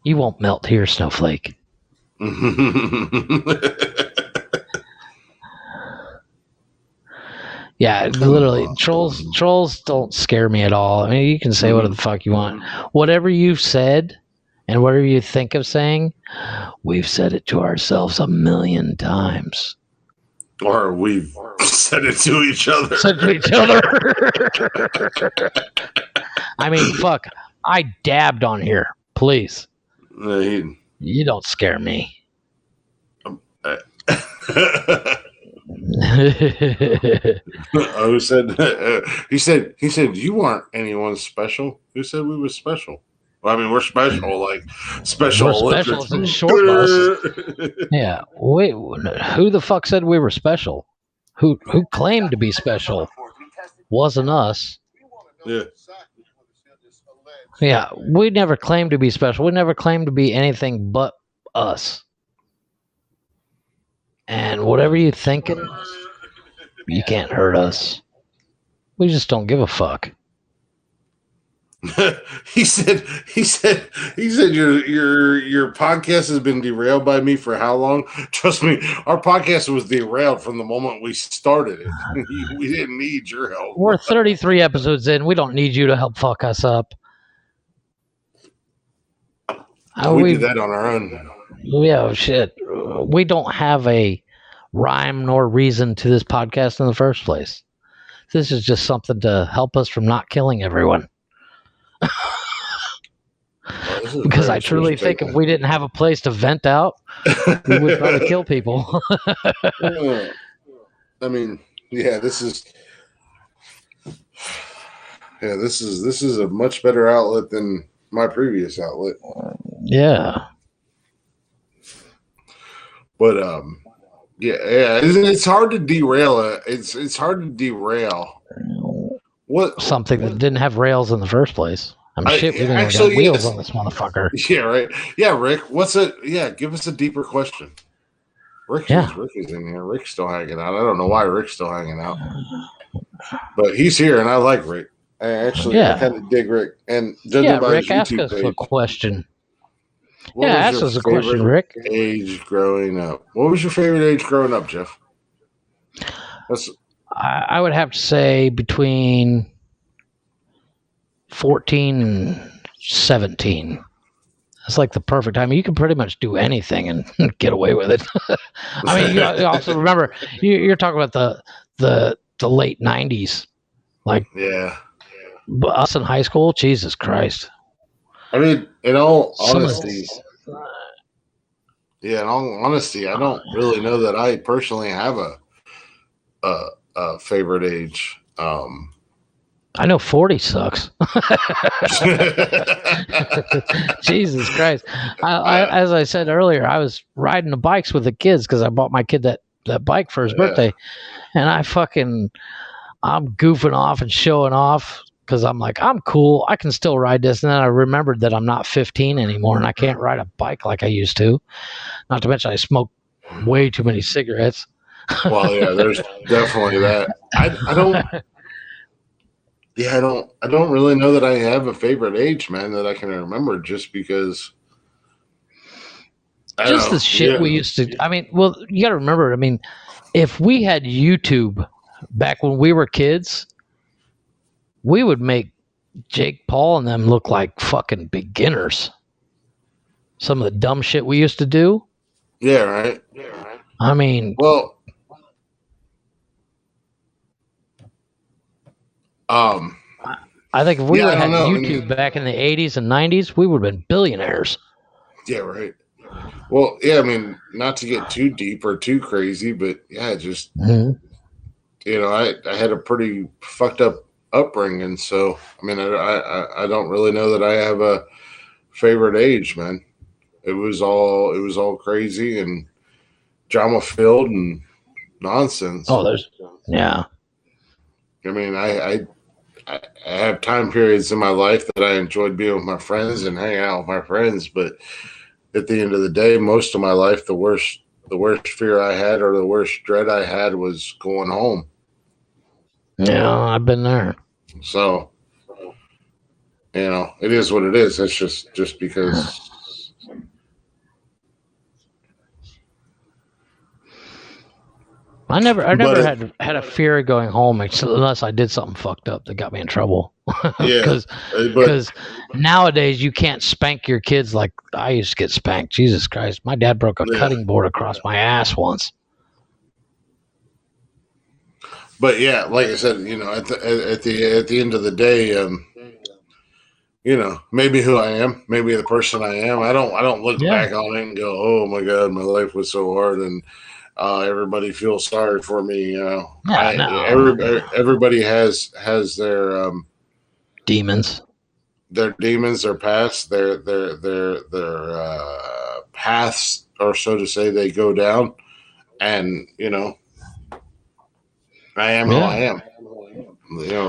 You won't melt here, Snowflake. Yeah, literally, trolls don't scare me at all. I mean, you can say whatever the fuck you want. Whatever you've said and whatever you think of saying, we've said it to ourselves 1,000,000 times. Or we've said it to each other. I mean, fuck. I dabbed on here. Please. You don't scare me. He said you aren't anyone special. Who said we were special? Well, I mean, we're special, like special. We're special as in short bus. Yeah. Wait, who the fuck said we were special? Who claimed to be special? Wasn't us. Yeah. Yeah, we never claimed to be special. We never claimed to be anything but us. And whatever you're thinking, you can't hurt us. We just don't give a fuck. he said your podcast has been derailed by me for how long? Trust me, our podcast was derailed from the moment we started it. We didn't need your help. We're 33 episodes in. We don't need you to help fuck us up. We did that on our own. Yeah, shit. We don't have a rhyme nor reason to this podcast in the first place. This is just something to help us from not killing everyone. Because I truly think if we didn't have a place to vent out, we would probably kill people. I mean, this is a much better outlet than my previous outlet. Yeah. But it's hard to derail it. It's hard to derail something that didn't have rails in the first place. We didn't even have wheels on this motherfucker. Yeah, right. Yeah, Rick. Give us a deeper question. Rick is in here. Rick's still hanging out. I don't know why Rick's still hanging out, but he's here, and I like Rick. I kind of dig Rick. And Rick, ask us a question. Ask us a question, Rick. Age growing up. What was your favorite age growing up, Jeff? I would have to say between 14 and 17. That's like the perfect time. You can pretty much do anything and get away with it. I mean, you also remember you're talking about the late 90s, like us in high school. Jesus Christ! I mean, in all honesty, I don't really know that I personally have a favorite age. I know 40 sucks. Jesus Christ. As I said earlier, I was riding the bikes with the kids because I bought my kid that bike for his birthday. And I'm goofing off and showing off because I'm like, I'm cool. I can still ride this. And then I remembered that I'm not 15 anymore and I can't ride a bike like I used to. Not to mention I smoke way too many cigarettes. Well, yeah, there's definitely that. I don't really know that I have a favorite age, man, that I can remember just because. The shit we used to. I mean, well, you got to remember. I mean, if we had YouTube back when we were kids, we would make Jake Paul and them look like fucking beginners. Some of the dumb shit we used to do. Yeah, right. I mean, well. I think if we would have had YouTube back in the 80s and 90s, we would have been billionaires. Yeah, right. Well, yeah, I mean, not to get too deep or too crazy, but just, I had a pretty fucked up upbringing. So, I mean, I don't really know that I have a favorite age, man. It was all crazy and drama filled and nonsense. Oh, I mean, I have time periods in my life that I enjoyed being with my friends and hanging out with my friends, but at the end of the day, most of my life, the worst fear I had or the worst dread I had was going home. Yeah, I've been there. So, it is what it is. It's just because. I never had a fear of going home unless I did something fucked up that got me in trouble. Because nowadays you can't spank your kids like I used to get spanked. Jesus Christ, my dad broke a cutting board across my ass once. But yeah, like I said, at the end of the day, maybe who I am, maybe the person I am. I don't look back on it and go, oh my God, my life was so hard and. Everybody feels sorry for me. Everybody has their demons, their past, their paths, or so to say, they go down. And I am who I am.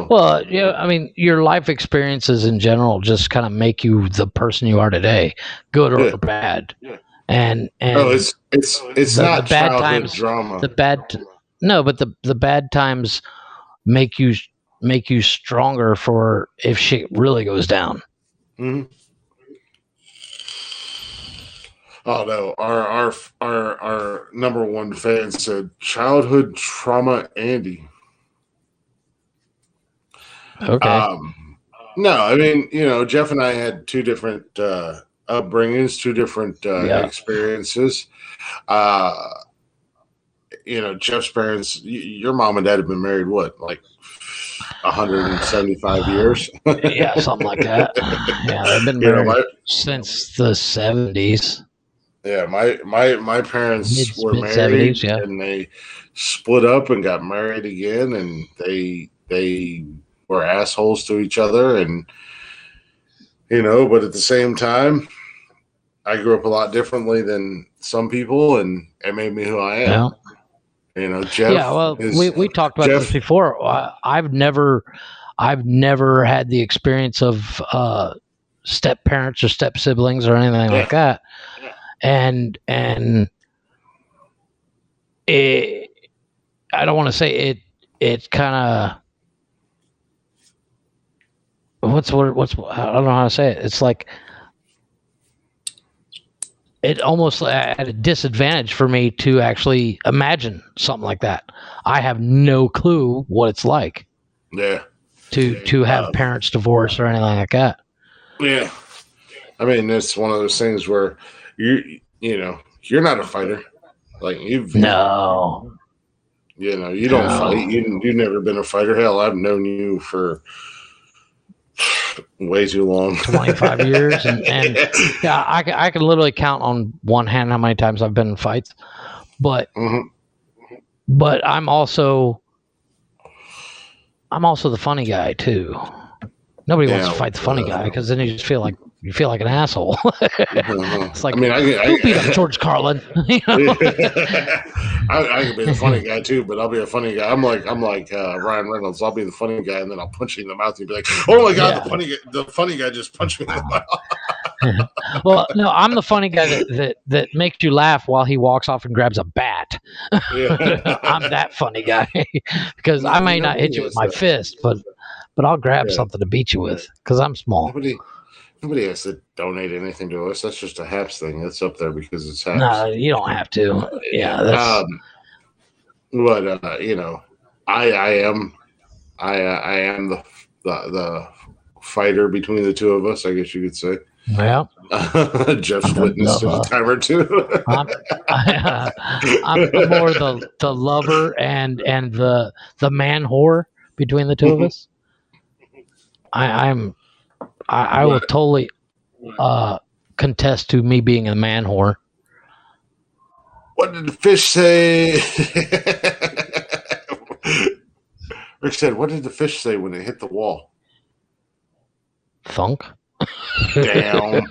Well, I mean, your life experiences in general just kind of make you the person you are today, good or bad. Yeah. And it's not the bad times drama. The bad times make you make you stronger for if shit really goes down. Mm-hmm. Oh no, our number one fan said childhood trauma Andy. Okay. No, I mean, Jeff and I had two different upbringings, two different experiences. Jeff's parents, your mom and dad have been married, what, like 175 years? Yeah, something like that. Yeah, they've been married since the 70s. Yeah, my parents were married, and they split up and got married again, and they were assholes to each other, and but at the same time, I grew up a lot differently than some people, and it made me who I am. Yeah. Jeff. Yeah, well, we talked about this before. I've never had the experience of step parents or step siblings or anything like that. And I don't want to say it kind of what's I don't know how to say it. It's like it almost at a disadvantage for me to actually imagine something like that. I have no clue what it's like. Yeah. To have parents divorce or anything like that. Yeah. I mean, it's one of those things where you're not a fighter. Like you don't fight. You've never been a fighter. Hell, I've known you for way too long, 25 years, and yeah, I can literally count on one hand how many times I've been in fights. But but I'm also the funny guy too. Nobody wants to fight the funny guy because then you just feel like an asshole. It's like, I beat up George Carlin. I could be the funny guy too, but I'll be a funny guy. I'm like Ryan Reynolds. I'll be the funny guy, and then I'll punch you in the mouth and be like, "Oh my god, the funny guy just punched me in the mouth." Well, no, I'm the funny guy that makes you laugh while he walks off and grabs a bat. I'm that funny guy because I may not hit you with my fist, but I'll grab something to beat you with because I'm small. Nobody has to donate anything to us. That's just a HAPS thing. It's up there because it's HAPS. No, you don't have to. Yeah. But I am the fighter between the two of us, I guess you could say. Yeah. Jeff's witnessed a time or two. I'm more the lover and the man whore between the two of us. I will totally contest to me being a man whore. What did the fish say? Rick said, "What did the fish say when it hit the wall?" Thunk. Damn.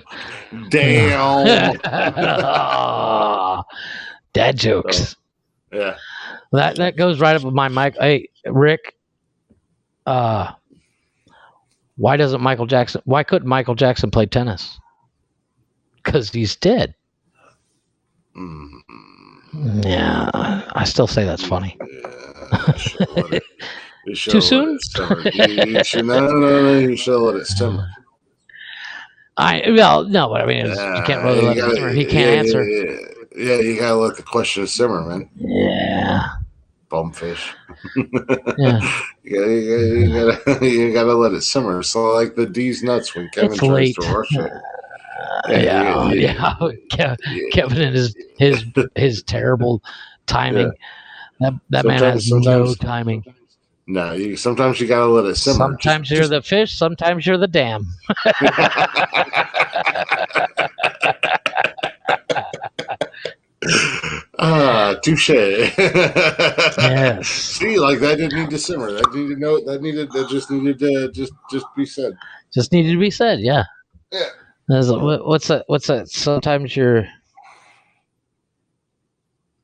Dad jokes. Yeah. That goes right up with my mic. Hey, Rick. Why couldn't Michael Jackson play tennis? Because he's dead. Yeah, I still say that's funny. Too soon? You should let it simmer. No, but I mean, you can't really let it simmer. He can't answer. Yeah, you gotta let the question simmer, man. Yeah. Bumfish. Yeah. You gotta let it simmer. So like the D's nuts when Kevin tries to rush it. Kevin and his terrible timing. That man has no timing. No, sometimes you gotta let it simmer. Sometimes you're the fish, sometimes you're the dam. Touche. Yes. See, like that didn't need to simmer. That just needed to just be said. Just needed to be said. Yeah. Yeah. What's that? Sometimes you're.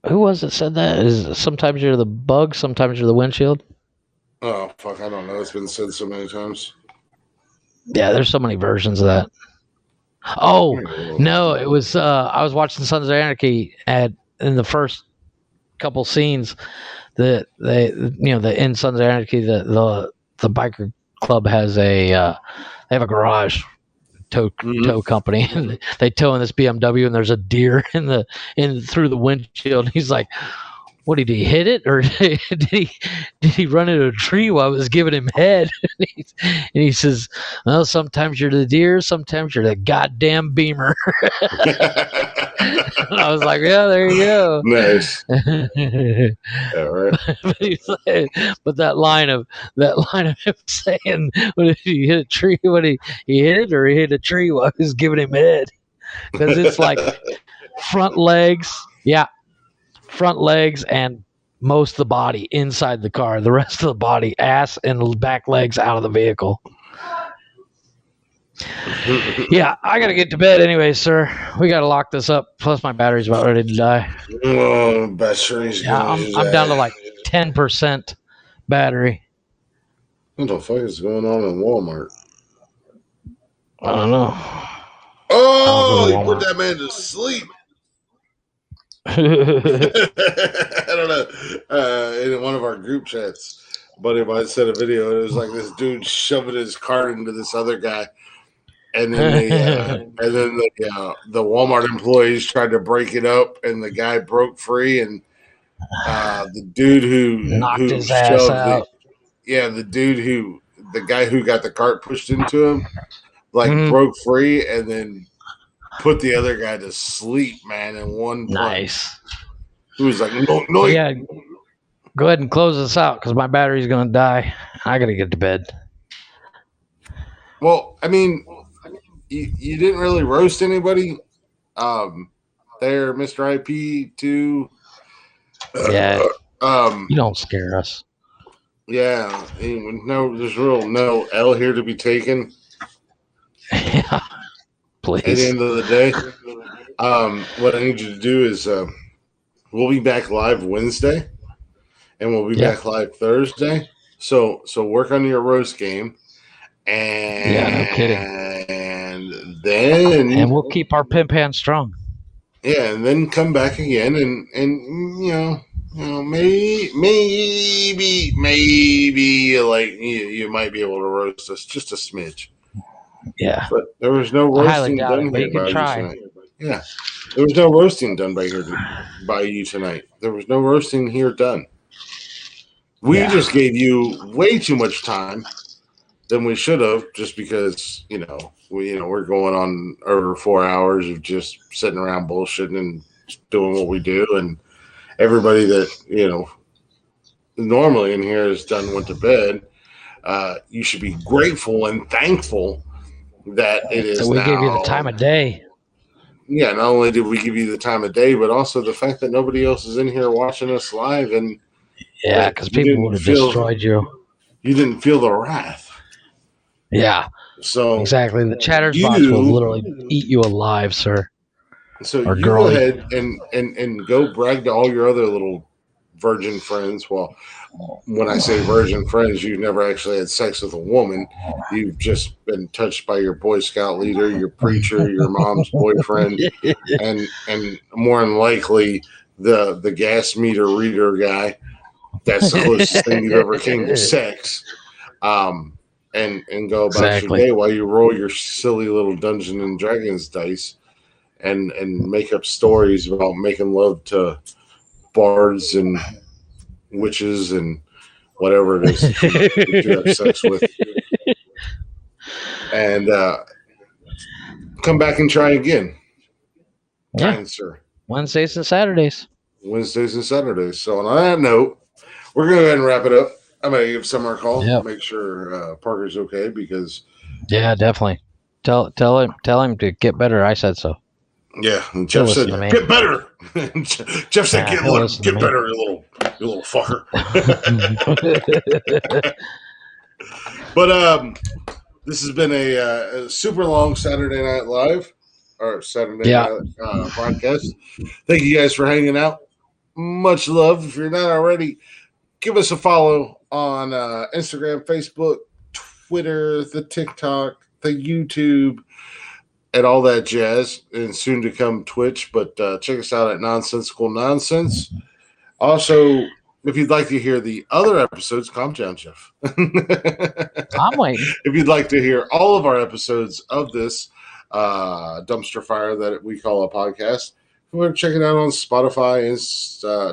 Who was it said that? Sometimes you're the bug, sometimes you're the windshield. Oh fuck! I don't know. It's been said so many times. Yeah, there's so many versions of that. Oh no, it was. I was watching Sons of Anarchy in the first couple scenes. The in Sons of Anarchy, the the biker club has they have a garage tow company, and they tow in this BMW, and there's a deer in through the windshield. And he's like, "What did he hit it, or did he run into a tree while I was giving him head?" And he says, "Well, sometimes you're the deer, sometimes you're the goddamn Beamer." And I was like, "Yeah, there you go." Nice. Yeah, right. But that line of him saying, "What if he hit a tree? What he hit it, or he hit a tree while I was giving him head?" Because it's like front legs, and most of the body inside the car. The rest of the body, ass and back legs out of the vehicle. Yeah, I gotta get to bed anyway, sir. We gotta lock this up. Plus, my battery's about ready to die. Oh, battery's I'm down to like 10% battery. What the fuck is going on in Walmart? I don't know. Oh, you put that man to sleep. I don't know. In one of our group chats, a buddy of mine sent a video. And it was like this dude shoving his cart into this other guy, and then the Walmart employees tried to break it up, and the guy broke free, and the dude who knocked his ass out. The guy who got the cart pushed into him, broke free, and then put the other guy to sleep, man, in one punch. Nice. He was like, no. Yeah, go ahead and close this out because my battery's going to die. I got to get to bed. Well, I mean, you didn't really roast anybody there, Mr. IP2. Yeah. You don't scare us. Yeah. There's no L here to be taken. Yeah. Please. At the end of the day, what I need you to do is we'll be back live Wednesday, and we'll be back live Thursday. So work on your roast game, and no kidding. And we'll keep our pimp hand strong. Yeah, and then come back again, and maybe like you might be able to roast us just a smidge. Yeah, but there was no roasting done here by you tonight. Yeah, there was no roasting done by you tonight. There was no roasting here done. We just gave you way too much time than we should have, just because we're going on over 4 hours of just sitting around bullshitting and doing what we do, and everybody that normally in here is done went to bed. You should be grateful and thankful that it is. So we gave you the time of day. Yeah, not only did we give you the time of day, but also the fact that nobody else is in here watching us live, and because people would have destroyed you. You didn't feel the wrath. Yeah. So exactly, the chatter's box will literally eat you alive, sir. So you go ahead and go brag to all your other little virgin friends. Well, when I say virgin friends, you've never actually had sex with a woman. You've just been touched by your Boy Scout leader, your preacher, your mom's boyfriend, and more than likely the gas meter reader guy. That's the closest thing you've ever came to sex. And go about your day while you roll your silly little Dungeons and Dragons dice and make up stories about making love to bards and witches and whatever it is that you have sex with. And come back and try again. Kind sir. Wednesdays and Saturdays. So on that note, we're going to go ahead and wrap it up. I'm going to give Summer a call. Yep. Make sure Parker's okay because. Yeah, definitely. Tell him to get better. I said so. Yeah, and Jeff said, "Get better." Jeff said, "Get better, you little fucker." But this has been a super long Saturday Night Live or Saturday Night podcast. Thank you guys for hanging out. Much love. If you're not already, give us a follow on Instagram, Facebook, Twitter, the TikTok, the YouTube, and all that jazz, and soon to come Twitch. But check us out at Nonsensical Nonsense. Also, If you'd like to hear the other episodes, calm down, Jeff. I'm waiting. If you'd like to hear all of our episodes of this dumpster fire that we call a podcast, we're checking out on Spotify,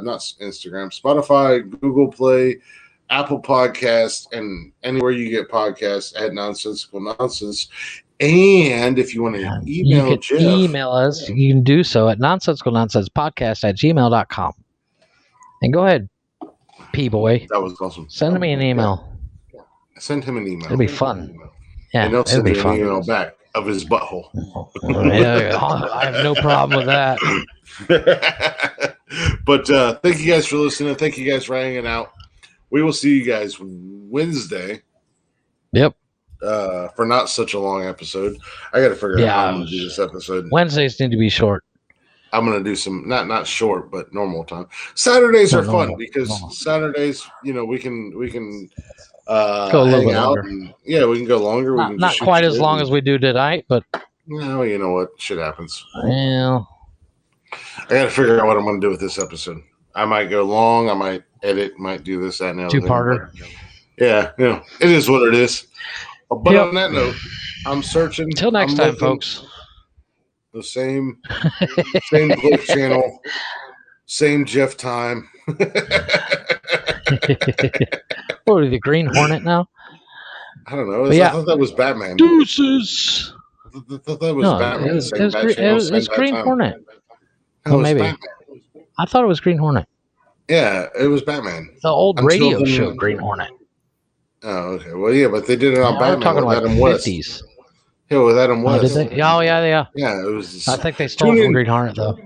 not Instagram, Spotify, Google Play, Apple Podcasts, and anywhere you get podcasts at Nonsensical Nonsense. And if you want to email Jeff, email us. You can do so at nonsensicalnonsensepodcast@gmail.com. And go ahead, P-boy. That was awesome. Send me an email. Yeah. Send him an email. It'll be fun. Yeah, and he'll send it'll be an fun. email back of his butthole. I have no problem with that. But thank you guys for listening. Thank you guys for hanging out. We will see you guys Wednesday. Yep. For not such a long episode. I got to figure out how I'm going to do this episode. Wednesdays need to be short. I'm going to do some, not short, but normal time. Saturdays are fun because Saturdays, we can go a little bit out. longer. And, we can go longer. Not quite as long as we do tonight, but no, you know what? Shit happens. Yeah. I got to figure out what I'm going to do with this episode. I might go long. I might edit. Might do this, that, and the other. Two-parter. Yeah, it is what it is. But on that note, I'm searching. Until next time, folks. The same Blake channel, same Jeff time. What are the Green Hornet now? I don't know. I thought that was Batman. Deuces. I thought that was Batman. It was Green Hornet. Oh, maybe. Batman. I thought it was Green Hornet. Yeah, it was Batman. The old radio show, Green Hornet. Oh, okay. Well, yeah, but they did it on Batman. I'm talking with about Adam 50s. West. Yeah, with Adam West. Did they? Oh, yeah. Yeah, it was. I think they stole from Green Hornet, though.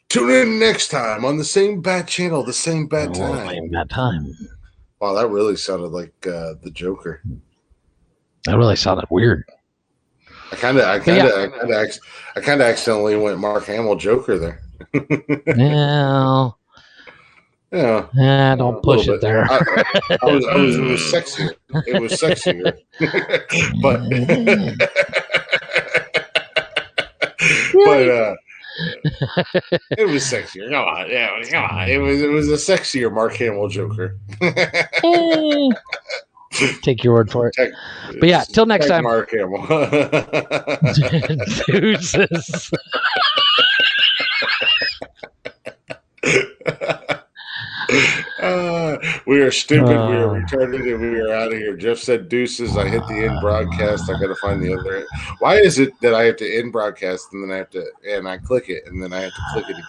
Tune in next time on the same Bat channel, the same Bat time. Same Bat time. Wow, that really sounded like the Joker. That really sounded weird. I kind of accidentally went Mark Hamill Joker there. Yeah. Don't push it there. It was sexier. It was sexier. but it was sexier. Come on. It was a sexier Mark Hamill Joker. Take your word for it. But yeah, till next time. Mark Hamill. Deuces. We are stupid. We are retarded, and we are out of here. Jeff said deuces. I hit the end broadcast. I got to find the other. Why is it that I have to end broadcast and then I click it and then I have to click it again?